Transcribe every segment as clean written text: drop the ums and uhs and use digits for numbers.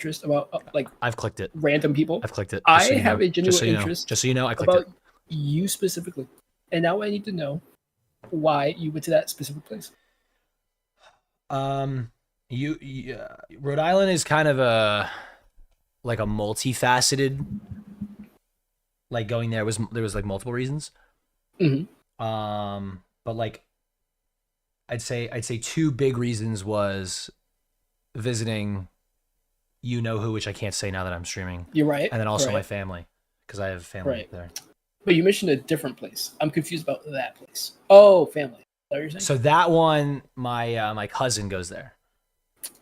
interest about like I've clicked it. random people. I've clicked it. I have a genuine interest. interest. Just so you know, I clicked about it. you specifically, and now I need to know why you went to that specific place. Rhode Island is kind of a multifaceted. Like going there was like multiple reasons. Mm-hmm. But like, I'd say two big reasons was visiting, you know who, which I can't say now that I'm streaming. You're right. And then also my family, because I have family there. But you mentioned a different place. I'm confused about that place. Oh, family. Is that what you're saying? So that one, my cousin goes there.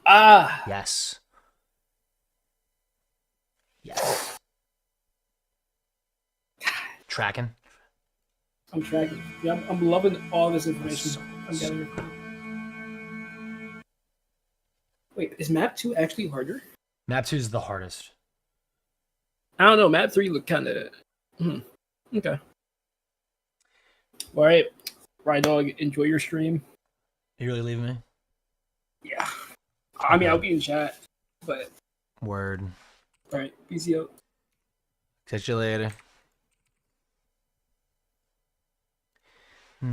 Ah. Yes. Yes. Tracking. I'm tracking. Yeah, I'm loving all this information I'm getting. Wait, is map 2 actually harder? Map 2 is the hardest. I don't know. Map 3 looked kind of... Okay. All right. Right, dog. Enjoy your stream. You really leaving me? Yeah. I mean, I'll be in chat, but... Word. All right. Peace out. Catch you later. Hey,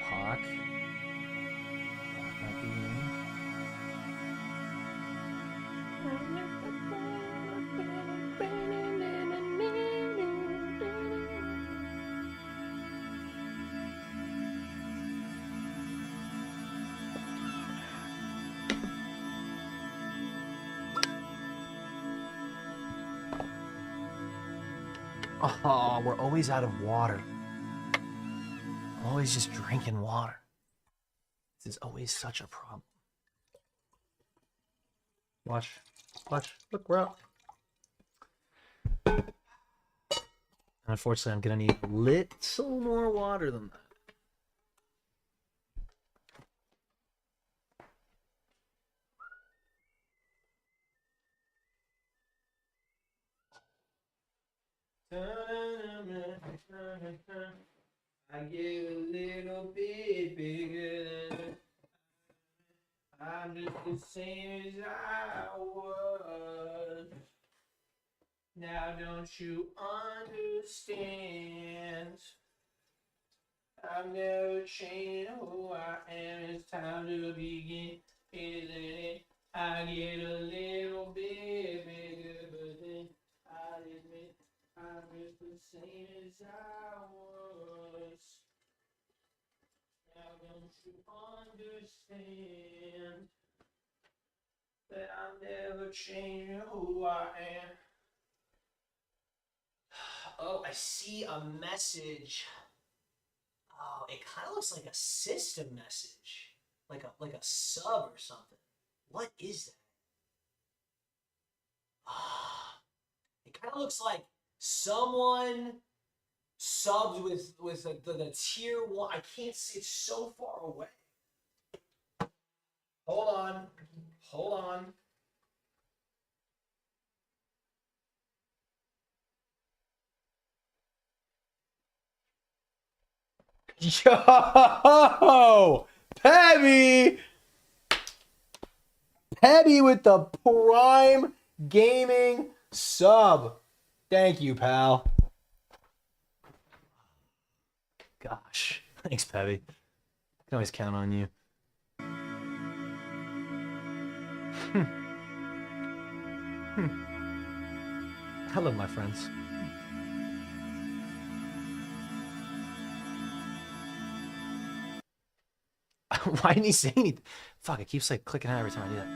Pock. Might be in. Oh, we're always out of water. I'm always just drinking water. This is always such a problem. Watch. Look, we're out. Unfortunately, I'm gonna need a little more water than that. I get a little bit bigger. I'm just the same as I was. Now don't you understand? I've never changed who I am. It's time to begin, isn't it? I get a little bit bigger, but then I admit I'm just the same as I was. Now don't you understand that I'm never changing who I am? Oh, I see a message. Oh, it kind of looks like a system message, like a sub or something. What is that? Ah, it kind of looks like someone subbed with the tier 1. I can't see, it's so far away. Hold on. Yo, Pebby with the Prime Gaming sub. Thank you, pal. Gosh, thanks, Pebby. Can always count on you. I love my friends. Why didn't he say anything? Fuck, it keeps like clicking out every time I do that.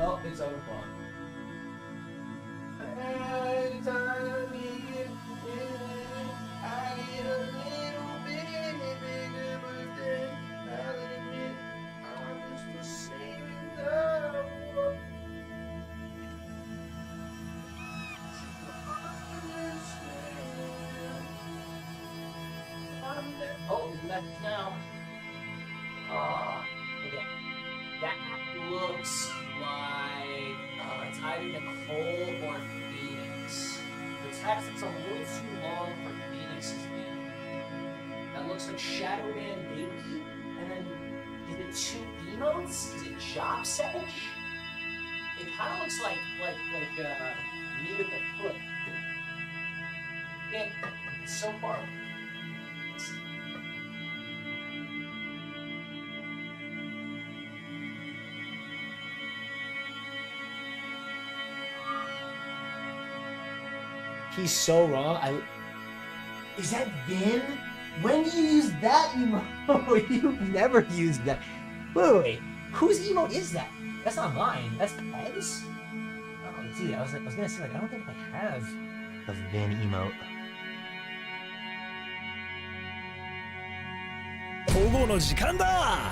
Oh, it's over. Oh, he's left now. Okay. That looks like text that's a little too long for Phoenix's name. That looks like Shadow Man Baby, and then is it two emotes? Is it Job Sedge? It kind of looks like me with the foot. Yeah, so far. He's so wrong. Is that Vin? When do you use that emote? You've never used that. Wait. Whose emote is that? That's not mine. That's Ed's? Oh, dude, I was gonna say, like, I don't think I have a Vin emote. Pogo no jikan da!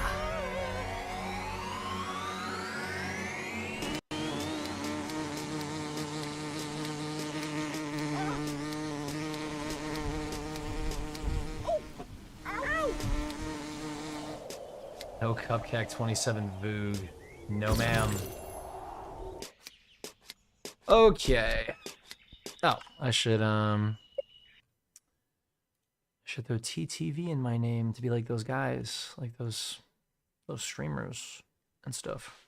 No Cupcake 27 Voog. No, ma'am. Okay. Oh, I should throw TTV in my name to be like those guys, like those streamers and stuff.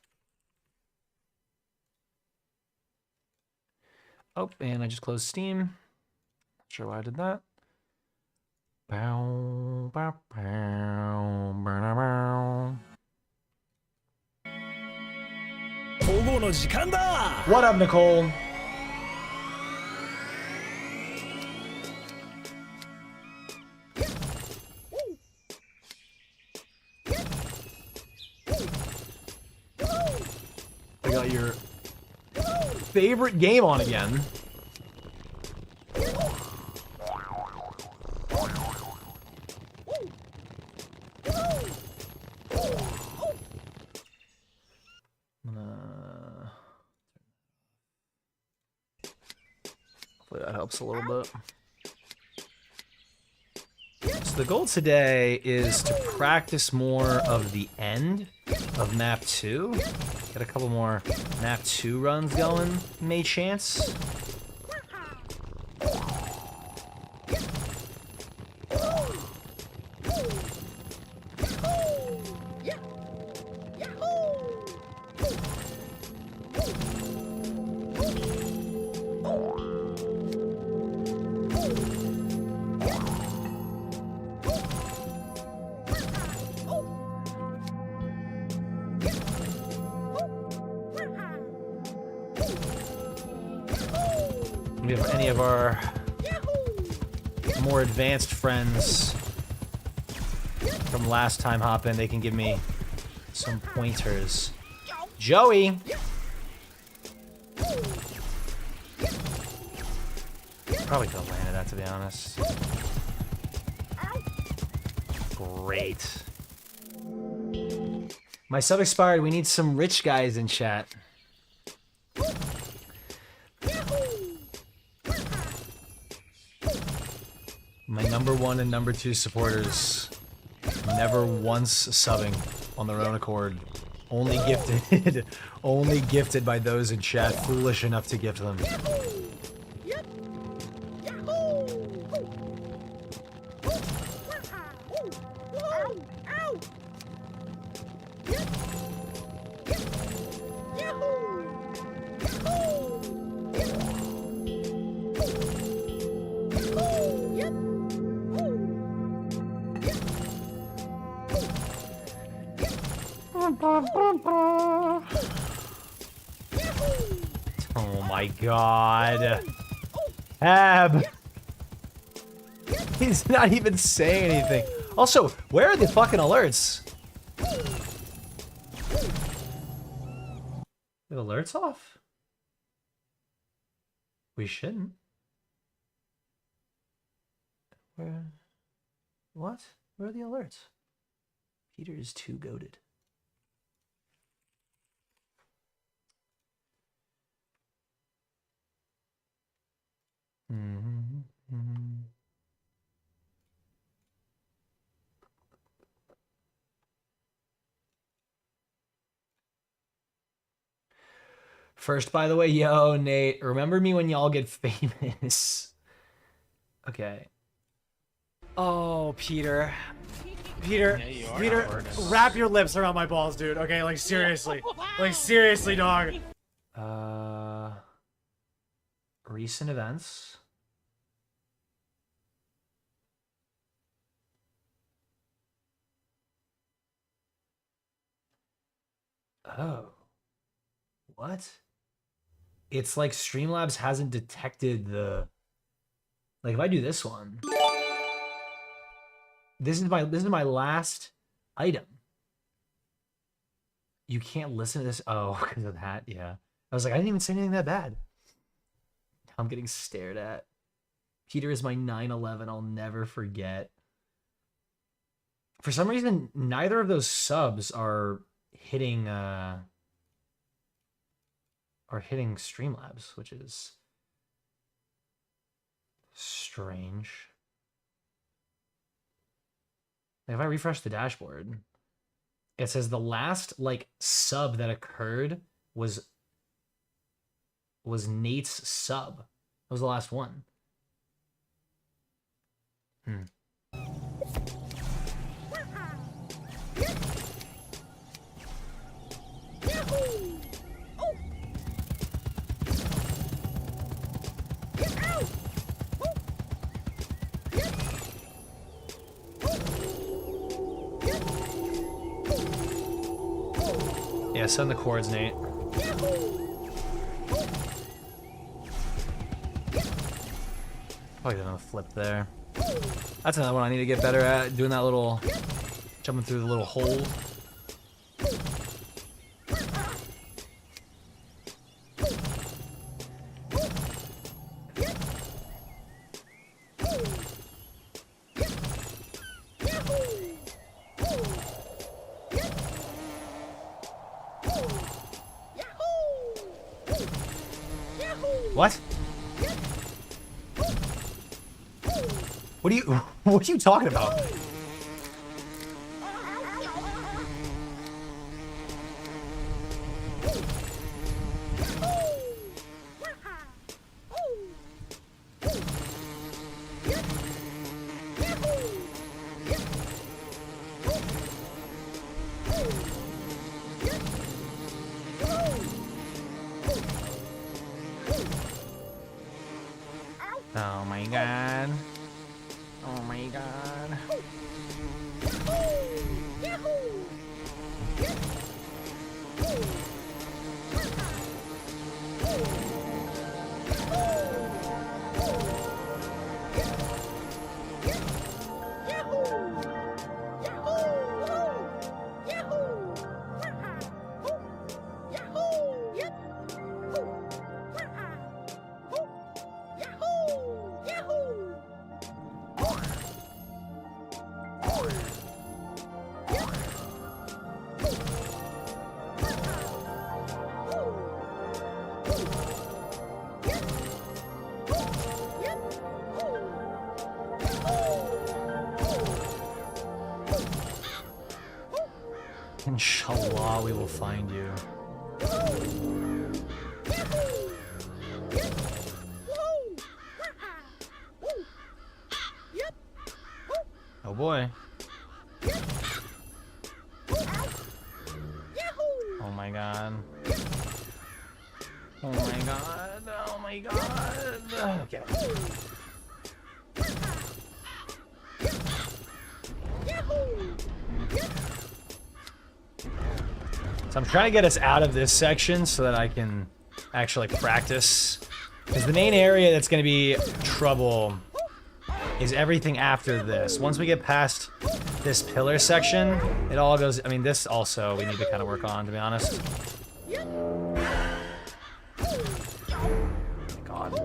Oh, and I just closed Steam. Not sure why I did that. Bow, bow, bow, bow, bow. Pogo no jikan da! What up, Nicole? I got your favorite game on again. Hopefully that helps a little bit. So the goal today is to practice more of the end of map 2. Get a couple more map 2 runs going, may chance. If any of our more advanced friends from last time hop in, they can give me some pointers. Joey! Probably could have landed that, to be honest. Great. My sub expired. We need some rich guys in chat. My #1 and #2 supporters never once subbing on their own accord. Only gifted, only gifted by those in chat foolish enough to gift them. Oh my god. Ab! He's not even saying anything. Also, where are the fucking alerts? The alerts off? We shouldn't. Where? What? Where are the alerts? Peter is too goated. First, by the way, yo, Nate, remember me when y'all get famous. Okay. Oh, Peter. Peter, Yeah, you are Peter, awkward. wrap your lips around my balls, dude. Okay, like seriously. Like seriously, dog. Recent events. Oh. What? It's like Streamlabs hasn't detected the... Like if I do this one, this is my last item. You can't listen to this. Oh, because of that. Yeah. I was like, I didn't even say anything that bad. I'm getting stared at. Peter is my 9/11. I'll never forget. For some reason, neither of those subs are hitting Streamlabs, which is strange. If I refresh the dashboard, it says the last like sub that occurred was Nate's sub. That was the last one. Yeah, send the chords, Nate. Probably gonna flip there. That's another one I need to get better at, doing that little, jumping through the little hole. What? What are you talking about? Oh my god. Oh my god. Inshallah, we will find you. Oh boy. Oh my god. Oh my god. Oh my god. Okay. So I'm trying to get us out of this section so that I can actually practice. Because the main area that's going to be trouble is everything after this. Once we get past this pillar section, it all goes... I mean, this also we need to kind of work on, to be honest. God.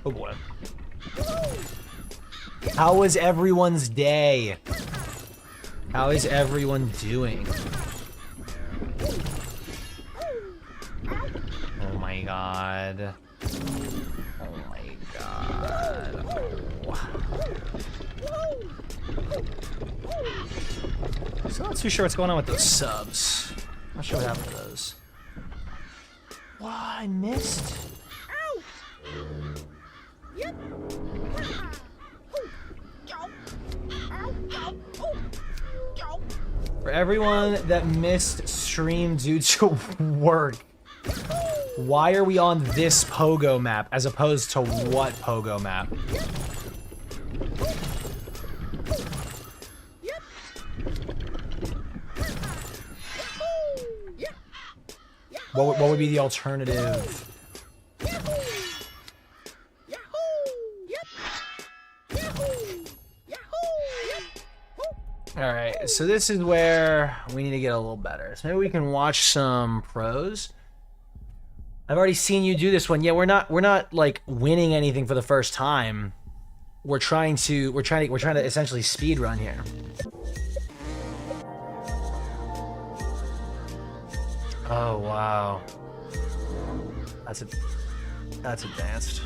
Oh boy. How was everyone's day? How is everyone doing? my god. Oh my god. Oh. So I'm not too sure what's going on with those subs. Not sure what happened to those. What? I missed? For everyone that missed stream due to work, why are we on this pogo map as opposed to what pogo map? What would be the alternative? Alright, so this is where we need to get a little better. So maybe we can watch some pros. I've already seen you do this one. Yeah, we're not like winning anything for the first time. We're trying to essentially speed run here. Oh wow. That's advanced.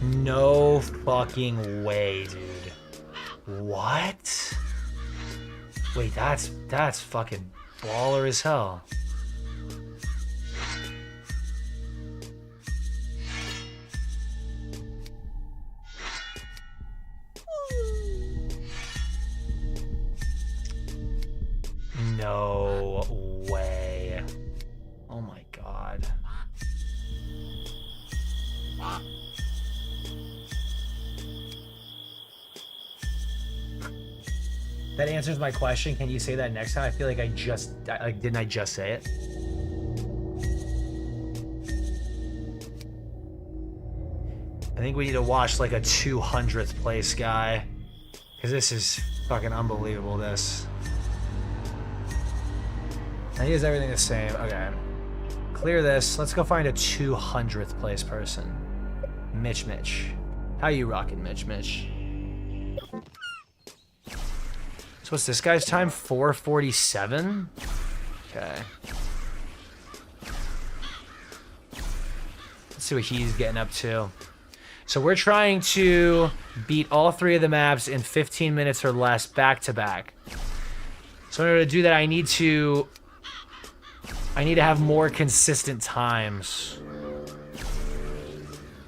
No fucking way, dude. What? Wait, that's fucking baller as hell. No way. Oh my god. That answers my question. Can you say that next time? I feel like didn't I just say it? I think we need to watch like a 200th place guy. Because this is fucking unbelievable, this. I use everything the same. Okay. Clear this. Let's go find a 200th place person. Mitch. How you rocking, Mitch? So what's this guy's time? 4:47? Okay. Let's see what he's getting up to. So we're trying to beat all 3 of the maps in 15 minutes or less back to back. So in order to do that, I need to have more consistent times.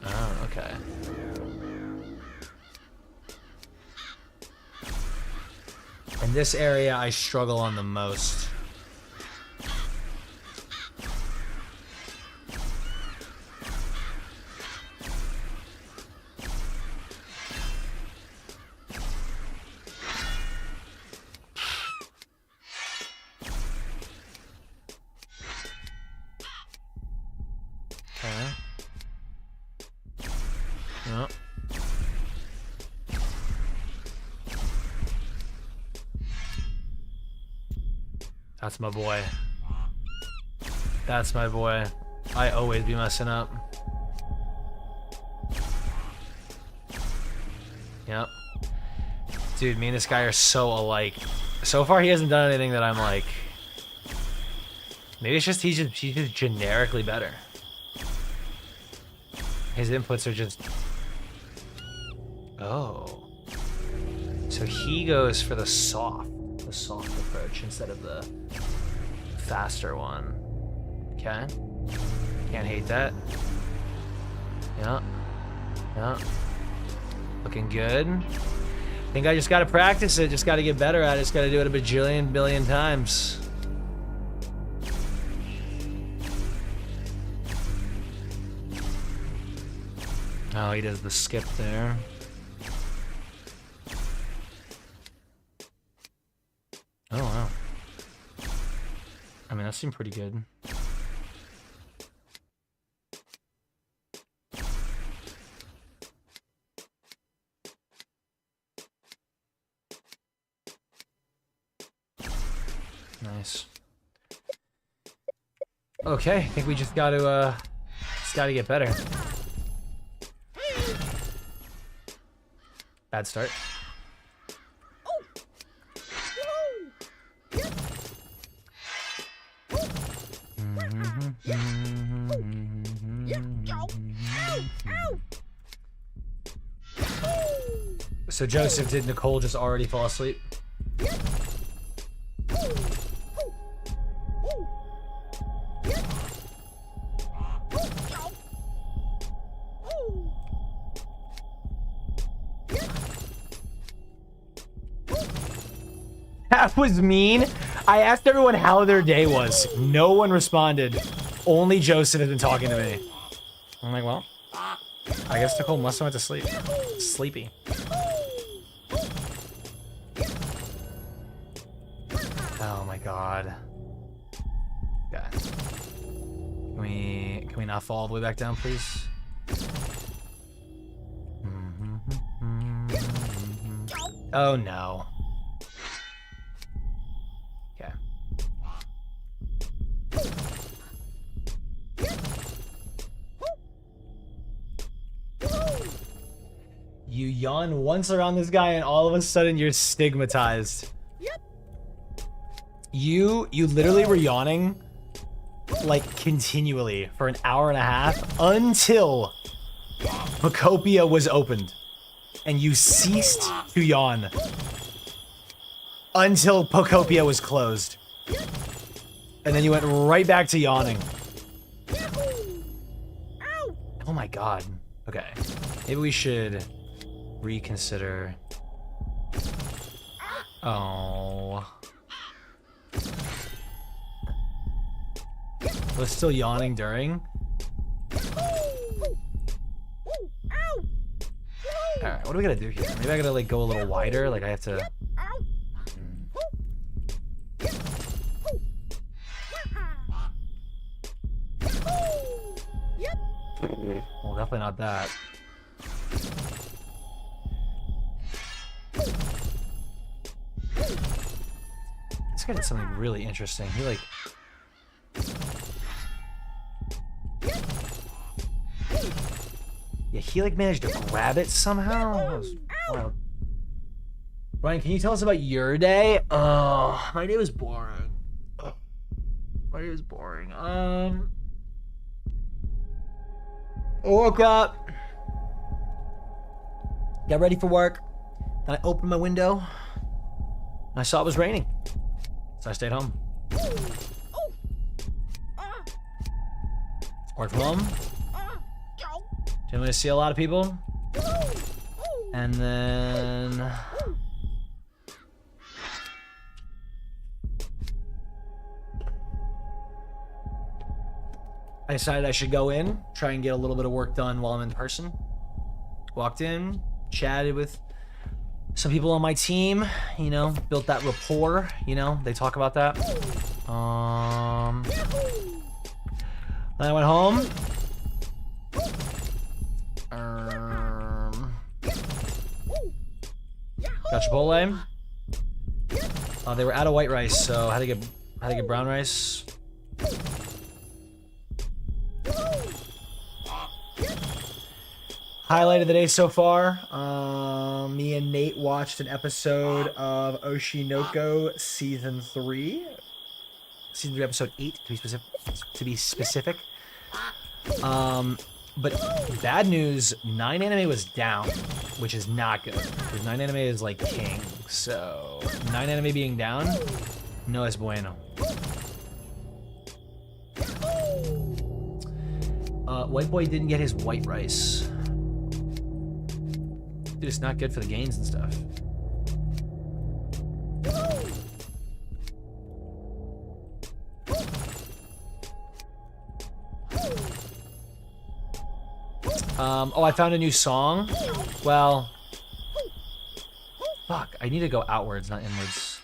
Oh, okay. In this area, I struggle on the most. Okay. Yep. That's my boy. That's my boy. I always be messing up. Yep. Dude, me and this guy are so alike. So far, he hasn't done anything that I'm like... Maybe it's just he's just generically better. His inputs are just... Oh. So he goes for the soft approach instead of the faster one. Okay. Can't hate that. Yeah. Looking good. I think I just gotta practice it, just gotta get better at it, just gotta do it a bajillion billion times. Oh, he does the skip there. Oh, wow. I mean, that seemed pretty good. Nice. Okay, I think we just gotta get better. Bad start. So Joseph, did Nicole just already fall asleep? That was mean. I asked everyone how their day was. No one responded. Only Joseph has been talking to me. I'm like, well, I guess Nicole must have went to sleep. Sleepy. Oh my god. God. Can we not fall all the way back down, please? Oh no. Okay. You yawn once around this guy and all of a sudden you're stigmatized. You literally were yawning like continually for an hour and a half until Pocopia was opened. And you ceased to yawn until Pocopia was closed. And then you went right back to yawning. Oh my god. Okay. Maybe we should reconsider. Oh. I was still yawning during. Alright, what do we gotta do here? Maybe I gotta like go a little wider, like I have to... Well, definitely not that. This guy did something really interesting. He like... Yeah, he like managed to grab it somehow. That was wild. Ryan, can you tell us about your day? Oh, my day was boring. My day was boring. I woke up, got ready for work, then I opened my window, and I saw it was raining. So I stayed home. Worked from home. Didn't really see a lot of people. And then... I decided I should go in, try and get a little bit of work done while I'm in person. Walked in, chatted with some people on my team, you know, built that rapport, you know, they talk about that. Then I went home. Got Chipotle. They were out of white rice, so I had to get brown rice. Highlight of the day so far. Me and Nate watched an episode of Oshinoko Season 3. Season 3, Episode 8, to be specific. But bad news, 9 anime was down, which is not good. Because 9 anime is like king. So 9 anime being down, no es bueno. White boy didn't get his white rice. Dude, it's not good for the gains and stuff. Oh, I found a new song. Well, fuck, I need to go outwards, not inwards.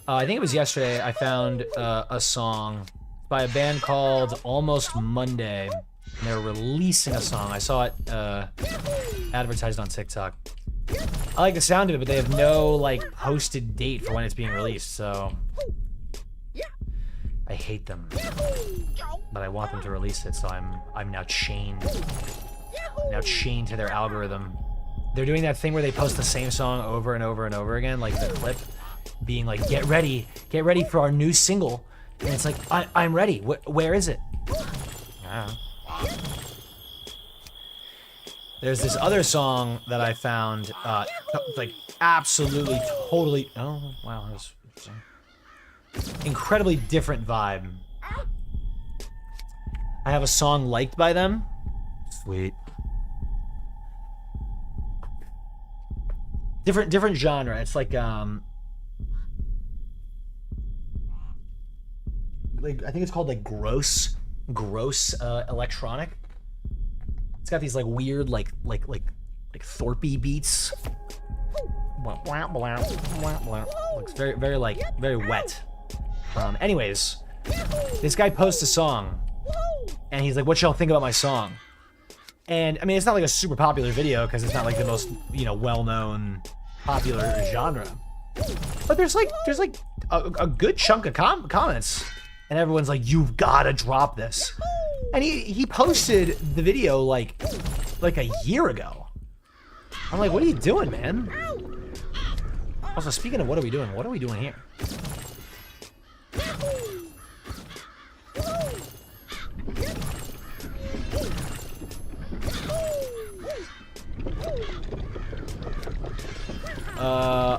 I think it was yesterday I found a song by a band called Almost Monday. And they're releasing a song. I saw it advertised on TikTok. I like the sound of it, but they have no like posted date for when it's being released, so I hate them. But I want them to release it, so I'm now chained. I'm now chained to their algorithm. They're doing that thing where they post the same song over and over and over again, like the clip being like, get ready for our new single. And it's like, I'm ready. Where is it? I don't know. There's this other song that I found, like, absolutely, totally... Oh, wow, that was incredibly different vibe. I have a song liked by them. Sweet. Different genre. It's like I think it's called like gross electronic. It's got these like weird like Thorpey beats. Looks very like very wet. Anyways, this guy posts a song and he's like, what y'all think about my song? And I mean, it's not like a super popular video because it's not like the most, you know, well-known popular genre. But there's like a good chunk of comments, and everyone's like, "You've got to drop this." And he posted the video like a year ago. I'm like, "What are you doing, man?" Also, speaking of what are we doing? What are we doing here?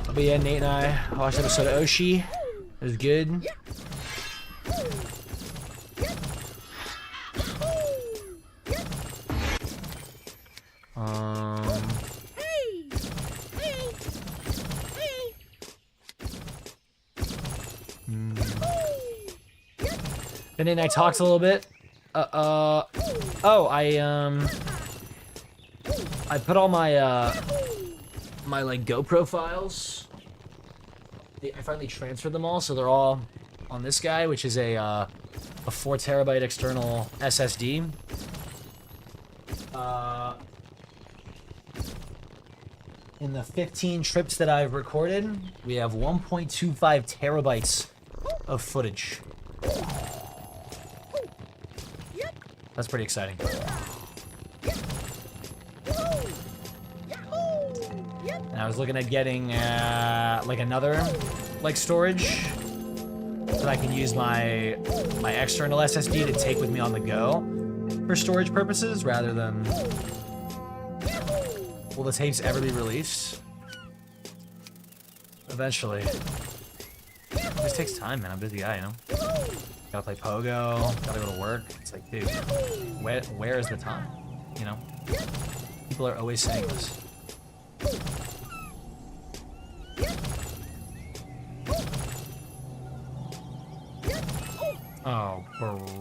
But yeah, Nate and I watched an episode of Oshi. It was good. Then Nate and I talked a little bit. I put all my my like GoPro files. I finally transferred them all, so they're all on this guy, which is a 4 terabyte external SSD. In the 15 trips that I've recorded, we have 1.25 terabytes of footage. That's pretty exciting. And I was looking at getting like another like storage so that I can use my external SSD to take with me on the go for storage purposes rather than... Will the tapes ever be released? Eventually. It just takes time, man. I'm a busy guy, you know? Gotta play Pogo, gotta go to work. It's like, dude, where is the time? You know? People are always saying this. Oh,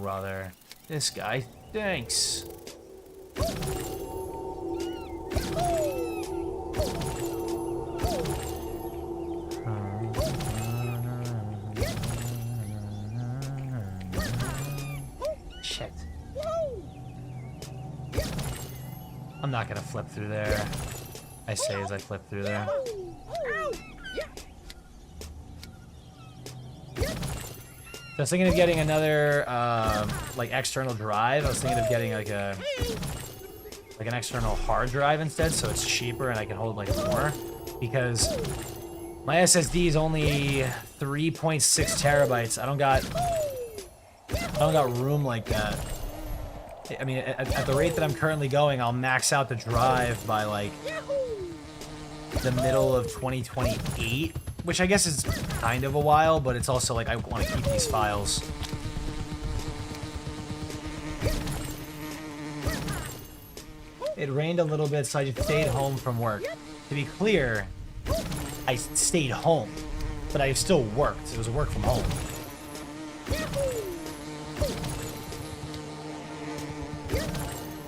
brother. This guy stinks. Shit. I'm not gonna flip through there. I say as I flip through there. So I was thinking of getting another, like, external drive. I was thinking of getting, like, an external hard drive instead, so it's cheaper and I can hold, like, more. Because my SSD is only 3.6 terabytes. I don't got room like that. I mean, at the rate that I'm currently going, I'll max out the drive by, like, the middle of 2028. Which I guess is kind of a while, but it's also like I want to keep these files. It rained a little bit, so I just stayed home from work. To be clear, I stayed home, but I still worked. It was work from home.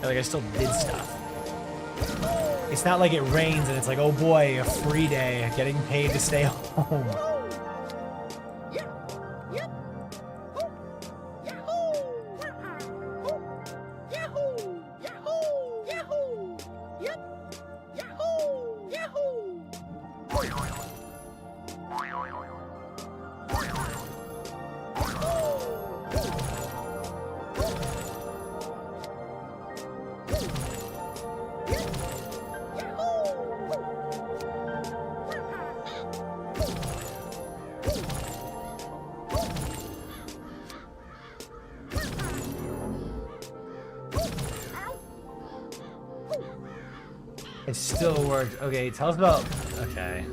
Like I still did stuff. It's not like it rains and it's like, oh boy, a free day, getting paid to stay home. It still worked. Okay, tell us about... Okay.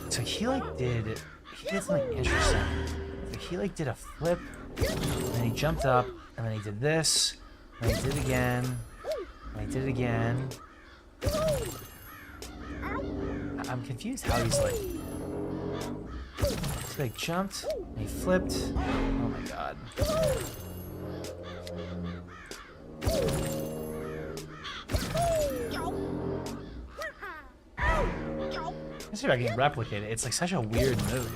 So he like did something interesting. So he like did a flip, and then he jumped up, and then he did this, and he did it again, and he did it again. I'm confused how he's like... So he jumped, and he flipped. Oh my god. Let's see if I can replicate it. It's like such a weird move.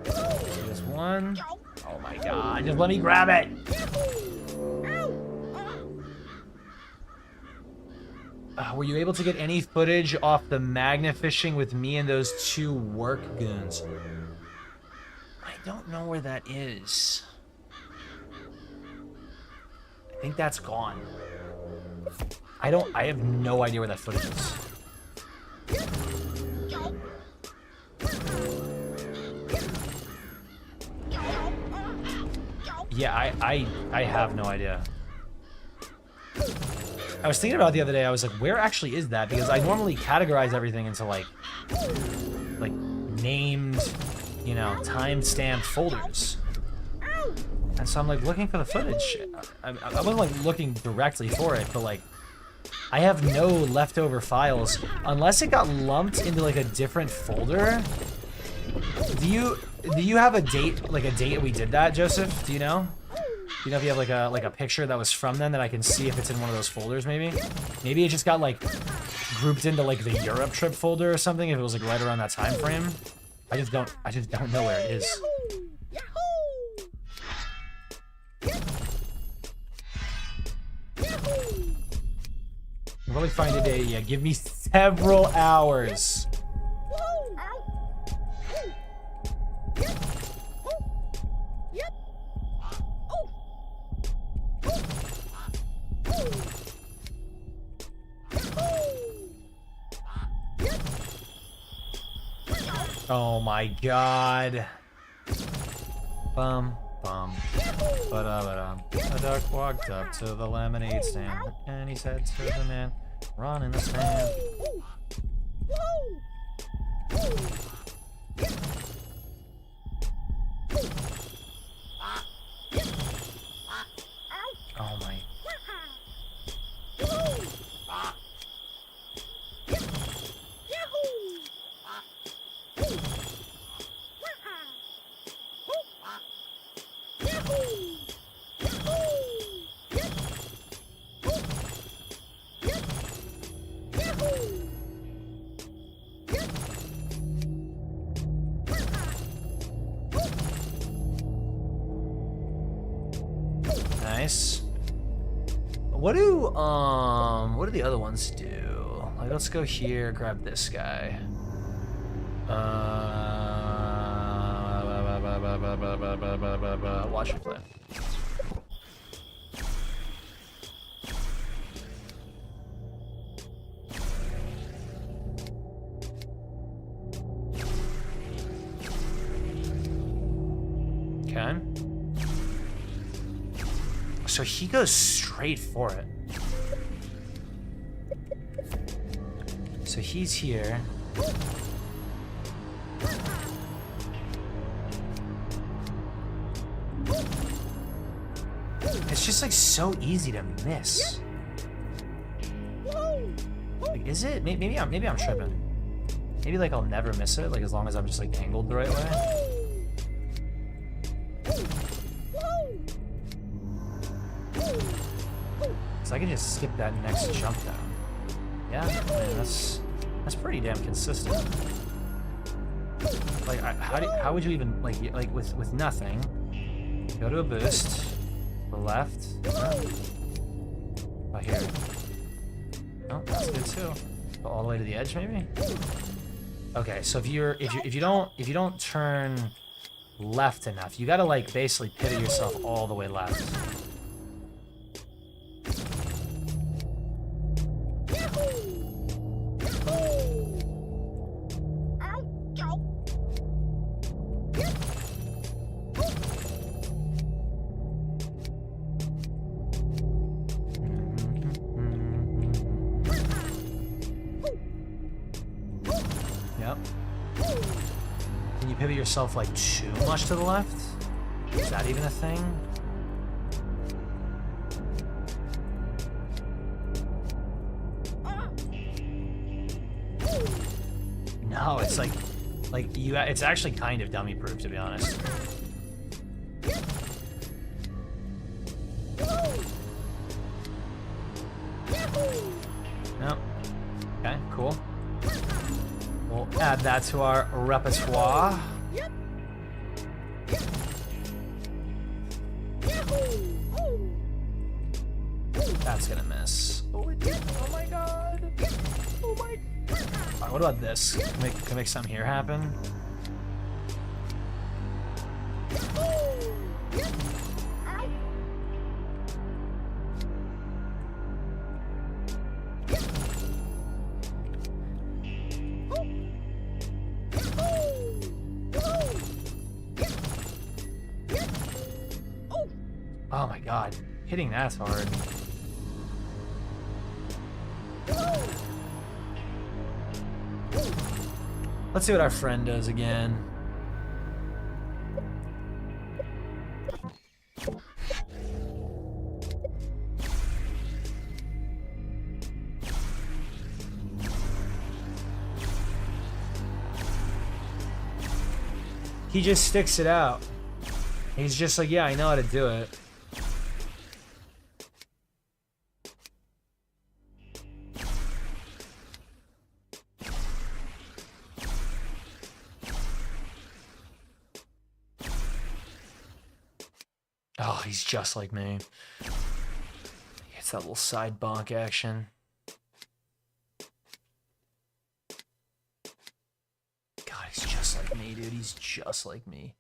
There's one. Oh my god, just let me grab it! Were you able to get any footage off the magna fishing with me and those two work goons? I don't know where that is. I think that's gone. I have no idea where that footage is. Yeah, I have no idea. I was thinking about it the other day, I was like, where actually is that? Because I normally categorize everything into like named, you know, time-stamped folders. And so I'm like looking for the footage. I wasn't like looking directly for it, but like I have no leftover files unless it got lumped into like a different folder. Do you have a date, like a date we did that, Joseph? Do you know? Do you know if you have like a picture that was from then that I can see if it's in one of those folders maybe? Maybe it just got like grouped into like the Europe trip folder or something if it was like right around that time frame. I just don't know where it is. I'll probably find a day. Yeah, give me several hours. Oh my god. Bum. Ba-da-ba-dum. A duck walked up to the lemonade stand, and he said to the man, run in the sand. Oh my. Nice. What do the other ones do? Like, let's go here, grab this guy. Watch it play. Okay. So he goes straight for it. So he's here. It's just like so easy to miss. Like, is it? Maybe I'm tripping. Maybe like I'll never miss it, like as long as I'm just like angled the right way. I can just skip that next jump down. Yeah, man, that's pretty damn consistent. Like, how would you even like with nothing? Go to a boost, the left. Oh, here. Oh, that's good too. Go all the way to the edge, maybe. Okay, so if you don't turn left enough, you gotta like basically pivot yourself all the way left. Yep. Can you pivot yourself like too much to the left? Is that even a thing? No, it's like you. It's actually kind of dummy proof, to be honest. Nope. Okay, cool. We'll add that to our repertoire. That's gonna miss. Oh, it did. Oh my god. Oh my. Alright, what about this? Can we make something here happen? Oh my god, hitting that's hard. Let's see what our friend does again. He just sticks it out. He's just like, yeah, I know how to do it. Oh, he's just like me. It's that little side bonk action. God, he's just like me, dude. He's just like me.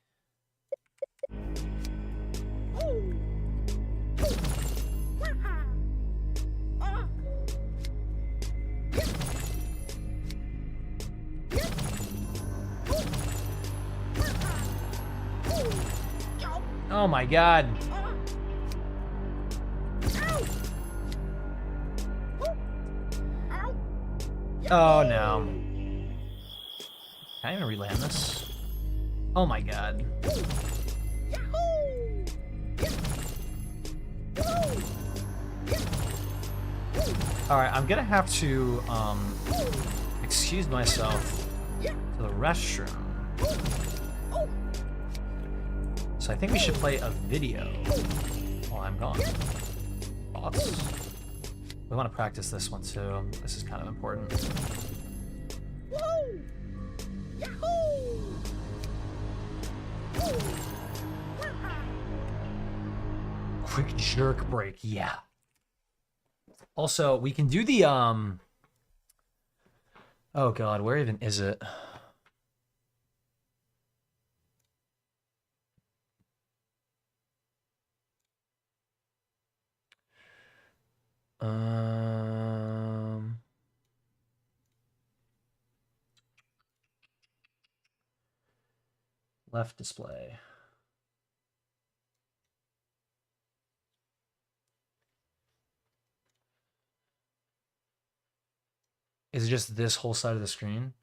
Oh my god. Oh no. Can I even reland this? Oh my god. Alright, I'm gonna have to excuse myself to the restroom. So I think we should play a video while I'm gone. Thoughts? We want to practice this one too. This is kind of important. Quick jerk break, yeah. Also, we can do the oh god, where even is it? Left display. Is it just this whole side of the screen?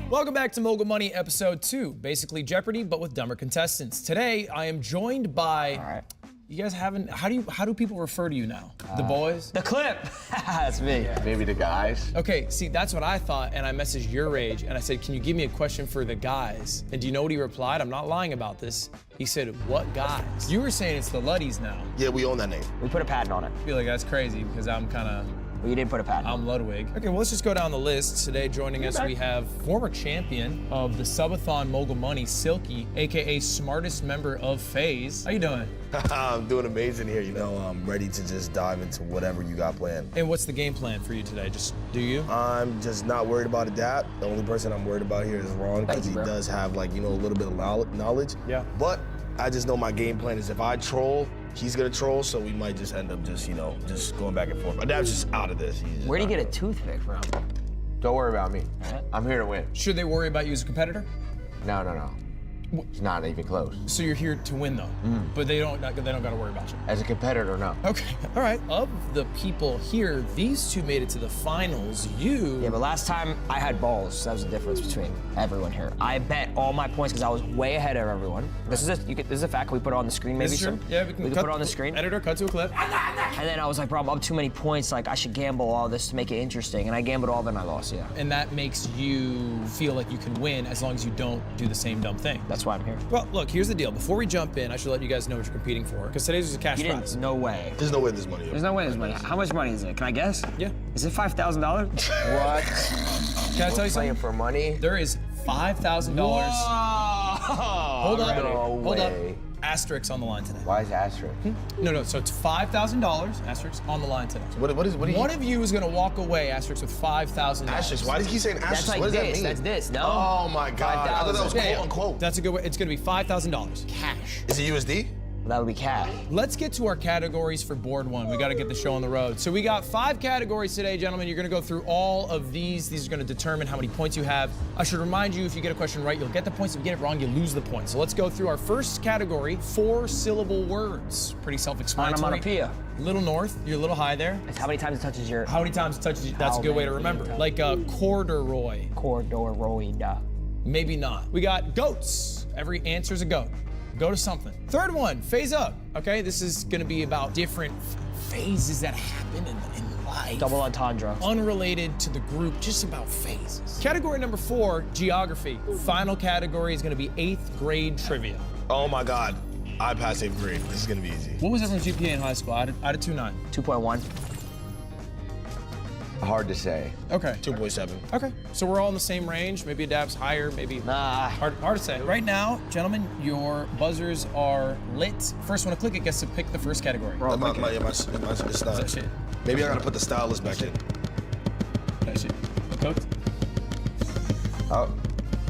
Welcome back to Mogul Money episode 2, basically Jeopardy but with dumber contestants. Today I am joined by You guys haven't, how do people refer to you now? The boys? The clip. That's me. Maybe the guys. Okay, see, that's what I thought, and I messaged your age, and I said, can you give me a question for the guys? And do you know what he replied? I'm not lying about this. He said, what guys? You were saying it's the Luddies now. Yeah, we own that name. We put a patent on it. I feel like that's crazy because I'm kind of, Well, you didn't put a patent. I'm Ludwig. Okay, well, let's just go down the list. Today, joining us, we have former champion of the Subathon Mogul Money, Silky, AKA smartest member of FaZe. How you doing? I'm doing amazing here. You know, I'm ready to just dive into whatever you got planned. And what's the game plan for you today? Just do you? I'm just not worried about Adapt. The only person I'm worried about here is Ron, because he does have, like, you know, a little bit of knowledge. Yeah. But I just know my game plan is if I troll, he's gonna troll, so we might just end up just, you know, just going back and forth. Adapt's just out of this. Where do you get a toothpick from? Don't worry about me. I'm here to win. Should they worry about you as a competitor? No. It's not even close. So you're here to win, though. But they don't got to worry about you. As a competitor, no. Okay, all right. Of the people here, these two made it to the finals. You. Yeah, but last time I had balls. That was the difference between everyone here. I bet all my points because I was way ahead of everyone. This is a fact. Can we put it on the screen, maybe? This is true. Yeah, we can put it on the screen. Editor, cut to a clip. And then I was like, bro, I'm up too many points. Like, I should gamble all this to make it interesting. And I gambled all of it and I lost, yeah. And that makes you feel like you can win as long as you don't do the same dumb thing. That's why I'm here. Well, look, here's the deal. Before we jump in, I should let you guys know what you're competing for, because today's is a cash prize. No way. There's no way there's money. There's no way there's money. How much money is it? Can I guess? Yeah. Is it $5,000? What? Can I tell you Playing something? for money? There is $5,000. Hold up. No Hold up. way. Asterisk on the line today. Why is asterisk? No, so it's $5,000, asterisk, on the line today. What One of you is gonna walk away, asterisk, with $5,000. Asterisk? Why does he keep saying asterisk? That's like what does this. that mean? That's this. No. Oh my God. I thought that was 5,000. quote unquote. That's a good way. It's gonna be $5,000 cash. Is it USD? That would be cash. Let's get to our categories for board one. We gotta get the show on the road. So we got 5 categories today, gentlemen. You're gonna go through all of these. These are gonna determine how many points you have. I should remind you, if you get a question right, you'll get the points. If you get it wrong, you lose the points. So let's go through our first category, 4-syllable words. Pretty self-explanatory. Onomatopoeia. Little north, you're a little high there. It's how many times it touches your How many times it touches you? That's a good way to remember. Like corduroy. corduroy. Maybe not. We got goats. Every answer's a goat. Go to something. Third one, phase up. Okay, this is gonna be about different phases that happen in life. Double entendre. Unrelated to the group, just about phases. Category number 4, geography. Final category is gonna be 8th grade trivia. Oh my God. I passed 8th grade. This is gonna be easy. What was everyone's GPA in high school? I did 2.9. 2.1. Hard to say. Okay. 2.7. Okay, so we're all in the same range. Maybe Adap's higher, maybe Nah. hard to say. Right now, gentlemen, your buzzers are lit. First one to click it gets to pick the first category. It's not. Shit. Maybe I gotta put the stylus back in. That shit. Cooked. Oh,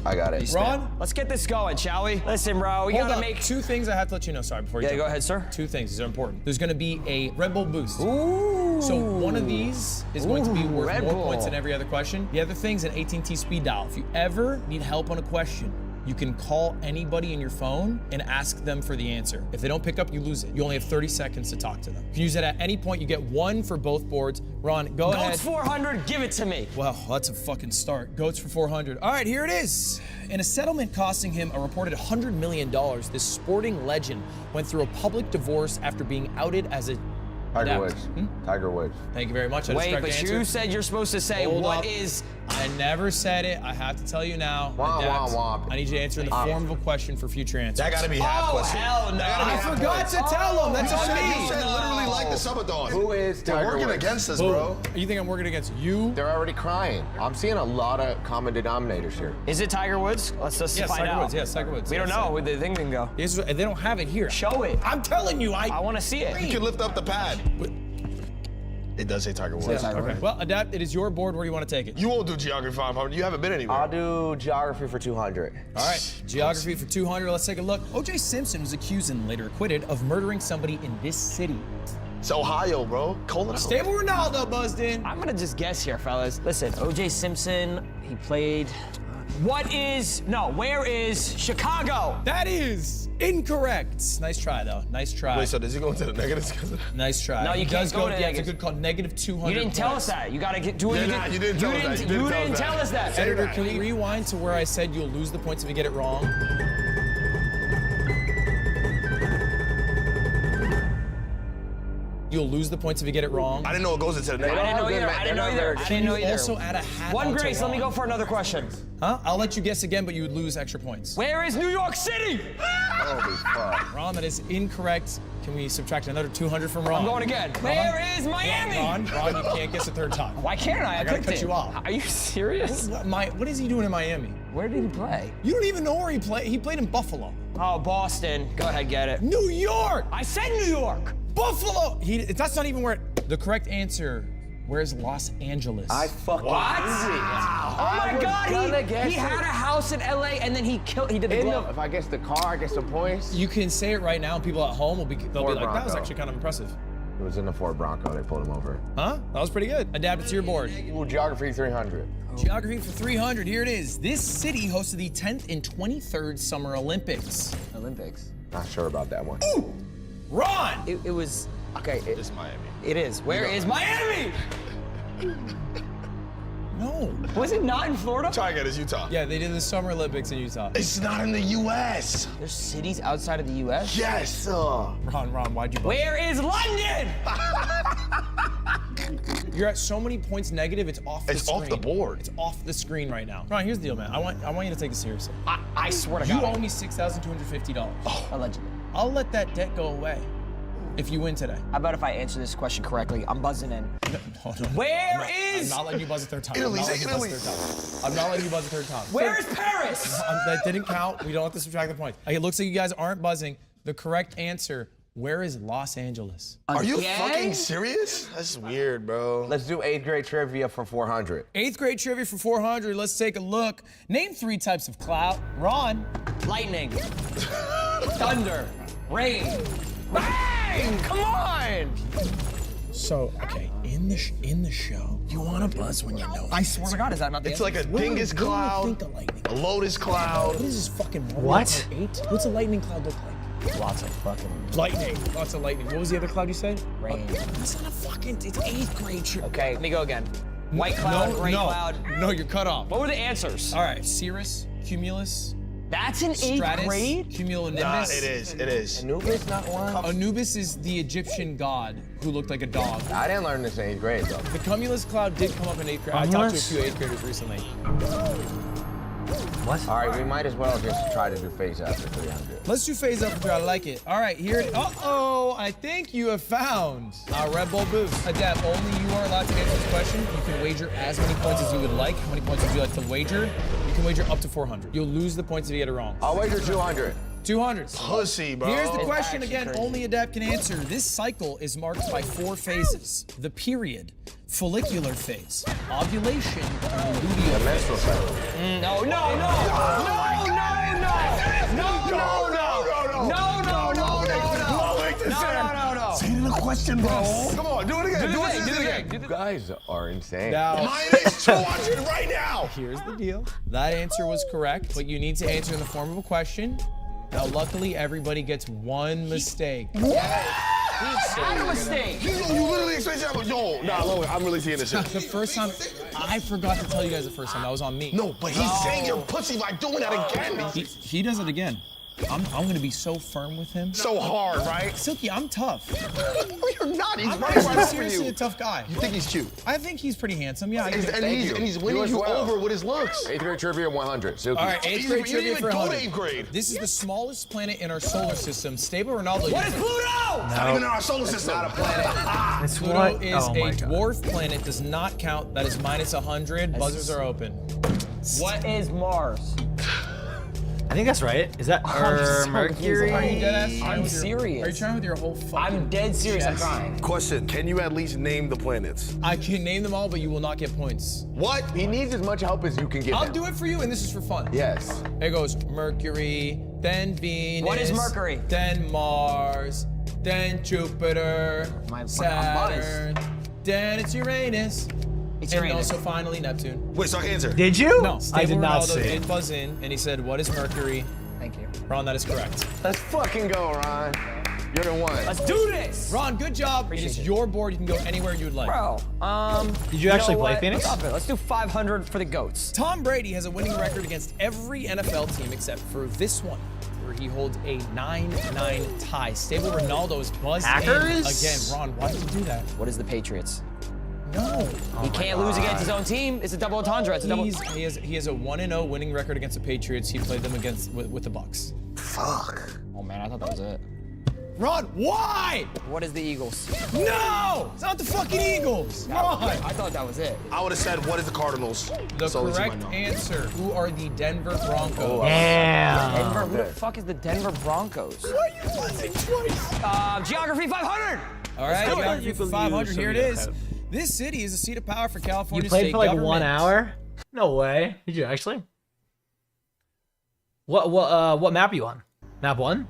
I got it. Ron? Let's get this going, shall we? Listen, bro, we Hold gotta up. make 2 things I have to let you know. Sorry, before you Yeah, jump go in. ahead, sir. 2 things. These are important. There's gonna be a Red Bull boost. Ooh. So one of these is going to be worth Red more Bull. points than every other question. The other thing's an AT&T speed dial. If you ever need help on a question, you can call anybody in your phone and ask them for the answer. If they don't pick up, you lose it. You only have 30 seconds to talk to them. You can use it at any point. You get 1 for both boards. Ron, go ahead. Goats 400, give it to me. Well, that's a fucking start. Goats for 400. All right, here it is. In a settlement costing him a reported $100 million, this sporting legend went through a public divorce after being outed as a Tiger Adapt. Woods. Tiger Woods. Thank you very much. That is Wait, correct but answer. you said you're supposed to say Hold what up. is. I never said it. I have to tell you now. Womp, Adapt. womp, womp. I need you to answer in the form of a question for future answers. That gotta be half Oh, question. hell no. That gotta be I half forgot question. to tell him. That's You on said, me. you said literally like the subathon. Who is They're Tiger working Woods? against us, Who? bro. You think I'm working against you? They're already crying. I'm seeing a lot of common denominators here. Is it Tiger Woods? Let's just Yes, find Tiger out. Woods. Yes, Tiger Woods. We don't Yes, know where the thing can go. Yes, they don't have it here. Show it. I'm telling you, I want to see it. You can lift up the pad. It does say Tiger Woods. Okay. Well, Adapt, it is your board. Where do you want to take it? You won't do geography 500. You haven't been anywhere. I'll do geography for 200. All right, geography for 200. Let's take a look. O.J. Simpson was accused and later acquitted of murdering somebody in this city. It's Ohio, bro. Call it out. Stable Ronaldo buzzed in. I'm gonna just guess here, fellas. Listen, O.J. Simpson, he played. Where is Chicago? That is incorrect. Nice try, though. Nice try. Wait, so does he go into the negatives? Nice try. No, you He can't does go to Yeah, it's a negatives. good call. Negative 200. You didn't tell points. us that. You gotta do it. Yeah, you didn't tell us that. You didn't tell us that. Editor, can we rewind to where I said you'll lose the points if you get it wrong? You'll lose the points if you get it wrong. I didn't know it goes into the next. I didn't know either. I didn't know either. I didn't know either. Also add a hat. One onto grace. Let me Ron. go for another question. Huh? I'll let you guess again, but you would lose extra points. Where is New York City? Holy fuck. Ron, that is incorrect. Can we subtract another 200 from Ron? I'm going again. Where is Miami? Ron, you can't guess a third time. Why can't I? I gotta clicked cut it. you off. Are you serious? What is he doing in Miami? Where did he play? You don't even know where he played. He played in Buffalo. Oh, Boston. Go ahead, get it. New York! I said New York. Buffalo! That's not even where the correct answer. Where's Los Angeles? I fucking What? knew it. Oh my God! He had a house in LA and then he did the glove. If I guess the car, I get some points. You can say it right now, and people at home they'll be like, Ford that was Bronco. actually kind of impressive. It was in the Ford Bronco. They pulled him over. Huh? That was pretty good. Adapt it to your board. Ooh, geography 300. Geography for 300. Here it is. This city hosted the 10th and 23rd Summer Olympics. Olympics. Not sure about that one. Ooh! Ron! It was okay. It's Miami. It is. Where is Miami? No. Was it not in Florida? Target is Utah. Yeah, they did the Summer Olympics in Utah. It's not in the U.S. There's cities outside of the U.S. Yes. Ron, why'd you buzz? Where is London? You're at so many points negative, it's off the It's screen. off the board. It's off the screen right now. Ron, here's the deal, man. I want you to take this seriously. I swear to You God. owe me $6,250. Allegedly. I'll let that debt go away if you win today. How about if I answer this question correctly? I'm buzzing in. No. Where is? I'm not letting you buzz a third time. Italy, I'm not say letting you buzz a Italy. third time. I'm not letting you buzz a third time. Where is Paris? That didn't count. We don't have to subtract the points. Okay, it looks like you guys aren't buzzing. The correct answer, where is Los Angeles? Are you Again? fucking serious? That's weird, bro. Let's do 8th grade trivia for 400. 8th grade trivia for 400. Let's take a look. Name 3 types of cloud. Ron. Lightning. Thunder. Rain. Bang! Come on! So, okay, in the show, you want to buzz when you know. I swear to God, is that not the It's answer? like a dingus What do you cloud, think a lightning? a lotus cloud. What is this fucking Mario What? Kart 8? What's a lightning cloud look like? Lots of fucking Lightning. Lots of lightning. What was the other cloud you said? rain. That's not a fucking. It's 8th grade trivia. Okay, let me go again. White cloud, gray cloud. No, you're cut off. What were the answers? All right, Cirrus, Cumulus, That's in 8th Stratus, grade? Cumulonimbus. Nah, it is. It is. Anubis, not one. Anubis is the Egyptian god who looked like a dog. I didn't learn this in 8th grade, though. The cumulus cloud did come up in 8th grade. I talked to a Cumulus? few 8th graders recently. What? All right, we might as well just try to do phase out for 300. Let's do phase up for 3. I like it. All right, here. Uh-oh, I think you have found our Red Bull boost. Adept, only you are allowed to answer this question. You can wager as many points as you would like. How many points would you like to wager? You can wager up to 400. You'll lose the points if you get it wrong. I'll wager 200. 200. Pussy, bro. Here's the question actually again, crazy. only Adept can answer. This cycle is marked by 4 phases. The period, follicular phase, ovulation, and The luteal. menstrual cycle. No, no, no, no, no, no, no, no, no, no, no. Say the question, bro. Come on, do it again. Do it again. You guys are insane. Now, Minus 200 right now. here's the deal. That answer was correct, but you need to answer in the form of a question. Now, luckily, everybody gets 1 mistake. Had a mistake. You literally explained that. Yo, nah, look, I'm really seeing this shit. The first time, I forgot to tell you guys the first time. That was on me. No, but he's saying you're pussy by doing that again. He does it again. I'm gonna be so firm with him. So hard, right? Silky, I'm tough. You're not. He's I'm right actually for seriously you. a tough guy. You think he's cute? I think he's pretty handsome. Yeah, I get it. And he's winning as you well. over with his looks. 8th grade trivia 100. Silky. All right, 8th grade You trivia didn't even for go to 100. 8th grade. This is the smallest planet in our solar system. Stable Ronaldo. What is Pluto? Not even in our solar system. Not a planet. It's Pluto what? is Oh a my God. dwarf planet. Does not count. That is minus 100. Buzzers are open. What is Mars? I think that's right. Is that so Mercury? Are you dead ass? I'm Are you serious. trying with your whole fucking I'm dead serious. I'm chest? trying. Question, can you at least name the planets? I can name them all, but you will not get points. What? He needs as much help as you can give I'll him. do it for you, and this is for fun. Yes. It goes Mercury, then Venus. What is Mercury? Then Mars, then Jupiter, Saturn, then it's Uranus, It's and Uranus. also finally Neptune. Wait, so I can answer. Did you? No, I Stable did not Ronaldo see. did buzz in, and he said, "What is Mercury?" Thank you. Ron, that is correct. Let's fucking go, Ron. You're the one. Let's do this. Ron, good job. It is your board. You can go anywhere you'd like. Bro, Did you actually know play what? Phoenix? Let's up it. Let's do 500 for the goats. Tom Brady has a winning record against every NFL team except for this one. where he holds a 9-9 tie. Stable Ronaldo is buzzed Hackers? in again. Ron, why did you do that? What is the Patriots? No. He can't lose against his own team. It's a double entendre. It's a double. He has a 1-0 winning record against the Patriots. He played them against with the Bucks. Fuck. Oh man, I thought that was it. Ron, why? What is the Eagles? No! It's not the fucking Eagles. Ron. I thought that was it. I would have said, what is the Cardinals? The That's the only team I correct know. answer. Who are the Denver Broncos? Damn. Denver. Who the fuck is the Denver Broncos? Why are you buzzing twice? Geography 500. All right, do it. geography You for believe 500. Here it is. something This city is a seat of power for California You played state for like government. 1 hour? No way. Did you actually? What map are you on? Map 1?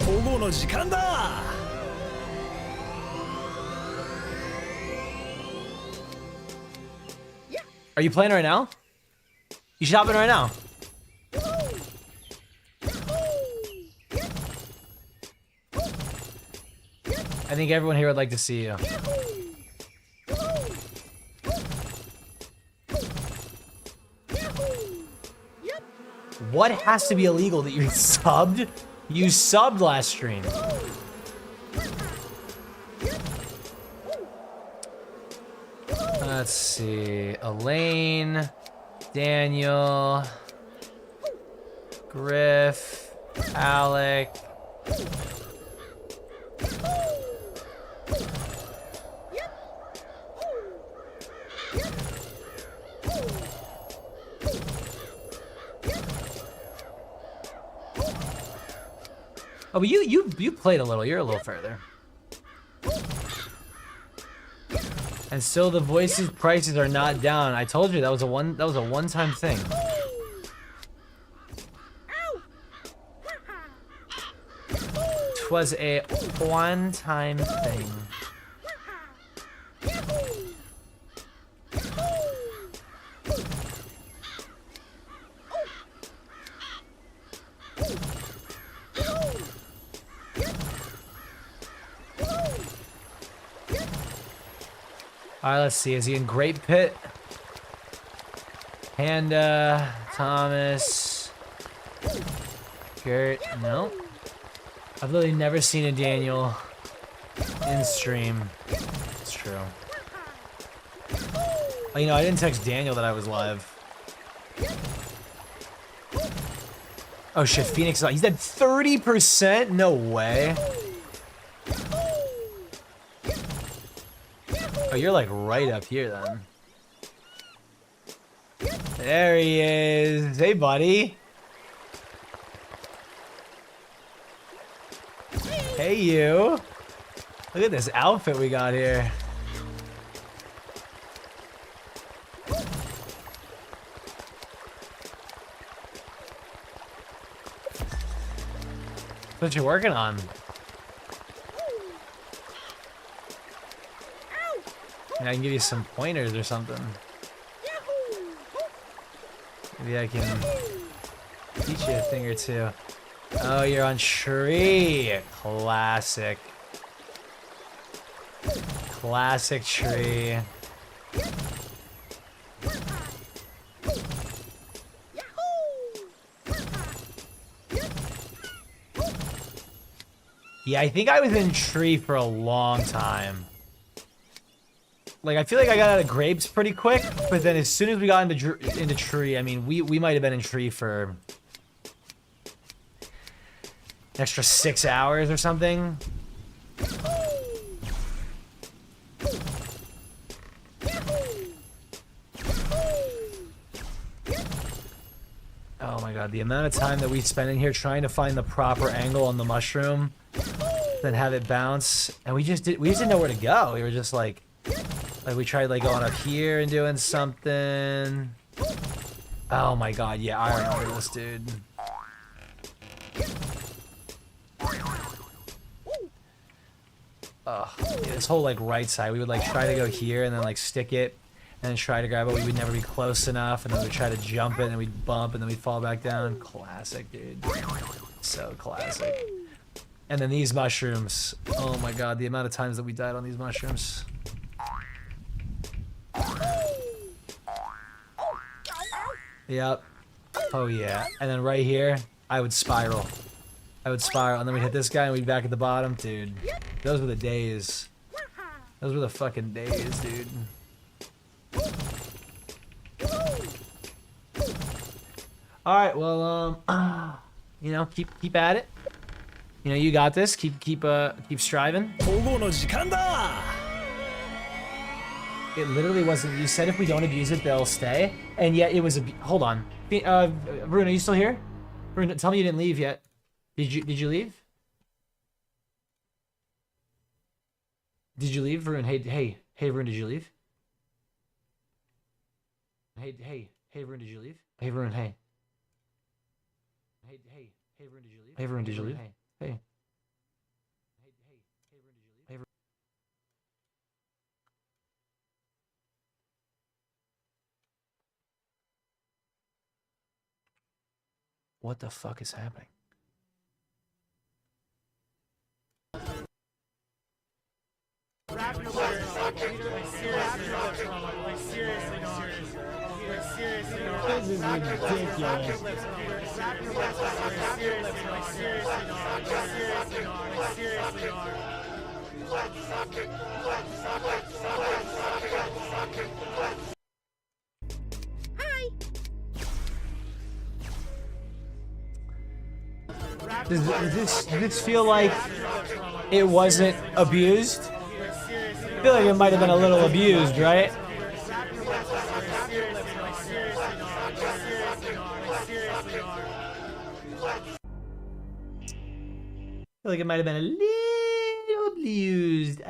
保護の時間だ Are you playing right now? You shopping right now? I think everyone here would like to see you. What has to be illegal that you subbed? You subbed last stream. Let's see. Elaine, Daniel, Griff, Alec. Oh, but you played a little. You're a little further. And still the voices prices are not down. I told you that was a one-time thing. Twas a one-time thing. All right, let's see. Is he in Great Pit? Panda, Thomas, Gert. No. I've literally never seen a Daniel in stream. It's true. Oh, you know, I didn't text Daniel that I was live. Oh shit, Phoenix. He's at 30%? No way. Oh, you're like right up here then. There he is. Hey, buddy. Hey, you. Look at this outfit we got here. What you working on? Yeah, I can give you some pointers or something. Maybe I can teach you a thing or two. Oh, you're on tree. Classic. Classic tree. Yeah, I think I was in tree for a long time. Like, I feel like I got out of grapes pretty quick, but then as soon as we got into tree, I mean, we might have been in tree for an extra 6 hours or something. Oh my god, the amount of time that we spent in here trying to find the proper angle on the mushroom, then have it bounce, and we just didn't know where to go. We were just like we tried like going up here and doing something. Oh my god, yeah, I remember this, dude. Yeah, this whole like right side, we would like try to go here and then like stick it and then try to grab it. We would never be close enough, and then we'd try to jump it and we'd bump and then we'd fall back down. Classic, dude. So classic. And then these mushrooms. Oh my god, the amount of times that we died on these mushrooms. Yep. Oh yeah. And then right here, I would spiral. And then we'd hit this guy and we'd be back at the bottom. Dude, those were the days. Those were the fucking days, dude. Alright, well, you know, keep at it. You know, you got this. Keep striving. 保護の時間だ It literally wasn't. You said if we don't abuse it, they'll stay, and yet it was. Hold on, Bruno, are you still here? Bruno, tell me you didn't leave yet. Did you leave? Did you leave, Bruno? Hey, Bruno, did you leave? Hey, Bruno, did you leave? Hey, Bruno, hey. Hey, Bruno, did you leave? Hey, Bruno, did you leave? Hey. What the fuck is happening? This is ridiculous. Does this feel like it wasn't abused? I feel like it might have been a little abused, right? I feel like it might have been a little abused.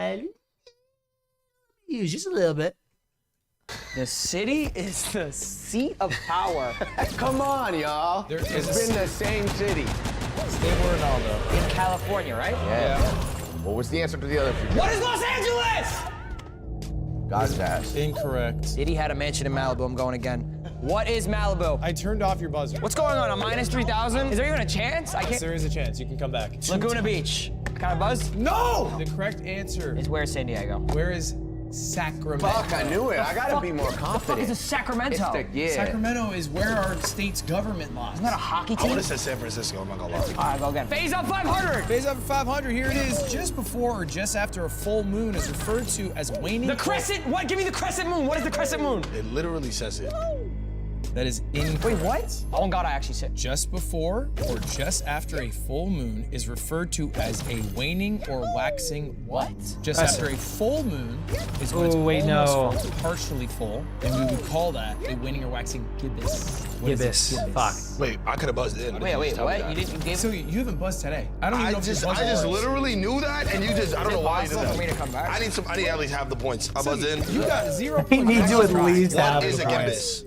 Just a little bit. The city is the seat of power. Come on, y'all. It's been the same city. Stay where Ronaldo. In California, right? Yeah. What was the answer to the other few? What is Los Angeles? God's ass. Incorrect. Diddy had a mansion in Malibu. I'm going again. What is Malibu? I turned off your buzzer. What's going on? A minus 3,000? Is there even a chance? I Yes, can't. there is a chance. You can come back. Laguna Beach. Can I buzz? No! The correct answer. Is where San Diego? Where is Sacramento? Fuck, I knew it. I gotta be more What the fuck confident. is a Sacramento? It's the, yeah. Sacramento is where our state's government lies. Isn't that a hockey I team? would have said San Francisco, I'm not gonna lie. All right, go again. Phase up 500. Phase up for 500. Here it is. Just before or just after a full moon is referred to as waning. The crescent. What? Give me the crescent moon. What is the crescent moon? It literally says it. That is incorrect. Wait, what? Oh God, I actually said. Just before or just after a full moon is referred to as a waning or waxing what? Just after a full moon is when it's almost full, partially full, and we would call that a waning or waxing gibbous. What is it? Gibbous. Fuck. Wait, I could have buzzed in. Wait, what? You didn't give So you haven't buzzed today. I don't even know if you buzzed I just once. literally knew that, and you just, I don't know why you did possible that. for me to come back? I need at least half the points. I buzzed in. You got 0 He points. needs to at least What have is the a points. gibbous?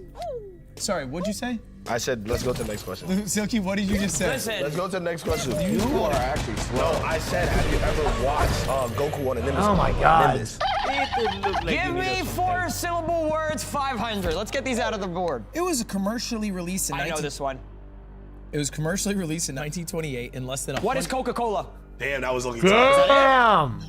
Sorry, what'd you say? I said, let's go to the next question. Silky, what did you just say? Listen. Let's go to the next question. You are actually slow. No, I said, have you ever watched Goku on a Nimbus? Oh my God. Nimbus. Give me 4-syllable words. 500. Let's get these out of the board. It was commercially released in I know this one. It was commercially released in 1928 in less than a What is Coca-Cola? Damn, that was looking tough. Damn.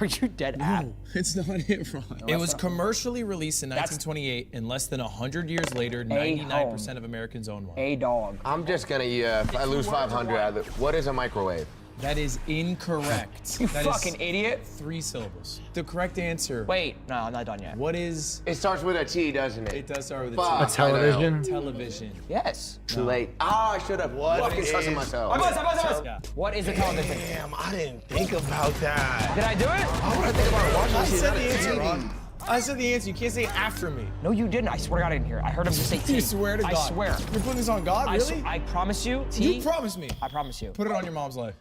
Are you dead at? It's not it, Ron. It was commercially released in 1928 and less than 100 years later, 99% of Americans own one. A dog. I'm just gonna, if I lose 500 out of it, what is a microwave? That is incorrect. You That fucking is idiot. 3 syllables. The correct answer. Wait, no, I'm not done yet. What is? It starts with a T, doesn't it? It does start with a Fuck, T. Television. Television. Yes. Too late. I should have fucking trusted myself. I buzz. Yeah. What is a television? Damn, I didn't think about that. Did I do it? I would think about watching I this said shit the on answer, TV. Ron. I said the answer. You can't say it after me. No, you didn't. I swear to God, I didn't hear it. I heard him just say T. You swear to God. I swear. You're putting this on God, really? I promise you, T. You promised me. I promise you. Put it on your mom's life.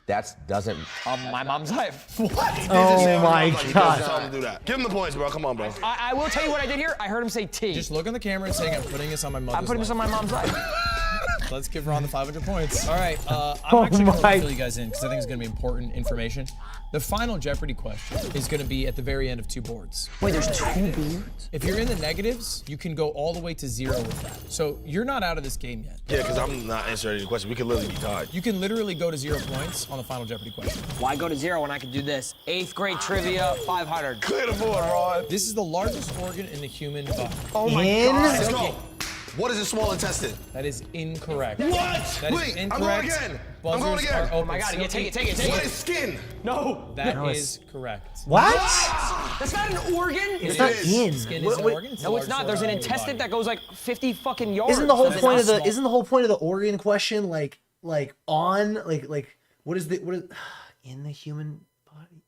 That doesn't. My mom's life. He did just say Oh on my his mom, like, God. Tell him to do that. Give him the points, bro. Come on, bro. I will tell you what I did here. I heard him say T. Just look on the camera and saying, I'm putting this on my mother's I'm putting this on life. my mom's life. Let's give Ron the 500 points. All right, I'm actually going to my- fill you guys in because I think it's going to be important information. The final Jeopardy question is going to be at the very end of 2 boards. Wait, there's 2 boards? If you're in the negatives, you can go all the way to 0 with that. So you're not out of this game yet. Yeah, because I'm not answering any question. We could literally be tied. You can literally go to 0 points on the final Jeopardy question. Why go to 0 when I can do this? 8th grade trivia, 500. Clear the board, Ron. This is the largest organ in the human body. Oh my In? God. Let's go. What is a small intestine? That is incorrect. What? That is Wait, incorrect. I'm going again. I'm going Buzzers again. are Oh open. my God, Silky, take it. What is skin? No. That No, is correct. What? That's not an organ. It's It not is. in. Skin is an organ. No, it's not. There's an intestine that goes like 50 fucking yards. Isn't the whole That's point of not the small. isn't the whole point of the organ question like what is in the human body?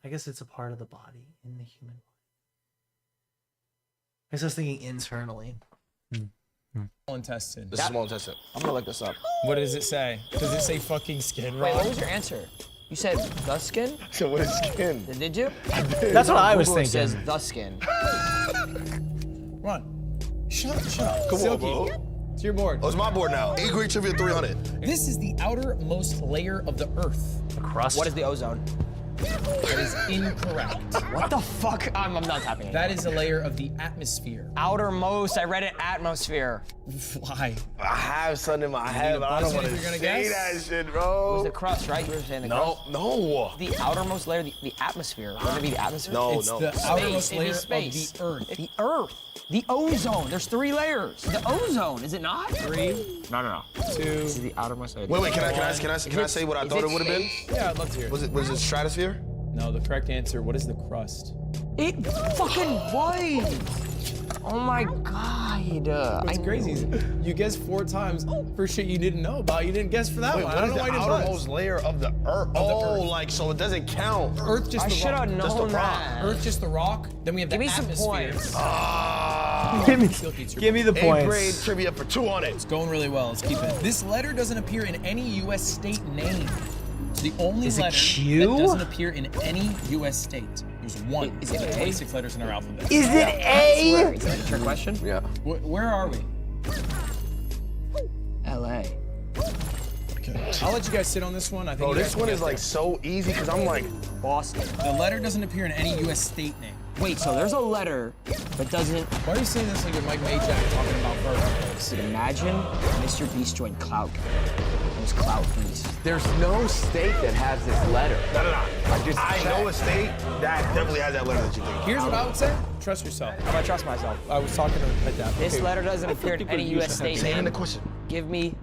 I guess it's a part of the body in the human body. I guess I was thinking internally. Small intestine. This is small intestine. I'm gonna look this up. What does it say? Does it say fucking skin, Wait, Ron? what was your answer? You said the skin? So what is skin? Did you? That's what I was Google thinking. says the skin. Ron, shut up. Come on, Silky, bro. it's your board. Oh, it's my board now. Greek Trivia 300. This is the outermost layer of the Earth. A crust. What is the ozone? That is incorrect. What the fuck? I'm not tapping it. That is a layer of the atmosphere. Outermost. I read it atmosphere. Why? I have something in my head, a but I don't buzzer want if to you're gonna say guess? that shit, It bro. was the crust, right? You were saying the crust. No. The outermost layer, the atmosphere. Wouldn't it be the atmosphere? No, It's no. the outermost It'd be layer of space. the Earth. The Earth. The ozone. There's 3 layers. The ozone, is it not? 3, No. 2. This is the outermost layer. Wait, can I say what I thought it would have been? Yeah, I'd love to hear. Was it stratosphere? No, the correct answer. What is the crust? It fucking was. Oh my God. What's crazy is you guessed 4 times for shit you didn't know about. You didn't guess for that Wait, one. what I is don't know the why you didn't outermost buzz. layer of the Earth? Earth. Like, so it doesn't count. Earth just I the should rock. have Just the known rock. that. Earth just the rock. Then we have the Give me some atmosphere. points. Silky, it's your Give me the 8th grade points. trivia for 200. It's going really well. Let's keep it. This letter doesn't appear in any U.S. state name. It's the only Is it letter Q? that doesn't appear in any U.S. state. There's one. Is it There's A? 26 letters in our alphabet. Is it A? Is that a trick question? Yeah. Where are we? LA. I'll let you guys sit on this one. I think Bro, you this guys can one get is like there. so easy because I'm like, Boston. The letter doesn't appear in any U.S. state name. Wait, so there's a letter that doesn't. Why are you saying this like you're Mike Majak talking about birds? Imagine Mr. Beast joined Cloud. It was Cloud Beast. There's no state that has this letter. no. I I know a state that definitely has that letter that you think. Here's what I would say. Trust yourself. I'm gonna trust myself. I was talking to my dad. This letter doesn't appear in any U.S. state Say it in name. the question. Give me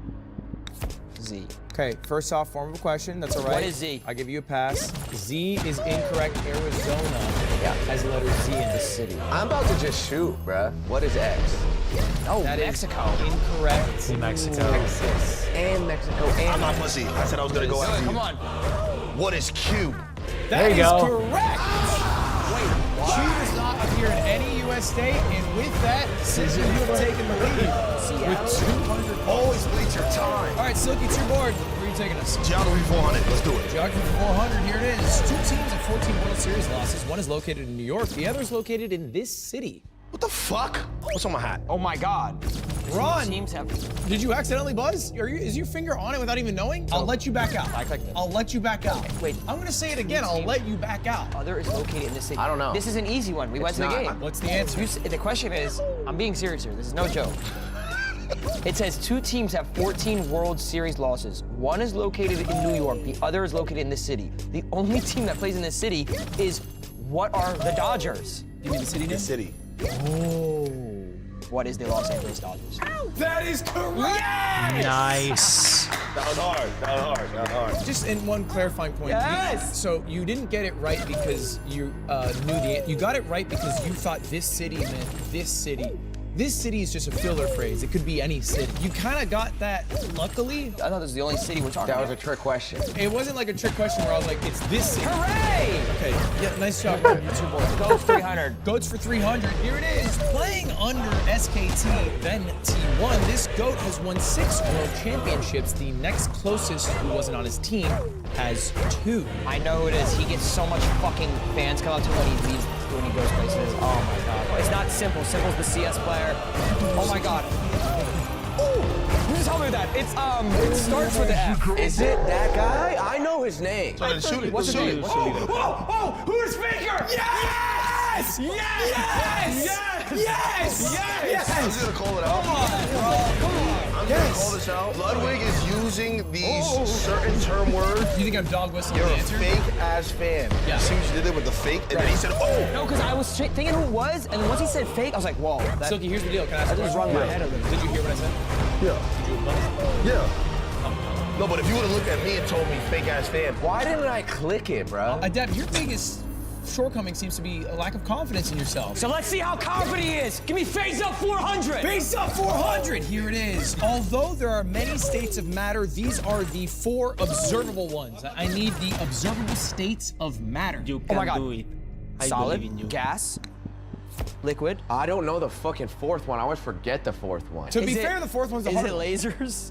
Z. Okay, first off, form of a question. That's all right. What is Z? I give you a pass. Z is incorrect. Arizona has the letter Z in the city. I'm about to just shoot, bruh. What is X? Oh, That is Mexico. incorrect. Mexico. Texas. And Mexico I'm and not pussy. I said I was gonna go after you. Come on. What is Q? There you That is go. correct. Wait, Q does not appear in any U.S. state, and with that, Silky, you have taken the lead with 200 points. Always bleed your time. All right, Silky, it's your board. Where are you taking us? Geography 400. Let's do it. Geography 400, here it is. 2 teams have 14 World Series losses. One is located in New York. The other is located in this city. What the fuck? What's on my hat? Oh my God. Ron, Teams have. did you accidentally buzz? Is your finger on it without even knowing? I'll let you back out. I clicked it. I'll let you back out. Wait. I'm gonna say it again. I'll let you back out. Other is located in this city. I don't know. This is an easy one. We went to the not. game. What's the answer? The question is, I'm being serious here. This is no joke. It says 2 teams have 14 World Series losses. One is located in New York. The other is located in this city. The only team that plays in this city is what are the Dodgers? Give me the city name. City. What is the Los Angeles Dodgers? That is correct. Nice. That was hard. That was hard. Just in one clarifying point. Yes! So you didn't get it right because you knew you got it right because you thought this city meant this city. This city is just a filler phrase. It could be any city. You kind of got that luckily. I thought this was the only city we're talking that was about. a trick question. It wasn't like a trick question where I was like, it's this city. Hooray! Okay, yeah, nice job, Ron. You 2 boys. Goes 300. Goats for 300. Here it is. Playing under SKT, then T1, this GOAT has won 6 world championships. The next closest, who wasn't on his team, has 2. I know who it is. He gets so much fucking fans come up to him when he leaves, when he goes places. Oh my God. It's not Simple. Simple's the CS player. Oh my God. Ooh, you just help me with that. It's it starts with the F. Is it that guy? I know his name. So then shoot it. What's his name? Who's Faker? Yes! Yes! Yes! Yes! Yes! Yes! I'm just gonna call it out. I'm gonna call this out. Ludwig is using these certain term words. You think I'm dog whistling You're the a answer? fake-ass fan. Yeah. You see what you did there with the fake? And then he said, oh! No, because I was thinking who it was, and then once he said fake, I was like, whoa. That, Silky, here's the deal. Can I ask that a just question? rung my head a little. Did you hear what I said? Yeah. Did you applause? Yeah. No, but if you would have looked at me and told me fake-ass fan, Why didn't I click it, bro? Adept, your biggest shortcoming seems to be a lack of confidence in yourself. So let's see how confident he is. Give me face up 400. Face up 400, here it is. Although there are many states of matter, these are the 4 observable ones. I need the observable states of matter. You Oh my can God. do it. I Solid, believe in you. gas, liquid. I don't know the fucking 4th one. I always forget the 4th one. To be Is it- fair, the 4th one's the Is hard it one. lasers?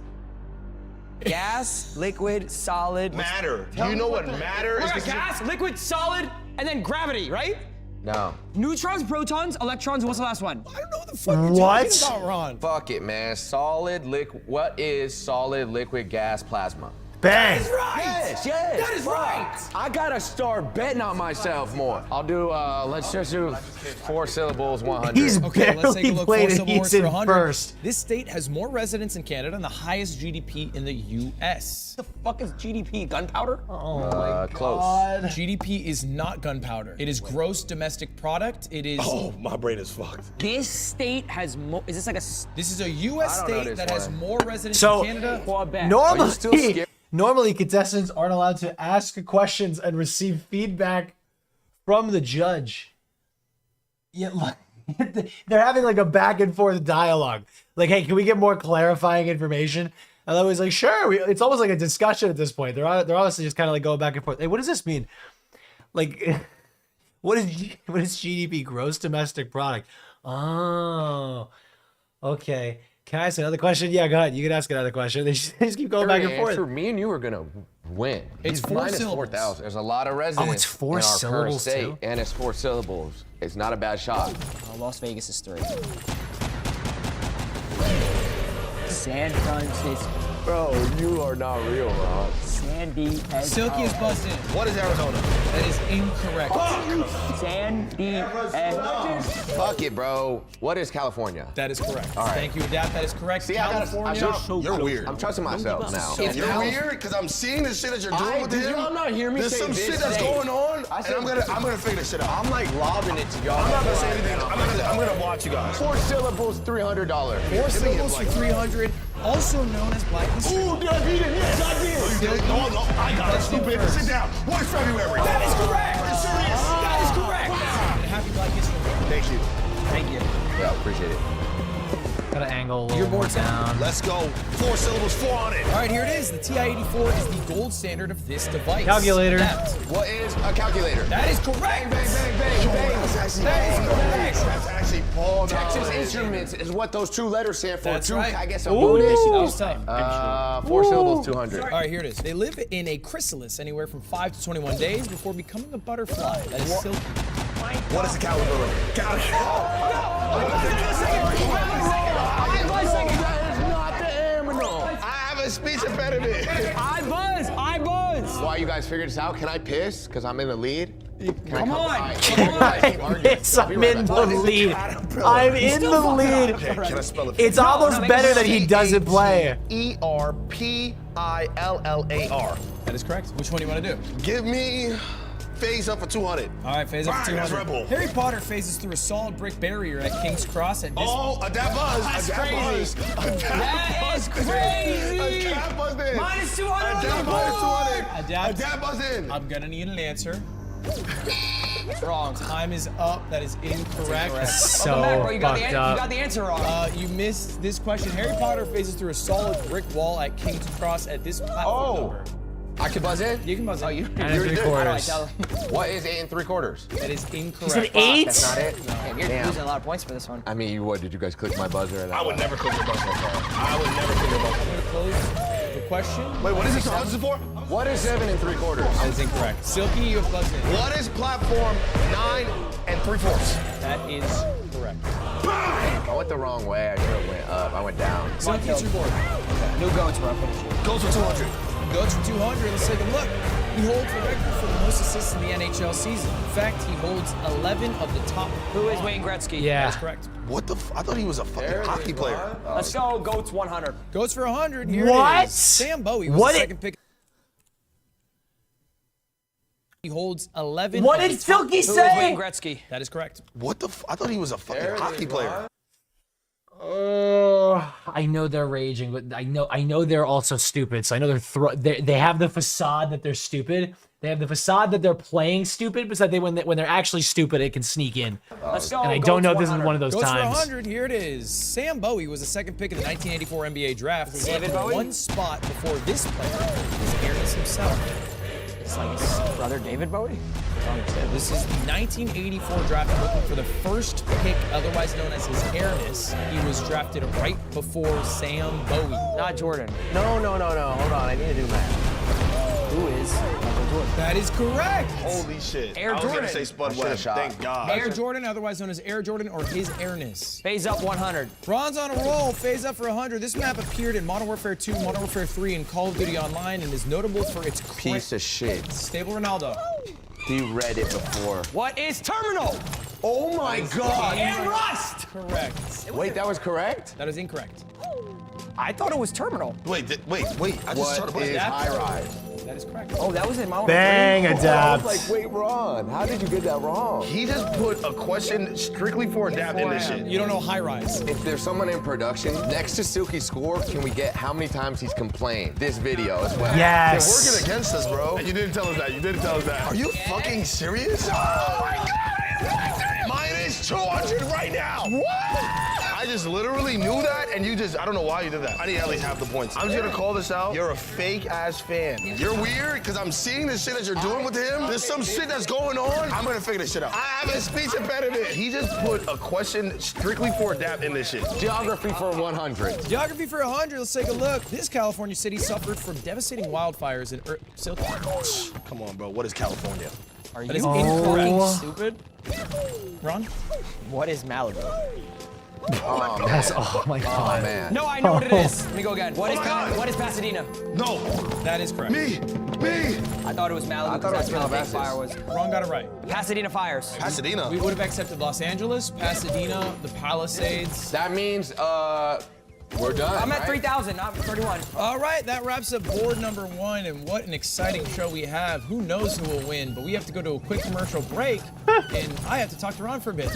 Gas, liquid, solid. matter. Do you know what matter is? We got gas, liquid, solid, and then gravity, right? No. Neutrons, protons, electrons. What's the last one? I don't know what the fuck you're What? talking about, Ron. Fuck it, man. Solid, liquid. What is solid, liquid, gas, plasma? Bang! Right. Yes, yes. That is right. I gotta start betting on myself more. I'll do, let's just do 4 syllables, 100. He's Okay, let's take a barely look. played 4 it. civil He's wars for in 100. first. This state has more residents in Canada and the highest GDP in the U.S. The fuck is GDP? Gunpowder? Close. GDP is not gunpowder. It is gross domestic product. It is. Oh, my brain is fucked. This state has more. Is this like a This is a U.S. I don't know state this that has one. more residents So- in Canada. Quebec? Normally, still scared? normally contestants aren't allowed to ask questions and receive feedback from the judge. Yet, like, they're having like a back and forth dialogue. Like, hey, can we get more clarifying information? And I was like, sure. It's almost like a discussion at this point. They're honestly just kind of like going back and forth. Hey, what does this mean? Like, what is GDP? Gross domestic product. Oh, okay. Can I ask another question? Yeah, go ahead. You can ask another question. They just keep going back and Answer, forth. me and you are gonna win. It's 4 minus syllables. 4,000. There's a lot of residents. it's 4 in our current syllables, state, too? and it's 4 syllables. It's not a bad shot. Las Vegas is 3. San Francisco. Bro, you are not real, Ron. San Diego. Silky is buzzed in. What is Arizona? That is incorrect. San Diego. Fuck it, bro. What is California? That is correct. All right. Thank you, Adapt. That is correct. See, I California. You're weird. I'm trusting myself now. You're weird because I'm seeing the shit that you're doing with Did him. y'all not hear me There's say some this shit that's state? going on, I and said- I'm gonna figure this shit out. I'm like lobbing it to y'all. I'm not gonna say anything. I'm gonna watch you guys. 4 syllables, $300. 4 syllables for 300. Also known as Black History. Ooh, did I beat it? Yes, I did. No, I got it. Stupid. Sit down. What is February? That is correct. Are you serious? That is correct. And happy Black History Month. Thank you. Thank you. Yeah, appreciate it. Gotta angle a little Your more board's down. Let's go. 4 syllables, 4 on it. All right, here it is. The TI-84 is the gold standard of this device. Calculator. Adapt. What is a calculator? That is correct. That's actually Paul. Texas Instruments is what those 2 letters stand for. That's too. right. I guess I'm Ooh, doing that this. was tough. 4 syllables, 200. All right, here it is. They live in a chrysalis anywhere from 5 to 21 days before becoming a butterfly. That is silky. What is the caliber? I have a speech impediment. I buzz. Why you guys figured this out? Can I piss? Because I'm in the lead? Come on. Yes, I'm in the lead. I'm in the lead. Can I spell it? It's almost better that he doesn't play. ERPILLAR. That is correct. Which one do you want to do? Give me phase up for 200. All right, phase up for All right, that's 200. Red Bull. Harry Potter phases through a solid brick barrier at King's Cross at this. Oh, that buzz. That's That crazy. buzz. That is crazy. That buzzed in. Minus 200 on the That minus board. 200. That buzzed in. I'm gonna need an answer. Wrong. Time is up. That is incorrect. So Come back, bro. You got fucked the up. answer wrong. You missed this question. Harry Potter phases through a solid brick wall at King's Cross at this platform number. I can buzz in? You can buzz in. you. And You're 3/4. What is 8 3/4? That is He incorrect. said 8? That's not it? Damn, you're losing a lot of points for this one. I mean, what, did you guys click my buzzer? And I would never click your buzz like that. I would never click your buzz. I'm gonna close the question. Wait, what is this? How much is it for? What is 7 3/4? That is incorrect. Silky, you have buzzed in. What is platform 9 3/4? That is correct. I went the wrong way. I should have went up. I went down. Silky, it's your board. No goats, bro. Goes for 200. Goats for 200. Let's take a look. He holds the record for the most assists in the NHL season. In fact, he holds 11 of the top. Who is Wayne Gretzky? Yeah. That's correct. What the I thought he was a fucking hockey player. Let's go, Goats 100. Goats for 100. Here What? it is. Sam Bowie was What the it- second pick. He holds 11. What of did the top- Silky Who is say? Wayne Gretzky? That is correct. What the I thought he was a fucking hockey player. I know they're raging, but I know they're also stupid. So I know they have the facade that they're stupid. They have the facade that they're playing stupid, but that when they're actually stupid, it can sneak in. Let's go. And I Goats don't know if this is 100. one of those Goes for times. 100. Here it is. Sam Bowie was the second pick in the 1984 NBA draft. Is it David Bowie? One spot before this player is Aaron's himself. It's like his brother David Bowie. This is the 1984 draft. Looking for the first pick, otherwise known as his airness. He was drafted right before Sam Bowie. Not Jordan. No. Hold on, I need to do math. Who is Michael Jordan? That is correct. Holy shit. Air I was Jordan. gonna say Spud I should've Webb. shot. Thank God. Air Jordan, otherwise known as Air Jordan or his airness. Phase up 100. Ron's on a roll. Phase up for 100. This map appeared in Modern Warfare 2, Modern Warfare 3, and Call of Duty Online, and is notable for its Piece of shit. Stable Ronaldo. He read it before. What is Terminal? Oh my god! And Rust. Correct. Wait, that was correct? That is incorrect. I thought it was Terminal. Wait. I just started What playing is that. high rise? That is correct. Oh, that was in Modern Bang, Warfare 3? I adapt. was like, wait, Ron, how did you get that wrong? He just put a question strictly for adapt in this shit. You don't know high rise. If there's someone in production, next to Silky's score, can we get how many times he's complained this video as well? They're Yes. working against us, bro. And you didn't tell us that. Are you fucking serious? Oh my God! Minus 200 right now. What? I just literally knew that, and I don't know why you did that. I need at least half the points. I'm just gonna call this out. You're a fake ass fan. You're weird, because I'm seeing the shit that you're doing with him. There's some shit that's going on. I'm gonna figure this shit out. I have a speech impediment. He just put a question strictly for adapt in this shit. Geography for 100. Geography for 100. Let's take a look. This California city suffered from devastating wildfires in Silky. Come on, bro. What is California? Are That you is fucking incorrect. stupid? Ron? What is Malibu? Oh, man. That's oh my Oh, god. man. No, I know what it is. Let me go again. What is Pasadena? No. That is correct. Me. I thought it was Malibu. I thought it was because that's where the big Calabasas. fire was. Ron got it right. Pasadena fires. Pasadena. We would have accepted Los Angeles, Pasadena, the Palisades. That means, we're done. I'm at right? 3,000, not 31. All right, that wraps up board number 1, and what an exciting show we have. Who knows who will win, but we have to go to a quick commercial break, and I have to talk to Ron for a bit.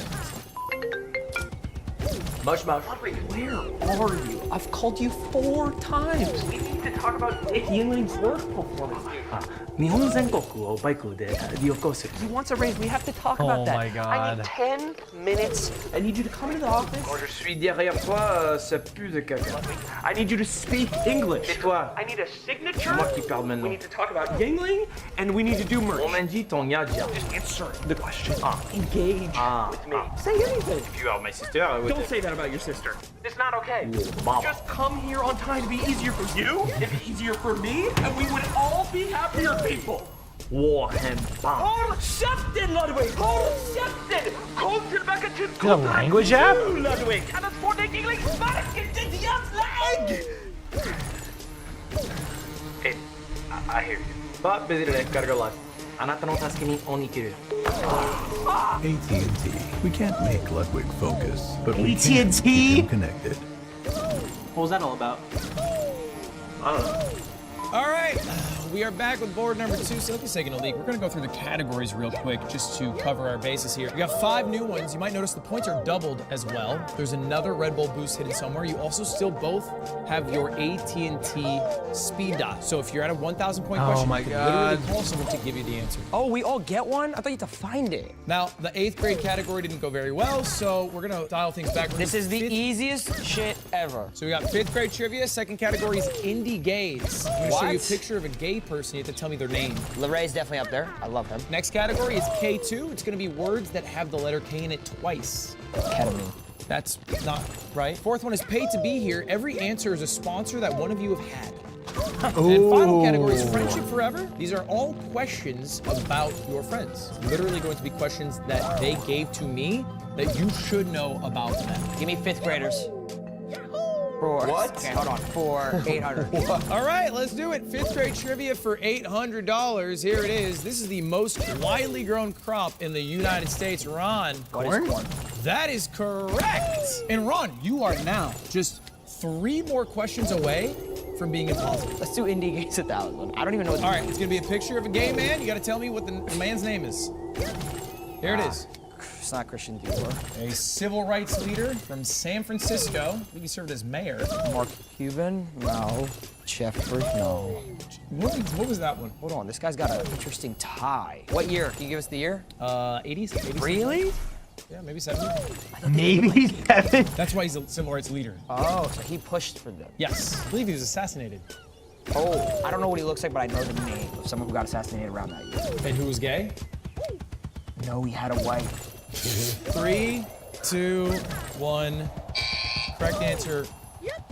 Mush. Ludwig, where are you? I've called you 4 times. We need to talk about Nick Yingling's work performance. He wants a raise. We have to talk Oh about that. my I God. need 10 minutes. I need you to come into the office. Je suis derrière toi, ça pue de caca. I need you to speak English. Et toi? I need a signature. Moi qui parle maintenant. We need to talk about Yingling, and we need to do merch. On m'a dit ton yadja. Just answer the question. Engage with me. Say anything. If you are my sister, I would. Don't say that about your sister. It's not okay. Mama. Just come here on time to be easier for you, it'd be easier for me, and we would all be happier people. Hold käften, Ludwig! Hold käften! Kom tillbaka till Is it a language app? Ludwig! Annars får Nick Yingling sparken till deras lag! Hey, I hear you. But busy today, gotta go live. あなたの助けにおに来る。 AT&T. We can't make Ludwig focus, but we can AT&T? keep him connected. What was that all about? I don't know. All right, we are back with board number 2. Silky's taking a leak. We're gonna go through the categories real quick just to cover our bases here. We got 5 new ones. You might notice the points are doubled as well. There's another Red Bull boost hidden somewhere. You also still both have your AT&T speed dot. So if you're at a 1,000 point question, my you can God. literally call someone to give you the answer. Oh, we all get one? I thought you had to find it. Now, the 8th grade category didn't go very well, so we're gonna dial things back. This is the easiest shit ever. So we got 5th grade trivia. 2nd category is indie gays. I'm gonna show you a What? picture of a gay person. You have to tell me their name. Laray's definitely up there. I love him. Next category is K2. It's gonna be words that have the letter K in it twice. Ketamine. That's not right. 4th one is pay to be here. Every answer is a sponsor that one of you have had. And final category is friendship forever. These are all questions about your friends. It's literally going to be questions that they gave to me that you should know about them. Give me 5th graders. For, What? Okay, hold on. For 800. All right, let's do it. Fifth grade trivia for $800. Here it is. This is the most widely grown crop in the United States. Ron. What is corn? That is correct. And Ron, you are now just 3 more questions away from being impossible. Let's do Indie Games 1000. I don't even know what. All right, it's gonna be a picture of a gay man. You gotta tell me what the man's name is. Here it is. It's not Christian Dior. A civil rights leader from San Francisco. I think he served as mayor. Mark Cuban? No. Jeffrey? No. What was that one? Hold on, this guy's got an interesting tie. What year? Can you give us the year? 80s? 80s? Really? Yeah, maybe 70s. Maybe 7. That's why he's a civil rights leader. Oh, so he pushed for them. Yes, I believe he was assassanated. Oh, I don't know what he looks like, but I know the name of someone who got assassinated around that year. And who was gay? No, he had a wife. 3, 2, 1. Correct answer.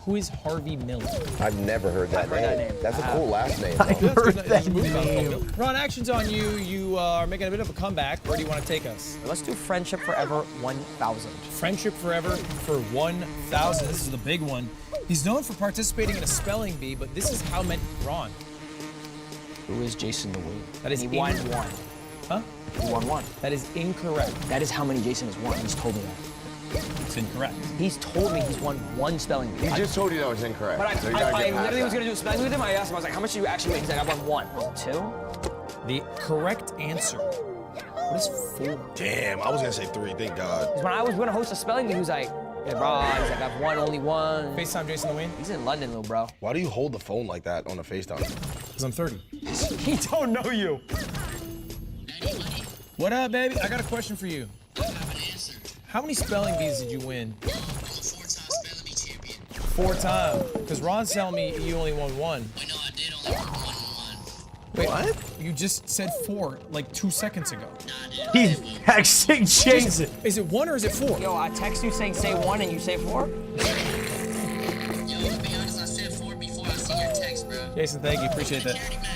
Who is Harvey Miller? I've never heard that name. That's a cool last name. There's a movie about Miller. Ron, action's on you. You are making a bit of a comeback. Where do you want to take us? Let's do Friendship Forever 1000. Friendship Forever for 1,000. This is the big one. He's known for participating in a spelling bee, but this is how many. Ron. Who is Jason the Wing? That is he won one. Huh? He won one. That is incorrect. That is how many Jason has won. He's told me that. It's incorrect. He's told me he's won one spelling bee. He just told you that was incorrect. But so you I gotta get past literally was that. gonna do a spelling bee with him. I asked him, I was like, how much do you actually win? He's like, I won one. Was it 2? The correct answer. What is 4? Damn, I was gonna say 3. Thank God. Because when I was gonna host a spelling bee, he was like, hey, bro, he's like, I've won only one. FaceTime Jason the Wayne? He's in London, little bro. Why do you hold the phone like that on a FaceTime? Because I'm 30. He don't know you. What up, baby? I got a question for you. How many spelling bees did you win? 4 times. Because Ron's telling me you only won 1. Wait, no, I did only win 1. Wait, what? You just said 4 like 2 seconds ago. Nah, He's texting Jason. Is it 1 or is it 4? Yo, I text you saying say 1 and you say 4? Yo, to be honest, I said 4 before I see your text, bro. Jason, thank you. Appreciate that. Charity match.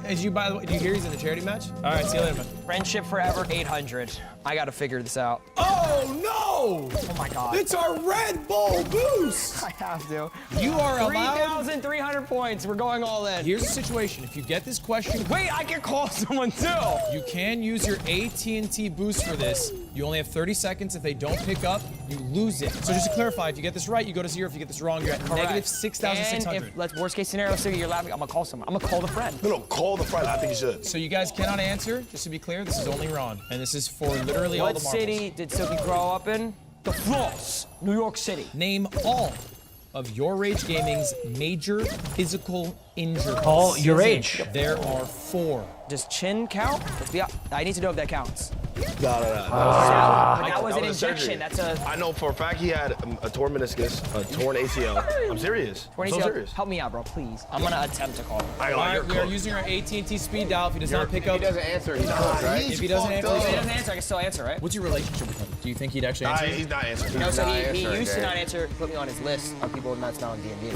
As you, by the way, do you hear he's in the charity match? All right, see you later, man. Friendship Forever 800. I gotta figure this out. Oh, no! Oh my God. It's our Red Bull boost! I have to. You are allowed. 3,300 points. We're going all in. Here's the situation. If you get this question, Wait, I can call someone too. you can use your AT&T boost for this. You only have 30 seconds. If they don't pick up, you lose it. So just to clarify, if you get this right, you go to 0. If you get this wrong, you're at negative 6,600. And if, let's worst case scenario, Siggy, you're laughing, I'm gonna call someone. I'm gonna call the friend. No, call the friend. I think you should. So you guys cannot answer. Just to be clear, this is only Ron. And this is for literally all What the marbles. city did Silky grow up in? The Floss, New York City. Name all of Your Rage Gaming's major physical injuries. Call your age. There are 4. Does chin count? Let's be, I need to know if that counts. No. That was an a surgery. injection. That's a. I know for a fact he had a torn meniscus, a torn ACL. I'm serious. I'm so serious. Help me out, bro, please. I'm gonna attempt to call him. I All know, right, you're we are cooked. using our AT&T speed dial. If he does not pick up, If he doesn't answer, he's cooked, right? if he doesn't answer, If he doesn't answer, I can still answer, right? what's your relationship with him? Do you think he'd actually answer? He's not answering. No, so he answering, used to Dave. not answer, put me on his list of people that's not on D&D.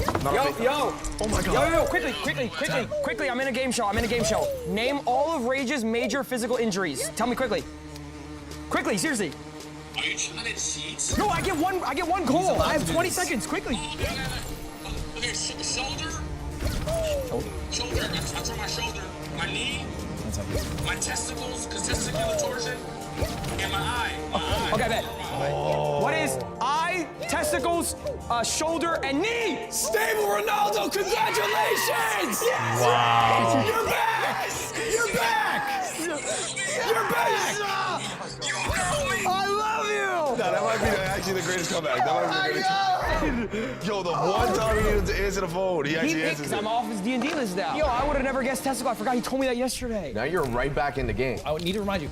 Yo, Oh my God. yo, quickly, I'm in a game show, Name all of Rage's major physical injuries. Tell me quickly. Quickly, seriously. Are you trying to cheat? No, I get one goal. I have 20 seconds, quickly. Okay, shoulder. Shoulder. I tore my shoulder. My knee. My testicles, because testicular torsion. And my eye. Okay, bet. What is eye, testicles, shoulder, and knee? Stable Ronaldo, congratulations! Yes! Wow. You're back! You're back! You're back! I love you! No, that might be actually the greatest comeback. That might be the greatest. Yo, the one time he needed to answer the phone, he actually answers Because it. I'm off his D&D list now. Yo, I would have never guessed testicle. I forgot he told me that yesterday. Now you're right back in the game. I would need to remind you.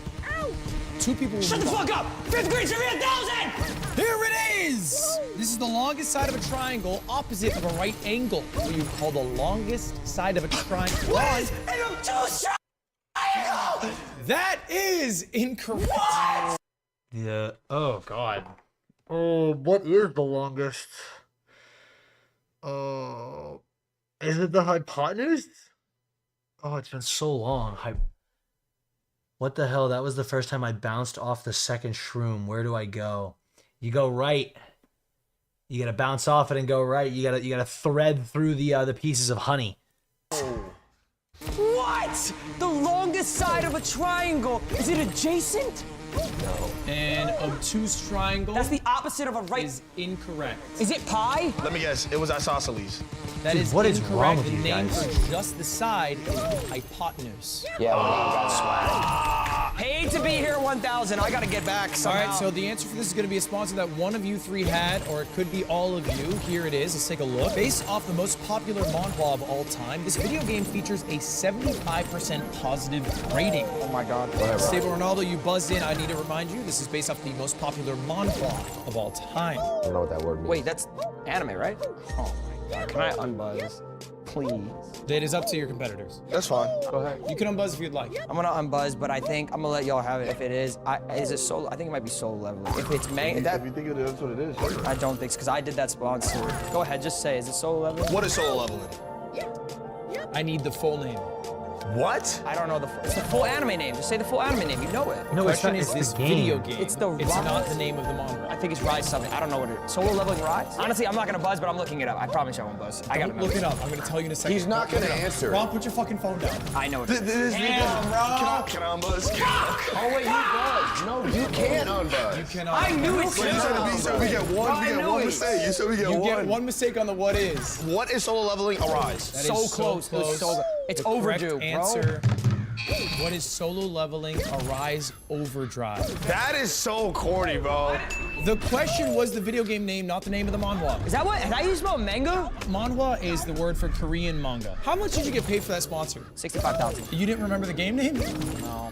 2 people will Shut the fuck up! 5th grade trivia 1000! Here it is! This is the longest side of a triangle opposite of a right angle. What you call the longest side of a triangle. What is an obtuse triangle? That is incorrect. Yeah. Oh God. Oh, what is the longest? Oh, is it the hypotenuse? Oh, it's been so long. What the hell? That was the first time I bounced off the second shroom. Where do I go? You go right. You gotta bounce off it and go right. You gotta thread through the pieces of honey. What? The longest side of a triangle. Is it adjacent? No. An obtuse triangle. That's the opposite of a right. Is incorrect. Is it pi? Let me guess. It was isosceles. That Dude, is what is incorrect. wrong with the you name guys? for just the side is the hypotenuse. Yeah, we got swag. Paid to be here 1,000. I gotta get back somehow. All right, so the answer for this is going to be a sponsor that one of you three had, or it could be all of you. Here it is. Let's take a look. Based off the most popular manhwa of all time, this video game features a 75% positive rating. Oh my God. Stable Ronaldo, you buzzed in. I need to remind you, this is based off the most popular manhwa of all time. I don't know what that word means. Wait, that's anime, right? Oh my God. Can I unbuzz? Please. It is up to your competitors. That's fine. Go ahead. You can unbuzz if you'd like. I'm gonna unbuzz, but I think I'm gonna let y'all have it. If it is it solo? I think it might be solo leveling. If it's main, If you think that's what it is, sure. I don't think so, because I did that sponsor. Go ahead, just say, is it solo leveling? What is solo leveling? I need the full name. What? I don't know it's the full anime name. Just say the full anime name. You know it. No, it's Question not. is It's this the video game. game. It's the It's Rise? not the name of the manhwa. I think it's Rise something. I don't know what it is. Solo leveling Rise? Honestly, I'm not gonna buzz, but I'm looking it up. I promise you I won't buzz. I gotta Don't look it up. I'm going to tell you in a second. He's not Don't look gonna it up. answer. Ron, put your fucking phone down. I know it. Damn, bro. Can I unbuzz? Oh, wait, you buzz. No, you can't unbuzz. You cannot. I knew it. Wait, you said we get one mistake. You said we get You one. get one mistake on the what is. What is solo leveling Arise? That So is close. It was so- it's The correct overdue, bro. answer. What is solo leveling Arise Overdrive? That is so corny, bro. The question was the video game name, not the name of the manhwa. Is that how you spell manga? Manhwa is the word for Korean manga. How much did you get paid for that sponsor? 65,000. You didn't remember the game name? No.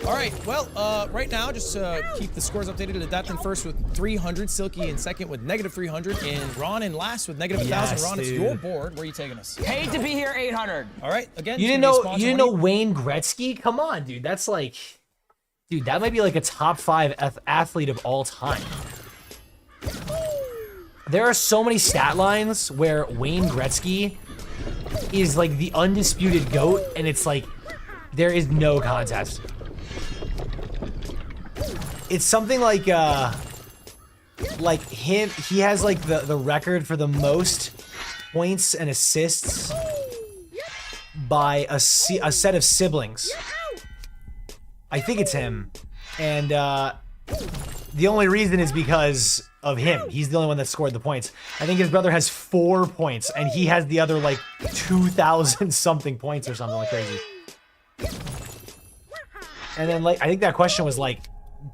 All right, well, right now, just keep the scores updated. Adapt in first with 300, Silky in second with negative 300, and Ron in last with negative 1,000. Yes, Ron, it's dude. your board. Where are you taking us? Paid to be here 800. All right, again. You it's didn't gonna be a know? sponsor. You didn't know Wayne Gretzky? Come on, dude. That's like, dude, that might be like a top 5 athlete of all time. There are so many stat lines where Wayne Gretzky is like the undisputed GOAT, and it's like there is no contest. It's something like him. He has like the record for the most points and assists by a set of siblings. I think it's him, and the only reason is because of him. He's the only one that scored the points. I think his brother has 4 points, and he has the other like 2,000 something points or something like crazy. And then like I think that question was like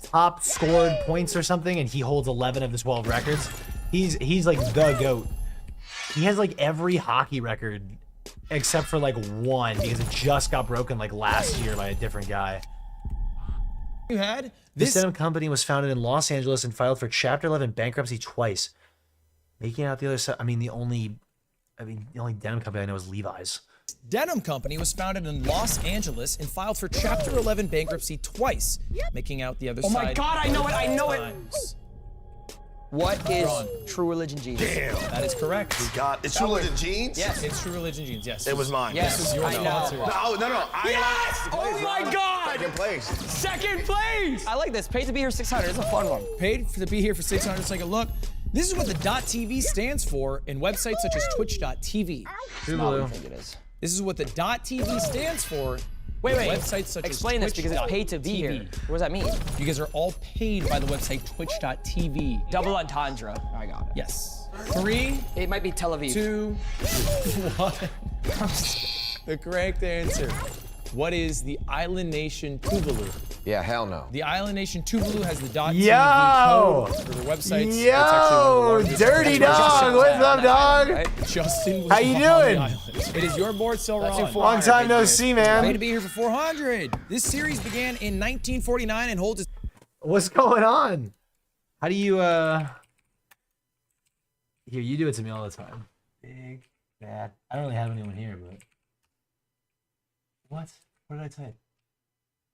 top scored points or something, and he holds 11 of the 12 records. He's like the GOAT. He has like every hockey record except for like one because it just got broken like last year by a different guy. You had This denim company was founded in Los Angeles and filed for Chapter 11 bankruptcy twice. Making out the other side. The only denim company I know is Levi's. Denim Company was founded in Los Angeles and filed for Chapter 11 bankruptcy twice, making out the other side. Oh my God, I know it, I know it. times. What is Ron. True Religion jeans? Damn. That is correct. It's True Religion jeans? Yes. It's True Religion jeans, yes. It was mine. Yes, This is your I know. sponsor. No. Yes! Oh my God! Second place. Second place! I like this. Paid to be here 600. It's a fun one. Paid to be here for 600. Let's take a look. This is what the .tv stands for in websites such as Twitch.tv. It's not what I think it is. This is what the .tv stands for. Wait. Websites such Explain as this because it's paid to be here. What does that mean? You guys are all paid by the website Twitch.tv. Double entendre. I got it. Yes. 3, It might be Tel Aviv. 2, 1. The correct answer. What is the Island Nation Tuvalu? Yeah, hell no. The Island Nation Tuvalu has the .tv Yo! code for their websites. It's Yo, actually one of the largest dirty websites. dog. What's up, dog? Right? Justin was How you on the doing? island. It is your board, still Ron. Long time no see, Way man. to be here for 400. This series began in 1949 and holds its What's going on? How do you Here, you do it to me all the time. Big bad. I don't really have anyone here, but what? What did I type?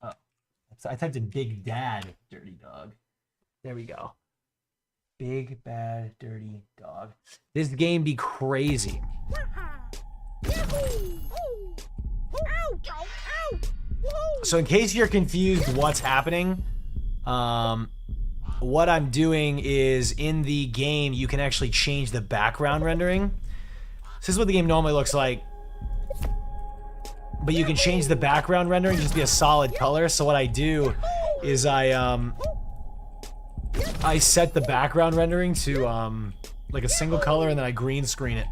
Oh, I typed in Big Dad, dirty dog. There we go. Big bad dirty dog. This game be crazy. So in case you're confused what's happening, what I'm doing is in the game, you can actually change the background rendering. This is what the game normally looks like. But you can change the background rendering to just be a solid color. So what I do is I set the background rendering to like a single color, and then I green screen it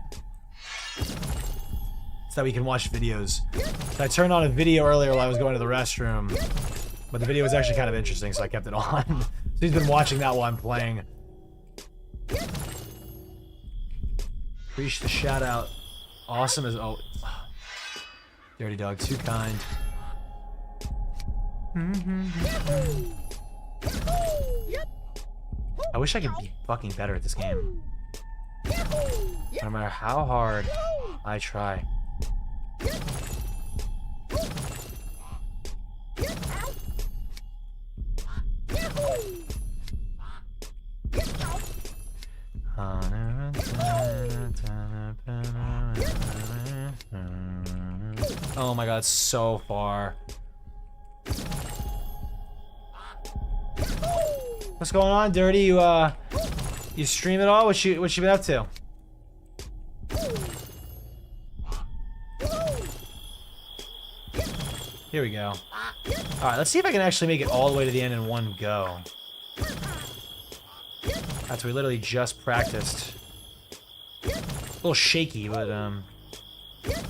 so that we can watch videos. So I turned on a video earlier while I was going to the restroom, but the video was actually kind of interesting, so I kept it on. So he's been watching that while I'm playing. Appreciate the shout out. Awesome as oh, dirty dog, too kind. I wish I could be fucking better at this game. No matter how hard I try. Oh my god, so far. What's going on, Dirty? You stream it all? What you been up to? Here we go. Alright, let's see if I can actually make it all the way to the end in one go. That's we literally just practiced. A little shaky, but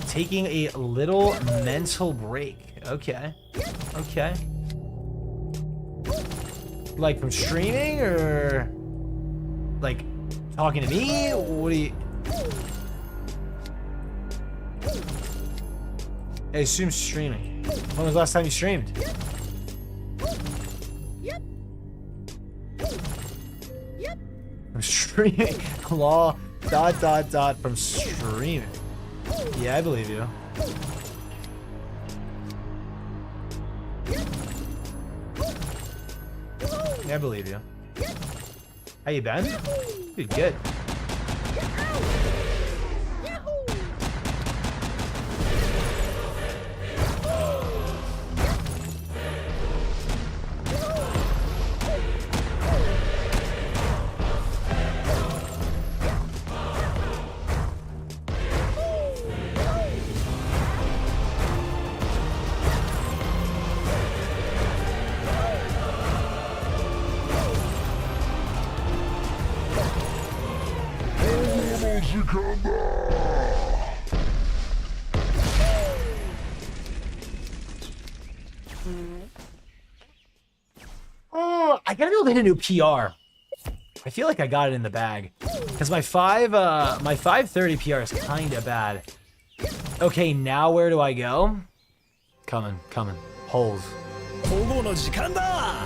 taking a little mental break. Okay. Okay. Like from streaming or like talking to me? What do you... I assume streaming. When was the last time you streamed? I'm streaming. Law ... from streaming. Yeah, I believe you. Yeah, I believe you. How you been? Dude, good. Oh, I gotta be able to hit a new PR. I feel like I got it in the bag. Because my 530 PR is kinda bad. Okay, now where do I go? Coming. Holes.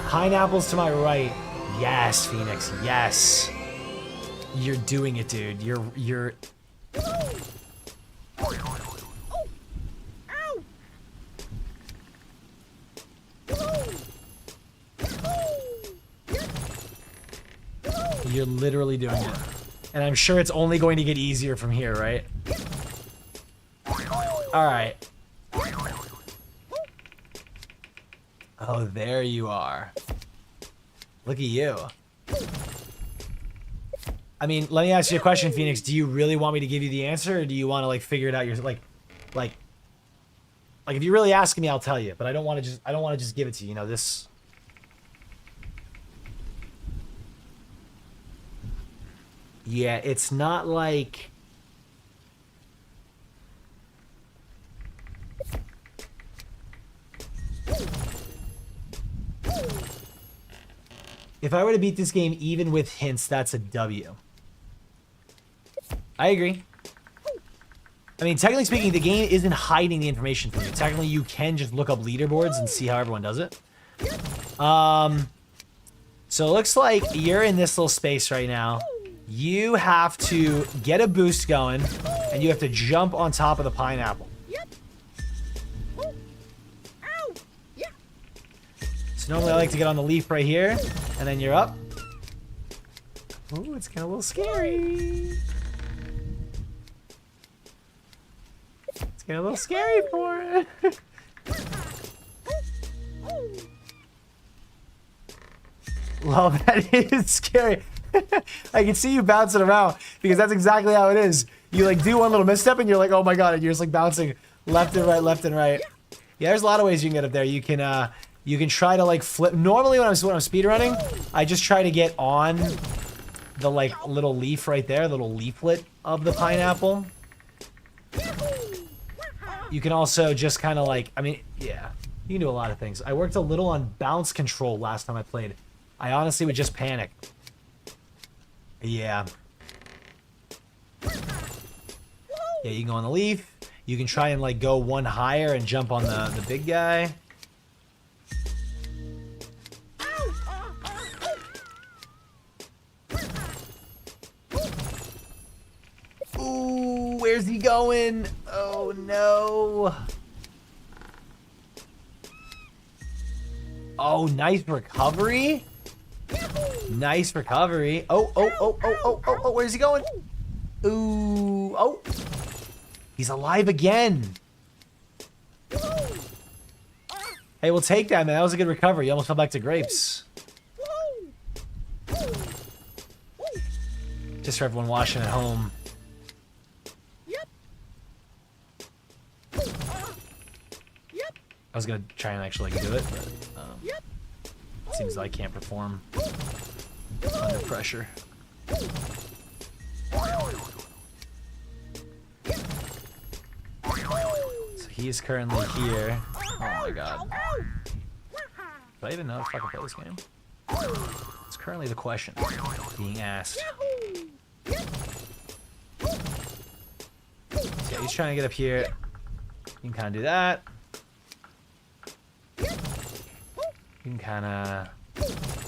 Pineapples to my right. Yes, Phoenix, yes. You're doing it, dude. You're... You're literally doing it. And I'm sure it's only going to get easier from here, right? Alright. Oh, there you are. Look at you. I mean, let me ask you a question, Phoenix. Do you really want me to give you the answer, or do you want to, like, figure it out yourself? Like, if you're really asking me, I'll tell you. But I don't want to just give it to you. You know, this... Yeah, it's not like... If I were to beat this game even with hints, that's a W. I agree. I mean, technically speaking, the game isn't hiding the information from you. Technically, you can just look up leaderboards and see how everyone does it. So it looks like you're in this little space right now. You have to get a boost going, and you have to jump on top of the pineapple. So normally I like to get on the leaf right here, and then you're up. Ooh, it's getting a little scary. It's getting a little scary for it. Love that. It's scary. I can see you bouncing around because that's exactly how it is. You like do one little misstep and you're like, oh my god, and you're just like bouncing left and right, left and right. Yeah, there's a lot of ways you can get up there. You can try to like flip. Normally when I'm speedrunning, I just try to get on the like little leaf right there, little leaflet of the pineapple. You can also just kind of like, I mean, yeah, you can do a lot of things. I worked a little on bounce control last time I played. I honestly would just panic. Yeah. Yeah, you can go on the leaf. You can try and like go one higher and jump on the big guy. Ooh, where's he going? Oh no. Oh, nice recovery. Nice recovery. Oh, where's he going? Ooh, oh. He's alive again. Hey, we'll take that, man. That was a good recovery. You almost fell back to grapes. Just for everyone watching at home. I was gonna try and actually do it, but it seems like I can't perform under pressure. So he's currently here. Oh my god. Do I even know if I can play this game? It's currently the question being asked. So yeah, he's trying to get up here. You can kind of do that. You can kind of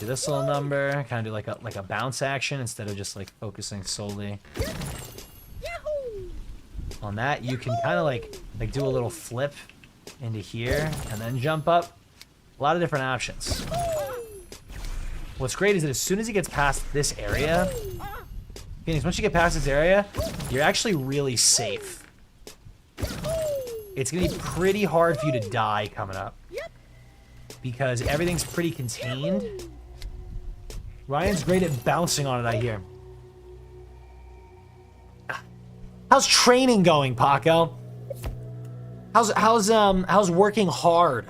do this little number, kind of do like a bounce action instead of just like focusing solely on that. You can kind of like do a little flip into here and then jump up. A lot of different options. What's great is that as soon as he gets past this area, Phoenix, once you get past this area, you're actually really safe. It's gonna be pretty hard for you to die coming up, because everything's pretty contained. Ryan's great at bouncing on it, I hear. How's training going, Paco? How's working hard?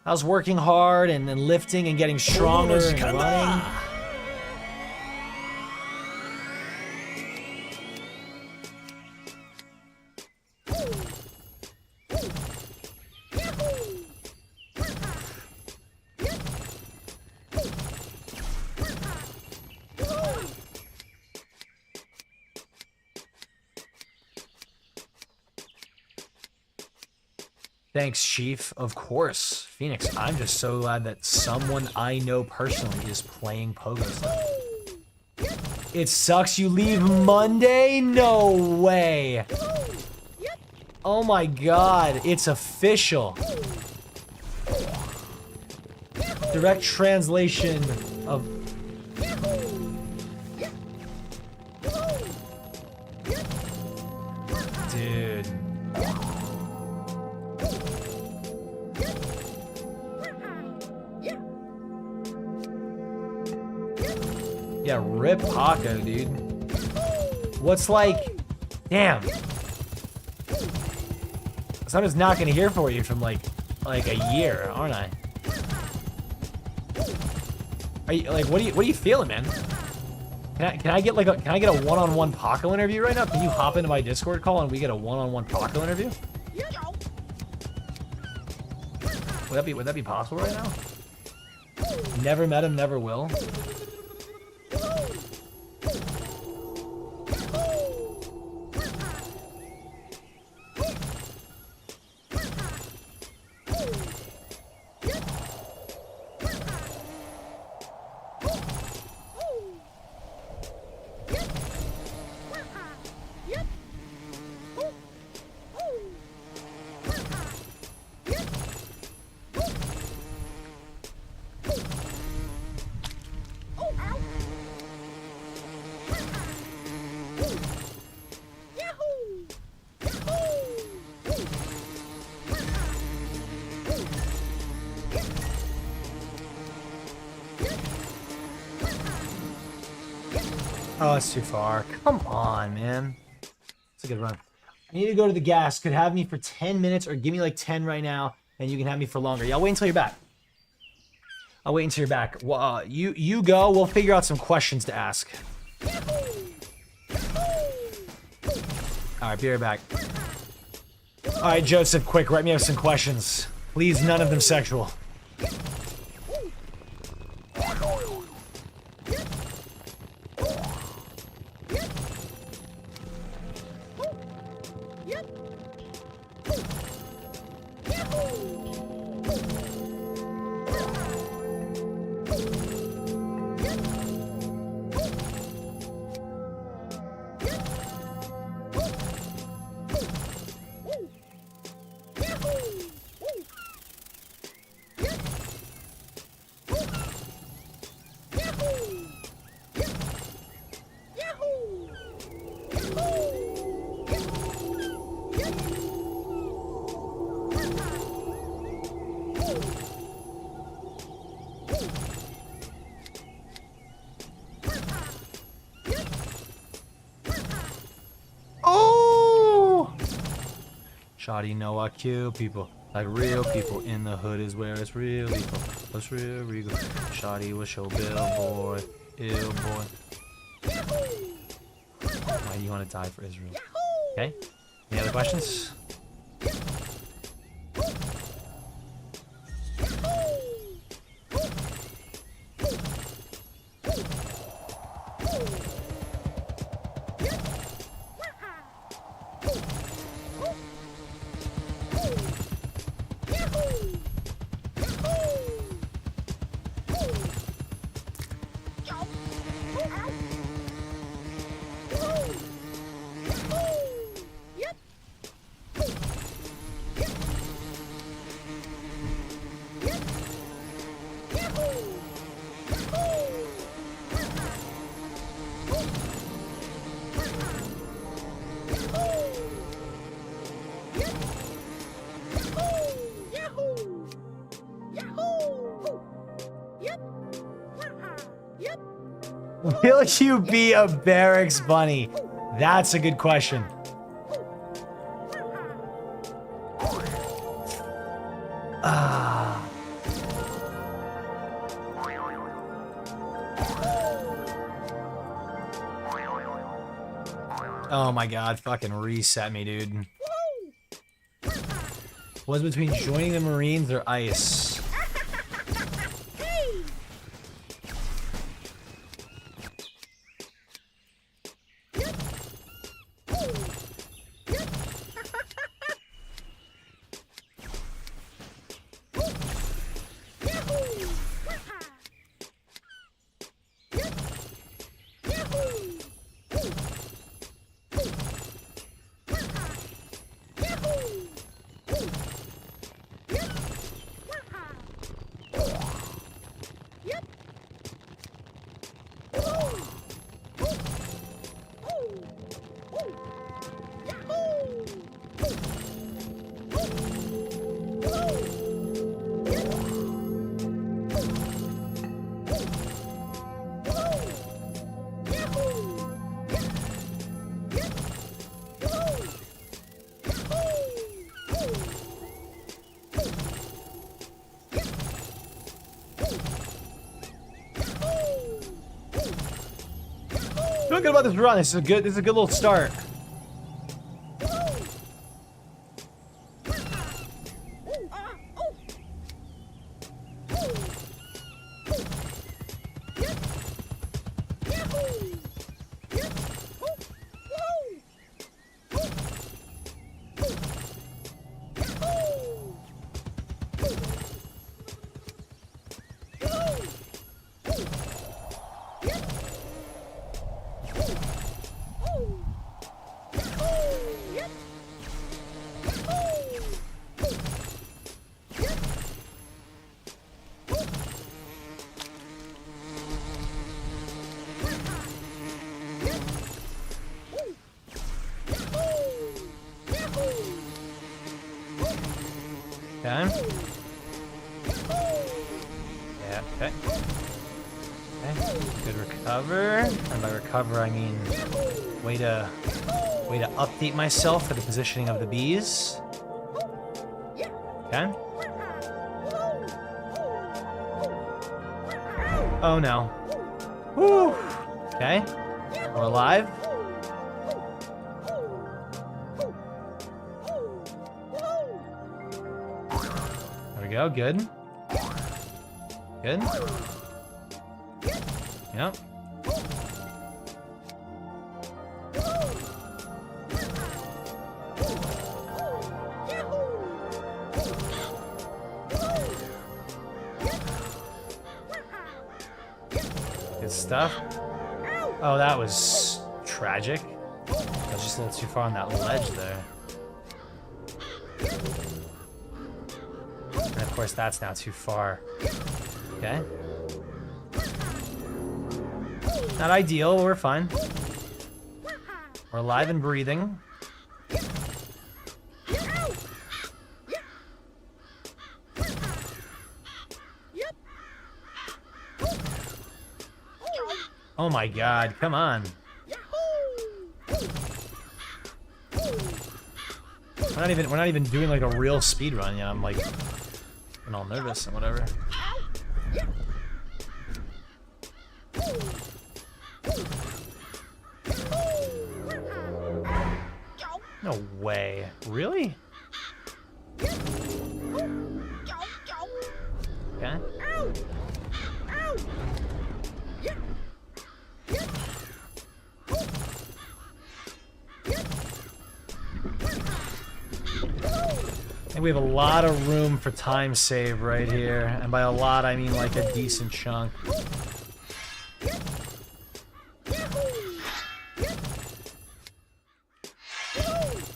How's working hard and then lifting and getting stronger and running? Thanks, Chief. Of course. Phoenix, I'm just so glad that someone I know personally is playing Pogostuck. It sucks you leave Monday? No way. Oh my god, it's official. Direct translation of... Dude. Yeah, rip Paco, dude. What's like... Damn. So I'm just not gonna hear for you from like a year, aren't I? Are you like what are you feeling, man? Can I get a one-on-one Paco interview right now? Can you hop into my Discord call and we get a one-on-one Paco interview? Would that be possible right now? Never met him, never will. Oh, that's too far. Come on, man. It's a good run. I need to go to the gas. Could have me for 10 minutes or give me like 10 right now, and you can have me for longer. Yeah, I'll wait until you're back. I'll wait until you're back. Well, you go. We'll figure out some questions to ask. All right, be right back. All right, Joseph, quick, write me up some questions. Please, none of them sexual. Shoddy know I kill people like real people. In the hood is where it's real people. What's real regal? Shoddy was your bill boy, ill boy. Why do you want to die for Israel? Okay. Any other questions? Will you be a barracks bunny? That's a good question. Oh my god, fucking reset me, dude. Was between joining the Marines or ICE? Feeling good about this run. This is a good little start. Okay. Yeah, okay. Okay, good recover. And by recover, I mean way to update myself for the positioning of the bees. Okay. Oh no. Woo! Okay. We're alive. There we go, good. Good. Yep. Good stuff. Oh, that was tragic. I was just a little too far on that ledge there. And of course, that's now too far. Okay. Not ideal, but we're fine. We're alive and breathing. Oh my god, come on. We're not even doing like a real speed run yet. I'm like getting all nervous and whatever. No way. Really? Okay. I think we have a lot of room for time save right here. And by a lot, I mean like a decent chunk.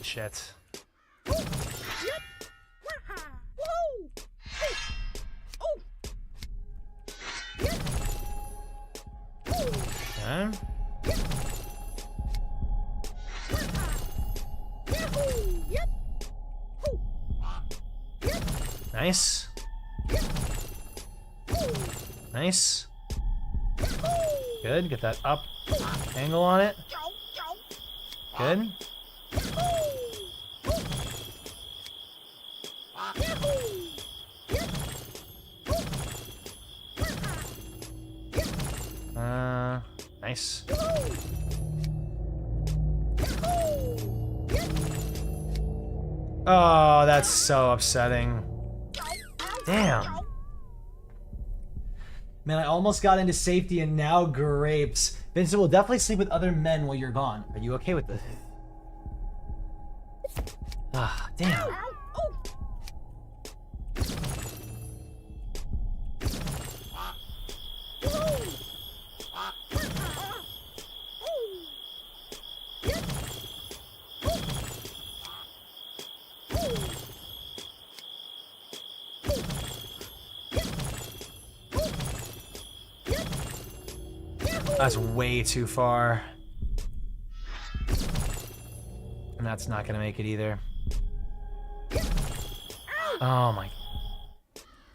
Shit. Okay. Nice. Nice. Good, get that up angle on it. Good. Nice. Oh, that's so upsetting. Damn. Man, I almost got into safety and now grapes. Vincent will definitely sleep with other men while you're gone. Are you okay with this? Ah, damn. That's way too far. And that's not gonna make it either. Oh my.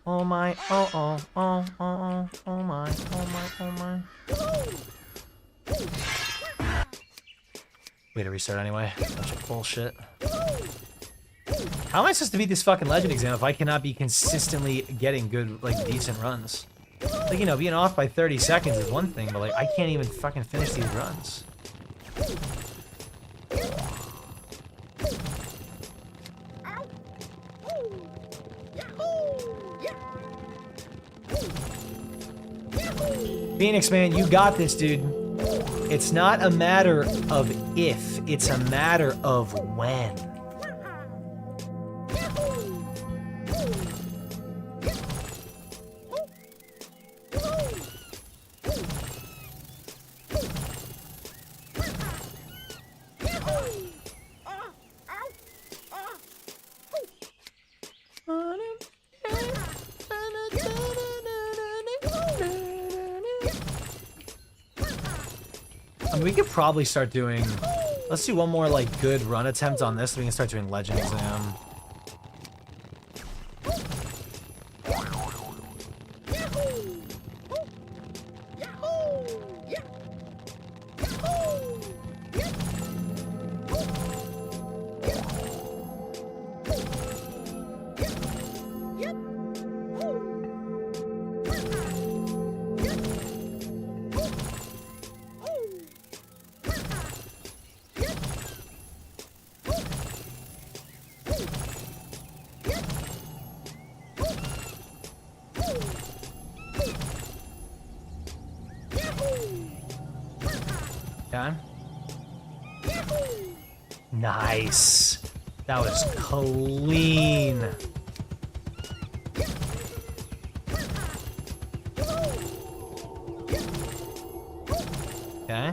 Oh my. Oh oh oh oh oh oh my. Oh my. Oh my. Way to restart anyway. Bunch of bullshit. How am I supposed to beat this fucking legend exam if I cannot be consistently getting good, like, decent runs? Like, you know, being off by 30 seconds is one thing, but, like, I can't even fucking finish these runs. Phoenix, man, you got this, dude. It's not a matter of if, it's a matter of when. We could probably start doing... Let's do one more, like, good run attempt on this, so we can start doing Legend Exam. Okay. Nice. That was clean. Okay.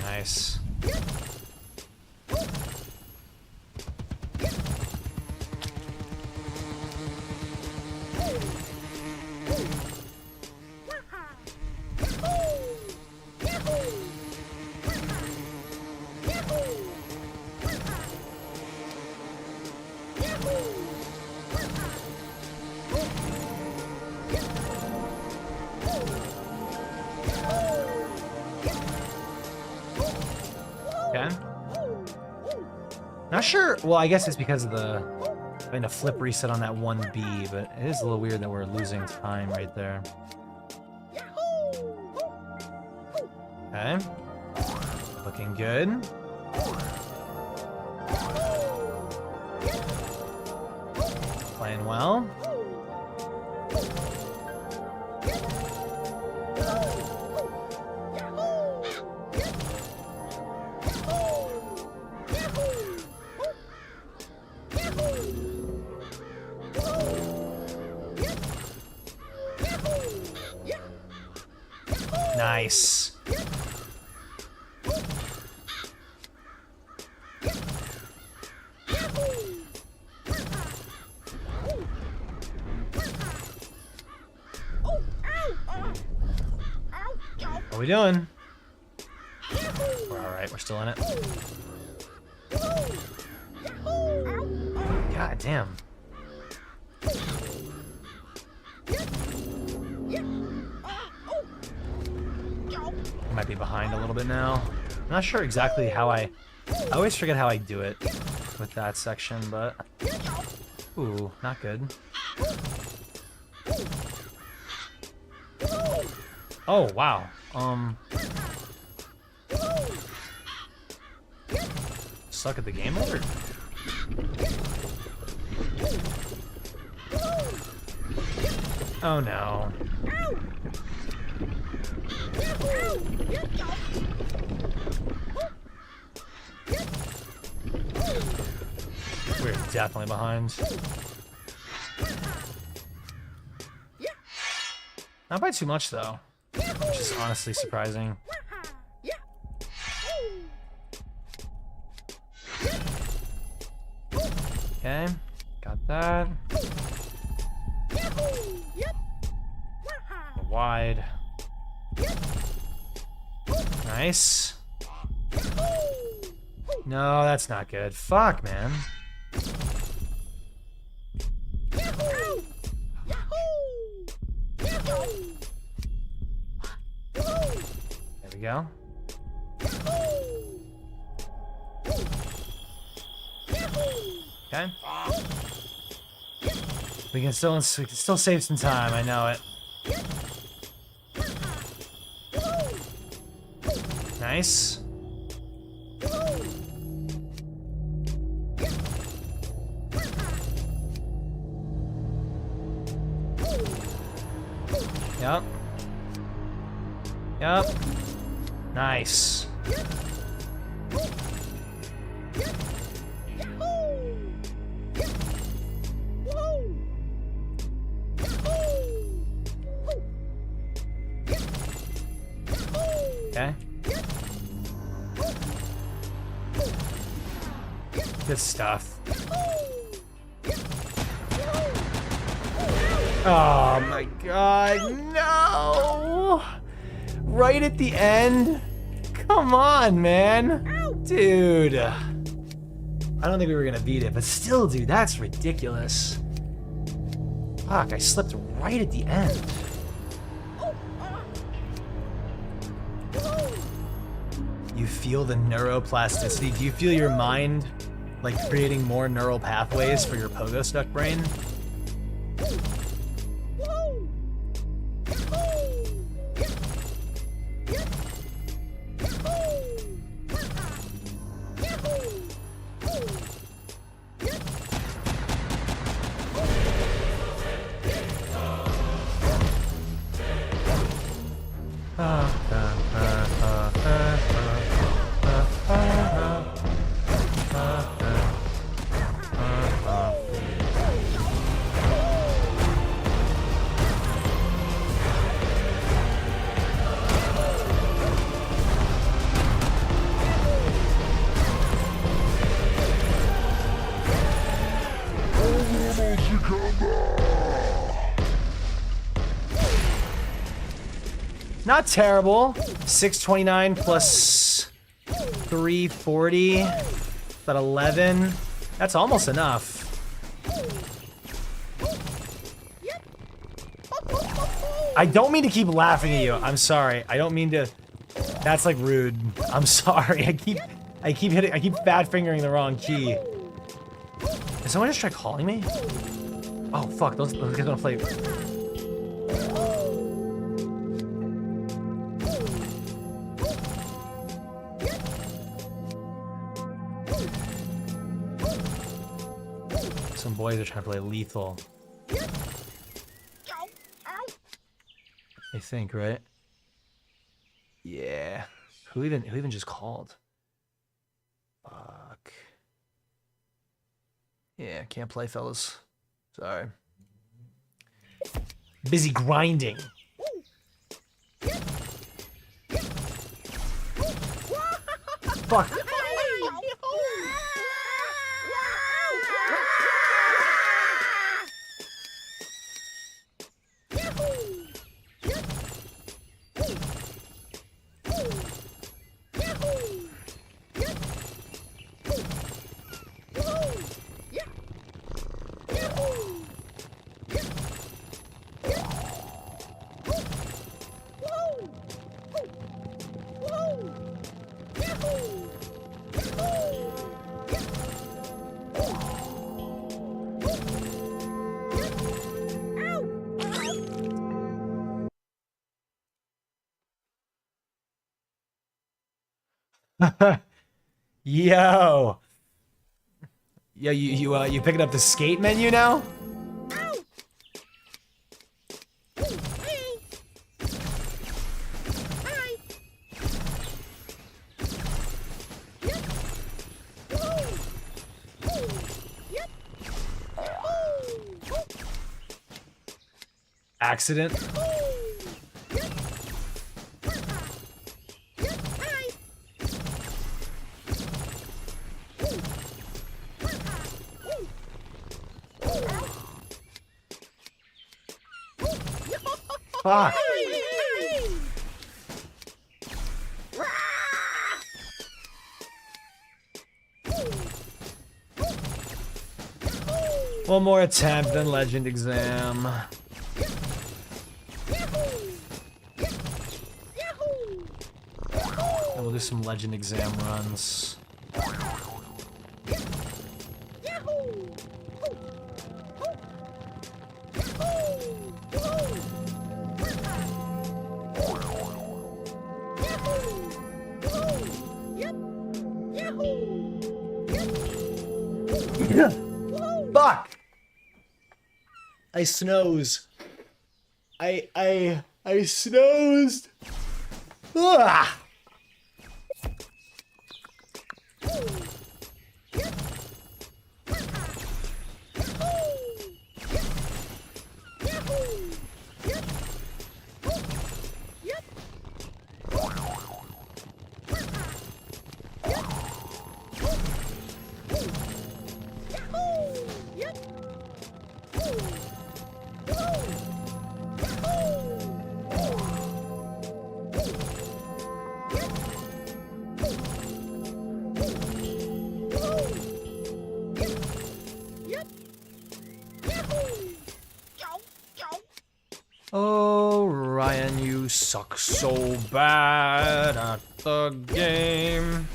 Nice. Okay. Not sure. Well, I guess it's because of the having to flip reset on that 1B, but it is a little weird that we're losing time right there. Okay. Looking good. Playing well. Nice. What are we doing? We're alright, we're still in it. God damn. Might be behind a little bit now. I'm not sure exactly how I always forget how I do it with that section, but... Ooh, not good. Oh, wow. Suck at the game over? Oh no. We're definitely behind. Not by too much though, which is honestly surprising. Okay, got that. Wide. Nice. No, that's not good. Fuck, man. There we go. Okay. We can still save some time. I know it. Nice. Yep. Yep. Nice. Okay. Good stuff. Oh my god, no! Right at the end? Come on, man! Dude. I don't think we were gonna beat it, but still, dude, that's ridiculous. Fuck, I slipped right at the end. You feel the neuroplasticity? Do you feel your mind, like, creating more neural pathways for your Pogostuck brain? Not terrible. 629 plus 340. About 11. That's almost enough. I don't mean to keep laughing at you. I'm sorry. I don't mean to. That's like rude. I'm sorry. I keep fat fingering the wrong key. Did someone just try calling me? Oh fuck! Those guys gonna play. Some boys are trying to play lethal. I think, right? Yeah. Who even just called? Fuck. Yeah, can't play, fellas. Sorry. Busy grinding. Fuck. Yo. Yo, you picking up the skate menu now? Accident. Fuck. One more attempt, then legend exam. And we'll do some legend exam runs. Fuck! I snooze. I snoozed. Ah! Oh, Ryan, you suck so bad at the game.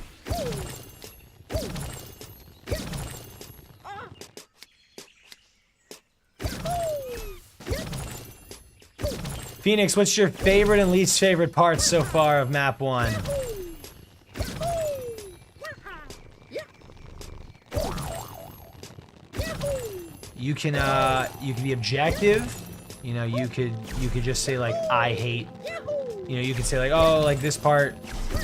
Phoenix, what's your favorite and least favorite parts so far of map 1? You can be objective. You know, you could just say like I hate. You know, you could say like, oh, like this part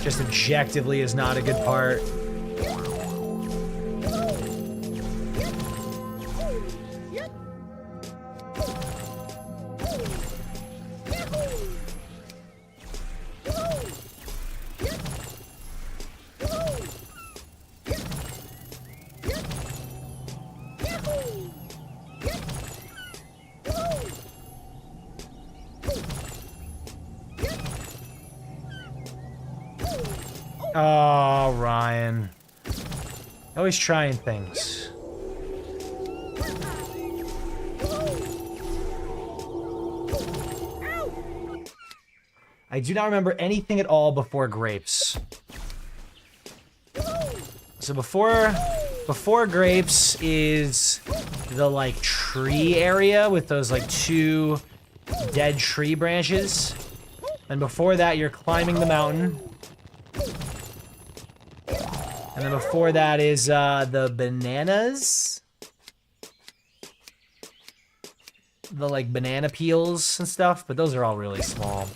just objectively is not a good part. Oh, Ryan. Always trying things. I do not remember anything at all before grapes. So before grapes is the like tree area with those like 2 dead tree branches. And before that you're climbing the mountain. And then before that is the bananas. The like banana peels and stuff, but those are all really small.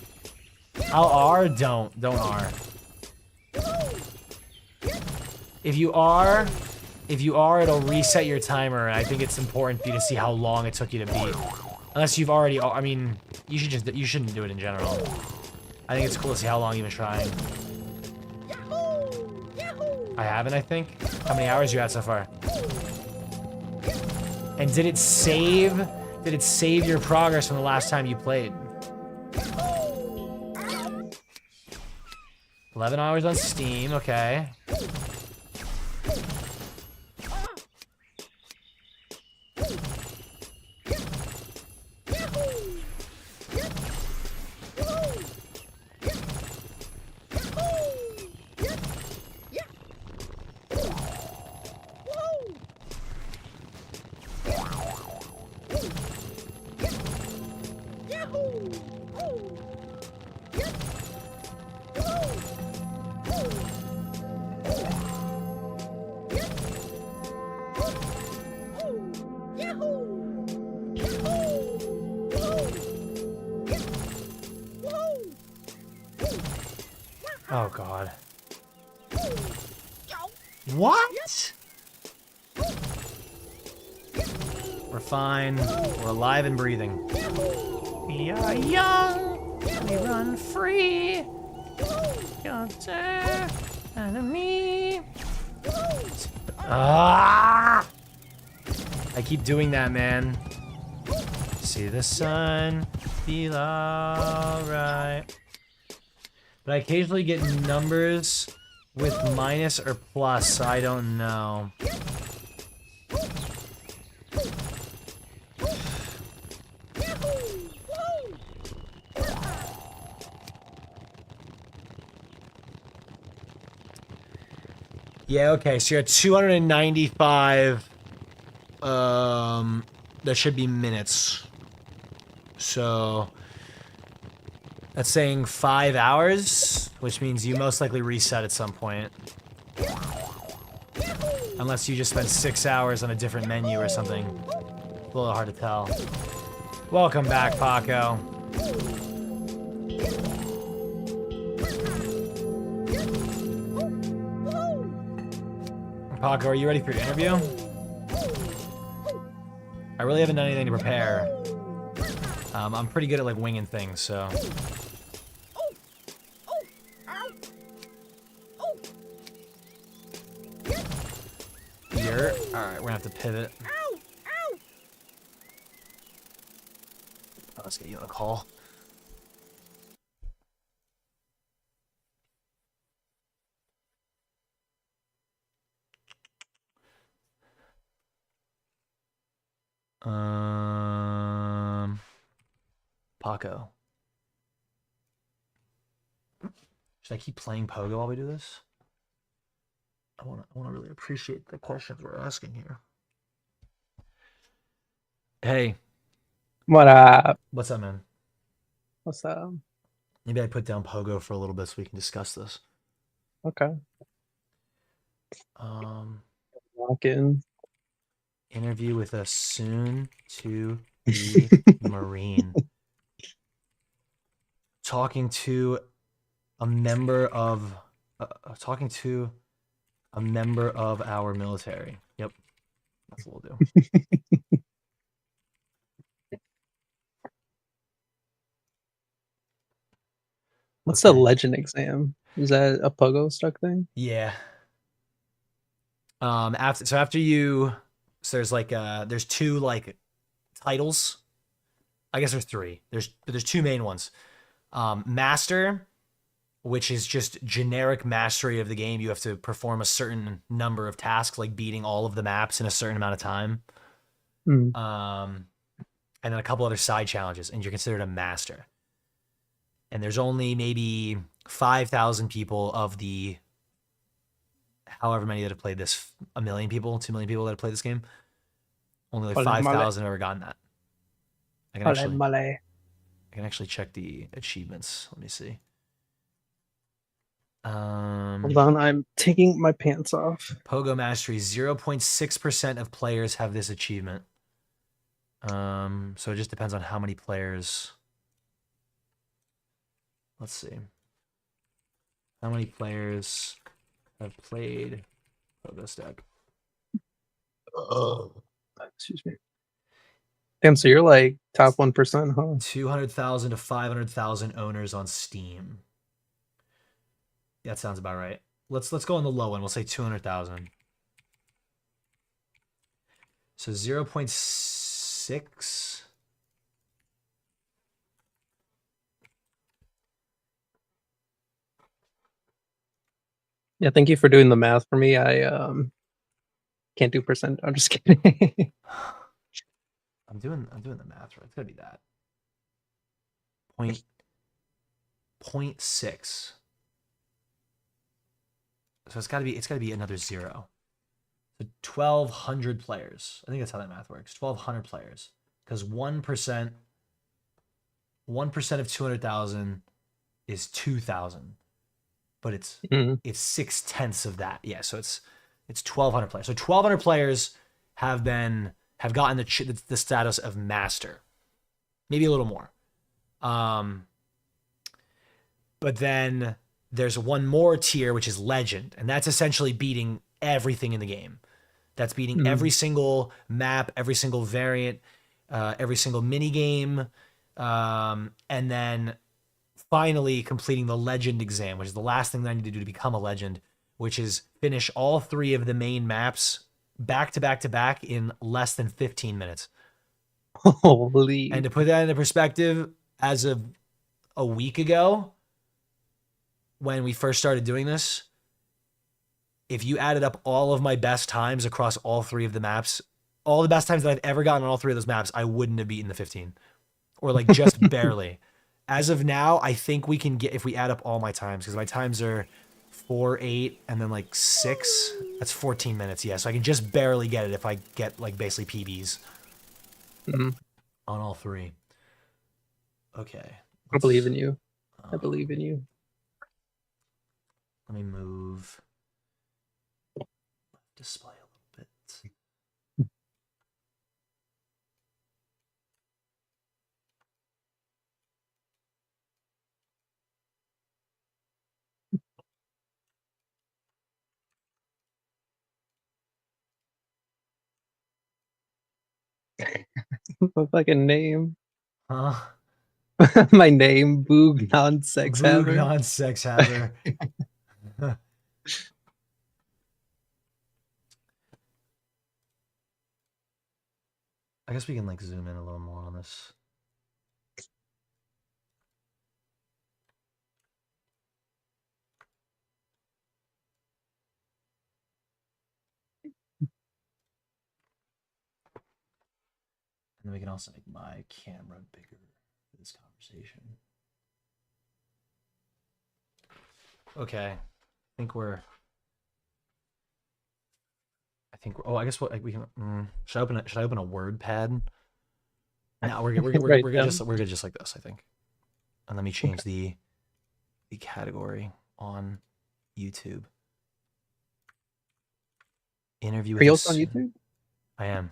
I'll R, don't R. If you R, it'll reset your timer, and I think it's important for you to see how long it took you to beat. Unless you've already, I mean, you shouldn't do it in general. I think it's cool to see how long you've been trying. I haven't, I think. How many hours you had so far? And did it save your progress from the last time you played? 11 hours on Steam, okay. Oh god. What? We're fine. We're alive and breathing. We are young. We run free. Yonder enemy. Ah! I keep doing that, man. See the sun, feel alright. But I occasionally get numbers with minus or plus, so I don't know. Yeah, okay, so you're at 295. That should be minutes. So that's saying 5 hours, which means you most likely reset at some point. Unless you just spent 6 hours on a different menu or something. A little hard to tell. Welcome back, Paco. Paco, are you ready for your interview? I really haven't done anything to prepare. I'm pretty good at like winging things, so. Here. Alright, we're gonna have to pivot. Oh, let's get you on a call. Paco. Should I keep playing Pogo while we do this? I wanna really appreciate the questions we're asking here. Hey. What up? What's up, man? What's up? Maybe I put down Pogo for a little bit so we can discuss this. Okay. Lock in. Interview with a soon-to-be Marine. Talking to a member of our military. Yep, that's what we'll do. What's the legend exam? Is that a Pogostuck thing? Yeah. After you, there's like there's 2 like titles. I guess there's 3. There's 2 main ones. Master, which is just generic mastery of the game. You have to perform a certain number of tasks, like beating all of the maps in a certain amount of time. Mm. And then a couple other side challenges, and you're considered a master. And there's only maybe 5,000 people of the however many that have played this, 1 million people, 2 million people that have played this game. Only like 5,000 have ever gotten that. I can actually check the achievements. Let me see. Hold on, I'm taking my pants off. Pogo Mastery, 0.6% of players have this achievement. So it just depends on how many players. Let's see. How many players have played Pogostuck? Excuse me. Damn, so you're like top 1%, huh? 200,000 to 500,000 owners on Steam. That sounds about right. Let's go on the low one. We'll say 200,000. So 0.6. Yeah, thank you for doing the math for me. I can't do percent. I'm just kidding. I'm doing the math right. It's gotta be that. 0.6. So it's gotta be another 0. So 1,200 players. I think that's how that math works. 1,200 players. Because 1% of 200,000 is 2,000. But it's 6/10 of that. Yeah, so it's 1,200 players. So 1,200 players have gotten the status of master, maybe a little more. But then there's one more tier, which is legend, and that's essentially beating everything in the game. That's beating every single map, every single variant, every single mini game, and then finally completing the legend exam, which is the last thing that I need to do to become a legend, which is finish all 3 of the main maps back to back to back in less than 15 minutes. Holy. And to put that into perspective, as of a week ago, when we first started doing this, if you added up all of my best times across all 3 of the maps, all the best times that I've ever gotten on all 3 of those maps, I wouldn't have beaten the 15. Or like just barely. As of now, I think we can get, if we add up all my times, because my times are 4, 8, and then like 6. That's 14 minutes. Yeah, so I can just barely get it if I get like basically PBs on all 3. Okay. I believe in you. I believe in you. Let me move display a little bit. My fucking name. Huh? My name, Boog Non-Sex Haver. Boog Non-Sex Haver. I guess we can like zoom in a little more on this. And then we can also make my camera bigger for this conversation. Okay. Oh, I guess what we can. Should I open a word pad? No, we're good just like this, I think. And let me change the category on YouTube. Interview. Are you also on YouTube? I am.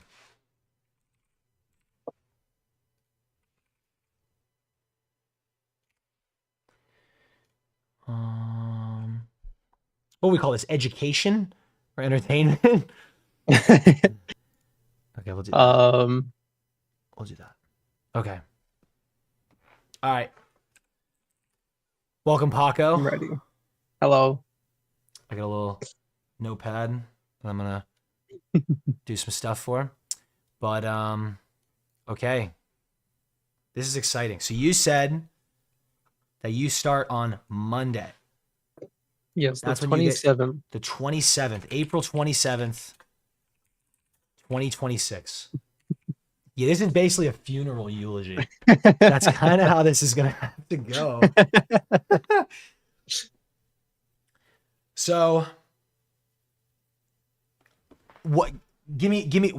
What do we call this? Education or entertainment? Okay, we'll do that. We'll do that. Okay. All right. Welcome, Paco. I'm ready. Hello. I got a little notepad that I'm gonna do some stuff for. But okay. This is exciting. So you said that you start on Monday. Yes, That's the when you get 27th. the 27th, April 27th, 2026. Yeah, this is basically a funeral eulogy. That's kind of how this is going to have to go. So, what? Give me.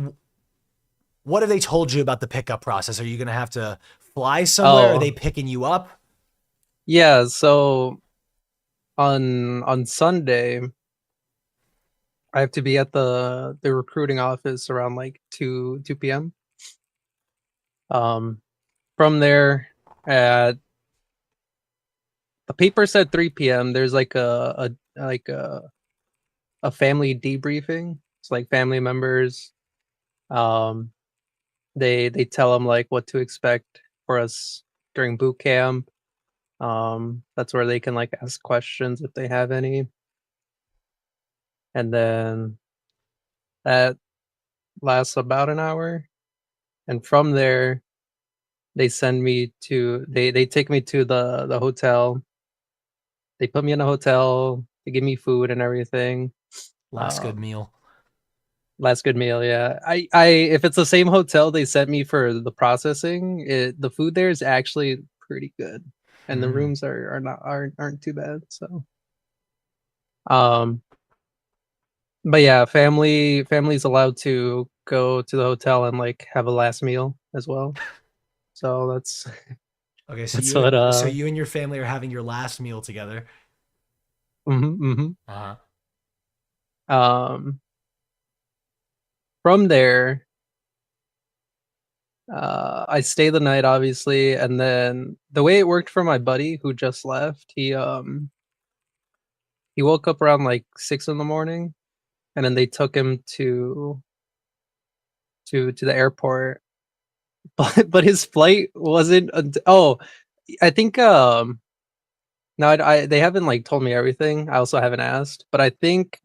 What have they told you about the pickup process? Are you going to have to fly somewhere? Are they picking you up? Yeah. So on Sunday, I have to be at the recruiting office around like 2 p.m. From there, at the paper said 3 p.m. There's like a family debriefing. It's like family members. They tell them like what to expect for us during boot camp. That's where they can like ask questions if they have any. And then that lasts about an hour. And from there, they send me to they take me to the hotel. They put me in a hotel. They give me food and everything. Last good meal. Last good meal, yeah. I if it's the same hotel they sent me for the processing, the food there is actually pretty good, and the rooms aren't too bad. So, but yeah, family's allowed to go to the hotel and like have a last meal as well. So that's Okay. So that's you and your family are having your last meal together. Uh-huh. From there, I stay the night obviously, and then the way it worked for my buddy who just left, he woke up around like 6 in the morning, and then they took him to the airport, but his flight wasn't. I think no, they haven't like told me everything. I also haven't asked, but I think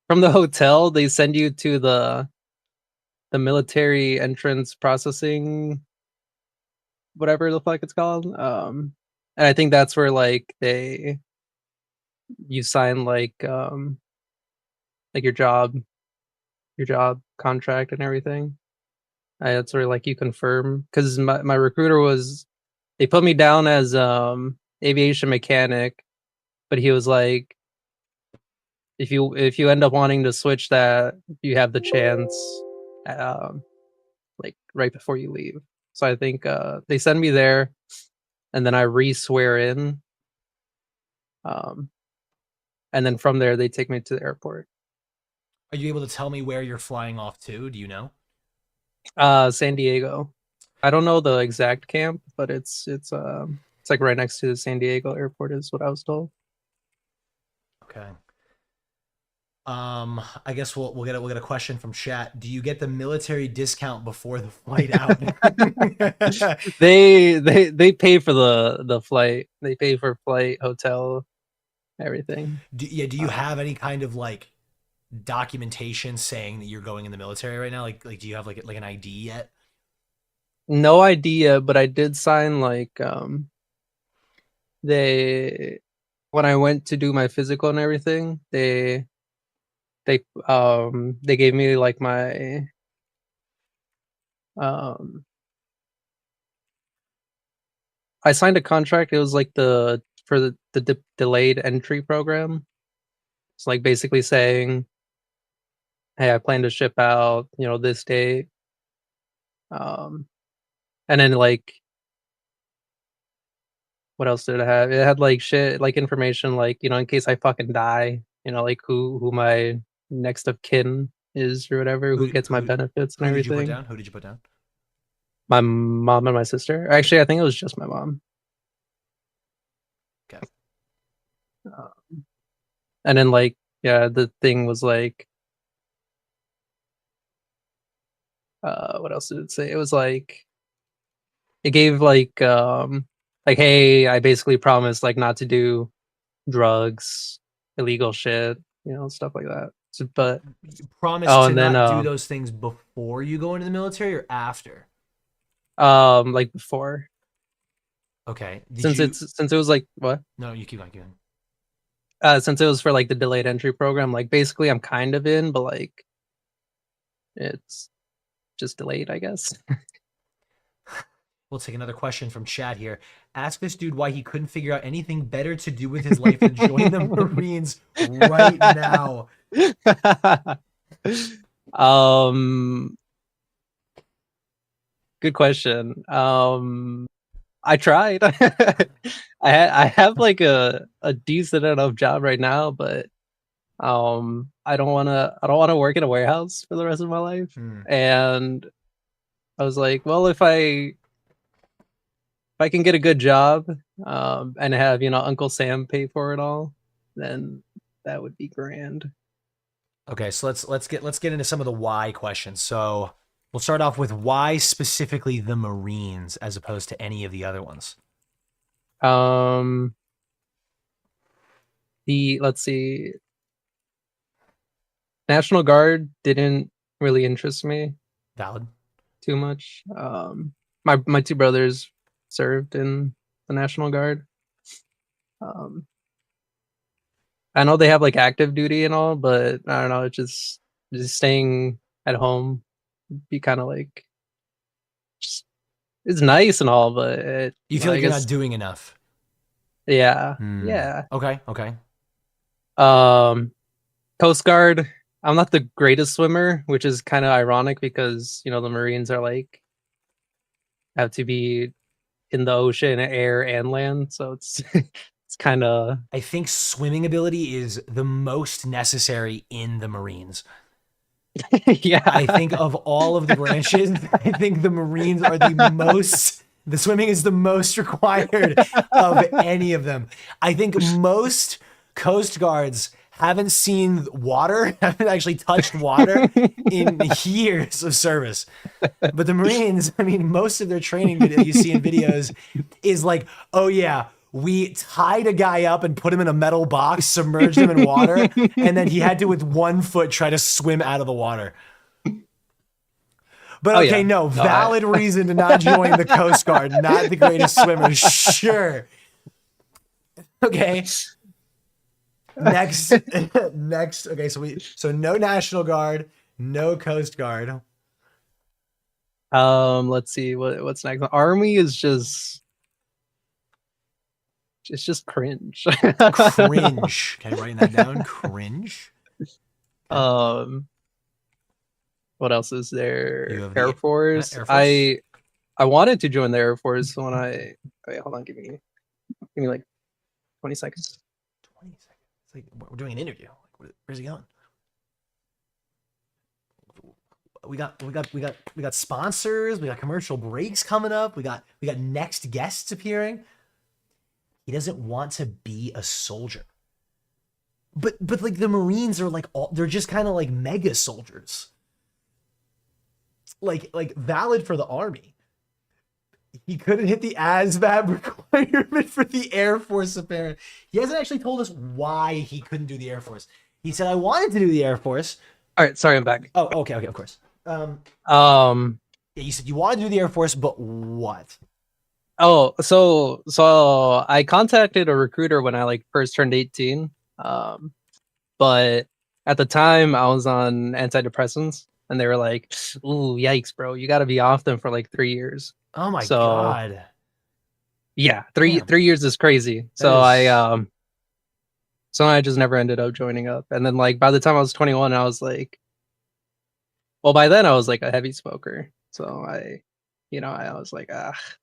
from the hotel they send you to the military entrance processing, whatever the fuck it's called. And I think that's where like you sign like your job contract and everything. That's where like you confirm, because my recruiter they put me down as aviation mechanic, but he was like, if you end up wanting to switch that, you have the chance, like right before you leave. So I think they send me there, and then I re-swear in, and then from there they take me to the airport. Are you able to tell me where you're flying off to? Do you know? San Diego. I don't know the exact camp, but it's like right next to the San Diego airport is what I was told. Okay. I guess we'll get a question from chat. Do you get the military discount before the flight out? They pay for the flight. They pay for flight, hotel, everything. Do you have any kind of like documentation saying that you're going in the military right now? Like do you have like an ID yet? No idea, but I did sign like when I went to do my physical and everything, they gave me like my I signed a contract. It was like the delayed entry program. It's like basically saying, hey, I plan to ship out, this date. And then like, what else did it have? It had like shit, like information, like, in case I fucking die, like who my next of kin is or whatever, who gets my benefits and everything. Who did you put down? Who did you put down? My mom and my sister. Actually, I think it was just my mom. Okay. And then like, yeah, the thing was like, what else did it say? It was like, it gave like, hey, I basically promised like not to do drugs, illegal shit, stuff like that. So, but you promise to not do those things before you go into the military or after? Like before. Okay. Since it was like what? No, you keep going. Since it was for like the delayed entry program, like basically I'm kind of in, but like it's just delayed, I guess. We'll take another question from chat here. Ask this dude why he couldn't figure out anything better to do with his life than join the Marines right now. Good question. I tried. I have like a decent enough job right now, but I don't wanna work in a warehouse for the rest of my life. And I was like, well, if I can get a good job, and have, you know, Uncle Sam pay for it all, then that would be grand. Okay, so let's get into some of the why questions. So we'll start off with why specifically the Marines as opposed to any of the other ones. Let's see. National Guard didn't really interest me. Valid. Too much. My two brothers served in the National Guard. I know they have like active duty and all, but I don't know, it's just staying at home be kind of like it's nice and all, but you feel like you're not doing enough. Yeah. Yeah. Okay. Coast Guard, I'm not the greatest swimmer, which is kind of ironic because, you know, the Marines are like have to be in the ocean, air, and land, so it's it's kind of. I think swimming ability is the most necessary in the Marines. Yeah. I think of all of the branches, I think the Marines are the most. The swimming is the most required of any of them. I think most Coast Guards haven't seen water, haven't actually touched water in years of service. But the Marines, I mean, most of their training video you see in videos is like, oh yeah, we tied a guy up and put him in a metal box, submerged him in water, and then he had to, with 1 foot, try to swim out of the water. But okay, no, valid reason to not join the Coast Guard. Not the greatest swimmer, sure. Okay. Next. Okay, so no National Guard, no Coast Guard. Let's see what's next. Army is just. It's just cringe. Cringe. Okay, writing that down. Cringe. What else is there? Air Force. Air Force. I wanted to join the Air Force when wait, hold on, give me like 20 seconds. 20 seconds. It's like we're doing an interview. Like, where's he going? We got sponsors. We got commercial breaks coming up. We got next guests appearing. He doesn't want to be a soldier. But like the Marines are like they're just kind of like mega soldiers. Like valid for the Army. He couldn't hit the ASVAB requirement for the Air Force, apparently. He hasn't actually told us why he couldn't do the Air Force. He said, I wanted to do the Air Force. All right, sorry, I'm back. Oh, okay, of course. Yeah, you said you wanted to do the Air Force, but what? Oh, so I contacted a recruiter when I like first turned 18. But at the time I was on antidepressants and they were like, ooh, yikes, bro, you got to be off them for like 3 years. Oh my God. Yeah, three years is crazy. So I just never ended up joining up. And then like by the time I was 21, I was like, well, by then I was like a heavy smoker. So I was like,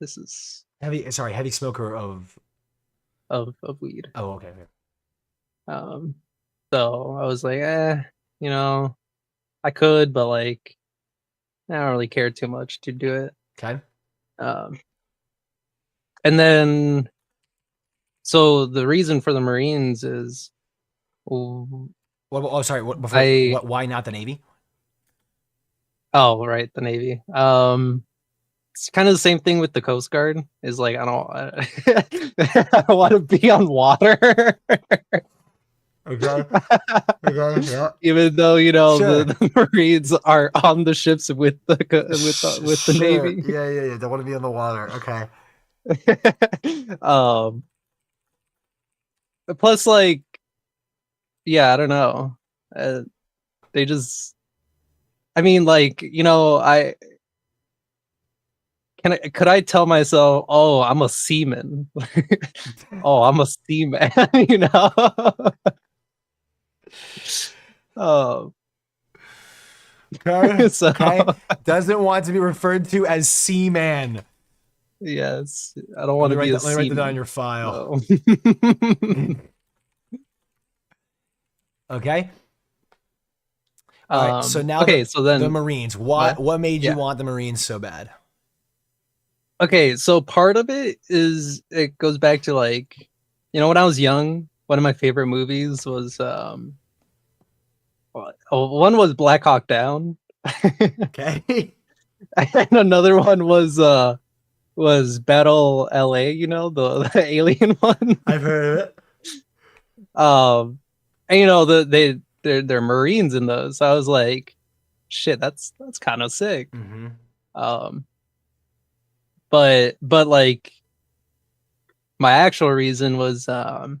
this is heavy smoker of weed. Oh, okay. So I was like, I could, but like I don't really care too much to do it. Okay. And then so the reason for the Marines is why not the Navy? Oh, right, the Navy. It's kind of the same thing with the Coast Guard. Is like I don't want to be on water. Okay. Yeah. Even though the Marines are on the ships with the Navy. Yeah. Don't want to be on the water. Okay. um, plus, like, yeah, I don't know. They just, I mean, like, could I tell myself, oh, I'm a seaman? Oh, I'm a seaman, you know? Oh. Okay. So, Okay. Doesn't want to be referred to as Seaman. yes, I don't want to be a Let me write that down on seaman. your file. No. Okay. All right. So now okay, so then the Marines. What made you want the Marines so bad? Okay, so part of it goes back to, like, when I was young, one of my favorite movies was one was Black Hawk Down. Okay. And another one was Battle LA, the alien one. I've heard of it. And they're Marines in those. So I was like, shit, that's kind of sick. But like, my actual reason was one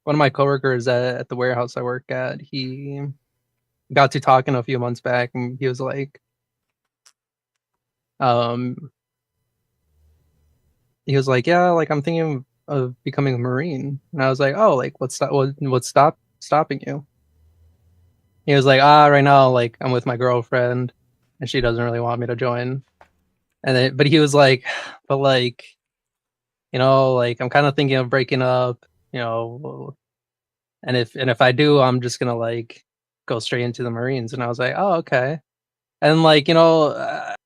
of my coworkers at the warehouse I work at. He got to talking a few months back, and he was like, yeah, like, I'm thinking of becoming a Marine. And I was like, oh, like, what's stopping you? He was like, right now, like, I'm with my girlfriend, and she doesn't really want me to join. But he was like, but, like, like, I'm kind of thinking of breaking up, and if I do, I'm just gonna, like, go straight into the Marines. And I was like, oh, okay. And, like, I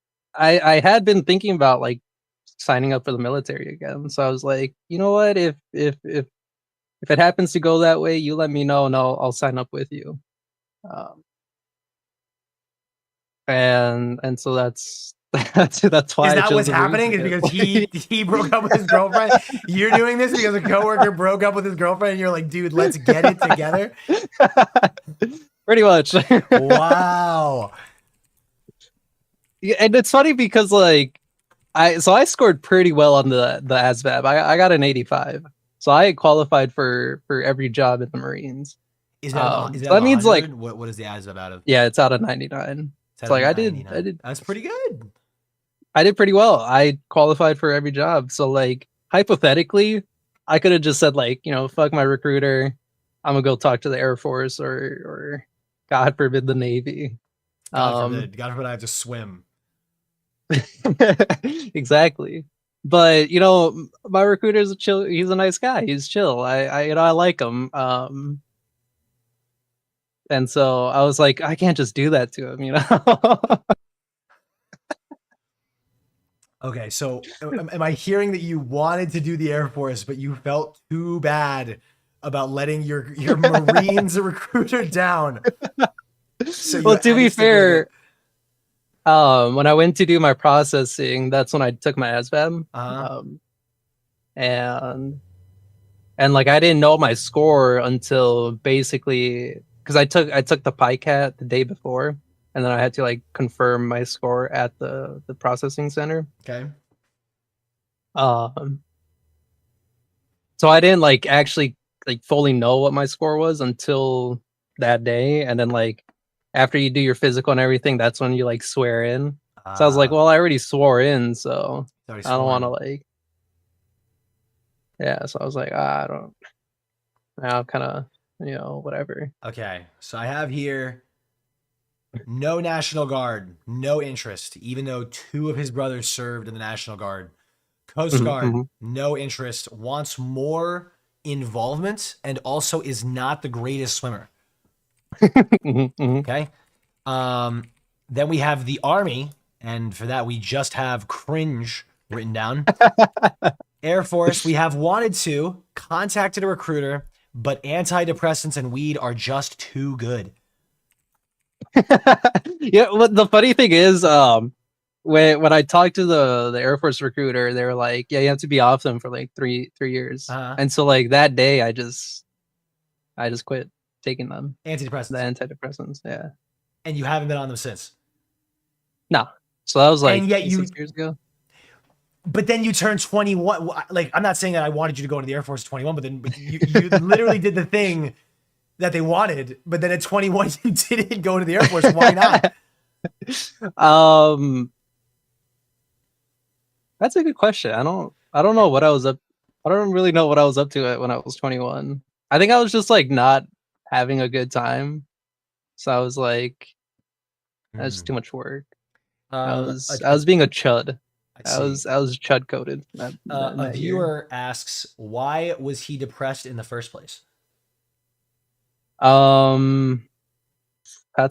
had been thinking about, like, signing up for the military again. So I was like, you know what, if it happens to go that way, you let me know, and I'll sign up with you. And so that's why. Is that what's happening? Is because he broke up with his girlfriend? You're doing this because a coworker broke up with his girlfriend, and you're like, dude, let's get it together. Pretty much. Wow. Yeah, and it's funny because, like, I scored pretty well on the ASVAB. I got an 85, so I qualified for every job in the Marines. Is that that means 100? like, what is the ASVAB out of? Yeah, it's out of 99. It's like I did. That's pretty good. I did pretty well. I qualified for every job. So, like, hypothetically, I could have just said, like, fuck my recruiter, I'm gonna go talk to the Air Force or God forbid the Navy. God forbid I have to swim. Exactly. But my recruiter's a chill. He's a nice guy. He's chill. I like him. And so I was like, I can't just do that to him, Okay, so am I hearing that you wanted to do the Air Force, but you felt too bad about letting your Marines recruiter down? So well, to be fair, when I went to do my processing, that's when I took my ASVAB. And like, I didn't know my score until basically, because I took the PICAT the day before, and then I had to, like, confirm my score at the processing center. Okay. So I didn't, like, actually, like, fully know what my score was until that day, and then, like, after you do your physical and everything, that's when you, like, swear in. So I was like, well, I already swore in, so I don't want to, like. Yeah, so I was like, I'm kind of, whatever. Okay, so I have here no National Guard, no interest, even though 2 of his brothers served in the National Guard. Coast Guard, no interest, wants more involvement, and also is not the greatest swimmer. Okay. Then we have the Army, and for that we just have cringe written down. Air Force, we have wanted to, contacted a recruiter, but antidepressants and weed are just too good. Yeah, well, the funny thing is, when I talked to the Air Force recruiter, they were like, yeah, you have to be off them for like three years. And so, like, that day I just quit taking them. Antidepressants. The antidepressants, yeah. And you haven't been on them since? No. So that was like and yet 6 years ago. But then you turn 21. Like, I'm not saying that I wanted you to go into the Air Force at 21, but you literally did the thing that they wanted. But then at 21, you didn't go into the Air Force. Why not? That's a good question. I don't know what I was up. I don't really know what I was up to when I was 21. I think I was just like not having a good time. So I was like, that's too much work. I was being a chud. I was chud coded. A viewer asks, why was he depressed in the first place? That's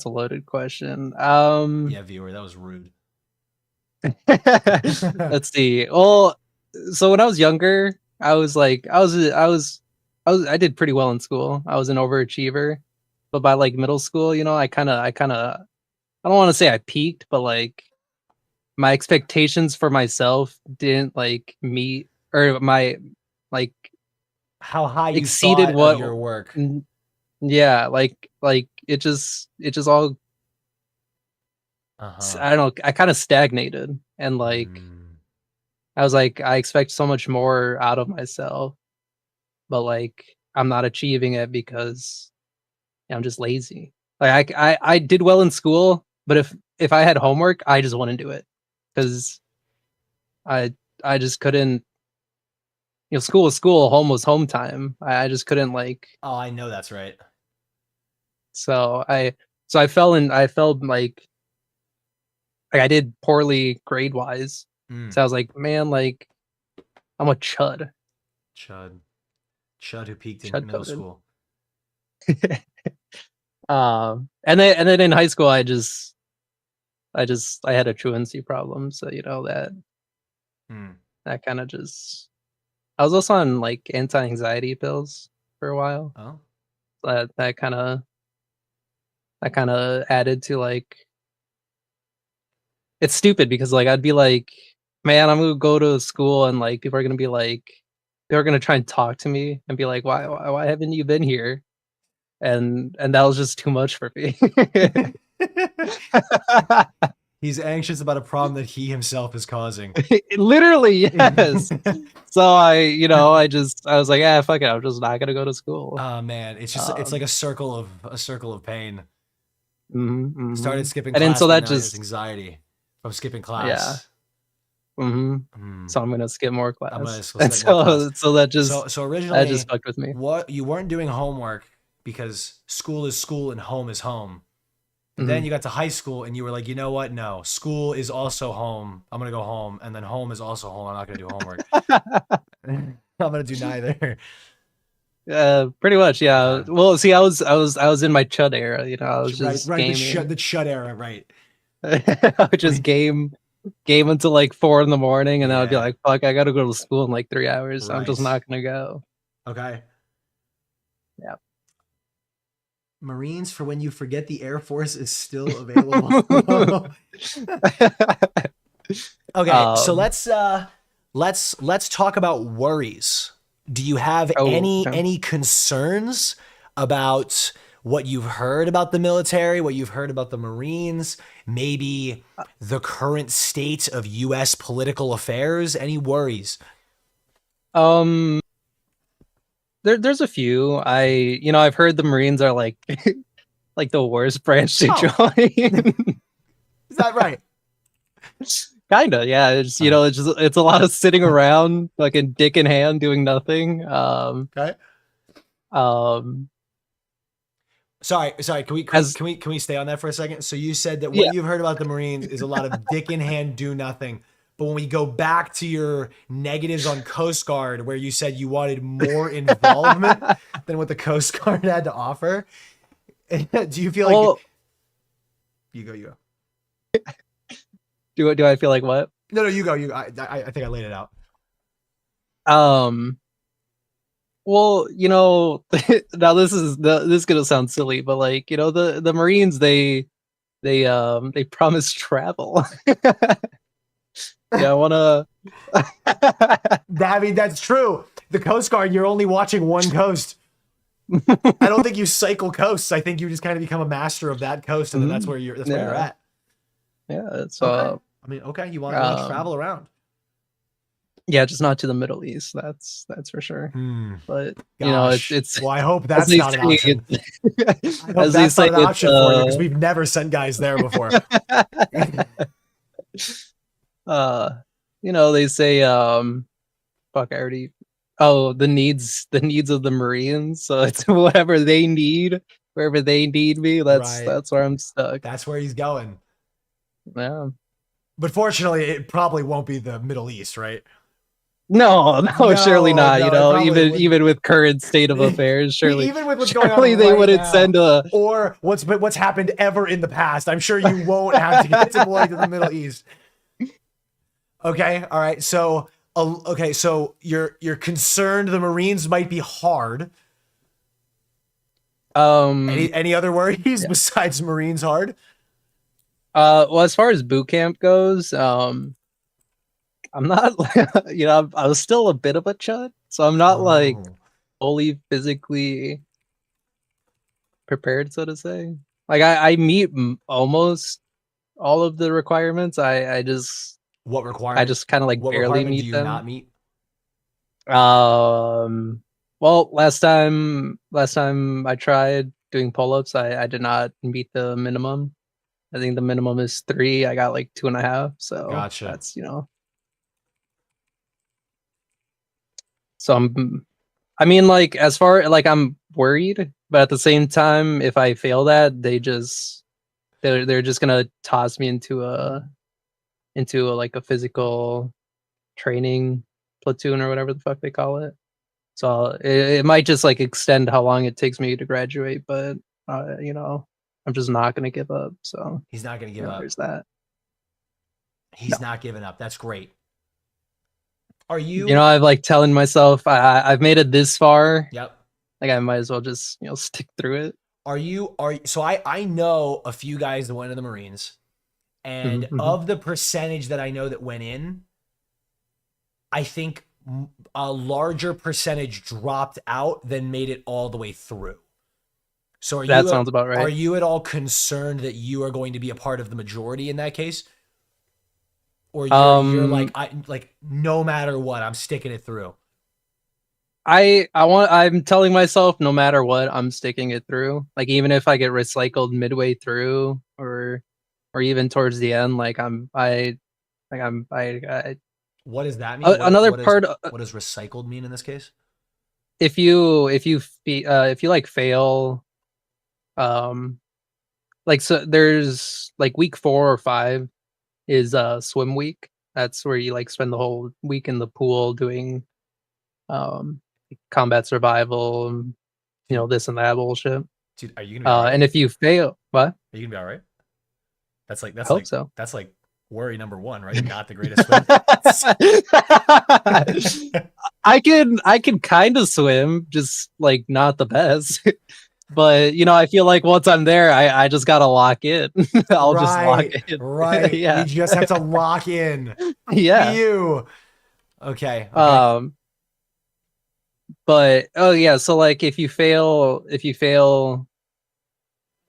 a loaded question. Yeah, viewer, that was rude. Let's see. Well, so when I was younger, I did pretty well in school. I was an overachiever, but by like middle school, you know, I don't want to say I peaked, but like my expectations for myself didn't like meet, or my like how high you exceeded thought what of your work. Yeah, like it just all I don't know, I kind of stagnated, and like I was like, I expect so much more out of myself, but like I'm not achieving it because I'm just lazy. Like I did well in school, but if I had homework, I just wouldn't do it because I just couldn't. You know, school was school, home was home time. I just couldn't like. Oh, I know that's right. So I felt like I did poorly grade wise. So I was like, man, like I'm a chud. Chud who peaked in Chud middle coded. school. And then in high school, I had a truancy problem. So you know that kind of just. I was also on like anti-anxiety pills for a while. Oh, that kind of added to like. It's stupid because like I'd be like, man, I'm gonna go to school and like people are gonna try and talk to me and be like, why haven't you been here? And that was just too much for me. He's anxious about a problem that he himself is causing. Literally, yes. So I was like, yeah, fuck it, I'm just not gonna go to school. Oh man, it's just it's like a circle of pain. Mm-hmm. Started skipping and class, then so but that now he has just anxiety from skipping class. Yeah. So I'm gonna skip more class. I'm gonna skip and more class. So that just so originally that just fucked with me. What you weren't doing homework because school is school and home is home. But then you got to high school and you were like, you know what? No, school is also home. I'm gonna go home, and then home is also home. I'm not gonna do homework. I'm gonna do neither. Pretty much, yeah. Well, see, I was in my chud era, you know. I was just gaming. The chud era, right? I would just game until like 4 a.m, and then I'd be like, fuck, I gotta go to school in like 3 hours. So I'm just not gonna go. Okay. Yeah. Marines for when you forget the Air Force is still available. Okay, so let's talk about worries. Do you have any concerns about what you've heard about the military, what you've heard about the Marines, maybe the current state of US political affairs? Any worries? There's a few. I've heard the Marines are like like the worst branch to join. Is that right? Kinda, yeah. It's it's a lot of sitting around, fucking dick in hand, doing nothing. Okay. Sorry. Can we stay on that for a second? So you said that what you've heard about the Marines is a lot of dick in hand, do nothing. But when we go back to your negatives on Coast Guard, where you said you wanted more involvement than what the Coast Guard had to offer, do you feel like you go? Do I feel like what? No, you go. I think I laid it out. Well, now this is gonna sound silly, but like, the Marines, they promise travel. Yeah, I wanna. I mean, that's true. The Coast Guard, you're only watching one coast. I don't think you cycle coasts. I think you just kind of become a master of that coast, and then that's where you're at. Yeah, okay. I mean, okay, you want to travel around. Yeah, just not to the Middle East. That's for sure. But you know, Gosh. it's Well, I hope as that's they not an say, option. it's- I hope as they that's not say, an it's, option for you because we've never sent guys there before. you know, they say, fuck, I already. Oh, the needs of the Marines. So it's whatever they need, wherever they need me. Right. That's where I'm stuck. That's where he's going. Yeah. But fortunately, it probably won't be the Middle East, right? No, surely not. no, You it know, probably wouldn't. even with current state of affairs, surely, Even with what's going on surely they right wouldn't now, send a. or what's happened ever in the past. I'm sure you won't have to get deployed to the Middle East. Okay, all right. So, okay, so you're concerned the Marines might be hard. Any other worries besides Marines hard? Well, as far as boot camp goes, I'm not, you know, I was still a bit of a chud, so I'm not like fully physically prepared, so to say. Like I meet almost all of the requirements. I just What requirements? I just kind of like what barely requirement meet do you them. not meet? Well, last time I tried doing pull-ups, I did not meet the minimum. I think the minimum is 3. I got like 2.5. So Gotcha. that's, you know. So I mean, like, as far like I'm worried, but at the same time, if I fail that, they're just gonna toss me into like a physical training platoon or whatever the fuck they call it. So it might just like extend how long it takes me to graduate, but you know, I'm just not gonna give up. So He's not going to give up. There's that. He's not giving up. That's great. Are you? You know, I've like telling myself I've made it this far. Yep. Like I might as well just, you know, stick through it. So I know a few guys that went to the Marines, and of the percentage that I know that went in, I think a larger percentage dropped out than made it all the way through. So that sounds about right. Are you at all concerned that you are going to be a part of the majority in that case? Or you're like no matter what, I'm sticking it through. I'm telling myself no matter what, I'm sticking it through. Like even if I get recycled midway through or even towards the end, like I what does that mean? What does recycled mean in this case? If you like fail, like, so there's like week 4 or 5 is swim week. That's where you like spend the whole week in the pool doing combat survival, you know, this and that bullshit. Dude, are you gonna be all right? And if you fail, what? Are you gonna be all right? That's like I hope so. That's like worry number 1, right? You got the greatest swim. I can kind of swim, just like not the best. But you know, I feel like once I'm there, I just gotta lock in. I'll just lock in. Right. Yeah. You just have to lock in. Yeah. You. Okay. But oh yeah, so like if you fail, I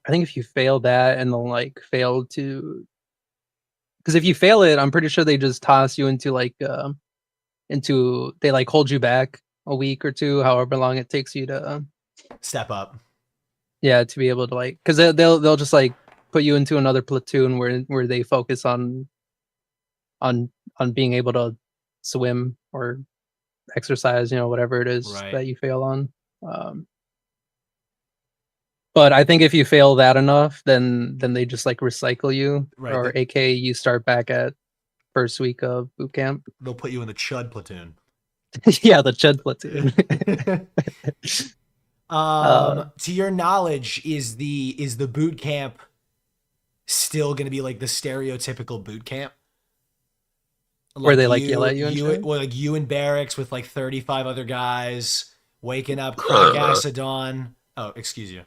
think if you fail that and then like fail to, because if you fail it, I'm pretty sure they just toss you into like they like hold you back a week or 2, however long it takes you to step up. Yeah, to be able to like, because they'll just like put you into another platoon where they focus on being able to swim or exercise, you know, whatever it is that you fail on. But I think if you fail that enough, then they just like recycle you, or aka you start back at first week of boot camp. They'll put you in the Chud platoon. Yeah, the Chud platoon. To your knowledge, is the boot camp still going to be like the stereotypical boot camp? Like where they like yell at you and shit? Well, like you in barracks with like 35 other guys waking up, crack ass at dawn. Oh, excuse you.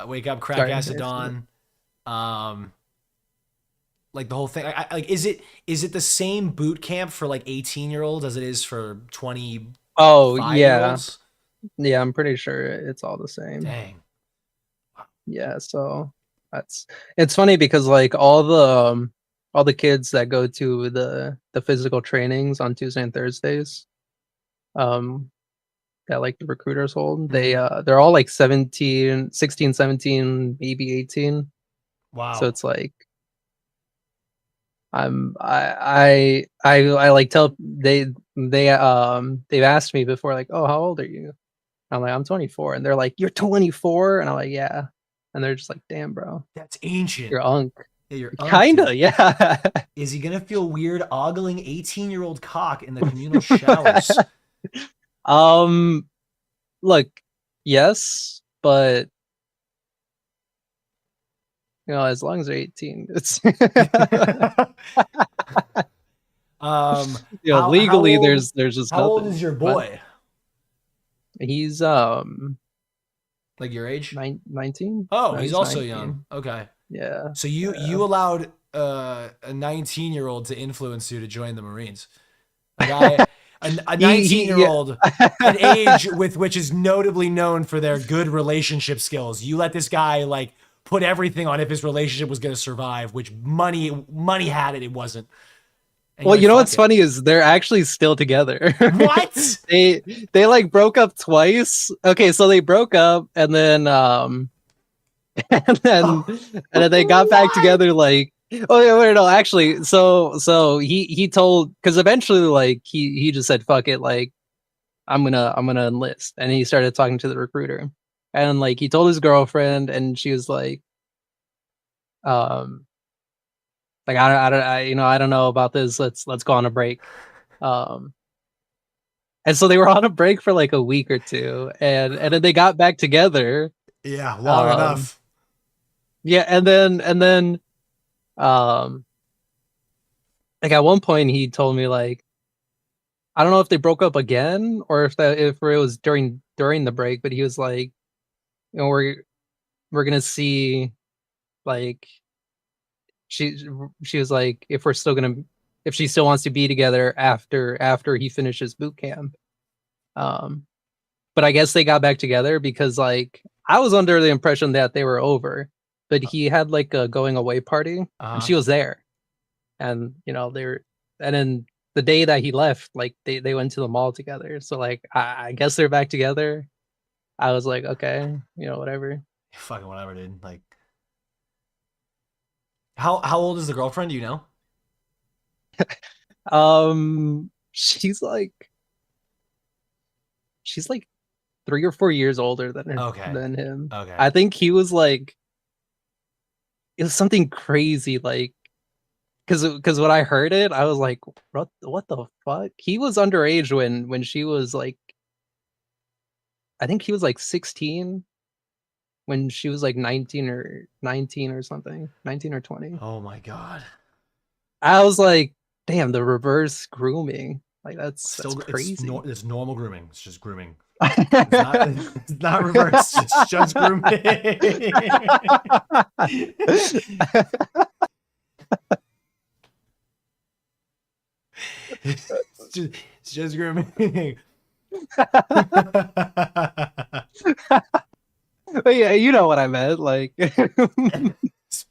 Wake up, crack ass at dawn. Like the whole thing. Like, is it the same boot camp for like 18-year-olds as it is for 20? Oh yeah, yeah. I'm pretty sure it's all the same. Dang. Yeah. So it's funny because like all the all the kids that go to the physical trainings on Tuesday and Thursdays, that like the recruiters hold, they're all like 17, 16, 17, maybe 18. Wow. So it's like I like tell they've asked me before, like, oh, how old are you? I'm like, I'm 24, and they're like, you're 24, and I'm like, yeah, and they're just like, damn, bro, That's ancient. you're unk. Yeah, you're unk, Kinda, dude. yeah. Is he gonna feel weird ogling 18-year-old cock in the communal showers? Look, yes, but you know, as long as they're 18, it's you know, legally there's just how old nothing. is your But boy? he's Like your age? 19. Oh, No, he's he's also 19. young. Okay. Yeah. So you allowed a 19-year-old to influence you to join the Marines. A guy, a 19-year-old, an age with which is notably known for their good relationship skills. You let this guy like put everything on if his relationship was going to survive, which money had it wasn't. And Well, you're you know like, what's "Fuck funny is they're actually still together. What? they like broke up twice. Okay, so they broke up and then and then they got back together like, oh yeah, wait, no, actually, so he told, because eventually like he just said fuck it, like I'm gonna enlist, and he started talking to the recruiter, and like he told his girlfriend, and she was like, like I don't know about this, let's go on a break. And so they were on a break for like a week or two, and then they got back together. Yeah, long enough. Yeah, and then like at one point he told me, like, I don't know if they broke up again or if it was during the break, but he was like, you know, we're gonna see, like, she was like, if she still wants to be together after he finishes boot camp. But I guess they got back together because like I was under the impression that they were over, but he had like a going away party and she was there, and you know and then the day that he left, like they went to the mall together. So like I guess they're back together. I was like, okay, you know, whatever. Fucking whatever, dude. Like, how old is the girlfriend? Do you know? She's like 3 or 4 years older than him. Okay. I think he was like, it was something crazy, like, because when I heard it, I was like, what the fuck? He was underage when she was like, I think he was like 16 when she was like 19 or something, 19 or 20. Oh my god. I was like, damn, the reverse grooming. Like that's crazy. It's normal grooming. It's just grooming. It's not reverse. It's just grooming. It's just grooming. But yeah, you know what I meant. Like,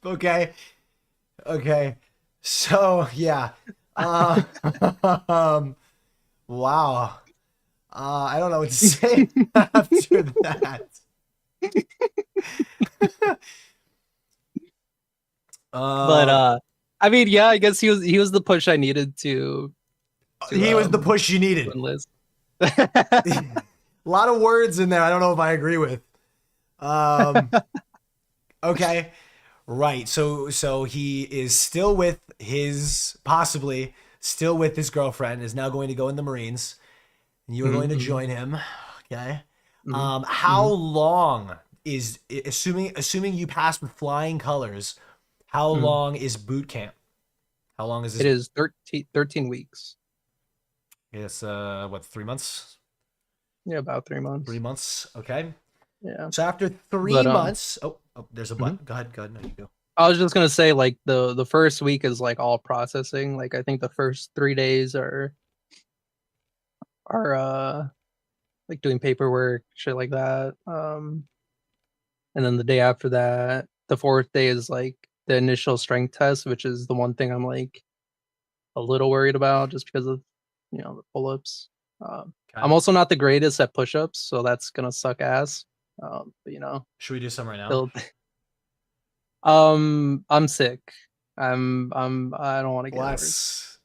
okay. So yeah. Wow. I don't know what to say after that. But I mean, yeah, I guess he was the push I needed to he was the push you needed. A lot of words in there I don't know if I agree with. Okay. Right. So he is still with possibly still with his girlfriend, is now going to go in the Marines. You are going to join him. Okay. How long is, assuming you pass with flying colors, how long is boot camp? How long is this? It is 13 weeks. It's what, 3 months? Yeah, about 3 months. 3 months. Okay. Yeah. So after 3 months, oh, there's a button. Go ahead. No, you go. I was just gonna say, like, the first week is like all processing. Like, I think the first 3 days are like doing paperwork, shit like that. And then the day after that, the fourth day is like the initial strength test, which is the one thing I'm like a little worried about, just because of the pull-ups. I'm also not the greatest at push-ups, so that's gonna suck ass. But should we do some right now? still, I'm sick. I don't want to get worse.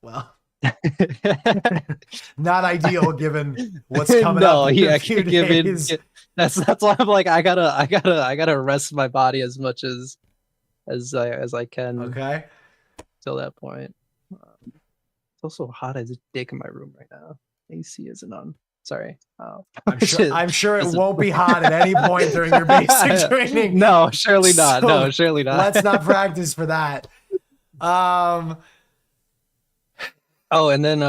Well, not ideal given what's coming no, up. he In a actually few given. days. That's why I'm like I gotta rest my body as much as I can. Okay. Till that point. It's also hot as a dick in my room right now. AC isn't on. Sorry. I'm sure it won't be hot at any point during your basic training. No, surely not. So No, surely not. Let's not practice for that. Oh, and then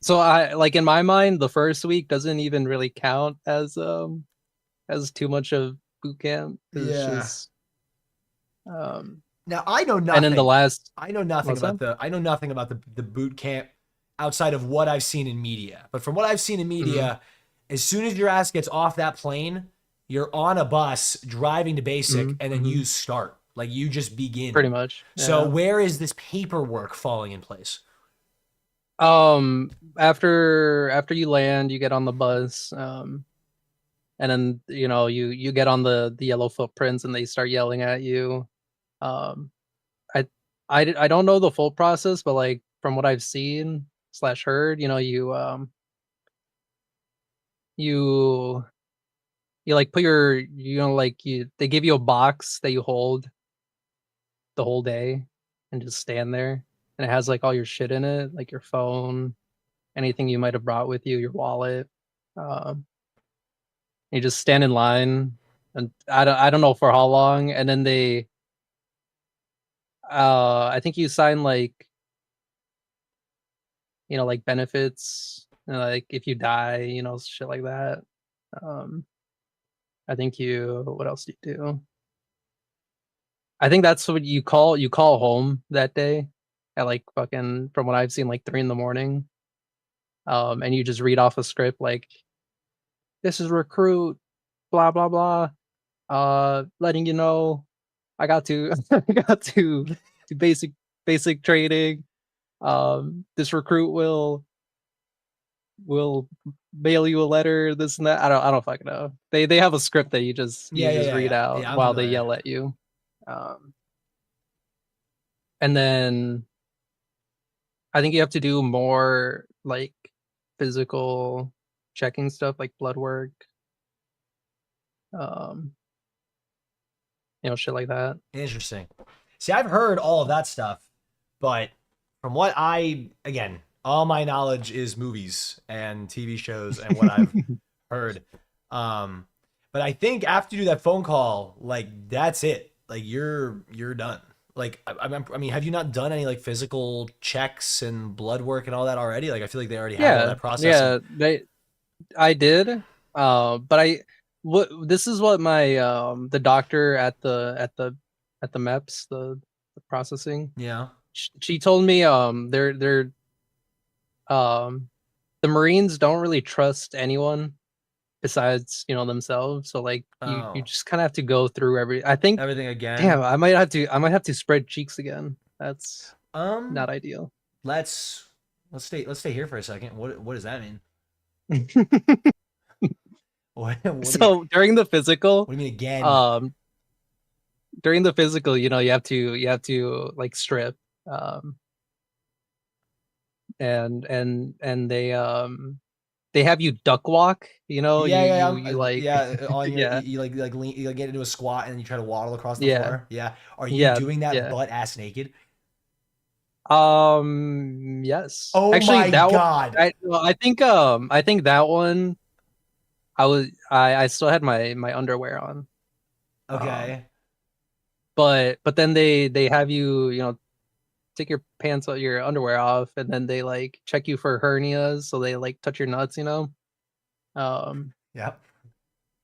so I like in my mind the first week doesn't even really count as too much of boot camp. It's just, now I know nothing. And then the last I know nothing about the boot camp outside of what I've seen in media. But from what I've seen in media, as soon as your ass gets off that plane, you're on a bus driving to basic, and then you start. Like you just begin. Pretty much. Yeah. So where is this paperwork falling in place? After you land, you get on the bus, and then you get on the yellow footprints, and they start yelling at you. I don't know the full process, but like from what I've seen / heard, you like put your they give you a box that you hold the whole day and just stand there, and it has like all your shit in it, like your phone, anything you might have brought with you, your wallet. You just stand in line, and I don't know for how long, and then they I think you sign like like benefits, like if you die, shit like that. I think what else do you do? I think that's what you call home that day at like fucking, from what I've seen, like 3 a.m. And you just read off a script like, this is recruit, blah blah blah. Letting you know I got to do basic training. This recruit will mail you a letter, this and that. I don't fucking know. They have a script that you just read out while they yell at you. And then I think you have to do more like physical checking stuff, like blood work. Shit like that. Interesting. See, I've heard all of that stuff, but from what all my knowledge is movies and TV shows and what I've heard. But I think after you do that phone call, like that's it. Like you're done. Like I mean, have you not done any like physical checks and blood work and all that already? Like I feel like they already have all that process. Yeah, I did. But this is what my the doctor at the MEPS, the processing. Yeah. She told me the Marines don't really trust anyone besides themselves, so like you just kind of have to go through everything again. Damn, I might have to spread cheeks again. That's not ideal. Let's stay here for a second. What does that mean? So during the physical, what do you mean again? During the physical, you have to like strip, and they have you duck walk, you get into a squat and you try to waddle across the floor. Yeah. Are you doing that butt ass naked? Yes. Oh actually, my God. I think that one I still had my underwear on. Okay. But then they have you take your your underwear off, and then they like check you for hernias, so they like touch your nuts, Yep.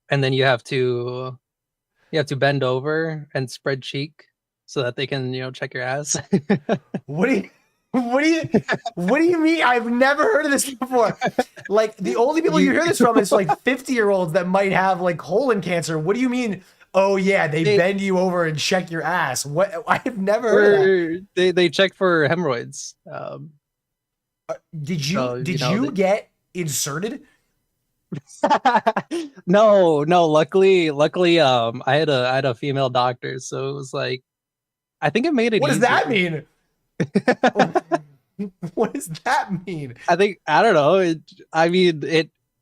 And then you have to bend over and spread cheek so that they can check your ass. What do you mean? I've never heard of this before. Like the only people you hear this from is like 50-year-olds that might have like colon cancer. What do you mean Oh yeah, they bend you over and check your ass. What? I've never heard of that. They check for hemorrhoids. Did you So, did you know, you get inserted? No. Luckily, I had a female doctor, so it was like, I think it made it. What does easier. that mean? What does that mean? I don't know.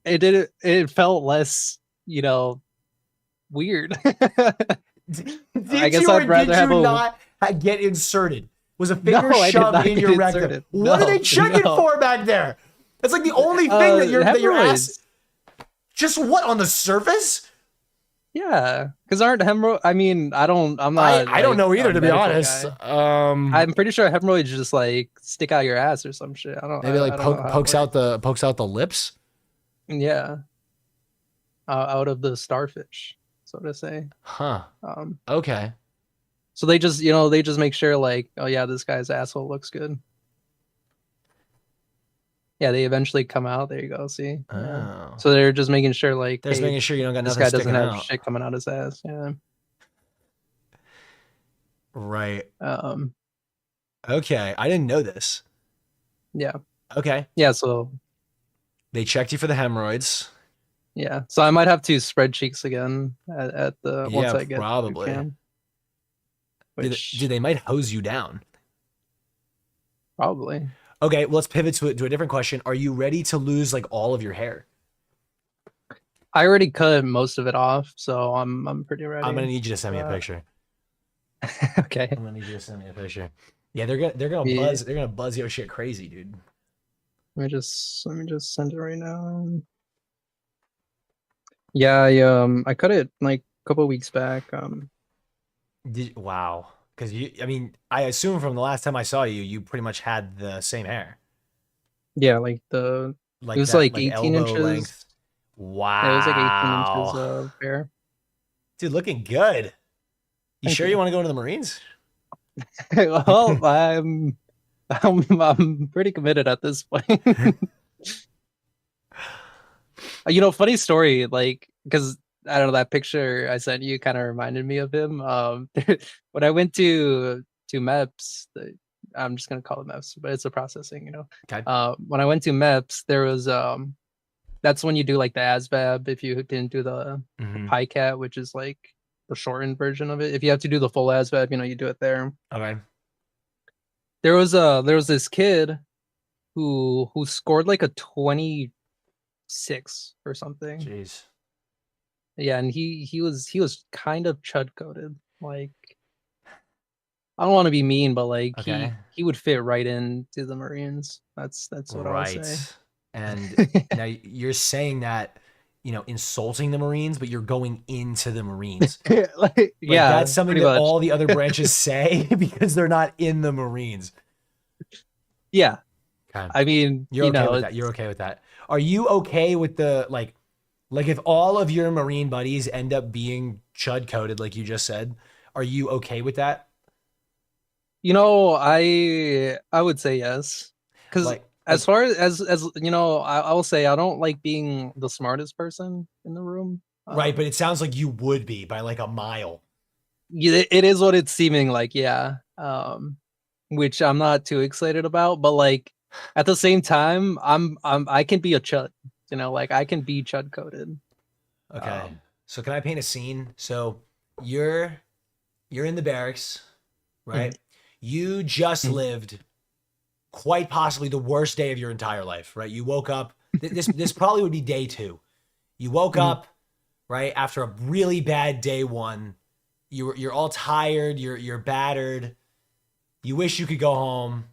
It felt less, weird. I guess I'd rather have not get inserted? Was a finger No, I did shoved not in get your rectum? inserted. What are No, they checking no. for back there? That's like the only thing that your ass. hemorrhoids. Just what, on the surface? Yeah, because aren't hemorrhoids? I mean, I'm not. I don't know either, a to be medical honest. guy. I'm pretty sure hemorrhoids just like stick out your ass or some shit. I don't. Maybe like I don't know how it pokes out the lips. Yeah. Out of the starfish, so to say. Huh. Okay. So they just make sure like, oh yeah, this guy's asshole looks good. Yeah, they eventually come out. There you go. See. Yeah. Oh. So they're just making sure like, They're just making sure you don't got this nothing guy doesn't sticking have out. shit coming out his ass. Yeah. Right. Okay, I didn't know this. Yeah. Okay. Yeah. So. They checked you for the hemorrhoids. Yeah. So I might have to spread cheeks again at the once I get probably. Cam, which Dude, they might hose you down. Probably. Okay, well, let's pivot to a different question. Are you ready to lose like all of your hair? I already cut most of it off, so I'm pretty ready. I'm gonna need you to send me a picture. Okay. I'm gonna need you to send me a picture. Yeah, they're gonna buzz your shit crazy, dude. Let me just send it right now. Yeah, I cut it like a couple weeks back. Wow. Because I assume from the last time I saw you, you pretty much had the same hair. Yeah, like it was that, like 18 inches. Length. Wow. It was like 18 inches of hair. Dude, looking good. You Thank sure you want to go into the Marines? Well, I'm pretty committed at this point. Funny story, like, because I don't know, that picture I sent you kind of reminded me of him. When I went to MEPS, I'm just gonna call it MEPS, but it's a processing, Okay. When I went to MEPS, there was that's when you do like the ASVAB if you didn't do the PICAT, which is like the shortened version of it. If you have to do the full ASVAB, you do it there. Okay. There was this kid who scored like a 26 or something. Jeez. Yeah, and he was kind of chud coated. Like, I don't want to be mean, but like he would fit right into the Marines. That's what I would say. And now you're saying that, insulting the Marines, but you're going into the Marines. Like, yeah, that's something that all the other branches say because they're not in the Marines. Yeah. Okay. I mean, you're okay with that. You're okay with that. Are you okay with the like if all of your Marine buddies end up being chud coated, like you just said, are you okay with that? I would say yes. Because as far as I will say I don't like being the smartest person in the room. Right, but it sounds like you would be by like a mile. It is what it's seeming like, yeah. Which I'm not too excited about, but like at the same time, I can be a chud. Like I can be chud coated. Okay. So can I paint a scene? So you're in the barracks, right? You just lived quite possibly the worst day of your entire life, right? You woke up. This probably would be day 2. You woke up, right, after a really bad day 1. You're all tired. You're battered. You wish you could go home,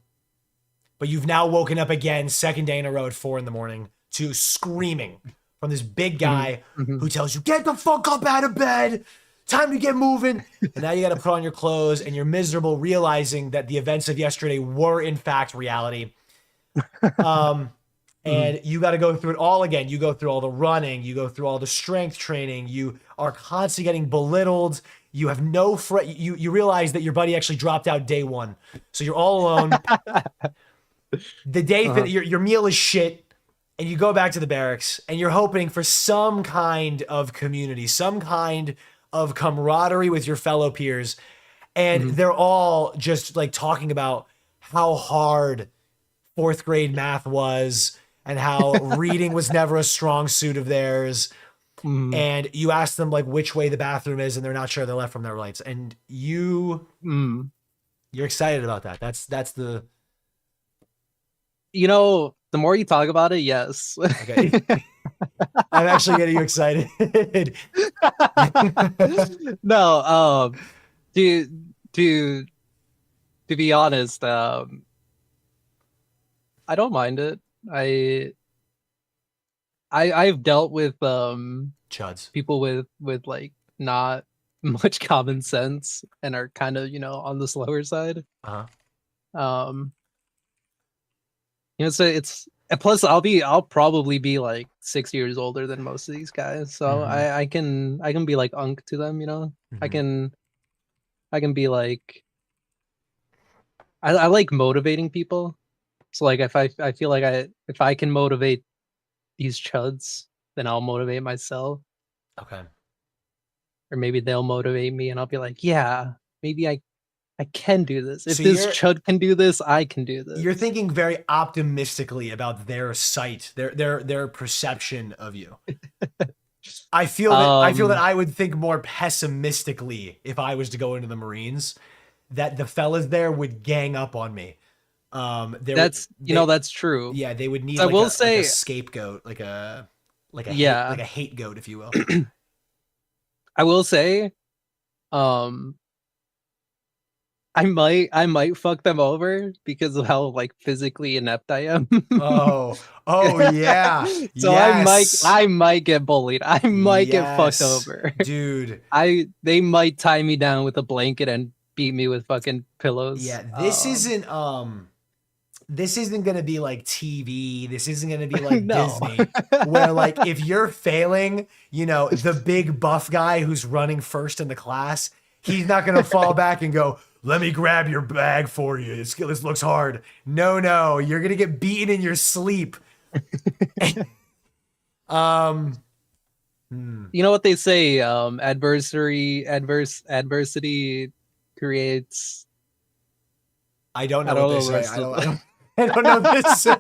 but you've now woken up again, second day in a row at 4 a.m. to screaming from this big guy who tells you, get the fuck up out of bed. Time to get moving. And now you got to put on your clothes and you're miserable, realizing that the events of yesterday were in fact reality. And you got to go through it all again. You go through all the running. You go through all the strength training. You are constantly getting belittled. You have no you realize that your buddy actually dropped out day 1. So you're all alone. The day your meal is shit. And you go back to the barracks and you're hoping for some kind of community, some kind of camaraderie with your fellow peers. And they're all just like talking about how hard 4th grade math was and how reading was never a strong suit of theirs. And you ask them like which way the bathroom is and they're not sure they're left from their rights. And you're excited about that. That's the, you know, the more you talk about it, yes. okay. I'm actually getting you excited. No, to be honest, I don't mind it. I've dealt with chuds, people with like not much common sense and are kind of, you know, on the slower side. You know, so it's, and plus I'll probably be like 6 years older than most of these guys, so I can be like unk to them, you know. I can be like, I like motivating people. So like if I feel like if I can motivate these chuds, then I'll motivate myself. Okay. Or maybe they'll motivate me and I'll be like, yeah, maybe I can do this. If So this chud can do this, I can do this. You're thinking very optimistically about their sight, their perception of you. I feel that I would think more pessimistically if I was to go into the Marines, that the fellas there would gang up on me. That's true. Yeah, they would need I like will like say a scapegoat, like a yeah, like a hate goat, if you will. I will say, I might fuck them over because of how like physically inept I am. Oh yeah. So yes. I might get bullied. I might get fucked Yes, over. dude. They might tie me down with a blanket and beat me with fucking pillows. Yeah, this isn't gonna be like TV. This isn't gonna be like Disney, where like if you're failing, you know, the big buff guy who's running first in the class, he's not gonna fall back and go, "Let me grab your bag for you. This looks hard." No, you're gonna get beaten in your sleep. You know what they say? Adversity creates. I don't know what they say. I don't know what to say.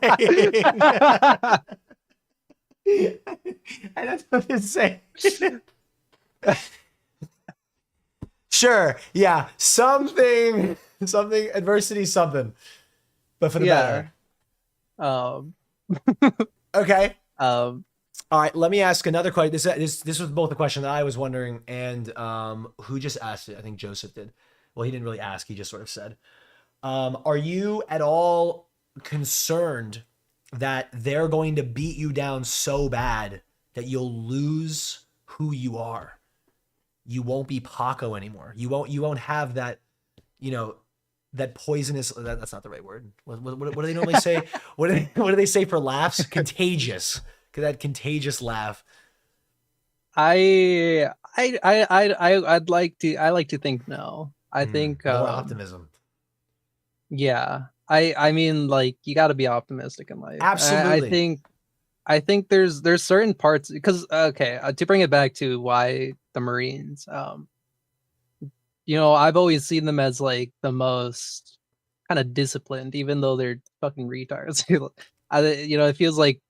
I don't know what to say. Sure. Yeah. Something. Adversity. Something. But for the better. Okay. All right. Let me ask another question. This was both a question that I was wondering, and who just asked it? I think Joseph did. Well, he didn't really ask. He just sort of said, "Are you at all concerned that they're going to beat you down so bad that you'll lose who you are? You won't be Paco anymore. You won't have that, you know, that poisonous." That's not the right word. What do they normally say? What do they say for laughs? Contagious. That contagious laugh. I'd like to think no. I think more optimism. Yeah. I mean, like, you got to be optimistic in life. Absolutely. I think there's certain parts, because to bring it back to why the Marines, you know, I've always seen them as like the most kind of disciplined, even though they're fucking retards. You know, it feels like,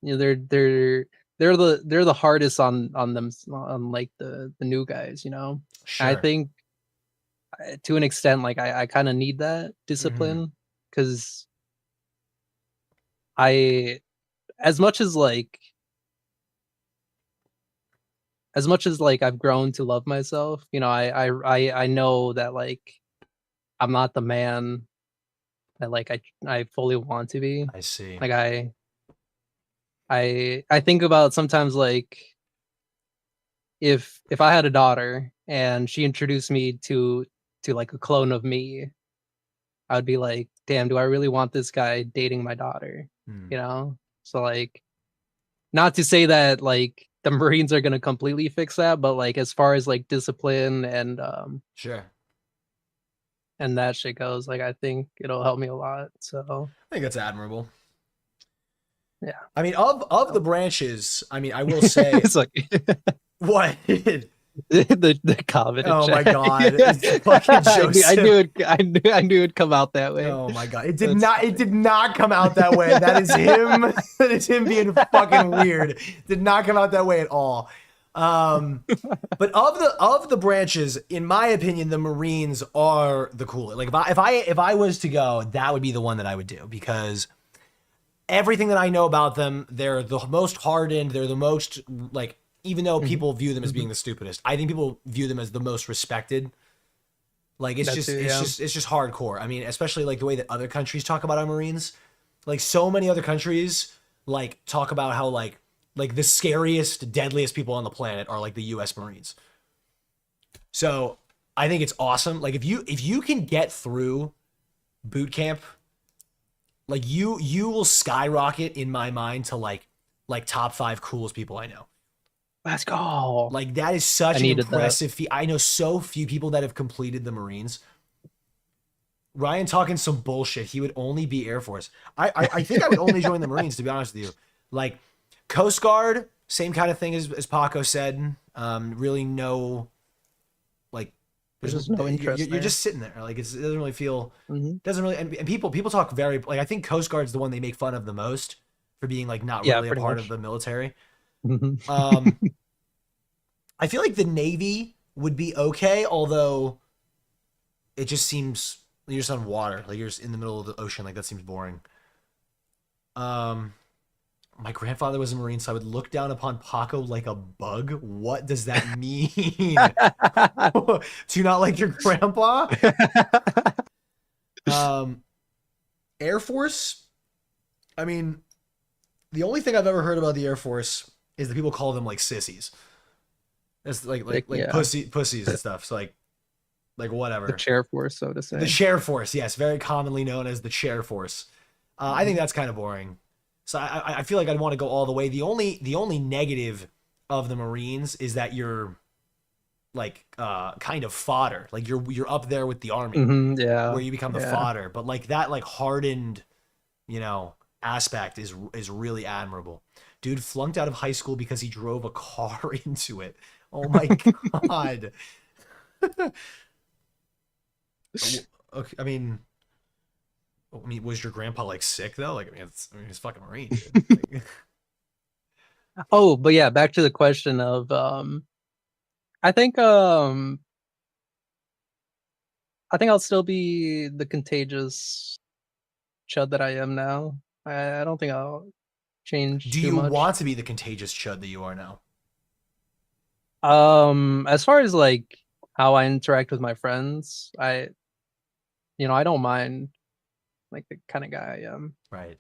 you know, they're the hardest on them, on like the new guys, you know. Sure. I think to an extent, like I kind of need that discipline, because as much as I've grown to love myself, you know, I know that like I'm not the man that like I fully want to be. I see. Like I think about sometimes, like, if I had a daughter and she introduced me to like a clone of me, I would be like, damn, do I really want this guy dating my daughter? You know? So like, not to say that like the Marines are gonna completely fix that, but like as far as like discipline and sure, and that shit goes, like I think it'll help me a lot. So I think that's admirable. Yeah. I mean, of the branches, I mean, I will say it's like What? the comment. Oh my chat. god! It's fucking Joseph. I knew it. I knew it'd come out that way. Oh my god! It did not. It did not come out that way. That is him. That is him being fucking weird. Did not come out that way at all. But of the branches, in my opinion, the Marines are the coolest. Like if I was to go, that would be the one that I would do, because everything that I know about them, they're the most hardened. They're the most, like, even though people view them as being the stupidest, I think people view them as the most respected. Like it's just hardcore. I mean, especially like the way that other countries talk about our Marines. Like so many other countries like talk about how like the scariest, deadliest people on the planet are like the US Marines. So I think it's awesome. Like if you can get through boot camp, like you will skyrocket in my mind to like top 5 coolest people I know. Let's go. Like that is such an impressive feat. I know so few people that have completed the Marines. Ryan talking some bullshit. He would only be Air Force. I think I would only join the Marines, to be honest with you. Like Coast Guard, same kind of thing as Paco said. Really no, like there's just no interest. You're just sitting there. Like it doesn't really feel. Doesn't really. And people talk very like. I think Coast Guard's the one they make fun of the most for being like not really a part of the military. I feel like the Navy would be okay, although it just seems you're just on water, like you're just in the middle of the ocean. Like that seems boring. My grandfather was a Marine, so I would look down upon Paco like a bug. What does that mean? Do you not like your grandpa? Air Force. I mean, the only thing I've ever heard about the Air Force is that people call them like sissies. It's like pussies and stuff. So like whatever. The chair force, so to say. The chair force, yes, very commonly known as the chair force. I think that's kind of boring. So I feel like I'd want to go all the way. The only negative of the Marines is that you're like kind of fodder. Like you're up there with the Army, where you become the fodder. But like that like hardened, aspect is really admirable. Dude flunked out of high school because he drove a car into it. Oh my god. Okay, I mean, was your grandpa like sick though? Like, he's fucking Marine. Dude. Oh, but yeah, back to the question of, I think I'll still be the contagious chud that I am now. I don't think I'll change. Do you want to be the contagious chud that you are now? As far as like how I interact with my friends, I don't mind like the kind of guy I am. Right.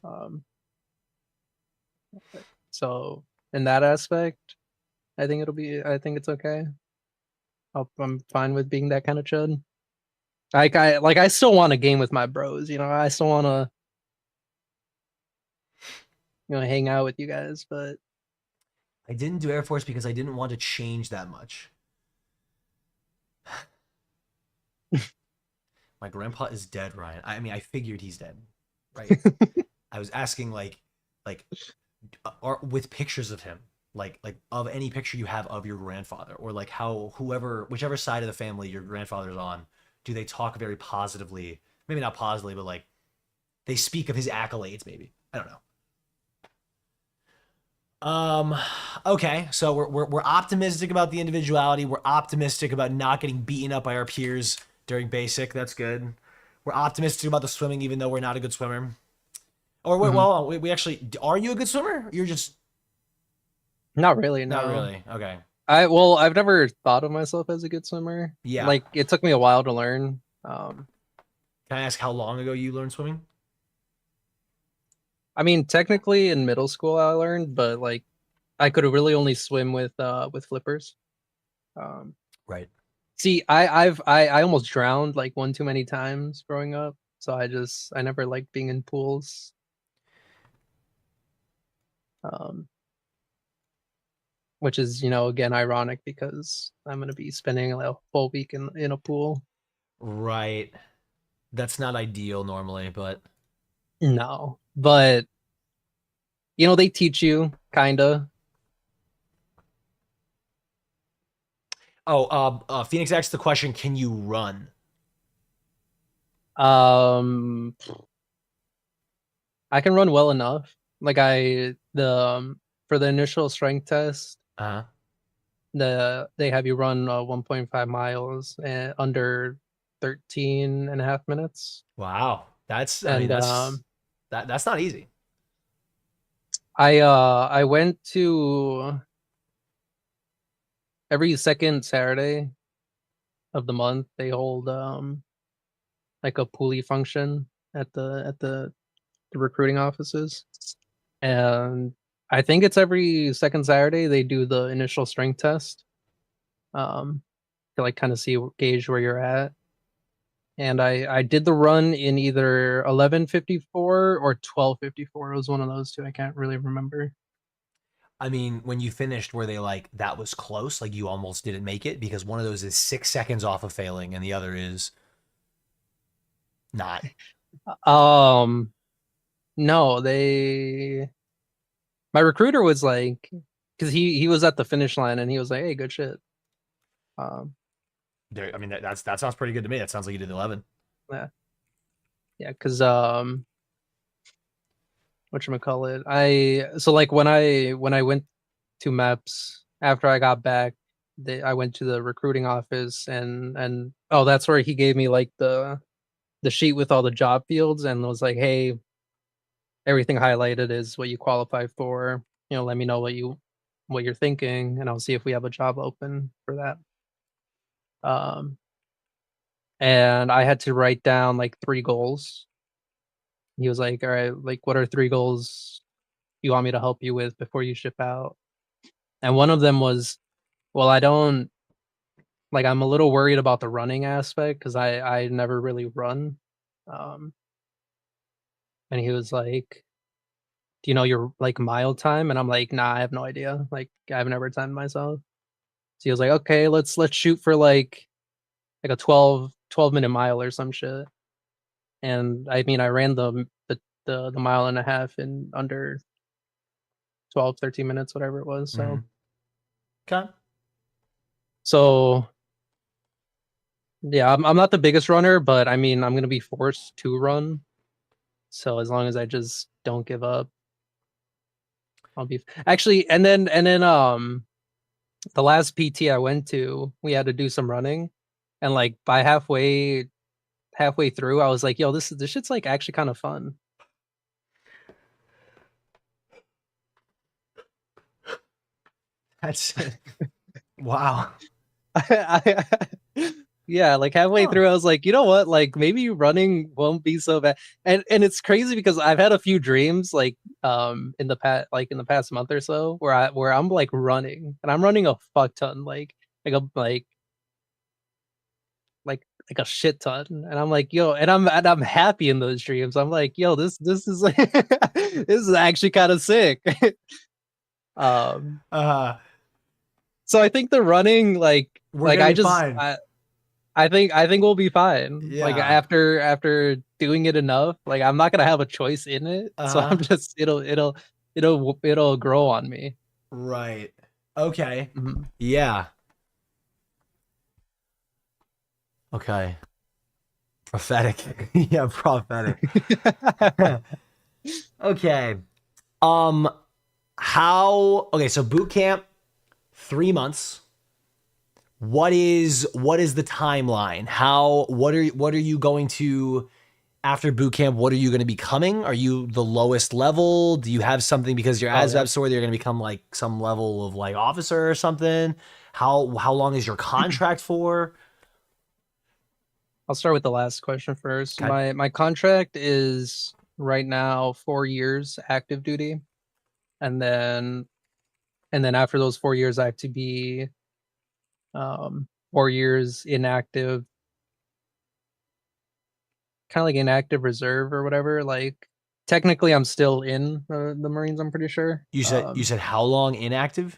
So in that aspect, I think it's okay. I'm fine with being that kind of chud. I still want to game with my bros, I still want to hang out with you guys, but I didn't do Air Force because I didn't want to change that much. My grandpa is dead, Ryan. I mean, I figured he's dead, right? I was asking with pictures of him, like of any picture you have of your grandfather, or like whichever side of the family your grandfather's on, do they talk very positively? Maybe not positively, but like they speak of his accolades, maybe. I don't know. Okay, so we're optimistic about the individuality. We're optimistic about not getting beaten up by our peers during basic. That's good. We're optimistic about the swimming, even though we're not a good swimmer. Or wait, well, we actually, are you a good swimmer? You're just not really. No. Not really. Okay. I've never thought of myself as a good swimmer. Yeah. Like it took me a while to learn. Can I ask how long ago you learned swimming? I mean, technically in middle school I learned, but like I could really only swim with flippers. Right. See, I almost drowned like one too many times growing up, so I never liked being in pools. Which is, again, ironic because I'm going to be spending a whole week in a pool. Right. That's not ideal normally, but no, but they teach you kinda. Phoenix asked the question, can you run? I can run well enough. Like for the initial strength test, Uh-huh. they have you run 1.5 miles under 13 and a half minutes. Wow. That's that's not easy. I went to every second Saturday of the month they hold like a pulley function at the recruiting offices. And I think it's every second Saturday they do the initial strength test. To like kind of gauge where you're at. And I did the run in either 11:54 or 12:54. It was one of those two. I can't really remember. I mean, when you finished, were they like, that was close? Like you almost didn't make it? Because one of those is 6 seconds off of failing and the other is not. No, my recruiter was like, because he was at the finish line and he was like, hey, good shit. I mean, that sounds pretty good to me. That sounds like you did 11. Yeah. Yeah, because whatchamacallit, so like when I went to MEPS after I got back, I went to the recruiting office and oh, that's where he gave me like the sheet with all the job fields and was like, hey, everything highlighted is what you qualify for. You know, let me know what you're thinking, and I'll see if we have a job open for that. And I had to write down like 3 goals. He was like, all right, like what are 3 goals you want me to help you with before you ship out? And one of them was, well, I'm a little worried about the running aspect because I never really run. And he was like, do you know your like mile time? And I'm like, nah, I have no idea. Like I've never timed myself. So he was like, okay, let's shoot for like a 12-minute mile or some shit. And I mean, I ran the mile and a half in under 12-13 minutes, whatever it was. So okay. So yeah, I'm not the biggest runner, but I mean, I'm gonna be forced to run. So as long as I just don't give up, I'll be actually. And then the last PT I went to, we had to do some running, and like by halfway through, I was like, "Yo, this shit's like actually kind of fun." That's wow. Yeah, like halfway through, I was like, you know what? Like maybe running won't be so bad. And it's crazy because I've had a few dreams like in the past month or so where I'm like running and I'm running a fuck ton, like a shit ton. And I'm like, yo, and I'm happy in those dreams. I'm like, yo, this is like this is actually kind of sick. So I think the running I think we'll be fine. Yeah. Like after doing it enough, like I'm not gonna have a choice in it. So I'm just it'll grow on me. Right. Okay. Mm-hmm. Yeah. Okay. Prophetic. Yeah, prophetic. Okay. So boot camp 3 months. What is the timeline? What are you going to after boot camp? What are you going to be becoming? Are you the lowest level? Do you have something because you're ASVAB sword? You're going to become like some level of like officer or something? How long is your contract for? I'll start with the last question first. Okay. My contract is right now 4 years active duty, and then after those 4 years, I have to be 4 years inactive, kind of like inactive reserve or whatever. Like technically, I'm still in the Marines. I'm pretty sure. You said how long inactive?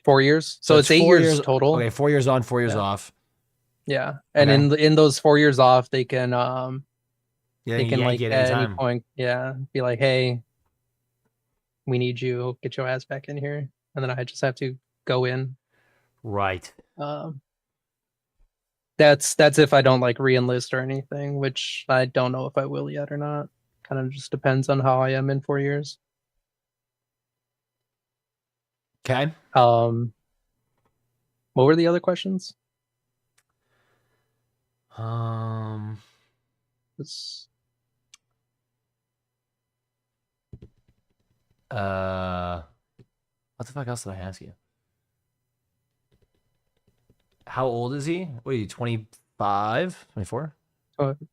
4 years. So it's 8 years total. Okay, 4 years on, 4 years off. Yeah, and in those 4 years off, they can like at any point, be like, hey, we need you, get your ass back in here, and then I just have to go in. Right. That's if I don't like re-enlist or anything, which I don't know if I will yet or not. Kind of just depends on how I am in 4 years. Okay. What were the other questions? It's... What the fuck else did I ask you? How old is he? What are you, 25? 24?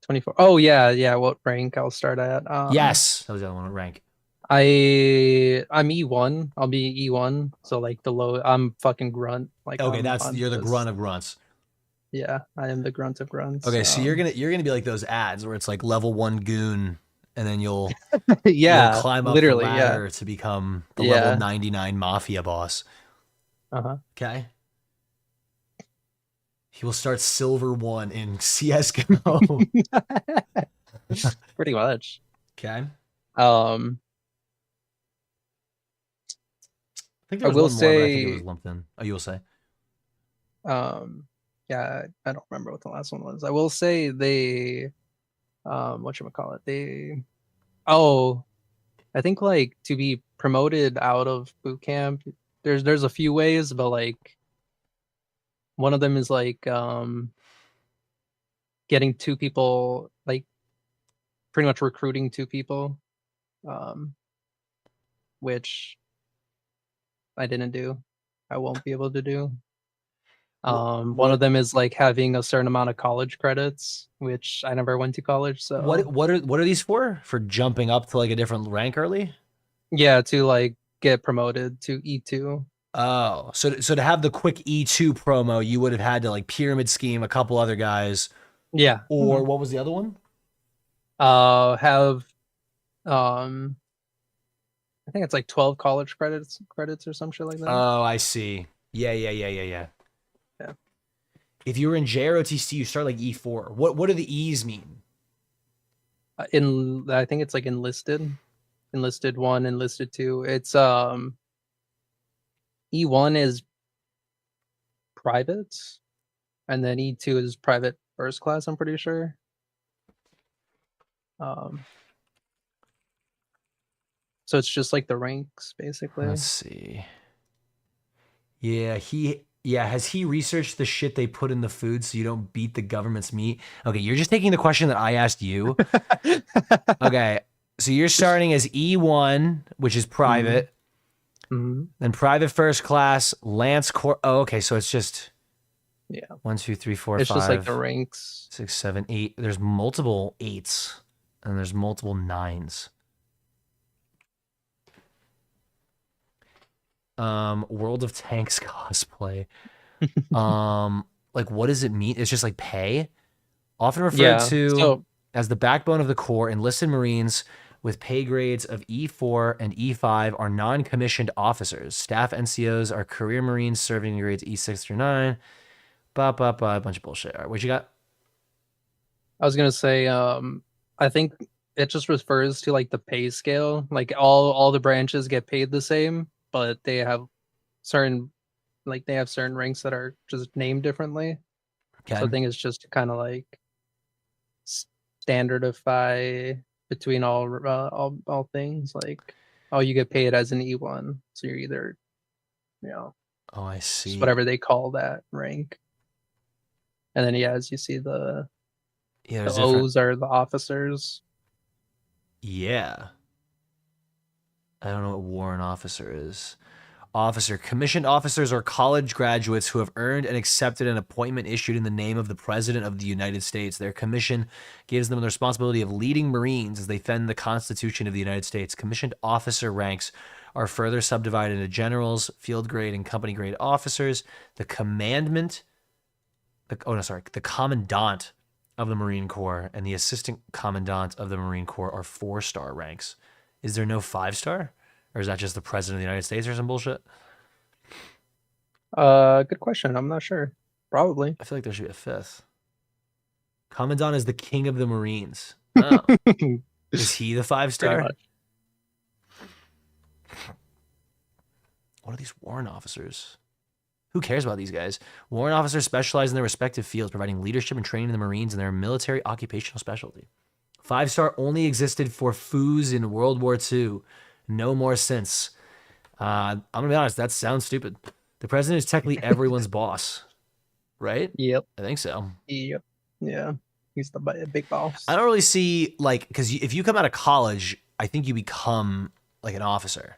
24. Oh yeah. What rank I'll start at? Yes, that was the other one. What rank? I'm E1. I'll be E1. So like the low. I'm fucking grunt. Like Okay, I'm you're the just- grunt of grunts. Yeah, I am the grunt of grunts. Okay, so you're gonna be like those ads where it's like level 1 goon, and then you'll yeah, you'll climb up literally, the ladder to become the Yeah. level 99 mafia boss. Okay. He will start silver 1 in CS:GO. Pretty much. Okay. I think there was will one more, but I think it say, was lumped in. Oh, you'll say. yeah, I don't remember what the last one was. I will say they, whatchamacallit, I think like to be promoted out of boot camp, there's a few ways, but like one of them is like getting 2 people, like pretty much recruiting 2 people, which I didn't do. I won't be able to do. One of them is like having a certain amount of college credits, which I never went to college. So What are these for? For jumping up to like a different rank early? Yeah, to like get promoted to E2. Oh, so to have the quick E2 promo, you would have had to like pyramid scheme a couple other guys. Yeah. Or what was the other one? Have I think it's like 12 college credits or some shit like that. Oh, I see. Yeah. Yeah. If you were in JROTC, you start like E4. What do the E's mean? I think it's like enlisted 1, enlisted 2. It's E1 is private, and then E2 is private first class, I'm pretty sure. So it's just like the ranks basically. Let's see. Yeah, has he researched the shit they put in the food so you don't beat the government's meat? Okay, you're just taking the question that I asked you. Okay, so you're starting as E1, which is private. Then private first class, Lance Corps. Oh, okay, so it's just 1, 2, 3, 4, It's 5. just like the ranks. 6, 7, 8. There's multiple 8s and there's multiple 9s. World of Tanks cosplay. Like what does it mean? It's just like pay. Often referred to as the backbone of the Corps, enlisted Marines with pay grades of E4 and E5 are non-commissioned officers. Staff NCOs are career Marines serving grades E6 through 9. A bunch of bullshit. All right, what you got? I was gonna say, I think it just refers to like the pay scale. Like all the branches get paid the same, but they have certain ranks that are just named differently. Okay. So I think it's just to kind of like standardify between all things. Like, oh, you get paid as an E1, so you're either, Oh, I see. just whatever they call that rank. And then as you see the O's are the officers. Yeah. I don't know what warrant officer is. Officer. Commissioned officers are college graduates who have earned and accepted an appointment issued in the name of the President of the United States. Their commission gives them the responsibility of leading Marines as they defend the Constitution of the United States. Commissioned officer ranks are further subdivided into generals, field grade, and company grade officers. The commandant of the Marine Corps and the assistant commandant of the Marine Corps are 4-star ranks. Is there no 5-star? Or is that just the President of the United States or some bullshit? Good question. I'm not sure. Probably. I feel like there should be a 5th. Commandant is the king of the Marines. Oh. Is he the 5-star? What are these warrant officers? Who cares about these guys? Warrant officers specialize in their respective fields, providing leadership and training to the Marines in their military occupational specialty. 5-star only existed for foos in World War II. No more since. I'm gonna be honest, that sounds stupid. The president is technically everyone's boss, right? Yep. I think so. Yep. Yeah. He's the big boss. I don't really see, like, because if you come out of college, I think you become like an officer.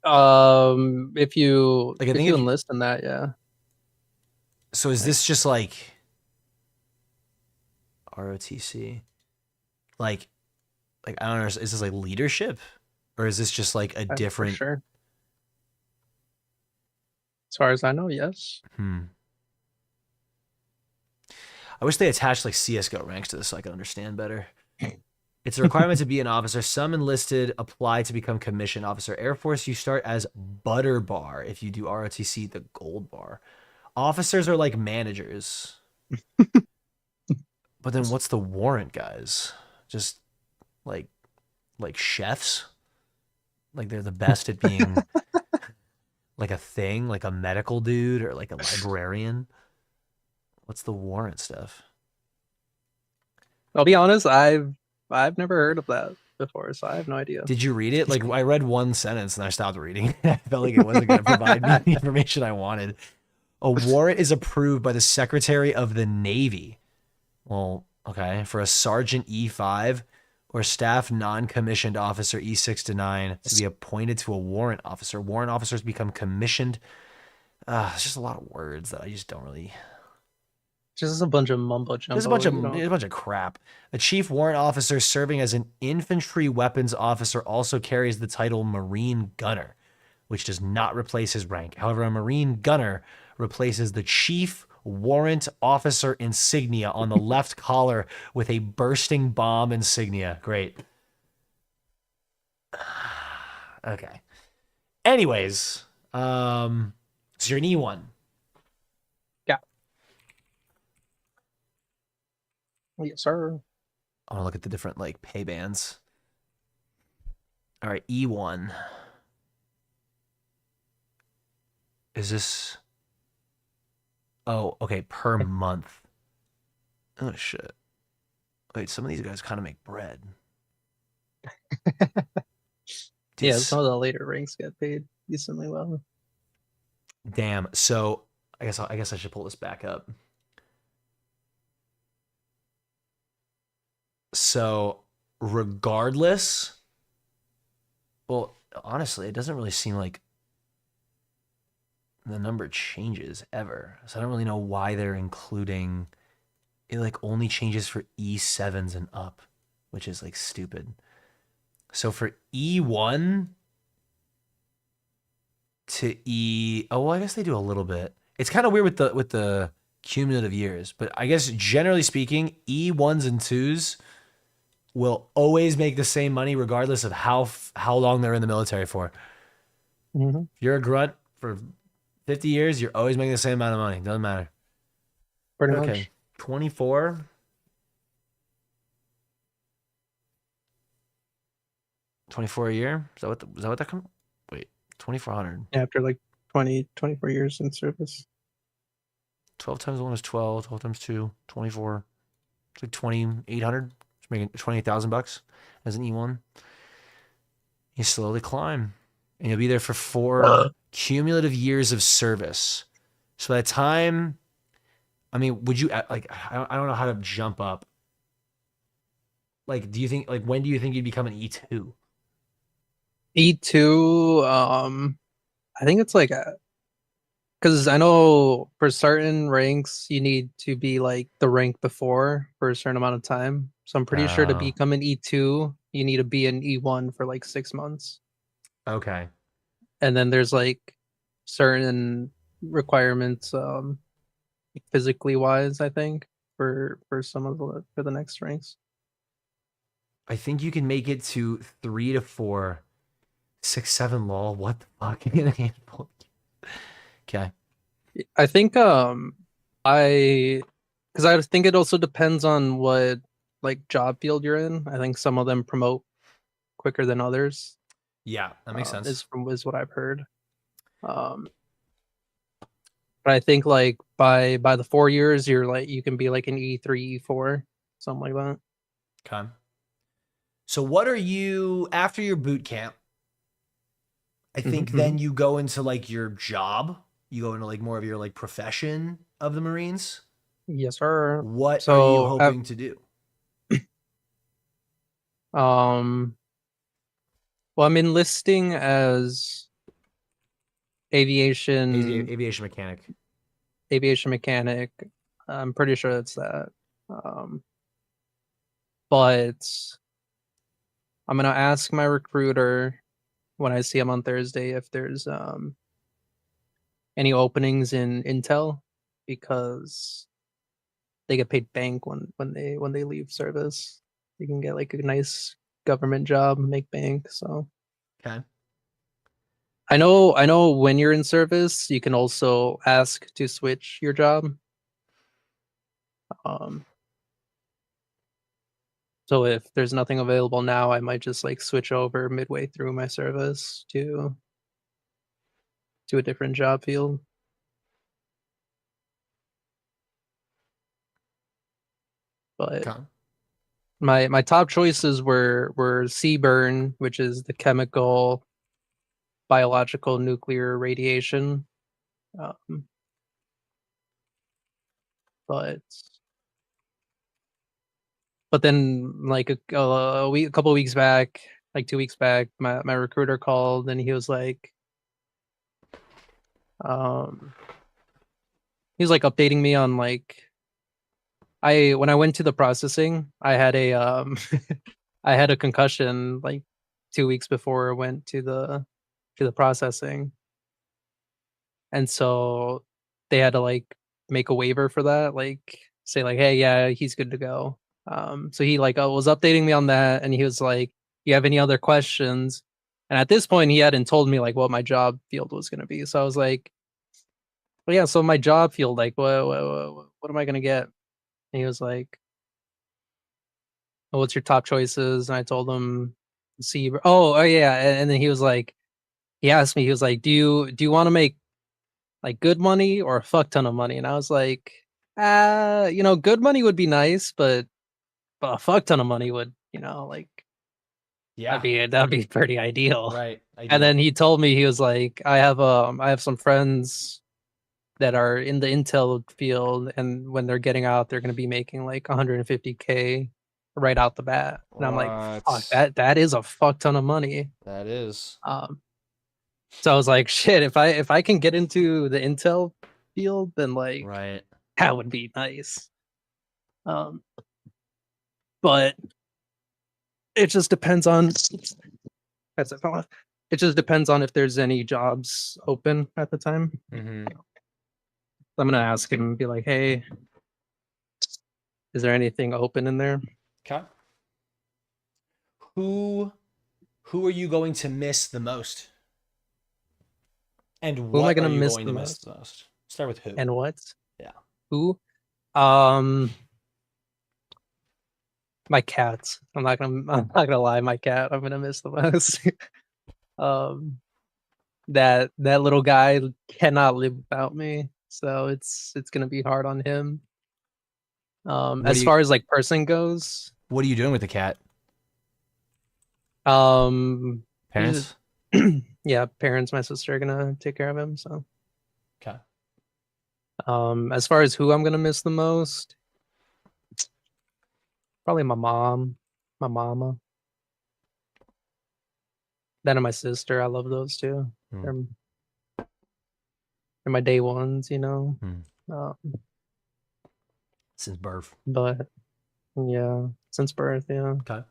If you Like, I if think you if- enlist in that, yeah. So is this just like ROTC? Like I don't know. Is this like leadership, or is this just like a For different? sure. As far as I know, yes. I wish they attached like CS:GO ranks to this so I could understand better. It's a requirement to be an officer. Some enlisted apply to become commissioned officer. Air Force, you start as butter bar. If you do ROTC, the gold bar. Officers are like managers. But then what's the warrant, guys? Just like chefs? Like they're the best at being like a thing, like a medical dude or like a librarian? What's the warrant stuff? I'll be honest, I've never heard of that before, so I have no idea. Did you read it? Like I read one sentence and I stopped reading. I felt like it wasn't going to provide me the information I wanted. A warrant is approved by the Secretary of the Navy. Well, okay, for a Sergeant E5 or staff non-commissioned officer E6 to 9 to be appointed to a warrant officer. Warrant officers become commissioned. It's just a lot of words that I just don't really. Just a bunch of mumbo jumbo. There's a bunch of crap. A chief warrant officer serving as an infantry weapons officer also carries the title Marine Gunner, which does not replace his rank. However, a Marine Gunner replaces the chief warrant officer insignia on the left collar with a bursting bomb insignia. Great. Okay. Anyways, so you're an E1. Yeah. Yes, sir. I want to look at the different like pay bands. All right, E1. Is this? Oh, okay, per month. Oh shit. Wait, some of these guys kind of make bread. Yeah, some of the later ranks get paid decently well. Damn. So I guess I should pull this back up. So regardless, well, honestly, it doesn't really seem like the number changes ever. So I don't really know why they're including it. Like only changes for E7s and up, which is like stupid. So for E1 to E, oh well, I guess they do a little bit. It's kind of weird with the cumulative years, but I guess generally speaking, E1s and 2s will always make the same money regardless of how long they're in the military for. Mm-hmm. If you're a grunt for 50 years, you're always making the same amount of money. Doesn't matter. Pretty much. 24. $24 a year? Is that what that comes? Wait, 2,400. After like 24 years in service. 12 times 1 is 12. 12 times 2, 24. It's like 2,800. It's making $28,000 as an E1. You slowly climb, and you'll be there for 4 cumulative years of service. So by the time, I mean, would you like? I don't know how to jump up. Like, do you think when do you think you'd become an E2? E2, I think it's like because I know for certain ranks you need to be like the rank before for a certain amount of time. So I'm pretty sure to become an E2, you need to be an E1 for like 6 months. Okay. And then there's like certain requirements, physically wise, I think, for some of the next ranks. I think you can make it to 3 to 4. 6, 7 lol. What the fuck? Okay. I think because I think it also depends on what like job field you're in. I think some of them promote quicker than others. Yeah, that makes sense. Is what I've heard. But I think like by the 4 years, you're like you can be like an E3, E4, something like that. Okay. So what are you after your boot camp? I think then you go into like your job. You go into like more of your like profession of the Marines. Yes, sir. What So, are you hoping to do? Well, I'm enlisting as aviation mechanic. Aviation mechanic. I'm pretty sure that's that. But I'm gonna ask my recruiter when I see him on Thursday if there's any openings in Intel because they get paid bank when they leave service. You can get like a nice government job, make bank. So Okay. I know when you're in service, you can also ask to switch your job. So if there's nothing available now, I might just like switch over midway through my service to a different job field. But Okay. my top choices were CBurn, which is the chemical, biological, nuclear radiation. But then like a couple weeks back, like 2 weeks back, my recruiter called and he was like updating me on like when I went to the processing, I had a I had a concussion like 2 weeks before I went to the processing. And so they had to like make a waiver for that, like say like, hey, yeah, he's good to go. So he like was updating me on that and he was like, you have any other questions? And at this point he hadn't told me like what my job field was gonna be. So I was like, well, yeah, so my job field, like what am I gonna get? And he was like, what's your top choices? And I told him oh yeah. And then he was like, he asked me, he was like, do you want to make like good money or a fuck ton of money? And I was like, good money would be nice, but a fuck ton of money would, like Yeah. that'd be pretty ideal. Right. And then he told me, he was like, I have some friends that are in the Intel field, and when they're getting out, they're gonna be making like 150K right out the bat. And I'm like, fuck, that is a fuck ton of money. That is. So I was like, shit, if I can get into the Intel field, then like right, that would be nice. But it just depends on it just depends on if there's any jobs open at the time. Mm-hmm. I'm gonna ask him and be like, hey, is there anything open in there? Okay. Who are you going to miss the most? And Who am I what gonna are you miss going the to miss most? the most? Start with who. And what? Yeah. Who? My cat. I'm not gonna lie, my cat. I'm gonna miss the most. That little guy cannot live without me, so it's gonna be hard on him. As far as like person goes, what are you doing with the cat? Parents? Yeah, parents, my sister are gonna take care of him. So, okay. As far as who I'm gonna miss the most, probably my mom, my mama, then and my sister. I love those two. They're my day ones, Since birth. But yeah, since birth, yeah. Okay.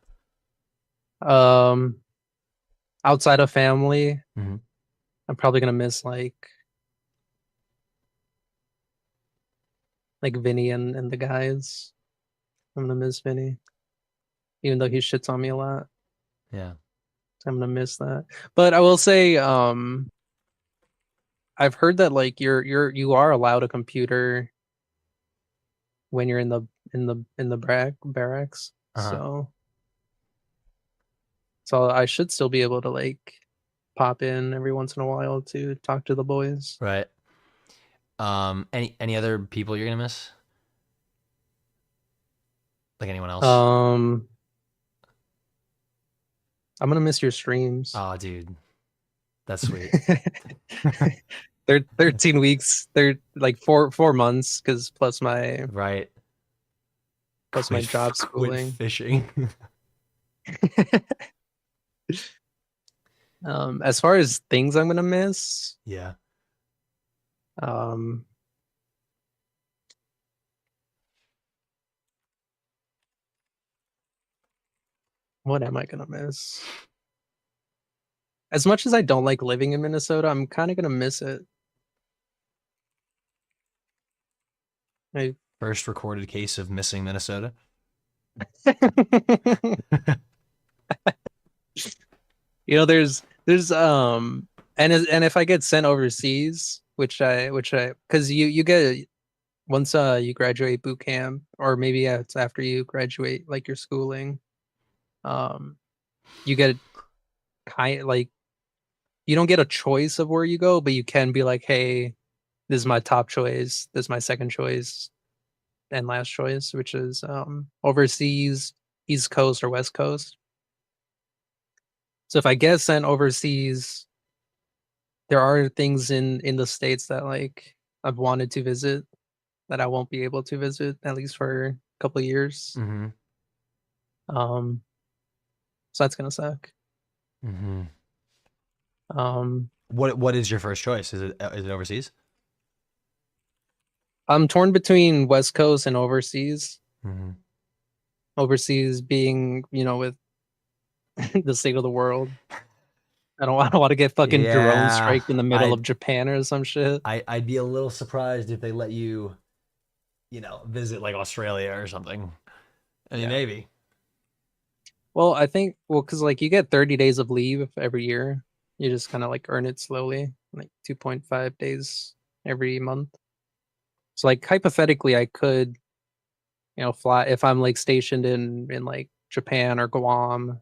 Outside of family, Mm-hmm. I'm probably gonna miss like Vinny and the guys. I'm gonna miss Vinny, even though he shits on me a lot. Yeah, I'm gonna miss that. But I will say, I've heard that like you are allowed a computer when you're in the barracks. Uh-huh. So I should still be able to like pop in every once in a while to talk to the boys. Right. Any other people you're gonna miss? Like anyone else? I'm gonna miss your streams. Oh, dude, that's sweet. 13 weeks. They're like 4 months, because plus my right. Plus my job schooling. Quit fishing. As far as things I'm gonna miss, yeah. What am I gonna miss? As much as I don't like living in Minnesota, I'm kind of gonna miss it. First recorded case of missing Minnesota. You know, there's and if I get sent overseas, which because you get once you graduate boot camp, or maybe it's after you graduate like your schooling, you get kind like, you don't get a choice of where you go, but you can be like, hey, this is my top choice, this is my second choice, and last choice, which is overseas, East Coast or West Coast. So if I get sent overseas, there are things in the States that like I've wanted to visit that I won't be able to visit, at least for a couple of years. Mm-hmm. So that's gonna suck. Mm-hmm. What is your first choice? Is it overseas? I'm torn between West Coast and overseas. Mm-hmm. Overseas being, with the state of the world. I don't want to get fucking drone strike in the middle of Japan or some shit. I'd be a little surprised if they let you, visit like Australia or something. I mean, maybe. Well, I think, because like you get 30 days of leave every year. You just kind of like earn it slowly, like 2.5 days every month. So like hypothetically, I could, fly if I'm like stationed in like Japan or Guam.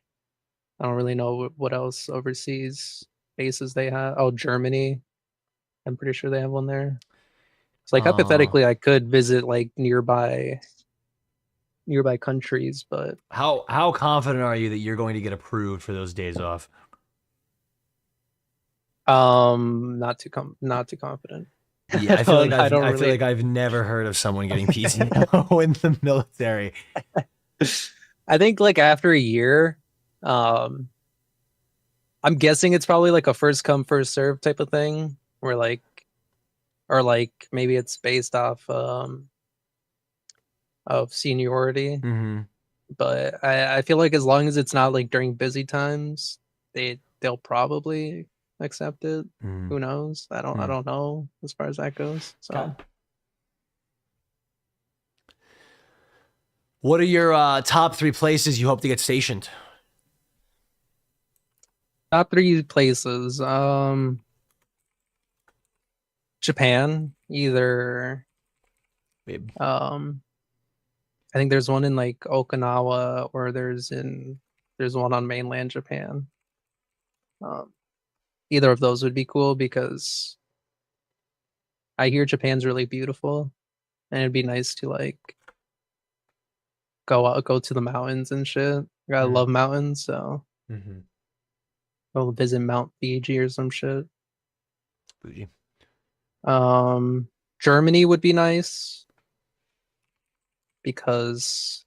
I don't really know what else overseas bases they have. Oh, Germany. I'm pretty sure they have one there. So like hypothetically, I could visit like nearby countries, but how confident are you that you're going to get approved for those days off? Not too confident. Yeah, I feel like I've never heard of someone getting PTO in the military. I think like after a year, I'm guessing it's probably like a first come first serve type of thing, where like, or like maybe it's based off of seniority. Mm-hmm. But I feel like as long as it's not like during busy times, they'll probably accept it. Mm. Who knows? I don't know as far as that goes. So okay. What are your top 3 places you hope to get stationed? Top 3 places. Japan, either I think there's one in like Okinawa, or there's one on mainland Japan. Either of those would be cool, because I hear Japan's really beautiful, and it'd be nice to like go to the mountains and shit. I love mountains, so go visit Mount Fuji or some shit. Fuji. Germany would be nice, because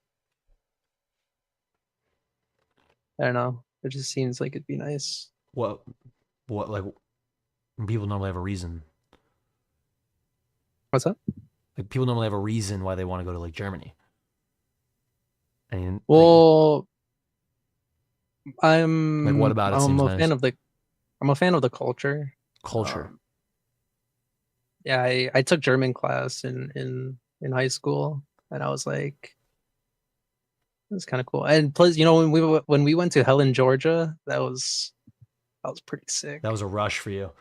I don't know, it just seems like it'd be nice. What like people normally have a reason. What's that? Like people normally have a reason why they want to go to like Germany. I mean, well, I'm like what about it seems nice? I'm a fan of the culture. Yeah, I took German class in high school, and I was like, it's kind of cool. And plus, when we went to Helen, Georgia, that was pretty sick. That was a rush for you.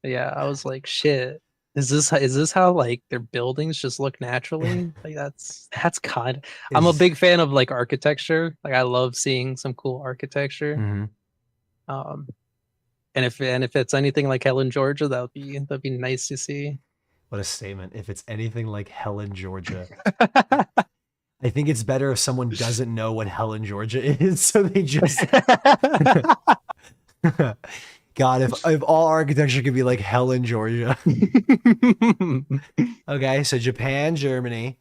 Yeah, I was like, shit. Is this how like their buildings just look naturally? Like that's kind. I'm a big fan of like architecture. Like I love seeing some cool architecture. Mm-hmm. And if it's anything like Helen, Georgia, that'd be nice to see. What a statement. If it's anything like Helen, Georgia. I think it's better if someone doesn't know what Helen, Georgia is, so they just God, if all architecture could be like Helen, Georgia. Okay, so Japan, Germany.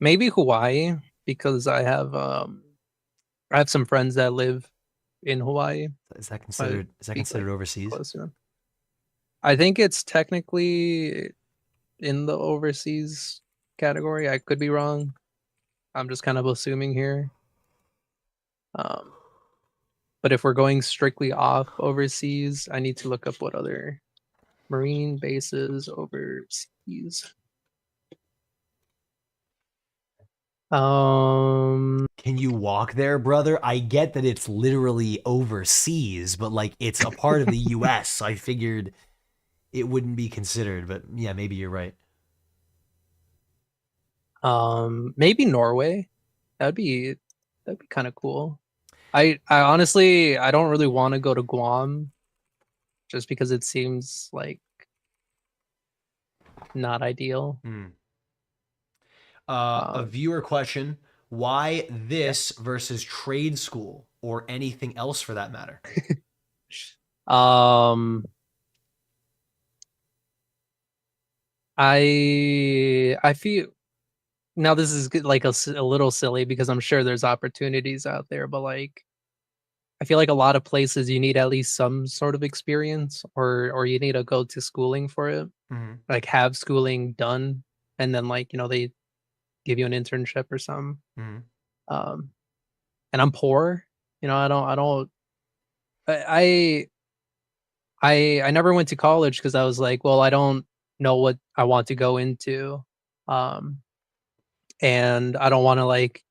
Maybe Hawaii, because I have some friends that live in Hawaii. Is that considered overseas? Close to them. I think it's technically in the overseas category. I could be wrong. I'm just kind of assuming here. But if we're going strictly off overseas, I need to look up what other marine bases overseas. Can you walk there, brother? I get that it's literally overseas, but like it's a part of the US, so I figured it wouldn't be considered, but yeah, maybe you're right. Maybe Norway. That'd be kind of cool. I honestly I don't really want to go to Guam just because it seems like not ideal. A viewer question: why this versus trade school or anything else for that matter? I feel now this is like a little silly because I'm sure there's opportunities out there, but like I feel like a lot of places you need at least some sort of experience or you need to go to schooling for it. Like have schooling done and then like, they give you an internship or something. And I'm poor, I never went to college because I was like, well, I don't know what I want to go into. And I don't want to like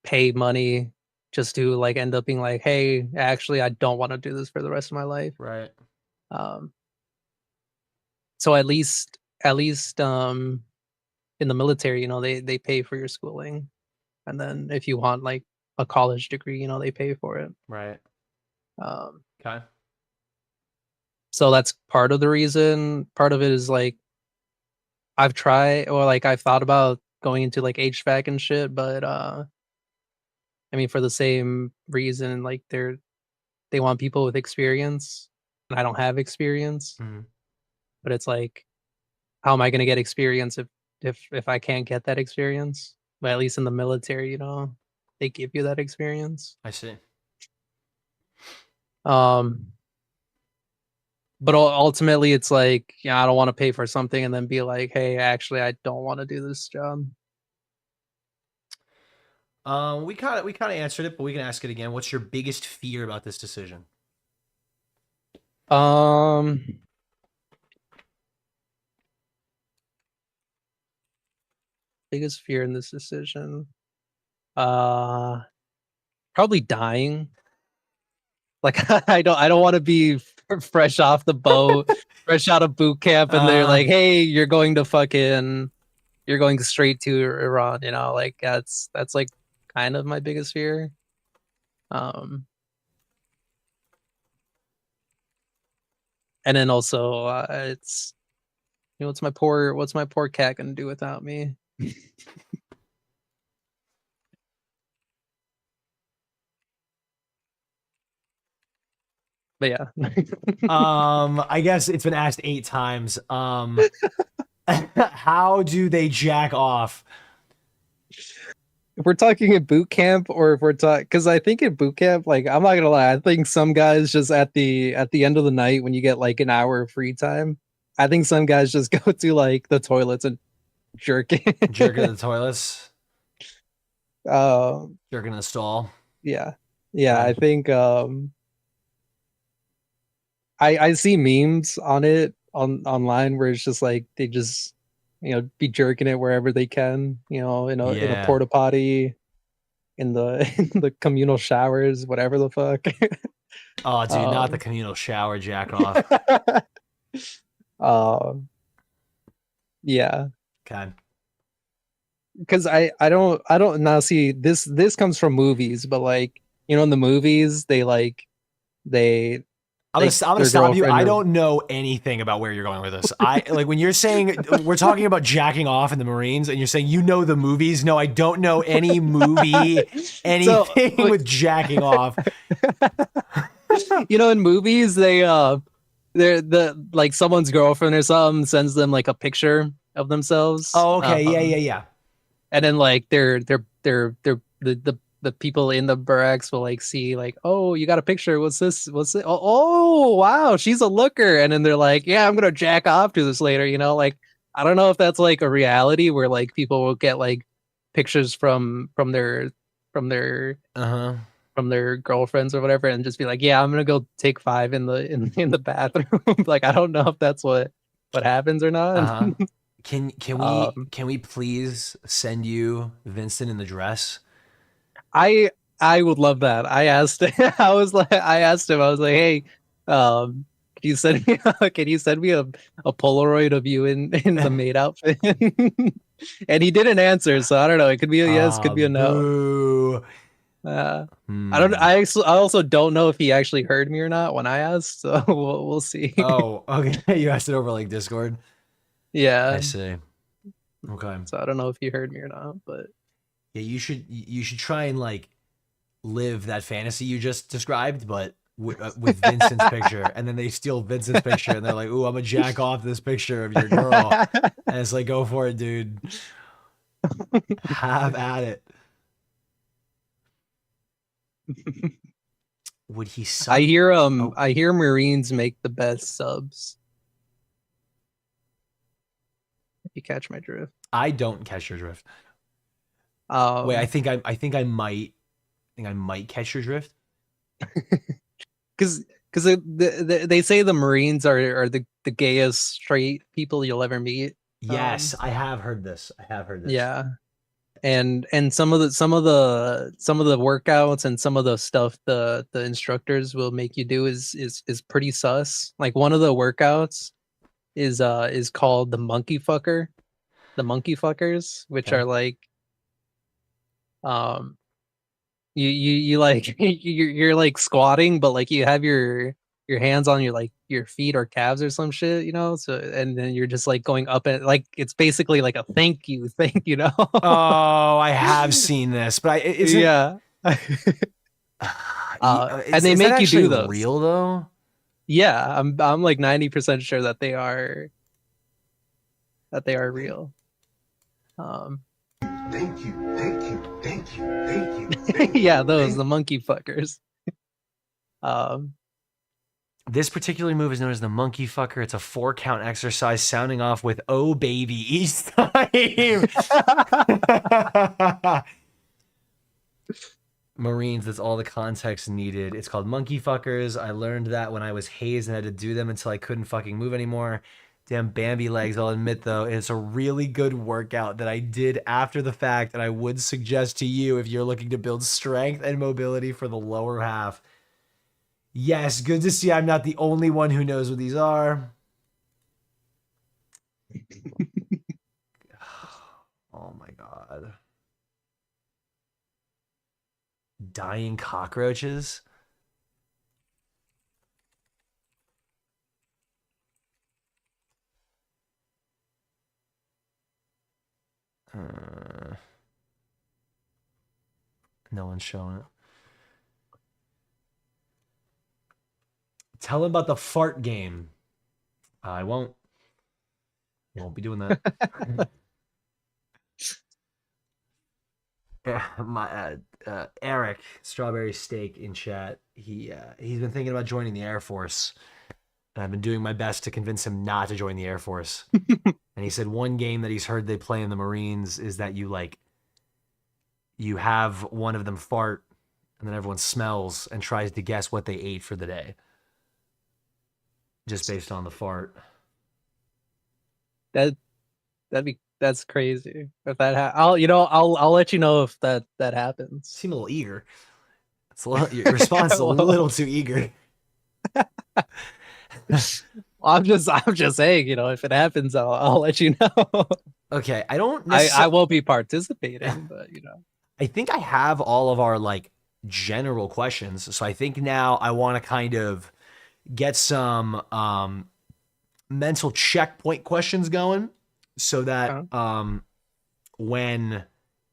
pay money just to like end up being like, hey, actually, I don't want to do this for the rest of my life. Right. So at least in the military, they pay for your schooling. And then if you want like a college degree, they pay for it. Right. Okay. So that's part of the reason. Part of it is like I've thought about going into like HVAC and shit, but I mean for the same reason, like they want people with experience and I don't have experience. But it's like, how am I gonna get experience if I can't get that experience? But at least in the military, they give you that experience. I see. But ultimately, it's like, I don't want to pay for something and then be like, hey, actually, I don't want to do this job. We kind of answered it, but we can ask it again. What's your biggest fear about this decision? Biggest fear in this decision, probably dying. Like I don't want to be fresh off the boat, fresh out of boot camp, and they're like, "Hey, you're going straight to Iran." Like that's like kind of my biggest fear. And then also, it's what's my poor cat gonna do without me? But yeah. I guess it's been asked 8 times. How do they jack off? If we're talking at boot camp, or if we're talking, because I think at boot camp, like I'm not gonna lie, I think some guys just at the end of the night when you get like an hour of free time, I think some guys just go to like the toilets and jerk in the toilets. Jerking in the stall. Yeah. I think I see memes on it online where it's just like they just be jerking it wherever they can, in a porta potty, in the communal showers, whatever the fuck. Oh, dude, not the communal shower jack off. Yeah. Okay. Because I don't now see this comes from movies, but like in the movies they I'm like, gonna their stop you. girlfriend I or- don't know anything about where you're going with this. I like when you're saying we're talking about jacking off in the Marines, and you're saying you know the movies. No, I don't know any movie, anything with jacking off. You know, in movies, they're the like someone's girlfriend or something sends them like a picture of themselves. Oh, okay, yeah. And then like the people in the barracks will like see like, oh, you got a picture. What's this? What's it? Oh, wow, she's a looker. And then they're like, yeah, I'm gonna jack off to this later. You know, like I don't know if that's like a reality where like people will get like pictures from their from their girlfriends or whatever, and just be like, yeah, I'm gonna go take 5 in the bathroom. Like I don't know if that's what happens or not. Can we please send you Vincent in the dress? I would love that. I asked I asked him, I was like, hey, can you send me a Polaroid of you in the maid outfit? And he didn't answer, so I don't know. It could be a yes, could be a no. Boo. I also don't know if he actually heard me or not when I asked, so we'll see. Oh, okay. You asked it over like Discord? Yeah. I see. Okay. So I don't know if he heard me or not, but yeah, you should try and like live that fantasy you just described, but with Vincent's picture, and then they steal Vincent's picture, and they're like, "Ooh, I'm gonna jack off this picture of your girl," and it's like, "Go for it, dude. Have at it." Would he? I hear I hear Marines make the best subs. If you catch my drift. I don't catch your drift. Wait, I think I might catch your drift. Because they say the Marines are the gayest straight people you'll ever meet. Yes, I have heard this. Yeah, and some of the workouts and some of the stuff the instructors will make you do is pretty sus. Like one of the workouts is called the monkey fuckers, which are like you like you're like squatting, but like you have your hands on your feet or calves or some shit, you know. So and then you're just like going up and like it's basically like a thank you thing, you know. Oh, I have seen this, but yeah. And they make you do those. Real though? Yeah, I'm like 90% sure that they are real. Thank you. Yeah, those the monkey fuckers. This particular move is known as the monkey fucker. It's a 4-count exercise sounding off with "oh baby" each time. Marines, that's all the context needed. It's called monkey fuckers. I learned that when I was hazed and had to do them until I couldn't fucking move anymore. Damn Bambi legs, I'll admit though. It's a really good workout that I did after the fact, and I would suggest to you if you're looking to build strength and mobility for the lower half. Yes, good to see I'm not the only one who knows what these are. Oh my god. Dying cockroaches? No one's showing it. Tell him about the fart game. I won't. Won't be doing that. Eric Strawberry Steak in chat. He's been thinking about joining the Air Force, and I've been doing my best to convince him not to join the Air Force. And he said one game that he's heard they play in the Marines is that you have one of them fart, and then everyone smells and tries to guess what they ate for the day, just based on the fart. That's crazy. If that I'll let you know if that happens. Seem a little eager. Your response is a little too eager. I'm just saying, if it happens, I'll let you know. Okay, I don't. I won't be participating, but I think I have all of our general questions. So I think now I want to kind of get some mental checkpoint questions going so that when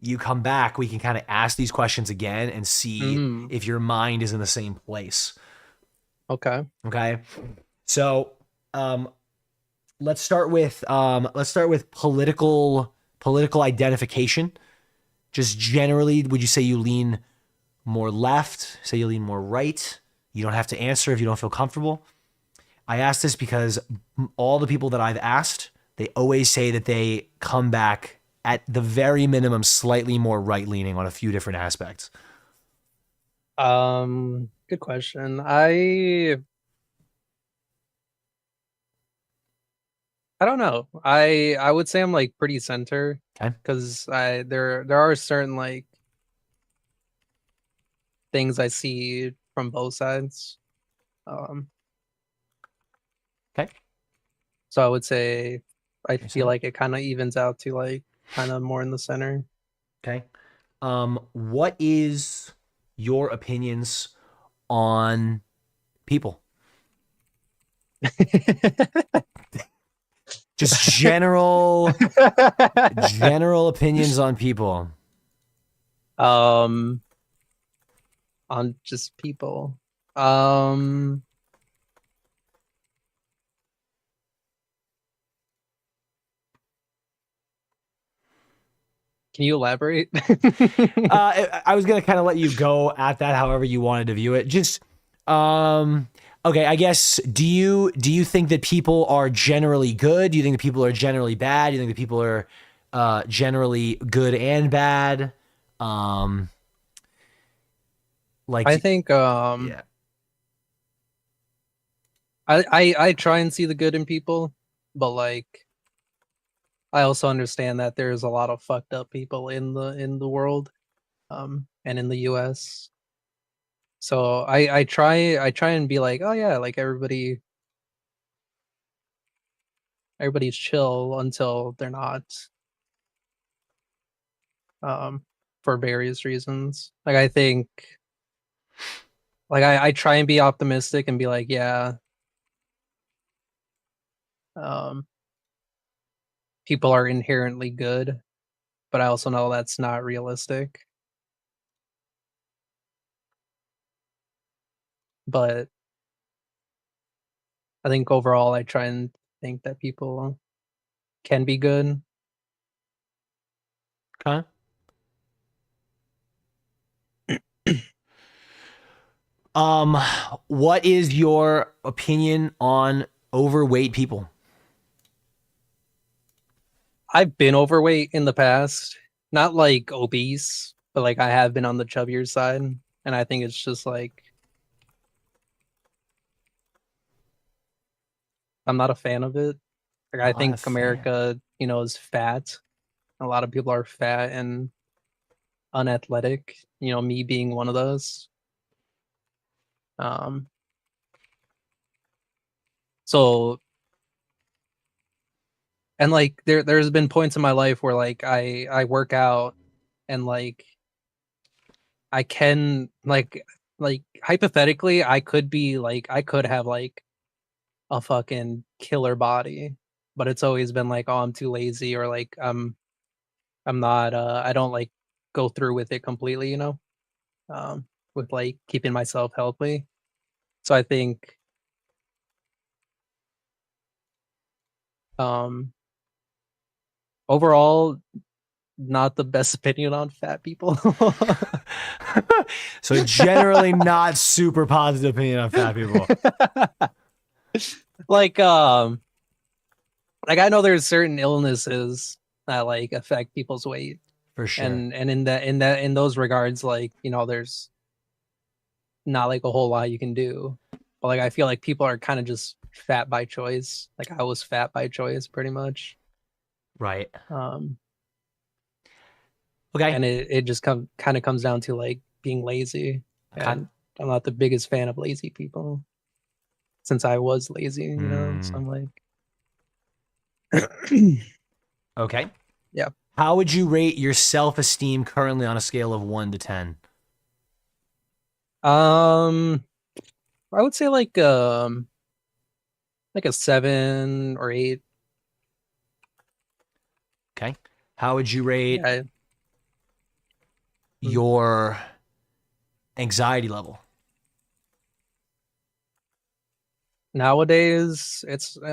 you come back, we can kind of ask these questions again and see if your mind is in the same place. Okay. Okay. So let's start with political identification. Just generally, would you say you lean more left? Say you lean more right? You don't have to answer if you don't feel comfortable. I ask this because all the people that I've asked, they always say that they come back at the very minimum slightly more right-leaning on a few different aspects. Good question. I don't know. I would say I'm like pretty center. Okay. Because there are certain like things I see from both sides. Okay. So I would say I feel like it kind of evens out to like kind of more in the center. Okay. What is your opinions on people? Just general opinions on people. On just people. Can you elaborate? I was gonna kind of let you go at that however you wanted to view it. Just okay, I guess do you think that people are generally good? Do you think that people are generally bad? Do you think that people are generally good and bad? Like I think yeah. I try and see the good in people, but like I also understand that there's a lot of fucked up people in the world, and in the US. So I try and be like, oh yeah, like everybody's chill until they're not. For various reasons. Like I think like I try and be optimistic and be like, yeah. People are inherently good, but I also know that's not realistic. But I think overall I try and think that people can be good. Okay. What is your opinion on overweight people? I've been overweight in the past, not like obese, but like I have been on the chubbier side, and I think it's just like I'm not a fan of it. Like I think America, is fat. A lot of people are fat and unathletic, me being one of those. So and like there's been points in my life where like I work out and like I can like hypothetically I could have like a fucking killer body, but it's always been like, oh, I'm too lazy, or like I'm not I don't like go through with it completely, with like keeping myself healthy. So I think overall not the best opinion on fat people. So generally not super positive opinion on fat people. Like I know there's certain illnesses that like affect people's weight. For sure. And in those regards, like, there's not like a whole lot you can do. But like I feel like people are kind of just fat by choice. Like I was fat by choice pretty much. Right. Okay. And it just kind of comes down to like being lazy. Okay. And I'm not the biggest fan of lazy people since I was lazy, so I'm like okay. Yeah. How would you rate your self-esteem currently on a scale of 1 to 10? I would say like a 7 or 8. Okay. How would you rate Yeah. your anxiety level? Nowadays, it's like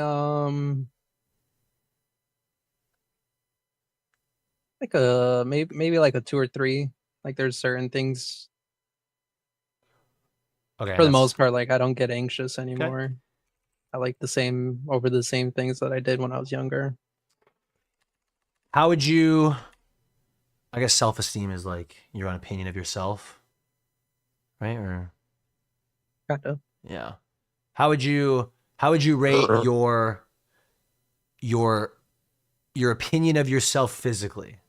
a maybe like a 2 or 3. Like there's certain things Okay. for the most part, like I don't get anxious anymore. Okay. I like the same things that I did when I was younger. How would you? I guess self-esteem is like your own opinion of yourself, right? Or Kind of. yeah. How would you rate your opinion of yourself physically?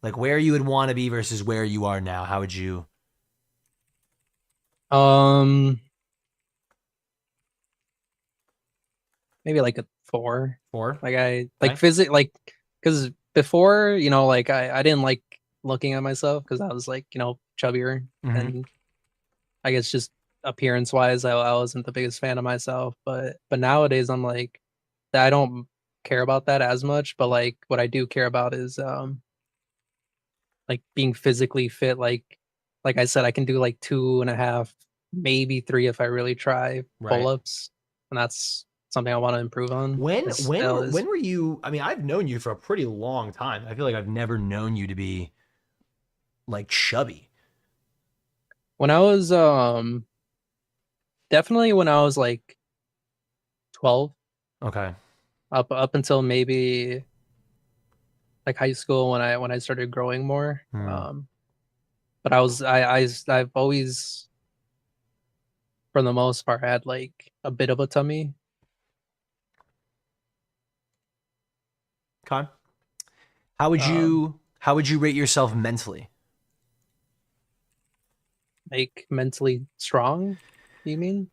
Like where you would want to be versus where you are now. How would you? Maybe like a 4. 4. Like I Okay. like because before, like I didn't like looking at myself because I was like, chubbier, Mhm. and I guess just appearance wise, I wasn't the biggest fan of myself. But nowadays I'm like, I don't care about that as much. But like what I do care about is like being physically fit. Like I said, I can do like 2.5, maybe 3 if I really try Right. pull-ups, and that's something I want to improve on. When It still is. were you? I mean, I've known you for a pretty long time. I feel like I've never known you to be like chubby. When I was definitely when I was like 12, Okay. up until maybe like high school when I started growing more. But I've always, for the most part, had like a bit of a tummy. Okay. How would you rate yourself mentally? Like mentally strong, you mean?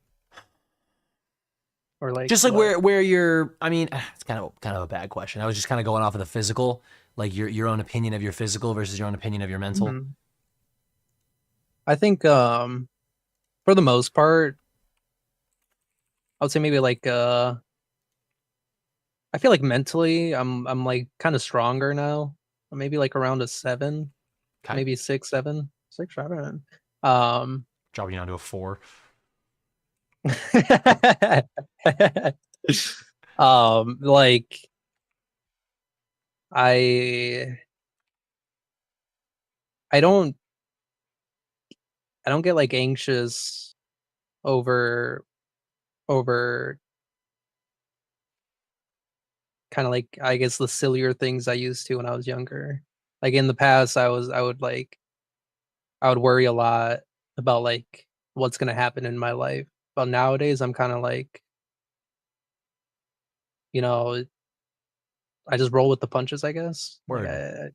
Or like Just like what? where you're, I mean, it's kind of a bad question. I was just kind of going off of the physical, like your own opinion of your physical versus your own opinion of your mental. Mhm. I think for the most part, I would say maybe like I feel like mentally I'm like kind of stronger now. Maybe like around a 7, Okay. maybe 6, 7, 6, 7. Um Dropping down to a 4. like I I don't get like anxious over over kind of like, I guess, the sillier things I used to when I was younger. Like in the past I would worry a lot about like what's gonna happen in my life. But nowadays I'm kind of like, you know, I just roll with the punches, I guess. Like Word.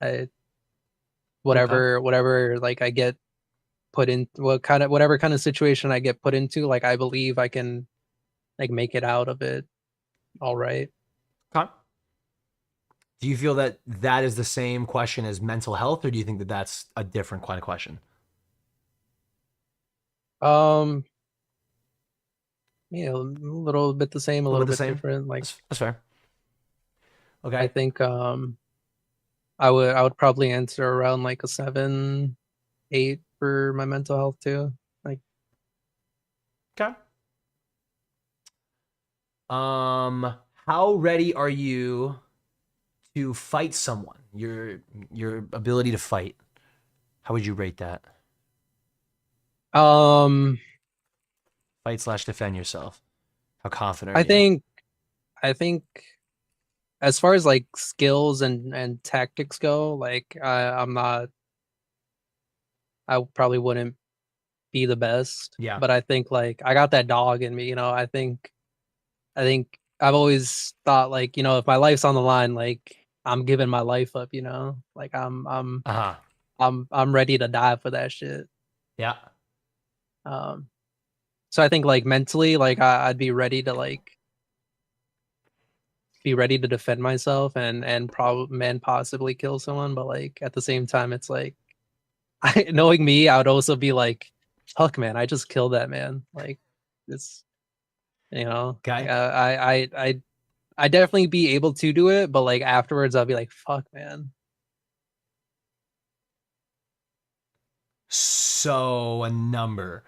I Okay. whatever like I get put in, whatever kind of situation I get put into, like I believe I can like make it out of it all right. Okay. Do you feel that that is the same question as mental health, or do you think that that's a different kind of question? Um a little bit the same, a A little little bit the bit same. different. Like That's fair. Okay. I think I would probably answer around like a 7, 8 for my mental health too. Like Okay. How ready are you to fight someone? Your ability to fight. How would you rate that? um Fight / defend yourself. How confident are I you? think I think as far as like skills and tactics go, like I probably wouldn't be the best. Yeah. But I think like I got that dog in me, I think I've always thought like, if my life's on the line, like I'm giving my life up, Like Uh-huh. I'm ready to die for that shit. Yeah. Um so I think like mentally, like I'd be ready to defend myself and possibly kill someone, but like at the same time it's like knowing me, I would also be like fuck, man, I just killed that man. Like, it's, Okay. I definitely be able to do it, but like afterwards, I'll be like, fuck, man. So a number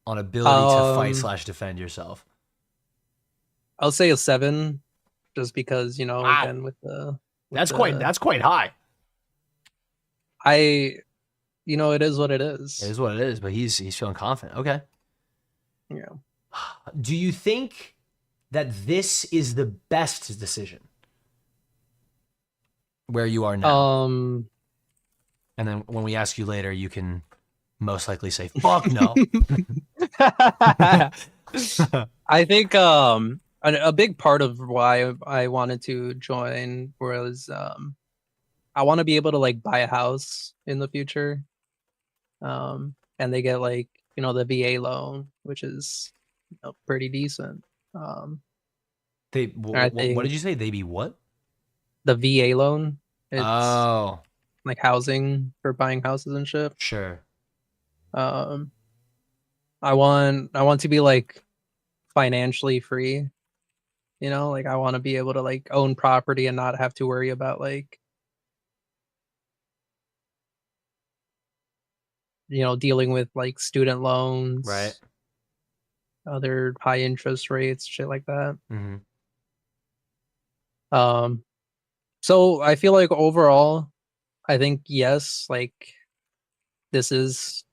on ability to fight / defend yourself. I'll say a 7, just because Wow. again with the. That's quite high. It is what it is. It is what it is, but he's feeling confident. Okay. Yeah. Do you think that this is the best decision? Where you are now? And then when we ask you later, you can most likely say, fuck no. I think a big part of why I wanted to join was I want to be able to like buy a house in the future. And they get like, the VA loan, which is pretty decent. What did you say? They be what? The VA loan. It's oh, like housing for buying houses and shit. Sure. I want to be like financially free. Like I want to be able to like own property and not have to worry about like dealing with like student loans, right? Other high interest rates, shit like that. Mm-hmm. So I feel like overall, I think yes, like this is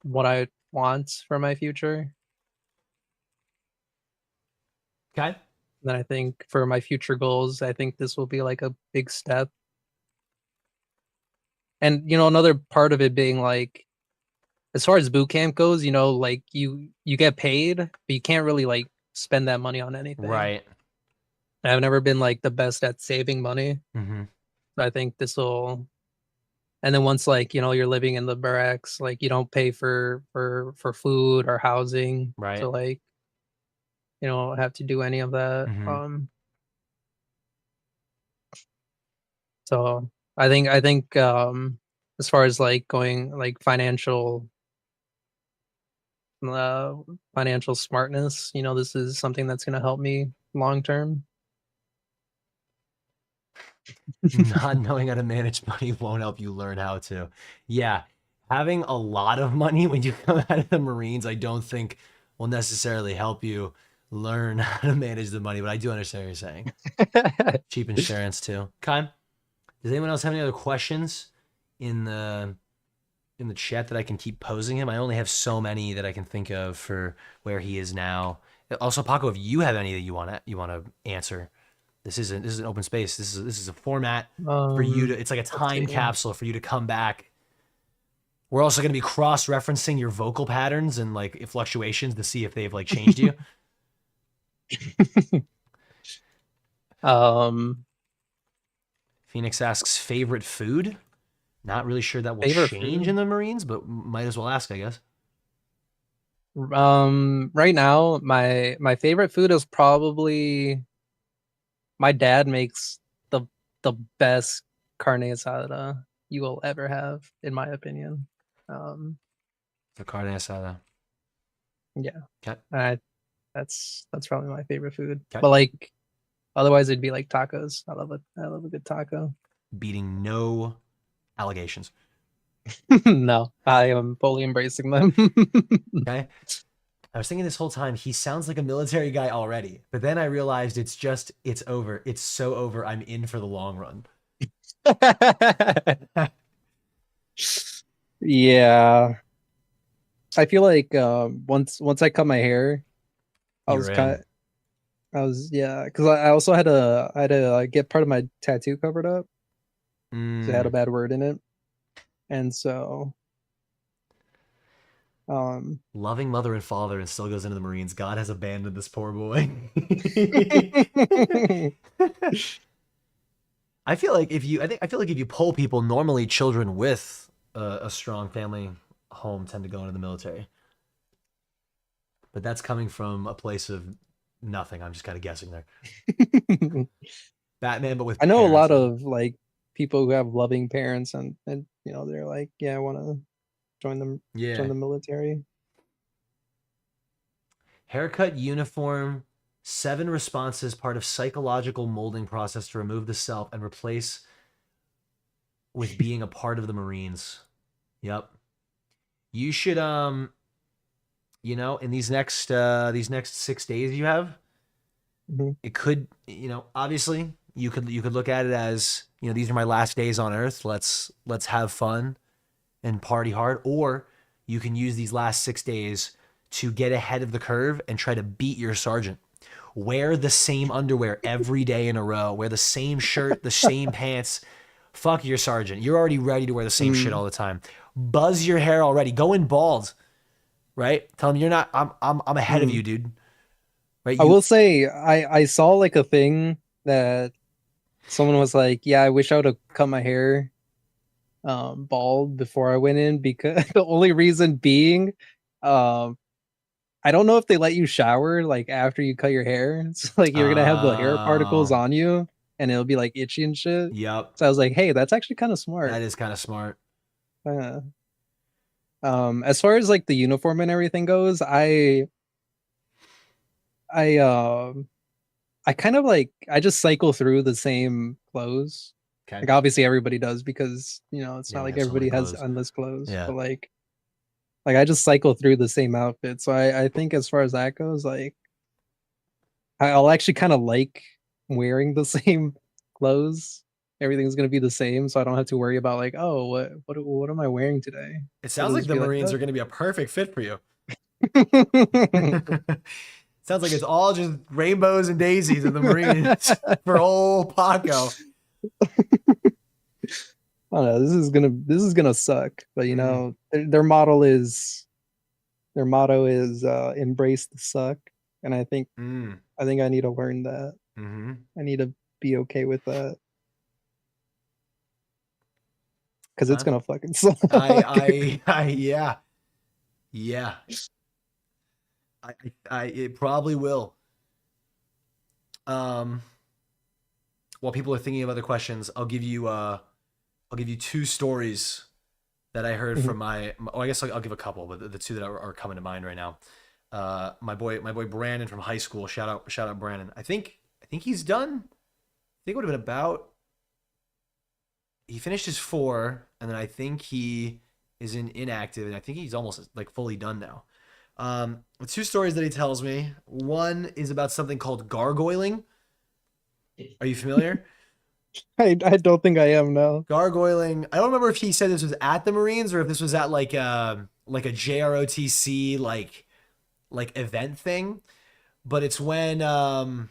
what I want for my future. Okay. Then I think for my future goals, I think this will be like a big step. And another part of it being like, as far as boot camp goes, like you get paid, but you can't really like spend that money on anything. Right. I've never been like the best at saving money. Mm-hmm. So I think this will. And then once like you're living in the barracks, like you don't pay for food or housing, right? So like you don't have to do any of that. Mm-hmm. So I think as far as like going like financial smartness, this is something that's going to help me long term. Not knowing how to manage money won't help you learn how to. Yeah, having a lot of money when you come out of the Marines, I don't think will necessarily help you learn how to manage the money, but I do understand what you're saying. Cheap insurance too. Okay. Does anyone else have any other questions in the chat that I can keep posing him? I only have so many that I can think of for where he is now. Also, Paco, if you have any that you want to answer, this is an open space. This is a format for you to. It's like a time capsule for you to come back. We're also going to be cross-referencing your vocal patterns and like fluctuations to see if they've like changed you. Phoenix asks favorite food. Not really sure that will change in the Marines, but might as well ask, I guess. Right now, my favorite food is probably my dad makes the best carne asada you will ever have, in my opinion. The carne asada. Yeah. Okay. That's probably my favorite food. Okay. But like, otherwise it'd be like tacos. I love a good taco. Beating no allegations. No, I am fully embracing them. Okay. I was thinking this whole time, he sounds like a military guy already, but then I realized it's over. It's so over. I'm in for the long run. Yeah. I feel like once I cut my hair, because I also had to get part of my tattoo covered up. It had a bad word in it. And so loving mother and father and still goes into the Marines. God has abandoned this poor boy. I feel like if you poll people, normally children with a strong family home tend to go into the military. But that's coming from a place of nothing. I'm just kind of guessing there. Batman, but with I know a lot of like people who have loving parents and they're like, yeah, I want to join the Yeah. join the military. Haircut, uniform, 7 responses, part of psychological molding process to remove the self and replace with being a part of the Marines. Yep. You should you know, in these next 6 days you have, it could, you know, obviously you could look at it as, you know, these are my last days on Earth. Let's have fun and party hard. Or you can use these last 6 days to get ahead of the curve and try to beat your sergeant. Wear the same underwear every day in a row. Wear the same shirt, the same pants. Fuck your sergeant. You're already ready to wear the same shit all the time. Buzz your hair already. Go in bald, right? Tell him you're not. I'm ahead of you, dude. Right? I will say I saw like a thing that someone was like, "Yeah, I wish I would have cut my hair bald before I went in," because the only reason being, I don't know if they let you shower like after you cut your hair. It's like you're gonna have the hair particles on you, and it'll be like itchy and shit. Yep. So I was like, "Hey, that's actually kind of smart." That is kind of smart. As far as like the uniform and everything goes, I kind of like I just cycle through the same clothes. Okay. Like obviously everybody does because you know it's Yeah, not we like have so many everybody has clothes. endless clothes. Yeah. But like I just cycle through the same outfit. So I think as far as that goes, like I'll actually kind of like wearing the same clothes. Everything's gonna be the same, so I don't have to worry about like, oh, what am I wearing today? It sounds like the Marines are going to be a perfect fit for you. Sounds like it's all just rainbows and daisies in the Marines for old Paco. I don't know. This is gonna suck, but you know their motto is embrace the suck, and I think I need to learn that. I need to be okay with that because it's gonna fucking suck. Yeah. It probably will. While people are thinking of other questions, I'll give you 2 stories that I heard from I guess I'll give a couple, but the 2 that are coming to mind right now. My boy Brandon from high school. Shout out Brandon. I think he's done. I think it would have been about. He finished his 4, and then I think he is inactive, and I think he's almost like fully done now. The 2 stories that he tells me. One is about something called gargoyling. Are you familiar? I don't think I am now. Gargoyling. I don't remember if he said this was at the Marines or if this was at like a JROTC like event thing. But it's when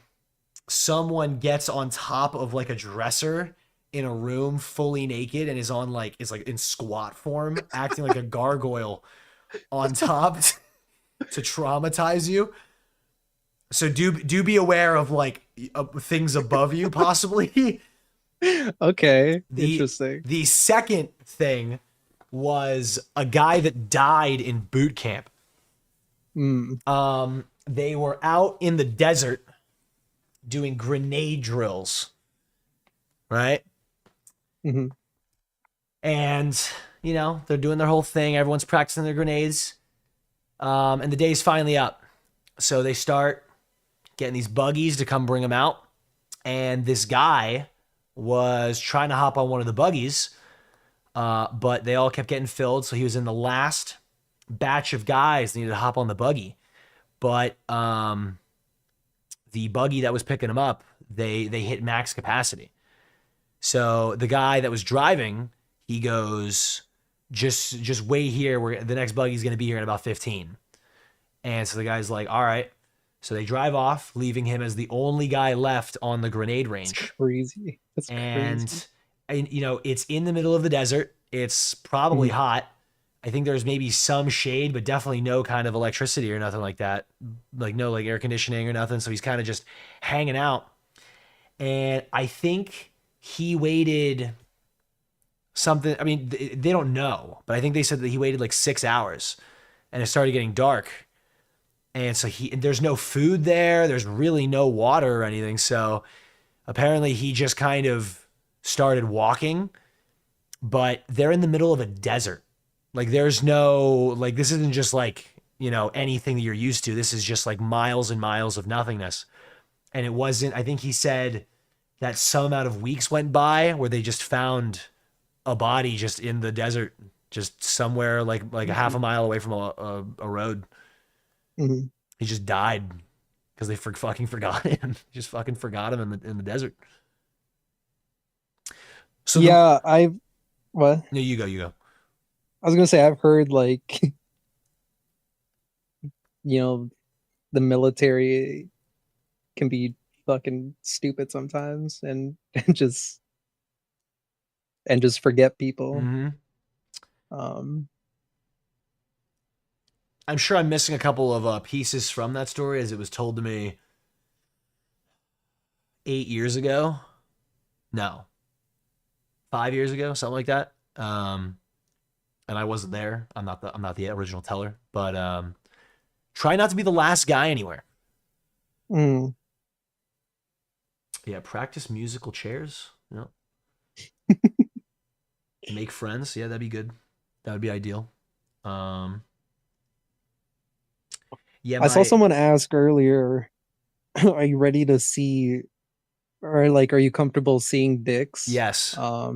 someone gets on top of like a dresser in a room fully naked and is in squat form, acting like a gargoyle on top to traumatize you. So do be aware of things above you possibly. Okay, interesting. The second thing was a guy that died in boot camp. They were out in the desert doing grenade drills, right? And you know they're doing their whole thing. Everyone's practicing their grenades, and the day's finally up. So they start getting these buggies to come bring them out, and this guy was trying to hop on one of the buggies, but they all kept getting filled. So he was in the last batch of guys that needed to hop on the buggy. But the buggy that was picking him up, they hit max capacity. So the guy that was driving, he goes, just wait here. The next buggy's going to be here in about 15. And so the guy's like, all right. So they drive off, leaving him as the only guy left on the grenade range. That's crazy. That's crazy. And you know, it's in the middle of the desert. It's probably hot. I think there's maybe some shade, but definitely no kind of electricity or nothing like that. Like no air conditioning or nothing. So he's kind of just hanging out. And I think he waited something. I mean, they don't know, but I think they said that he waited like 6 hours and it started getting dark. And so there's no food there. There's really no water or anything. So apparently he just kind of started walking, but they're in the middle of a desert. Like there's no, like this isn't just like, you know, anything that you're used to. This is just like miles and miles of nothingness. And it wasn't, I think he said that some amount of weeks went by where they just found a body just in the desert, just somewhere like a half a mile away from a road. Mhm. He just died because they fucking forgot him. Just fucking forgot him in the desert. So yeah, what? No, you go. I was gonna say I've heard like you know the military can be fucking stupid sometimes and just forget people. Mm-hmm. Um, I'm sure I'm missing a couple of pieces from that story as it was told to me 8 years ago. No, 5 years ago, something like that. And I wasn't there. I'm not the original teller, but try not to be the last guy anywhere. mm. Yeah, practice musical chairs. Yeah. Make friends. Yeah, that'd be good. That would be ideal. Yeah, I saw someone ask earlier, are you ready to see, or like, are you comfortable seeing dicks? Yes. I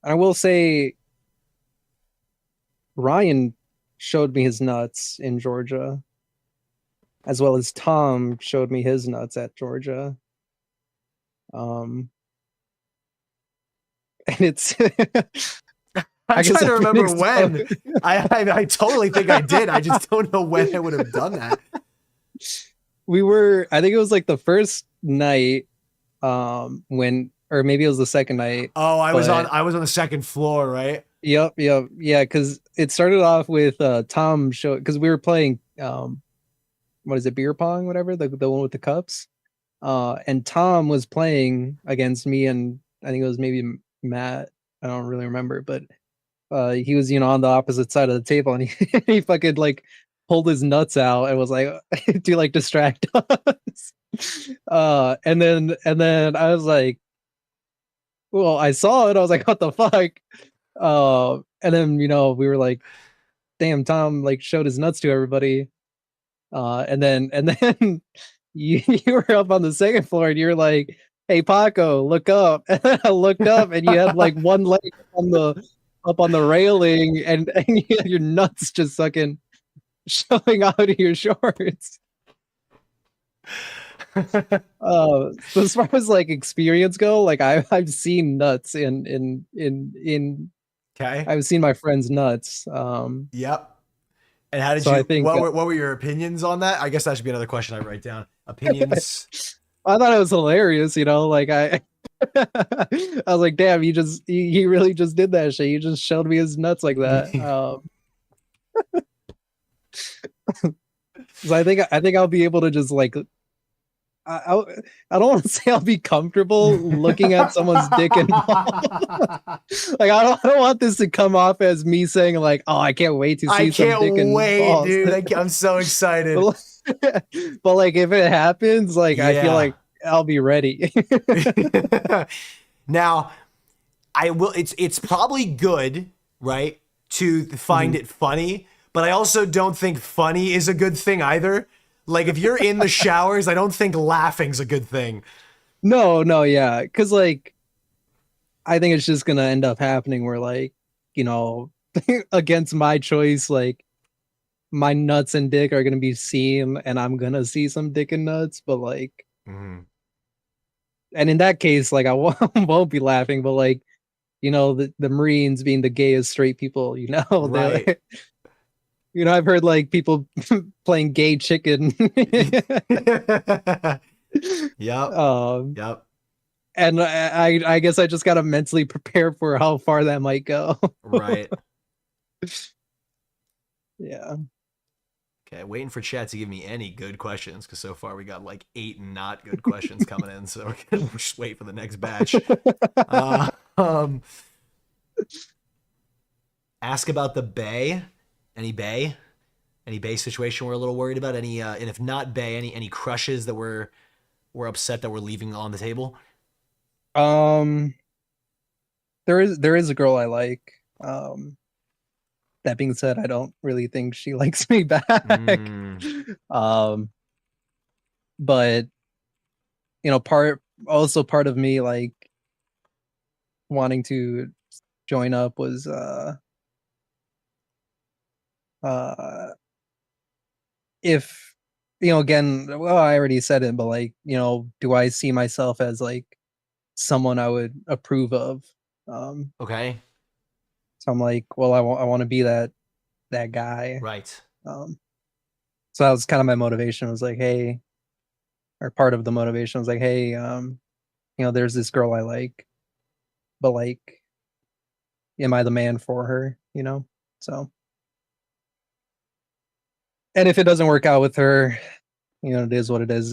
will say, Ryan showed me his nuts in Georgia, as well as Tom showed me his nuts at Georgia. And it's I'm trying to remember when. I totally think I did. I just don't know when I would have done that. I think it was like the first night, when, or maybe it was the second night. Oh, I was on the second floor, right? Yep. Yeah, because it started off with Tom because we were playing what is it, beer pong, whatever, the one with the cups. And Tom was playing against me and I think it was maybe Matt. I don't really remember, but he was, on the opposite side of the table and he fucking like pulled his nuts out and was like, to like distract us. And then I was like, well, I saw it. I was like, what the fuck? And then, we were like, damn, Tom like showed his nuts to everybody. And then you were up on the second floor and you're like, hey Paco, look up. And then I looked up and you had like one leg up on the railing and you had your nuts just fucking showing out of your shorts. So as far as like experience go, like I've seen nuts in okay. I've seen my friends' nuts. Yep. And how did so you? I think, what were your opinions on that? I guess that should be another question I write down. Opinions. I thought it was hilarious. Like I was like, damn, he really just did that shit. He just showed me his nuts like that. So I think I'll be able to just like. I don't want to say I'll be comfortable looking at someone's dick and balls. Like I don't want this to come off as me saying like, oh, I can't wait to see some dick and balls. I can't wait, dude. I'm so excited. But like if it happens, like I feel like I'll be ready. Now, I will. It's probably good, right, to find it funny, but I also don't think funny is a good thing either. Like if you're in the showers, I don't think laughing's a good thing. No, yeah, because like I think it's just gonna end up happening where like against my choice, like my nuts and dick are gonna be seen, and I'm gonna see some dick and nuts, but like, and in that case, like I won't be laughing, but like the Marines being the gayest straight people, right. I've heard like people playing gay chicken. Yep. Yep. And I guess I just gotta mentally prepare for how far that might go. Right. Yeah. Okay, waiting for chat to give me any good questions because so far we got like 8 not good questions coming in, so we're gonna just wait for the next batch. Ask about the Bay. Any Bay situation we're a little worried about? Any and if not Bay, any crushes that we're upset that we're leaving on the table? There is a girl I like. that being said, I don't really think she likes me back. But part of me like wanting to join up was if again, well, I already said it, but like do I see myself as like someone I would approve of? Okay. So I'm like, well, I want to be that guy, right? So that was kind of my motivation. It was like, hey, or part of the motivation was like, hey, there's this girl I like, but like, am I the man for her? So, and if it doesn't work out with her, it is what it is.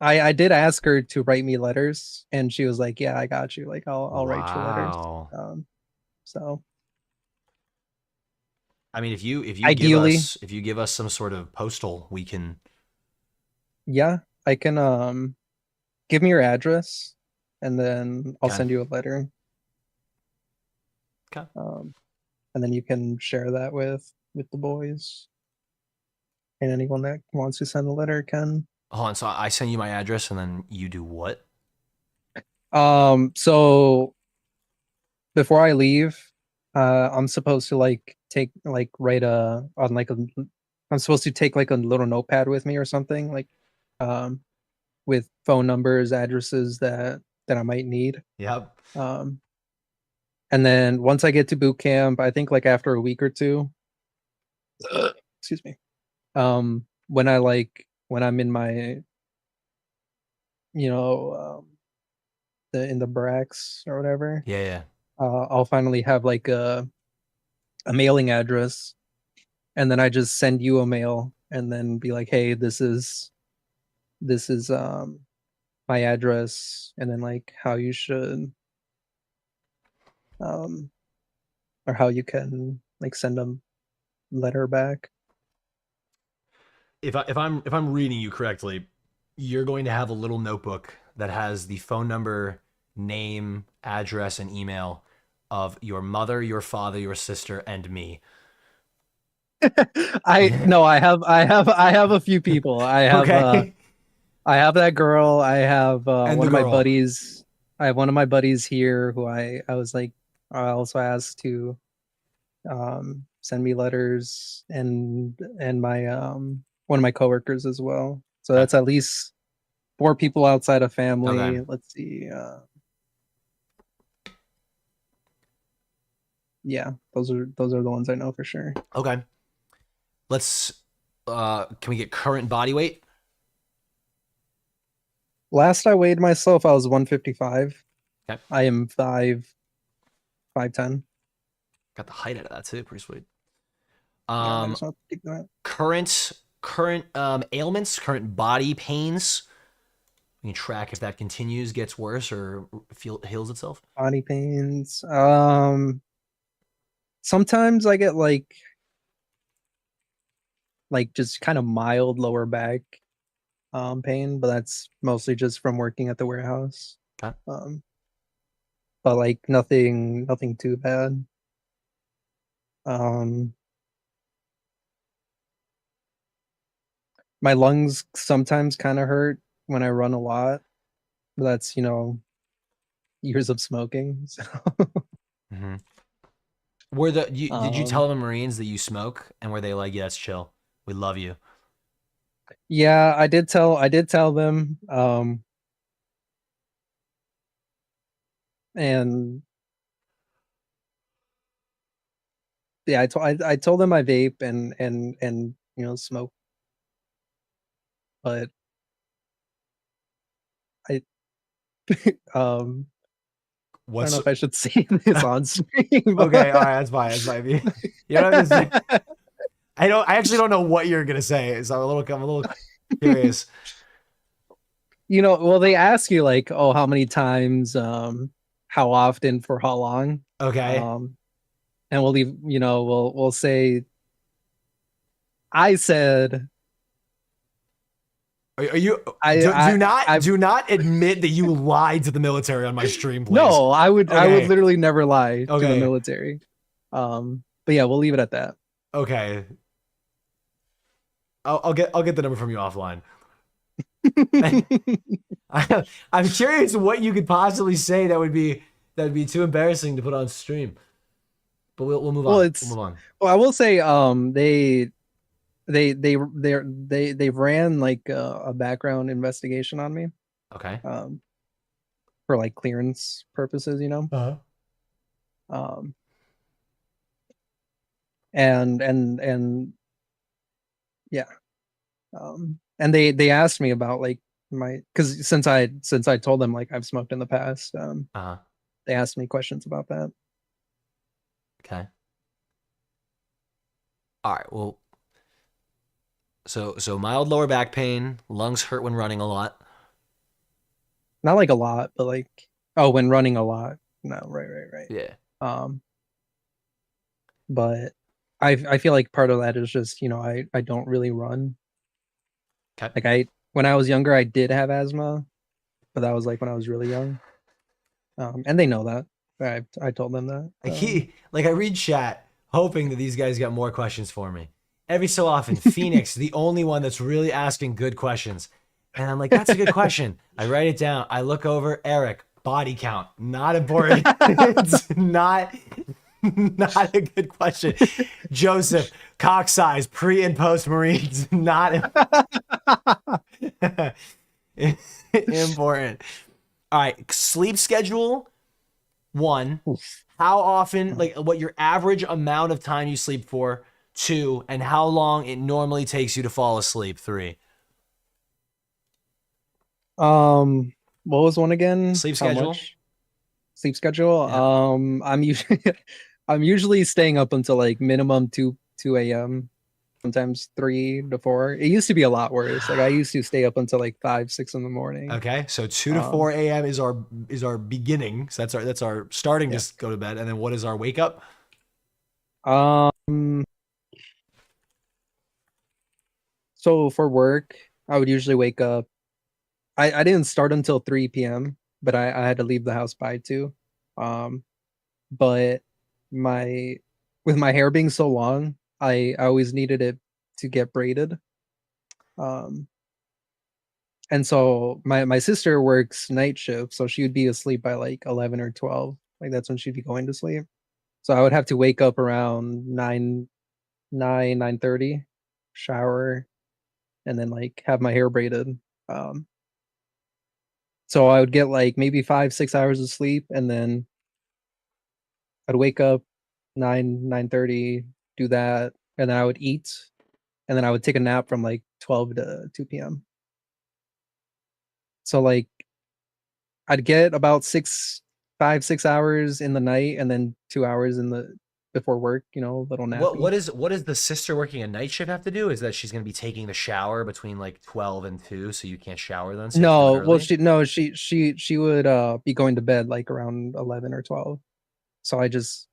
I did ask her to write me letters, and she was like, yeah, I got you. Like, I'll write you letters. So. I mean, if you Ideally, give us some sort of postal, we can. Yeah, I can. Give me your address, and then I'll Okay. send you a letter. Okay. And then you can share that with the boys, and anyone that wants to send a letter can. Hold on. So I send you my address, and then you do what? So before I leave, I'm supposed to like write I'm supposed to take like a little notepad with me or something, like with phone numbers, addresses that I might need. Yep. And then once I get to boot camp, I think like after a week or two, excuse me, when I'm in my in the barracks or whatever, Yeah. I'll finally have like a mailing address, and then I just send you a mail and then be like, hey, this is my address, and then like how you should or how you can like send a letter back. If I'm reading you correctly, you're going to have a little notebook that has the phone number, name, address, and email of your mother, your father, your sister, and me. I have a few people. I have Okay. I have that girl. I have And one the of my girl. buddies. I have one of my buddies here who I was like, I also asked to send me letters, and my one of my coworkers as well. So that's at least 4 people outside of family. Okay. Let's see. Yeah, those are the ones I know for sure. Okay. Let's. Can we get current body weight? Last I weighed myself, I was 155. Okay. I am 5'10". Got the height out of that too. Pretty sweet. Yeah, I just want to keep that. Current ailments, current body pains. We can track if that continues, gets worse, or heals itself. Body pains. Sometimes I get like just kind of mild lower back pain, but that's mostly just from working at the warehouse. Okay. But like nothing too bad. My lungs sometimes kind of hurt when I run a lot, but that's years of smoking. So. Mm-hmm. Did you tell the Marines that you smoke, and were they like, "Yeah, that's chill. We love you"? Yeah, I did tell them. And yeah, I told them I vape and smoke, but I I don't know if I should say this on stream. Okay, all right, that's fine. That's fine. You don't have to say. I actually don't know what you're gonna say, so I'm a little curious. Well, they ask you like, oh, how many times, how often, for how long? Okay. And we'll leave. We'll say. I said. Are you? Do not admit that you lied to the military on my stream, please. No, I would Okay. literally never lie to the Okay. military. But yeah, we'll leave it at that. Okay. I'll get the number from you offline. I'm curious what you could possibly say that would be too embarrassing to put on stream. But we'll move on. We'll move on. Well, I will say they ran like a background investigation on me. Okay. For like clearance purposes, you know. And yeah. And they asked me about like because since I told them like I've smoked in the past, they asked me questions about that. Okay. All right. Well, so mild lower back pain, lungs hurt when running a lot. Not like a lot, but like when running a lot. No, right. Yeah. But I feel like part of that is just, you know, I don't really run. Okay. Like when I was younger, I did have asthma, but that was like when I was really young. And they know that. I told them that. I read chat hoping that these guys got more questions for me. Every so often, Phoenix, the only one that's really asking good questions. And I'm like, that's a good question. I write it down. I look over, Eric, body count, not important. It's not a good question. Joseph, cock size, pre and post Marines, not important. All right, sleep schedule. 1, how often, like what your average amount of time you sleep for. 2, and how long it normally takes you to fall asleep. 3. What was one again? Sleep schedule. Sleep schedule. Yeah. I'm usually staying up until like minimum 2 a.m. Sometimes 3 to 4. It used to be a lot worse. Like I used to stay up until like 5, 6 in the morning. Okay, so 2 to 4 a.m. is our beginning. So that's our starting to go to bed. And then what is our wake up? So for work, I would usually wake up. I didn't start until 3 p.m., but I had to leave the house by 2. But with my hair being so long, I always needed it to get braided. And so my sister works night shift, so she would be asleep by like 11 or 12. Like that's when she'd be going to sleep. So I would have to wake up around 9:30, shower, and then like have my hair braided. So I would get like maybe 5, 6 hours of sleep, and then I'd wake up 9:30, do that, and then I would eat, and then I would take a nap from like 12 to 2 p.m. So like I'd get about 5, 6 hours in the night, and then 2 hours before work, you know, little nappy. What is the sister working a night shift have to do? Is that she's going to be taking the shower between like 12 and 2, so you can't shower then? So no, well she would be going to bed like around 11 or 12. So I just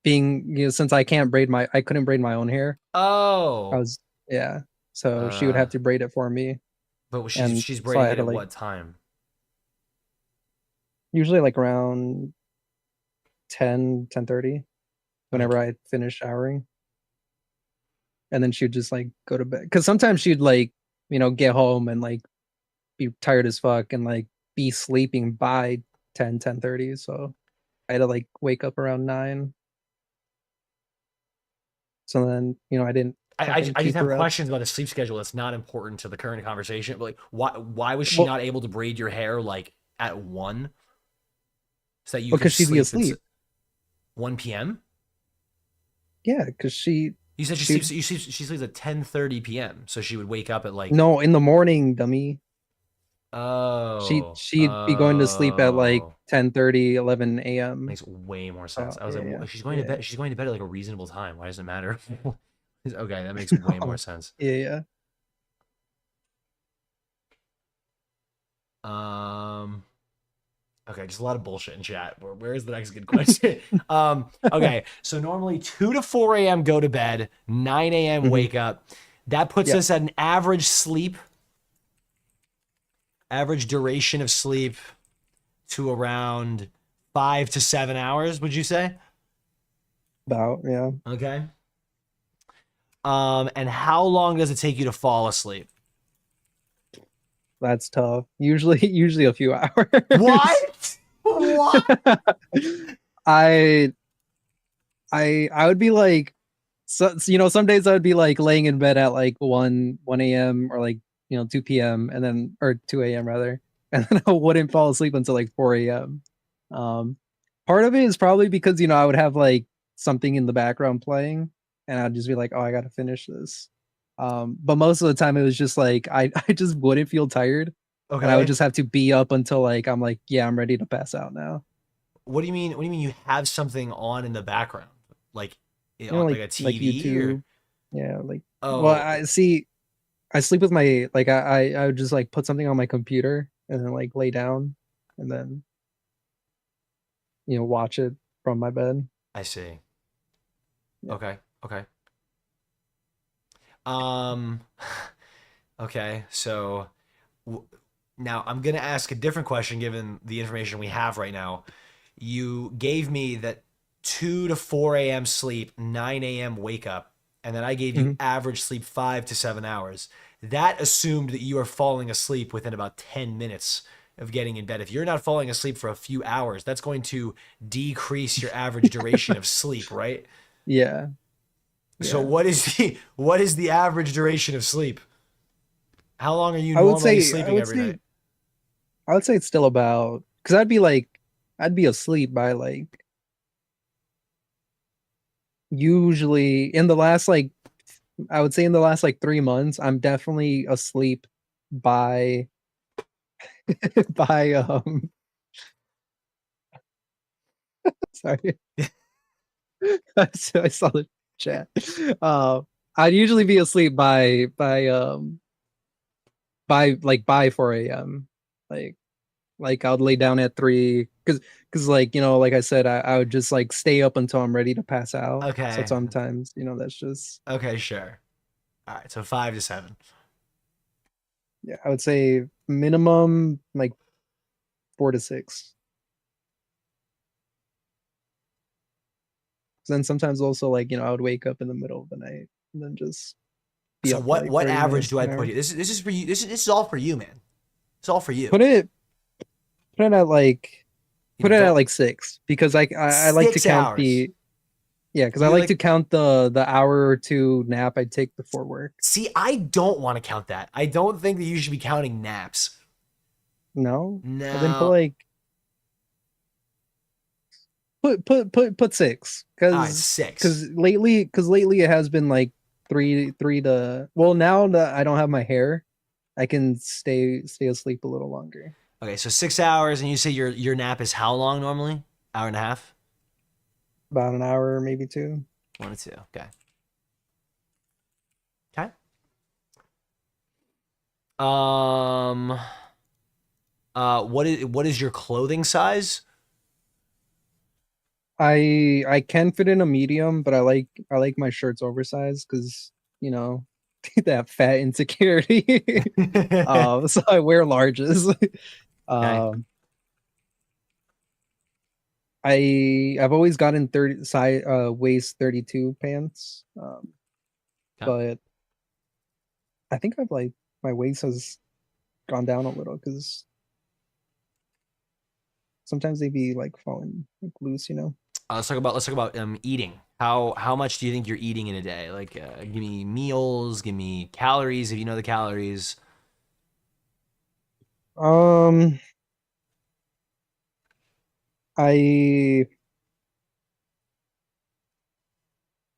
since I couldn't braid my own hair. Oh. So she would have to braid it for me. But she's braiding it at what time? Usually like around 10:30. Whenever I finish showering, and then she would just like go to bed, because sometimes she'd like, you know, get home and like be tired as fuck and like be sleeping by 10:30. So I had to like wake up around 9. So then, you know, I didn't. I just have questions about a sleep schedule that's not important to the current conversation. But like, why was she not able to braid your hair like at 1? So that you because she'd be asleep. 1 p.m. Yeah, because she. You said she sleeps at 10:30 p.m. So she would wake up at like. No, in the morning, dummy. Oh. She'd be going to sleep at like 10:30, 11 a.m. Makes way more sense. I was like, well, she's going to bed. She's going to bed at like a reasonable time. Why does it matter? Okay, that makes way more sense. Yeah. Okay, just a lot of bullshit in chat. Where is the next good question? Okay, so normally 2 to 4 a.m. go to bed, 9 a.m. wake up. That puts us at an average duration of sleep to around 5 to 7 hours, would you say? About, yeah. Okay. And how long does it take you to fall asleep? That's tough. Usually a few hours. What? What? I I would be like, so some days I would be like laying in bed at like 1 a.m. or like 2 p.m. and then or 2 a.m. rather, and then I wouldn't fall asleep until like 4 a.m. Part of it is probably because I would have like something in the background playing, and I'd just be like, oh, I gotta finish this. But most of the time it was just like I just wouldn't feel tired, and I would Okay. just have to be up until like I'm like, yeah, I'm ready to pass out now. What do you mean? What do you mean you have something on in the background? Like, on like a Like TV or? YouTube. Yeah, like well, Oh, I see. I sleep with my like I would just like put something on my computer and then like lay down and then watch it from my bed. I see. Yeah. Okay. Okay. Um. Okay. So now I'm gonna ask a different question given the information we have right now. You gave me that 2 to 4 a.m. sleep, 9 a.m. wake up, and then I gave you Mhm. average sleep 5 to 7 hours. That assumed that you are falling asleep within about 10 minutes of getting in bed. If you're not falling asleep for a few hours, that's going to decrease your average duration of sleep, right? Yeah. So Yeah. what is the average duration of sleep? How long are you I would normally say I sleeping would every say night? I would say it's still about because I'd be asleep by like usually in the last like I would say in the last like 3 months, I'm definitely asleep by by sorry. I saw the chat. I'd usually be asleep by 4 a.m. Like I would lay down at 3 because like like I said, I would just like stay up until I'm ready to pass out. So Okay. sometimes that's just Okay, sure. All right, so 5 to 7. yeah. I would say minimum like 4 to 6. Then sometimes also like I would wake up in the middle of the night and then just be So up for what like what 30 average minutes do to I an put hour. you? This is for you. This is all for you, man. It's all for you. Put it at like Don't 6 because I like to 6 count hours. the yeah because I You like to like count the hour or two nap I take before work. See, I don't want to count that. I don't think that you should be counting naps. No, well then No. put 6 All right, because 6. lately it has been like three to well now that I don't have my hair I can stay asleep a little longer. Okay, so 6 hours, and you say your nap is how long normally? Hour and a half? About an hour, maybe 2. 1 to 2. Okay. Okay. What is your clothing size? I can fit in a medium, but I like my shirts oversized because that fat insecurity. So I wear larges. Okay. Um, I've always gotten 30 size waist 32 pants. Okay. But I think I've like my waist has gone down a little because sometimes they be like falling like loose. Let's talk about eating. How much do you think you're eating in a day? Like, give me meals, give me calories if you know the calories. Um, I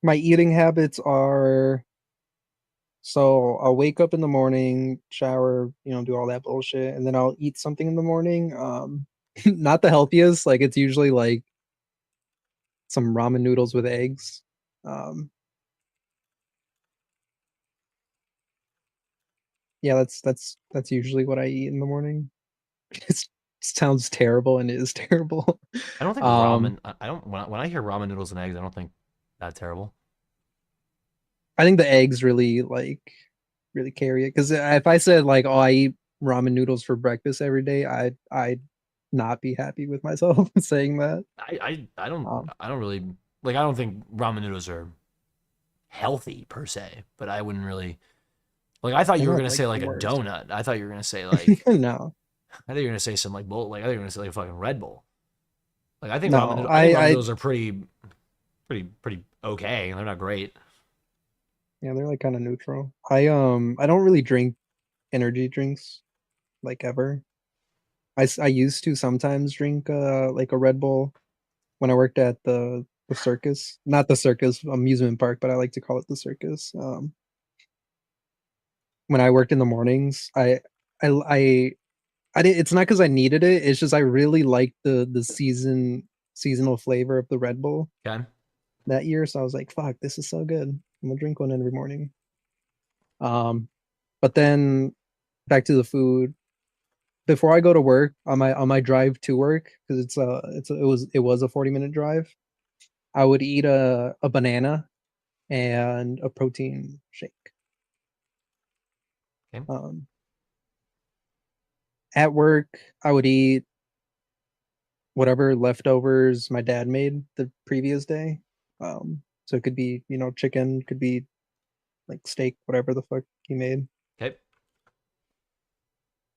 my eating habits are so I'll wake up in the morning, shower, do all that bullshit, and then I'll eat something in the morning. Not the healthiest, like it's usually like some ramen noodles with eggs. Um, yeah, that's usually what I eat in the morning. It sounds terrible and it is terrible. I don't think Um, ramen. I don't when I hear ramen noodles and eggs, I don't think that terrible. I think the eggs really carry it because if I said like, oh, I eat ramen noodles for breakfast every day, I'd not be happy with myself saying that. I don't Um, I don't really Like I don't think ramen noodles are healthy per se, but I wouldn't really like. I thought you were gonna say like a donut. I thought you were gonna say like No, I thought you were gonna say some like bowl. Like I thought you were gonna say like a fucking Red Bull. Like I think no. I think ramen noodles are pretty okay. They're not great. Yeah, they're like kind of neutral. I don't really drink energy drinks like ever. I used to sometimes drink like a Red Bull when I worked at the circus, not the circus amusement park, but I like to call it the circus. When I worked in the mornings, I I I didn't. It's not because I needed it. It's just I really liked the seasonal flavor of the Red Bull Okay. that year. So I was like, "Fuck, this is so good. I'm gonna drink one every morning." But then back to the food. Before I go to work on my drive to work, because it was a 40-minute drive, I would eat a banana and a protein shake. Okay. At work, I would eat whatever leftovers my dad made the previous day. So it could be, chicken, could be like steak, whatever the fuck he made. Okay.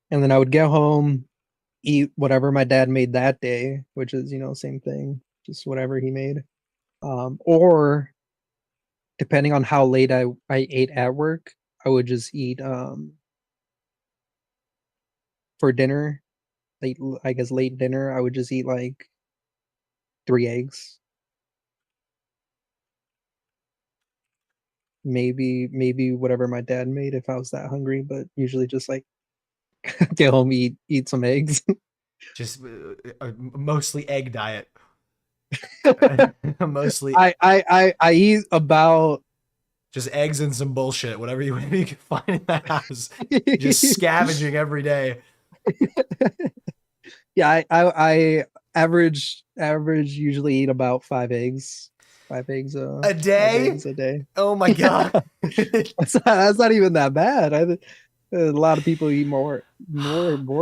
And then I would get home, eat whatever my dad made that day, which is, same thing, just whatever he made. Or depending on how late I ate at work, I would just eat for dinner, I guess late dinner, I would just eat like 3 eggs. Maybe whatever my dad made if I was that hungry, but usually just like get home, eat some eggs. Just mostly egg diet. Mostly. I eat about just eggs and some bullshit, whatever you can find in the house. Just scavenging every day. Yeah, I average usually eat about 5 eggs. 5 eggs a day? 5 eggs a day. Oh my god. That's not even that bad. A lot of people eat more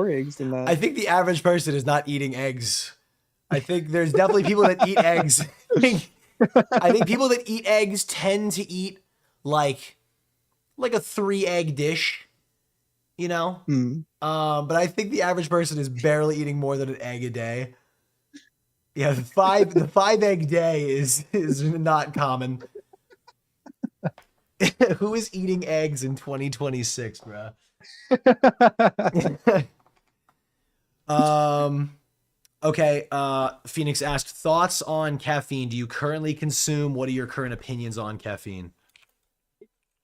eggs than that. I think the average person is not eating eggs. I think there's definitely people that eat eggs. I think people that eat eggs tend to eat like a 3-egg dish, but I think the average person is barely eating more than an egg a day. Yeah, the 5-egg day is not common. Who is eating eggs in 2026, bro? Okay, Phoenix asked, thoughts on caffeine. Do you currently consume? What are your current opinions on caffeine?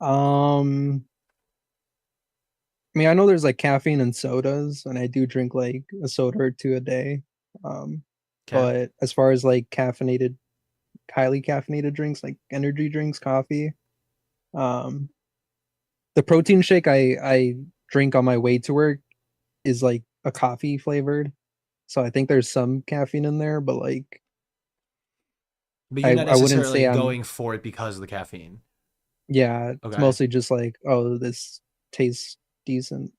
I mean, I know there's like caffeine in sodas, and I do drink like a soda or two a day. But as far as like highly caffeinated drinks, like energy drinks, coffee, the protein shake I drink on my way to work is like a coffee flavored. So I think there's some caffeine in there, but like, but you're not necessarily I wouldn't say going for it because of the caffeine. Yeah, it's mostly just like, oh, this tastes decent.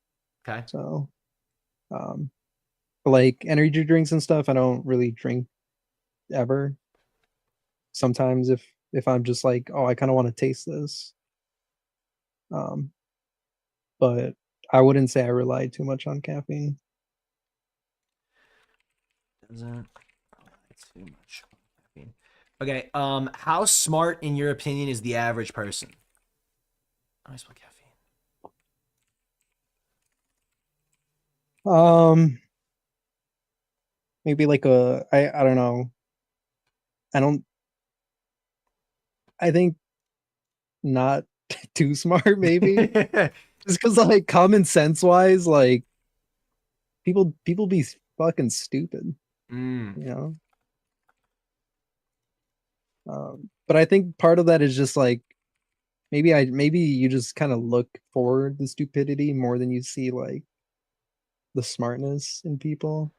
Okay. So, but like energy drinks and stuff, I don't really drink ever. Sometimes if I'm just like, oh, I kind of want to taste this. But I wouldn't say I rely too much on caffeine. Doesn't rely too much on caffeine. Okay. How smart, in your opinion, is the average person? I smell caffeine. Maybe like I don't know. I think not too smart, maybe. Just because like common sense wise, like people be fucking stupid. But I think part of that is just like maybe you just kind of look for the stupidity more than you see like the smartness in people.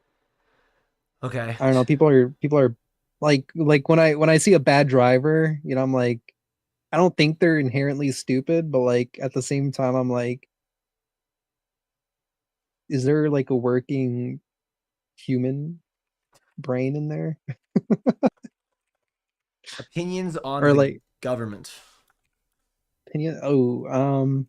Okay. I don't know. People are like when I see a bad driver, I'm like, I don't think they're inherently stupid, but like at the same time, I'm like, is there like a working human brain in there? Opinions on or the like government. opinion. Oh,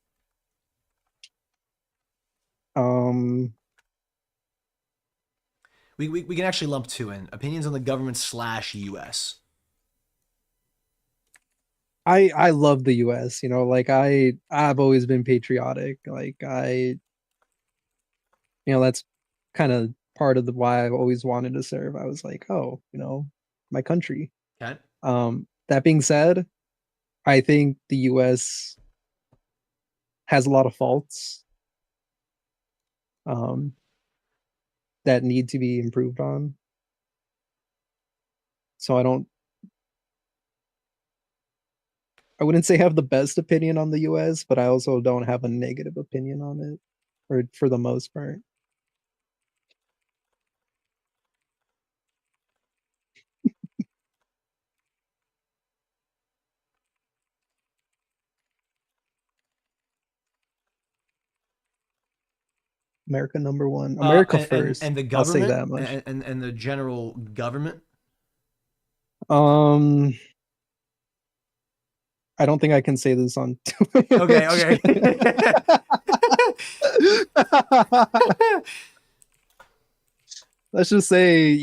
We can actually lump two in. Opinions on the government / US. I love the U.S. You know, like I've always been patriotic. Like that's kind of part of the why I've always wanted to serve. I was like, oh, my country. Okay. That being said, I think the U.S. has a lot of faults that need to be improved on. So I wouldn't say have the best opinion on the US, but I also don't have a negative opinion on it, or for the most part. America number one. America first. And the I'll say government that much. and the general government. I don't think I can say this on Twitch. Okay. Let's just say,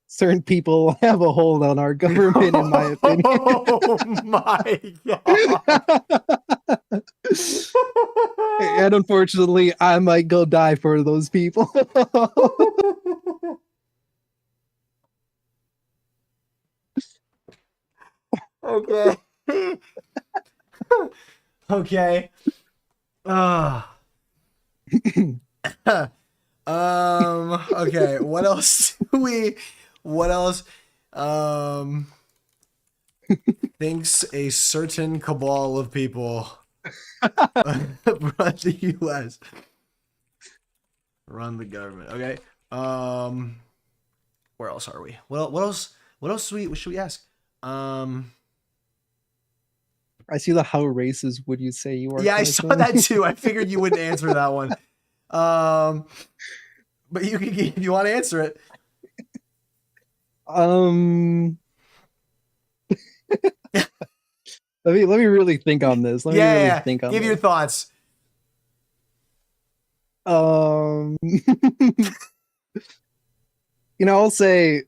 certain people have a hold on our government, in my opinion. Oh my god. And unfortunately, I might go die for those people. Okay. Okay. Okay, what else thinks a certain cabal of people run the US, run the government. Okay. Where else are we? What else should we ask? I see the how racist would you say you are? Yeah, I saw that too. I figured you wouldn't answer that one. But you can, if you want to answer it. Let me really think on this. Let me really think on Give your thoughts. I'll say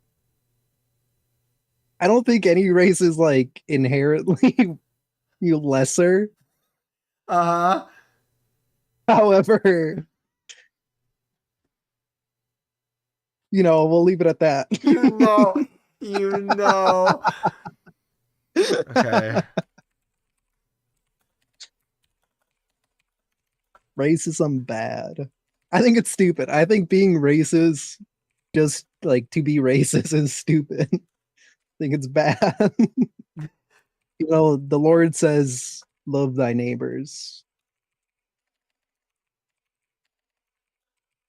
I don't think any race is like inherently lesser. However, we'll leave it at that. Okay. Racism bad. I think it's stupid. I think being racist, just like to be racist, is stupid. I think it's bad. The Lord says, love thy neighbors.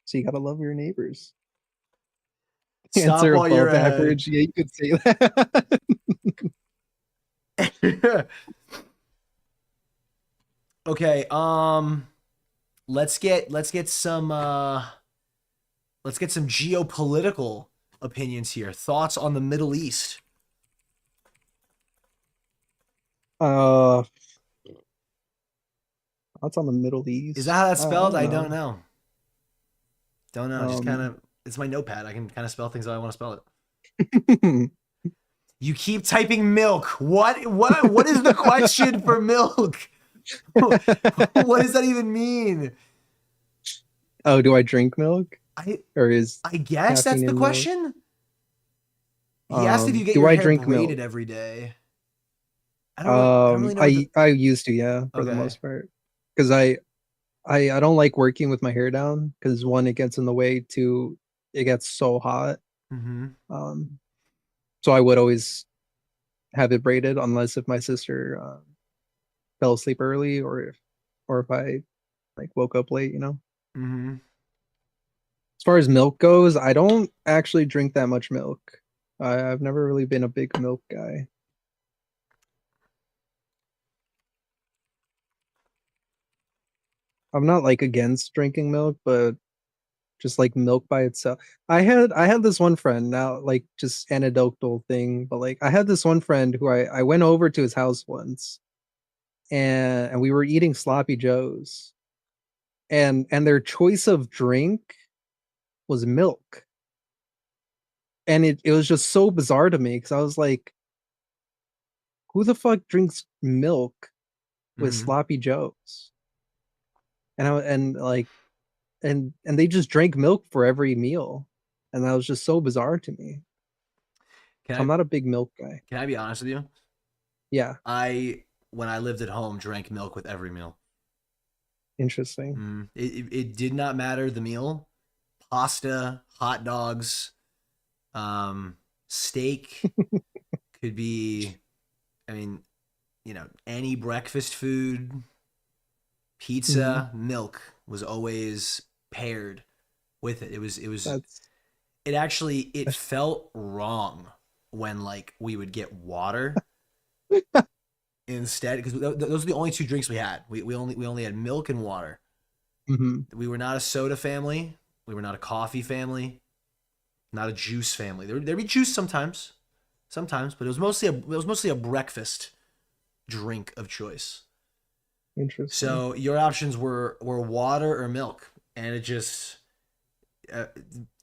So you gotta love your neighbors. Stop Answer while you're above ahead. average. Yeah, you could say that. Okay, let's get some geopolitical opinions here. Thoughts on the Middle East? Thoughts on the Middle East. Is that how that's spelled? I don't know. Just kind of, it's my notepad. I can kind of spell things how I want to spell it. You keep typing milk. What is the question for milk? What does that even mean? Oh, do I drink milk? I guess that's the question. He asked if you get your hair braided every day. I don't really know. I used to, yeah, for the most part, because I don't like working with my hair down, because one, it gets in the way, two, it gets so hot. So I would always have it braided, unless if my sister fell asleep early, or if I like woke up late, As far as milk goes, I don't actually drink that much milk. I've never really been a big milk guy. I'm not like against drinking milk, but just like milk by itself. I had this one friend, now like just anecdotal thing, but like I had this one friend who I went over to his house once, and we were eating sloppy joes, and their choice of drink was milk. And it was just so bizarre to me because I was like, who the fuck drinks milk with Mhm. sloppy joes? And they just drank milk for every meal. And that was just so bizarre to me. So I'm not a big milk guy. Can I be honest with you? Yeah, When I lived at home, drank milk with every meal. interesting. It did not matter the meal. Pasta, hot dogs, steak could be, I mean, any breakfast food, pizza, milk was always paired with it. That's It felt wrong when like we would get water instead, because those are the only two drinks we had. We only had milk and water. We were not a soda family. We were not a coffee family. Not a juice family. There'd be juice sometimes, but it was mostly a breakfast drink of choice. interesting. So your options were water or milk, and it just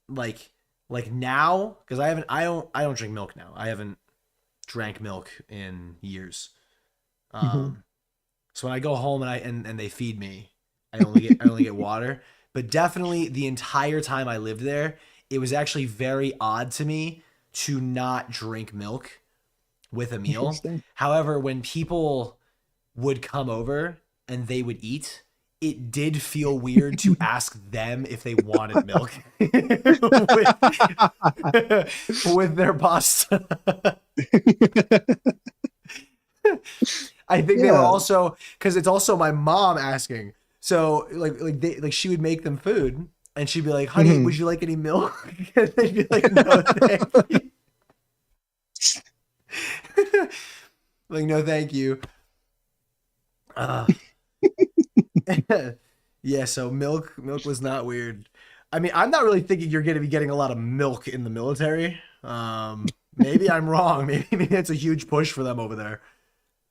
like now, because I don't drink milk now. I haven't drank milk in years. So when I go home and they feed me, I only get water. But definitely the entire time I lived there, it was actually very odd to me to not drink milk with a meal. Interesting. However, when people would come over and they would eat, it did feel weird to ask them if they wanted milk with their pasta. I think they were also, because it's also my mom asking. So like she would make them food and she'd be like, "Honey, would you like any milk?" And they'd be like, "No, thank you." Like, "No, thank you." Yeah, so milk was not weird. I mean, I'm not really thinking you're going to be getting a lot of milk in the military. Maybe I'm wrong. Maybe it's a huge push for them over there.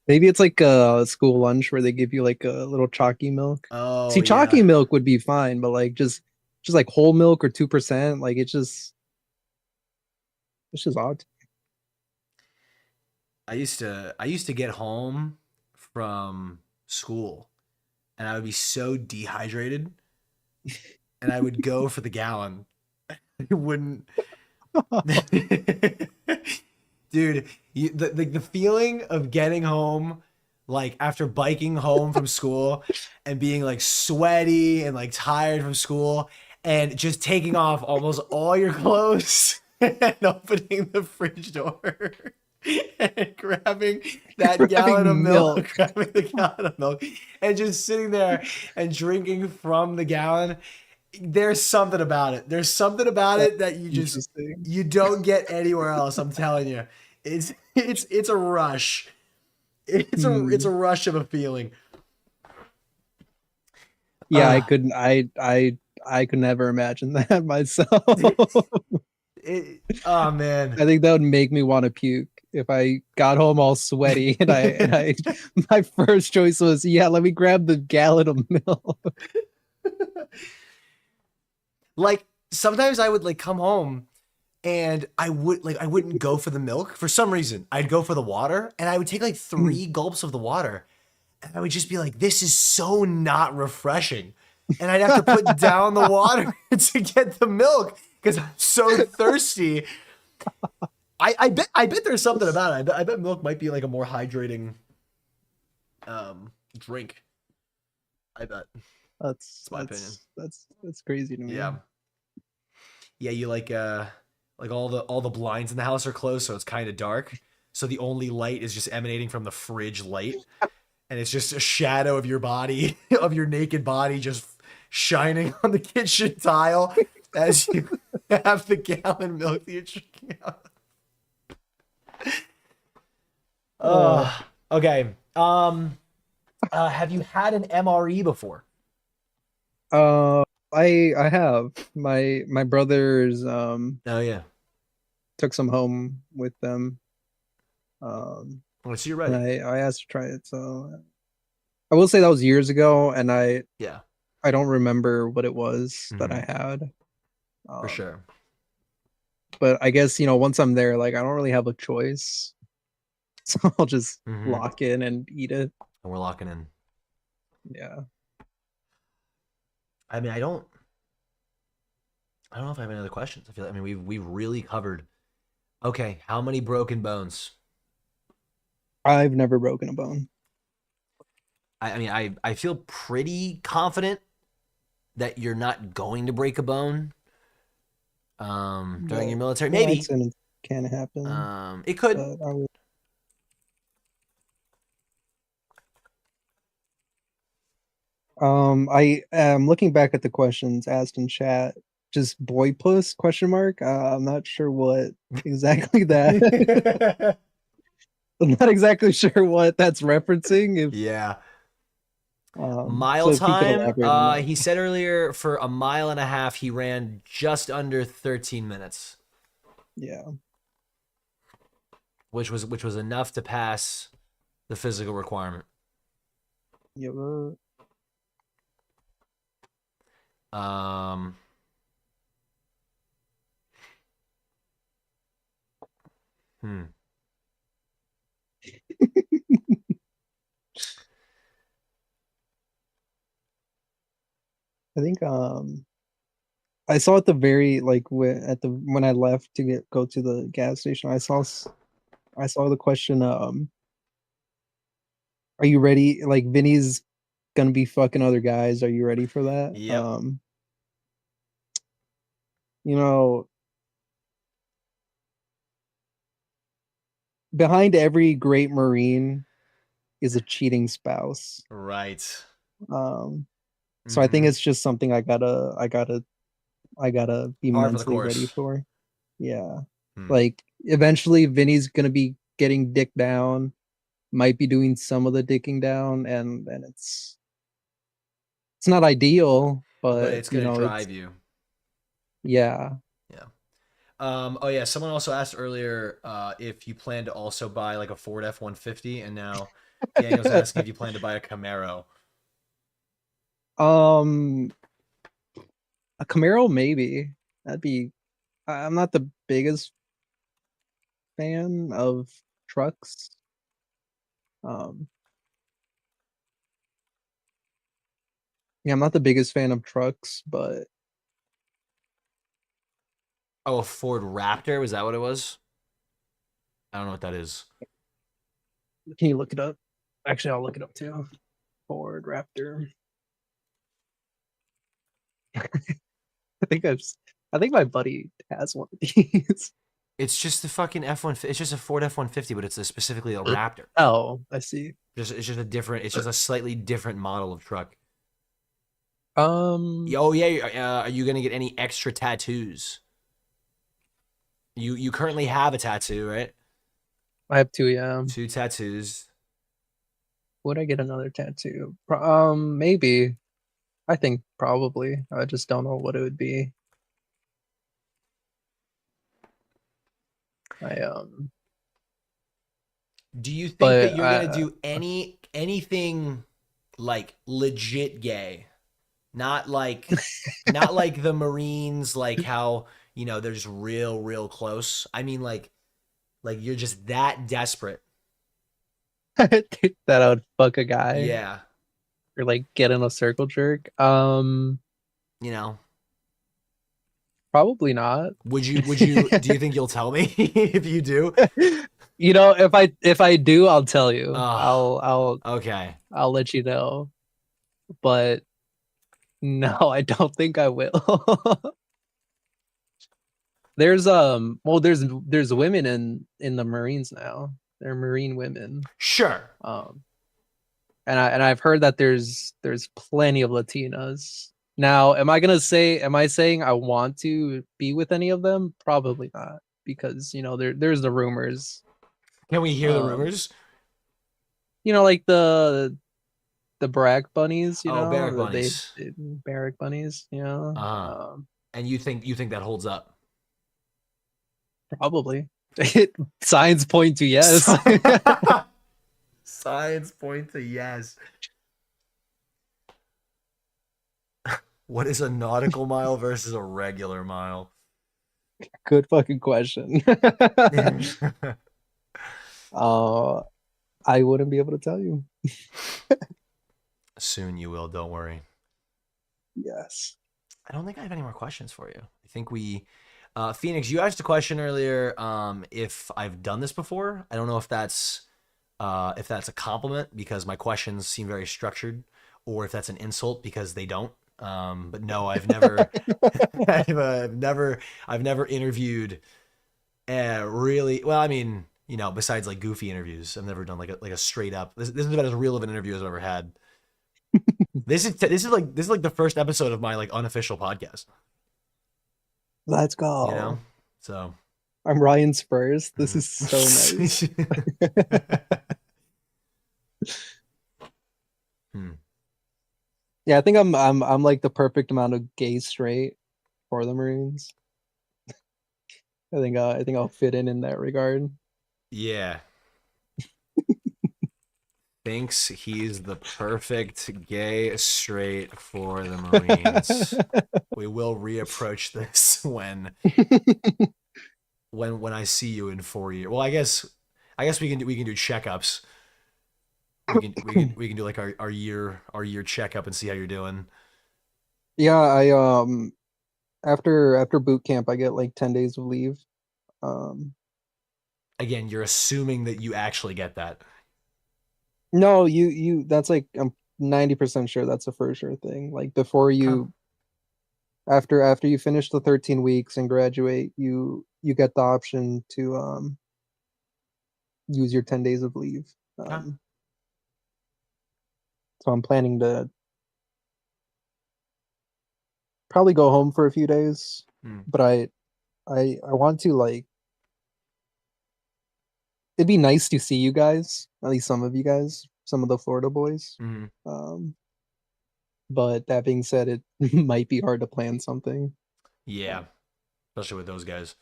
Maybe it's like a school lunch where they give you like a little chalky milk. Oh, See, chalky milk would be fine, but like just like whole milk or 2%, like it's just odd. I used to get home from school and I would be so dehydrated and I would go for the gallon. It wouldn't. Dude, the feeling of getting home, like after biking home from school and being like sweaty and like tired from school and just taking off almost all your clothes and opening the fridge door and grabbing that gallon of milk, grabbing the gallon of milk and just sitting there and drinking from the gallon. There's something about it. There's something about it that you don't get anywhere else. I'm telling you, it's a rush. It's a rush of a feeling. Yeah, I couldn't. I could never imagine that myself. Oh man, I think that would make me want to puke if I got home all sweaty and I my first choice was, yeah, let me grab the gallon of milk. Like sometimes I would like come home and I wouldn't go for the milk for some reason. I'd go for the water and I would take like 3 gulps of the water and I would just be like, this is so not refreshing. And I'd have to put down the water to get the milk because I'm so thirsty. I bet there's something about it. I bet milk might be like a more hydrating drink. I bet. That's my opinion. That's crazy to me. Yeah. Yeah, you like all the blinds in the house are closed, so it's kind of dark. So the only light is just emanating from the fridge light. And it's just a shadow of your body, of your naked body just shining on the kitchen tile as you have the gallon milk that you're drinking out. Okay. Have you had an MRE before? I I have my brothers Oh yeah. took some home with them. Well, so you're And ready. I asked to try it, so I will say that was years ago, and Yeah, I don't remember what it was that I Mhm. had. for sure. But I guess, once I'm there, like I don't really have a choice. So I'll just Mhm. lock in and eat it. And we're locking in. Yeah. I mean, I don't know if I have any other questions. I feel like, I mean, we've really covered. Okay, how many broken bones? I've never broken a bone. I mean, I feel pretty confident that you're not going to break a bone during your military. Well, Maybe. accidents can happen. It could. But I would. I am looking back at the questions asked in chat. Just boy puss question mark. I'm not sure what exactly that. I'm not exactly sure what that's referencing. If Yeah. so Mile if you could time. elaborate on that. He said earlier for a mile and a half he ran just under 13 minutes. Yeah. Which was enough to pass the physical requirement. Yeah. Um. Hmm. I think I saw at the very like when I left to go to the gas station, I saw the question are you ready? Like Vinny's gonna be fucking other guys. Are you ready for that? Yep. You know, behind every great Marine is a cheating spouse. Right. So I think Mhm. it's just something I gotta be Par for the mentally ready course. for. Yeah. Hmm. Like eventually Vinny's gonna be getting dick down, might be doing some of the dicking down, and it's not ideal, But but it's gonna it's drive you. yeah. Yeah. Oh yeah. Someone also asked earlier if you plan to also buy like a Ford F-150, and now Daniel's asking if you plan to buy a Camaro. A Camaro maybe. That'd be I'm not the biggest fan of trucks. Yeah, I'm not the biggest fan of trucks, but Oh, a Ford Raptor? Was that what it was? I don't know what that is. can you look it up? Actually, I'll look it up too. Ford Raptor. I think my buddy has one of these. It's just the fucking F-150. It's just a Ford F-150, but it's specifically a Raptor. Oh, I see. It's just a different. It's just a slightly different model of truck. Oh yeah. Are you gonna get any extra tattoos? You currently have a tattoo, right? I have two. Yeah. 2 tattoos. Would I get another tattoo? Maybe. I think probably. I just don't know what it would be. Do you think But that you're gonna do anything like legit gay? Not like not like the Marines, like how they're just real close. I mean like you're just that desperate. that I would fuck a guy. Yeah. Or like get in a circle jerk. Probably not. Would you do you think you'll tell me if you do? If I do, I'll tell you. Oh, okay. I'll let you know. But no, I don't think I will. There's women in the Marines now. They're Marine women. Sure. And I've heard that there's plenty of Latinas. Now, am I saying I want to be with any of them? Probably not, because there's the rumors. Can we hear the rumors? Like the the Barrack Bunnies, you Oh, know, Barrack the Bunnies. Barrack Bunnies, you know. And you think that holds up? Probably. Signs point to yes. Signs point to yes. What is a nautical mile versus a regular mile? Good fucking question. I wouldn't be able to tell you. Soon you will, don't worry. Yes. I don't think I have any more questions for you. I think we Phoenix, you asked a question earlier if I've done this before. I don't know if that's a compliment because my questions seem very structured, or if that's an insult because they don't. But no, I've never I've never interviewed really well. I mean, you know, besides like goofy interviews, I've never done like a straight up. This is about as real of an interview as I've ever had. This is like the first episode of my like unofficial podcast. Let's go. You know, so I'm Ryan Spurs. This is so nice. Yeah, I think I'm like the perfect amount of gay straight for the Marines. I think I'll fit in that regard. Yeah. Thinks he's the perfect gay straight for the Marines. We will reapproach this when I see you in 4 years. Well, I guess we can do checkups. We can do like our year checkup and see how you're doing. Yeah, I after boot camp I get like 10 days of leave. Again, you're assuming that you actually get that. No, you that's like I'm 90% sure that's a for sure thing. Like before you after you finish the 13 weeks and graduate, you get the option to use your 10 days of leave. So I'm planning to probably go home for a few days, but I want to like it'd be nice to see you guys, at least some of you guys, some of the Florida boys. But that being said, it might be hard to plan something. Yeah, especially with those guys.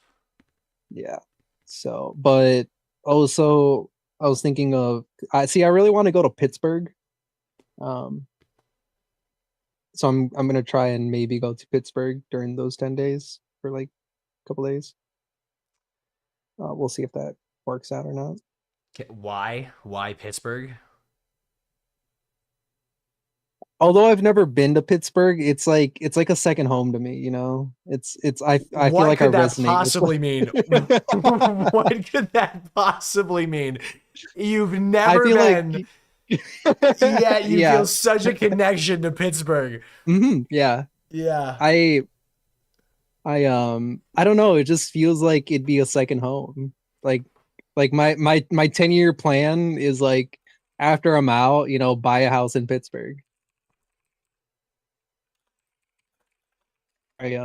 Yeah. So, but also I was thinking of I really want to go to Pittsburgh. So I'm gonna try and maybe go to Pittsburgh during those 10 days for like a couple days. We'll see if that works out or not. Why Pittsburgh? Although I've never been to Pittsburgh, it's like a second home to me, you know. I feel like I resonate. What could that possibly mean? What could that possibly mean? You've never been. Yeah, you feel such a connection to Pittsburgh. Yeah. Yeah. I don't know, it just feels like it'd be a second home. Like my 10-year plan is like after I'm out, you know, buy a house in Pittsburgh. I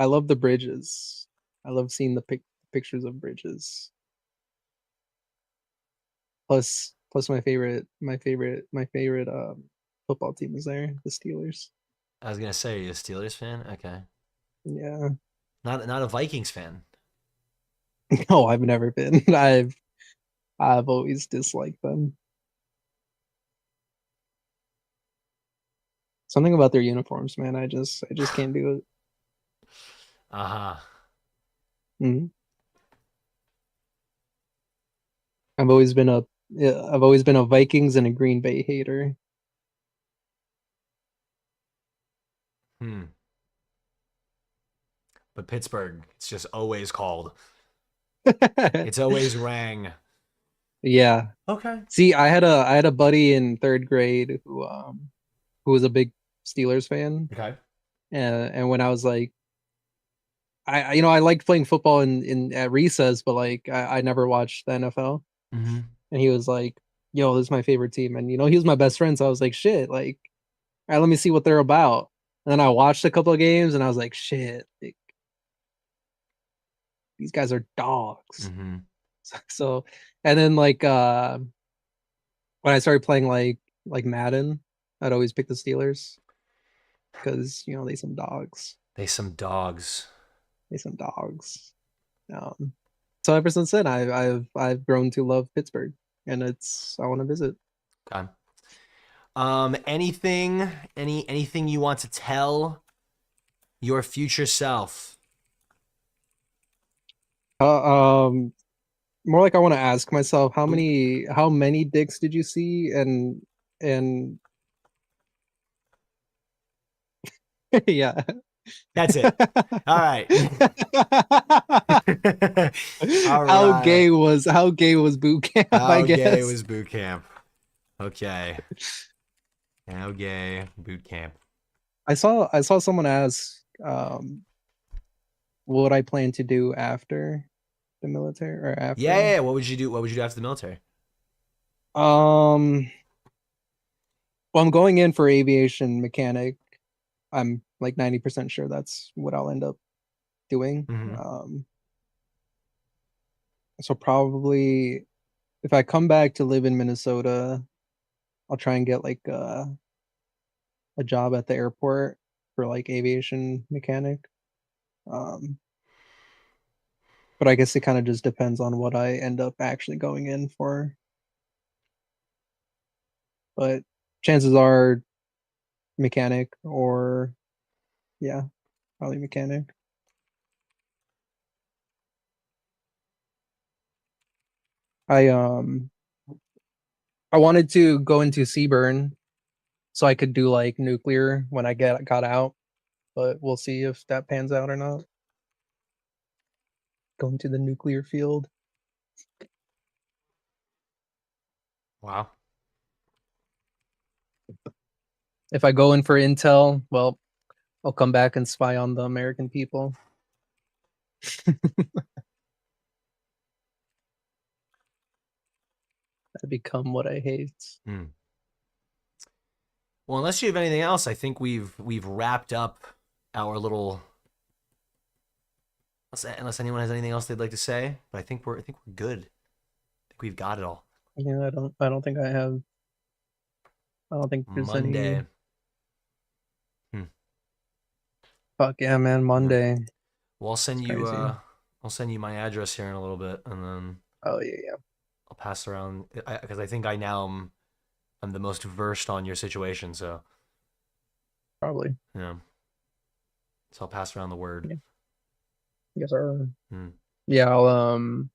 love the bridges. I love seeing the pictures of bridges. Plus my favorite football team is there, the Steelers. I was gonna say, are you a Steelers fan? Okay. Yeah. Not a Vikings fan. No, I've never been. I've always disliked them. Something about their uniforms, man. I just can't do it. Mm-hmm. I've always been a Vikings and a Green Bay hater. But Pittsburgh, it's just always called. It's always rang. Yeah. Okay. See, I had a buddy in 3rd grade who was a big Steelers fan. Okay. And when I was like, I liked playing football in at recess, but like I never watched the NFL. And he was like, "Yo, this is my favorite team," and you know he was my best friend, so I was like, "Shit, like, all right, let me see what they're about." And then I watched a couple of games, and I was like, "Shit, like, these guys are dogs." So, and then like when I started playing like Madden, I'd always pick the Steelers because they some dogs. They some dogs. They some dogs. So ever since then, I've grown to love Pittsburgh, and I want to visit. Okay. Anything you want to tell your future self? More like I want to ask myself how many dicks did you see, and yeah. That's it. All right. All How right. gay was boot camp? I guess. How gay was boot camp? Okay. How gay boot camp? I saw someone ask, what I plan to do after the military or after. Yeah. What would you do? What would you do after the military? Well, I'm going in for aviation mechanic. I'm like 90% sure that's what I'll end up doing. So probably if I come back to live in Minnesota, I'll try and get like a job at the airport for like aviation mechanic. But I guess it kind of just depends on what I end up actually going in for. But chances are mechanic, or probably mechanic. I wanted to go into Seaburn so I could do like nuclear when I got out, but we'll see if that pans out or not. Going to the nuclear field. Wow. If I go in for intel, well, I'll come back and spy on the American people. I become what I hate. Well, unless you have anything else, I think we've wrapped up our little. Unless anyone has anything else they'd like to say, but I think we're good. I think we've got it all. Yeah, I don't think I have. I don't think there's Monday. any. Fuck yeah, man! Monday. Well, I'll send you. I'll send you my address here in a little bit, and then. Oh yeah. I'll pass around because I think I now I'm the most versed on your situation, so. Probably. Yeah. So I'll pass around the word. Yeah. Yes, sir. Yeah, I'll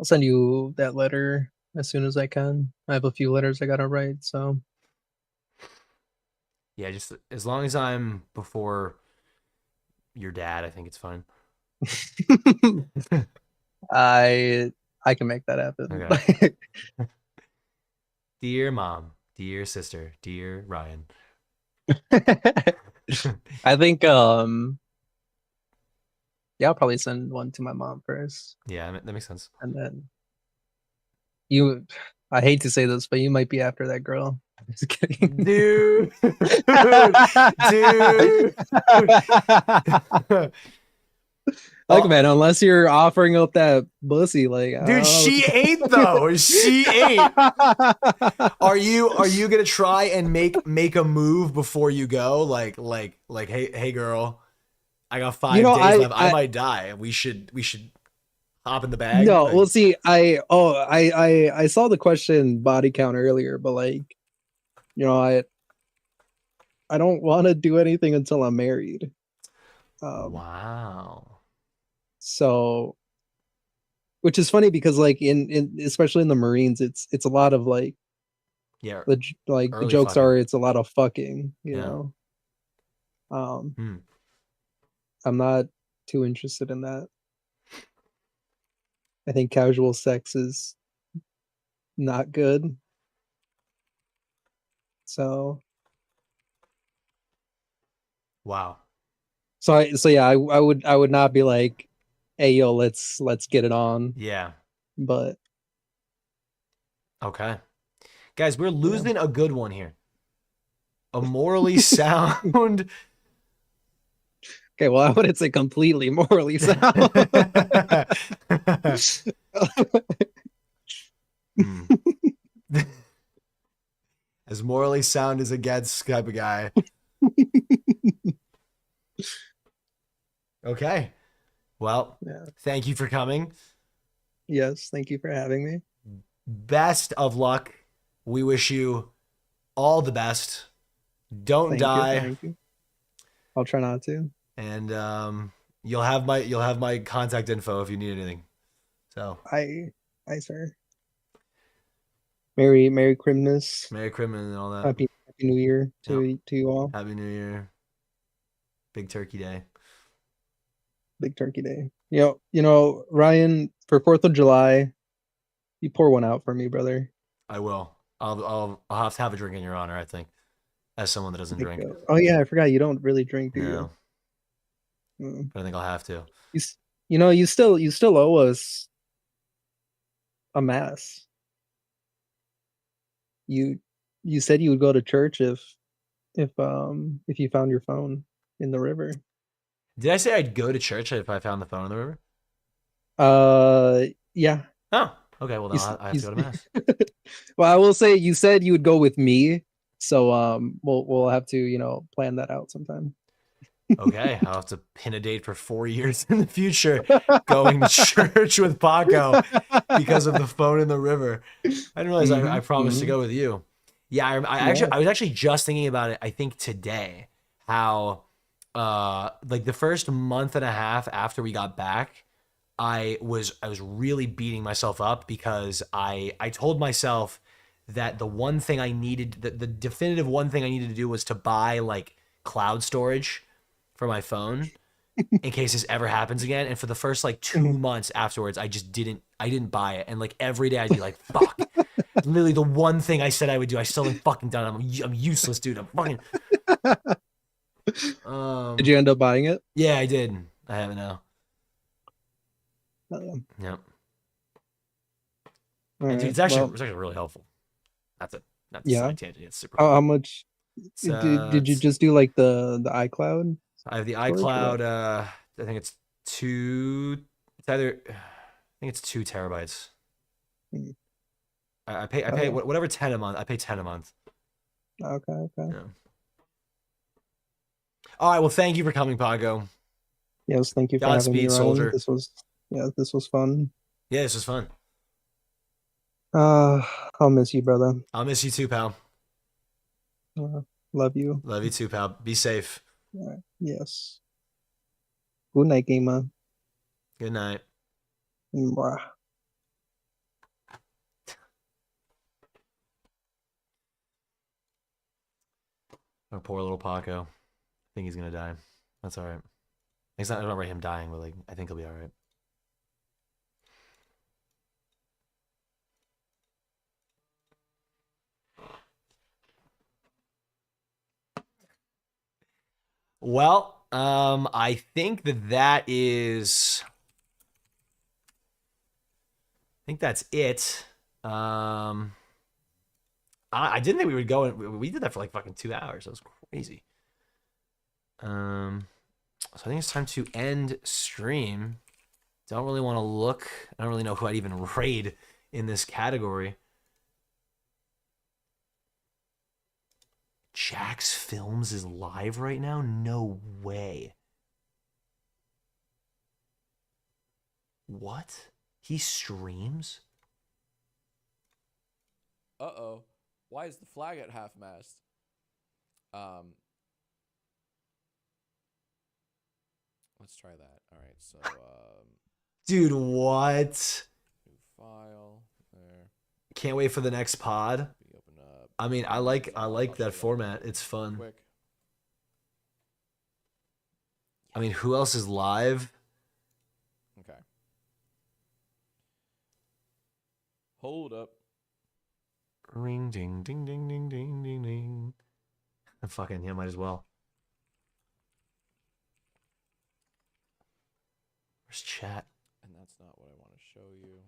send you that letter as soon as I can. I have a few letters I gotta write, so. Yeah, just as long as I'm before your dad, I think it's fine. I can make that happen. Okay. Dear mom, dear sister, dear Ryan. I think I'll probably send one to my mom first. Yeah, that makes sense. And then I hate to say this, but you might be after that girl. I'm just kidding. Dude. Look, man, unless you're offering up that pussy, like, dude, she ain't though. She ain't. Are you gonna try and make a move before you go? Like, hey girl, I got 5 days left. I might die. We should hop in the bag. No, like, we'll see. I saw the question body count earlier, but like, I don't want to do anything until I'm married. Wow. So, which is funny because like in especially in the Marines, it's a lot of like, the jokes fucking. are it's a lot of fucking, you know. I'm not too interested in that. I think casual sex is not good. So. Wow. So yeah, I would not be like, hey yo, let's get it on. Yeah. But okay. Guys, we're losing a good one here. A morally sound. Okay, well, I wouldn't say completely morally sound. As morally sound as it gets type of guy. Okay. Well, thank you for coming. Yes, thank you for having me. Best of luck. We wish you all the best. Don't die. Thank you. I'll try not to. And you'll have my contact info if you need anything. So I sir. Merry Christmas. Merry Christmas and all that. Happy New Year to you all. Happy New Year. Big Turkey Day. Big Turkey Day. You know, Ryan, for 4th of July, you pour one out for me, brother. I will. I'll have to have a drink in your honor, I think. As someone that doesn't drink. Oh yeah, I forgot you don't really drink, do No. you? But I think I'll have to. You still owe us a mass. You said you would go to church if you found your phone in the river. Did I say I'd go to church if I found the phone in the river? Yeah. Oh, okay. Well, then I have to go to mass. Well, I will say you said you would go with me, so we'll have to plan that out sometime. Okay, I'll have to pin a date for 4 years in the future, going to church with Paco because of the phone in the river. I didn't realize I promised to go with you. Yeah, I was actually just thinking about it. I think today how like the first month and a half after we got back, I was really beating myself up because I told myself that the one thing I needed, the definitive one thing I needed to do was to buy like cloud storage for my phone in case this ever happens again. And for the first like 2 months afterwards, I didn't buy it. And like every day I'd be like, fuck, literally the one thing I said I would do, I still haven't fucking done it. I'm useless, dude. I'm fucking. Did you end up buying it? Yeah, I did. I have it now. Yep. And dude, it's actually really helpful. That's a side tangent. It's super. How much did you just do like the iCloud? I have the iCloud. I think it's 2. It's either. I think it's 2 terabytes. I pay whatever 10 a month. I pay 10 a month. Okay. Yeah. All right. Well, thank you for coming, Pago. Yes, thank you for having me, Ryan. Soldier. This was fun. Yeah, this was fun. I'll miss you, brother. I'll miss you too, pal. Love you. Love you too, pal. Be safe. Yes. Good night, gamer. Good night. Mwah. Our poor little Paco. I think he's gonna die. That's all right. It's not about him dying, but like I think he'll be all right. Well, I think that is. I think that's it. I didn't think we would go. We did that for like fucking 2 hours. That was crazy. So I think it's time to end stream. Don't really want to look. I don't really know who I'd even raid in this category. Jax Films is live right now? No way. What? He streams? Uh-oh. Why is the flag at half-mast? Let's try that. All right, so Dude, what? new file there. Can't wait for the next pod. Open up. I mean, I like that format. It's fun. Quick. I mean, who else is live? Okay. Hold up. Ring ding ding ding ding ding ding ding. Fucking yeah, might as well. Where's chat? And that's not what I want to show you.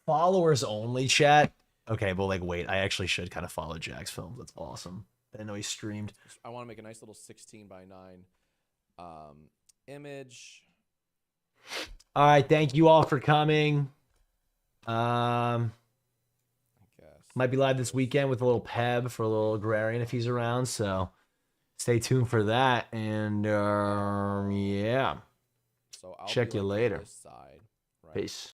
Followers only chat. Okay, well, like, wait, I actually should kind of follow Jax Films. That's awesome. I didn't know he streamed. I want to make a nice little 16:9 image. All right, thank you all for coming. I guess. Might be live this weekend with a little Peb for a little agrarian if he's around. So stay tuned for that. And yeah, So I'll check be you like on later. this side, right? Peace.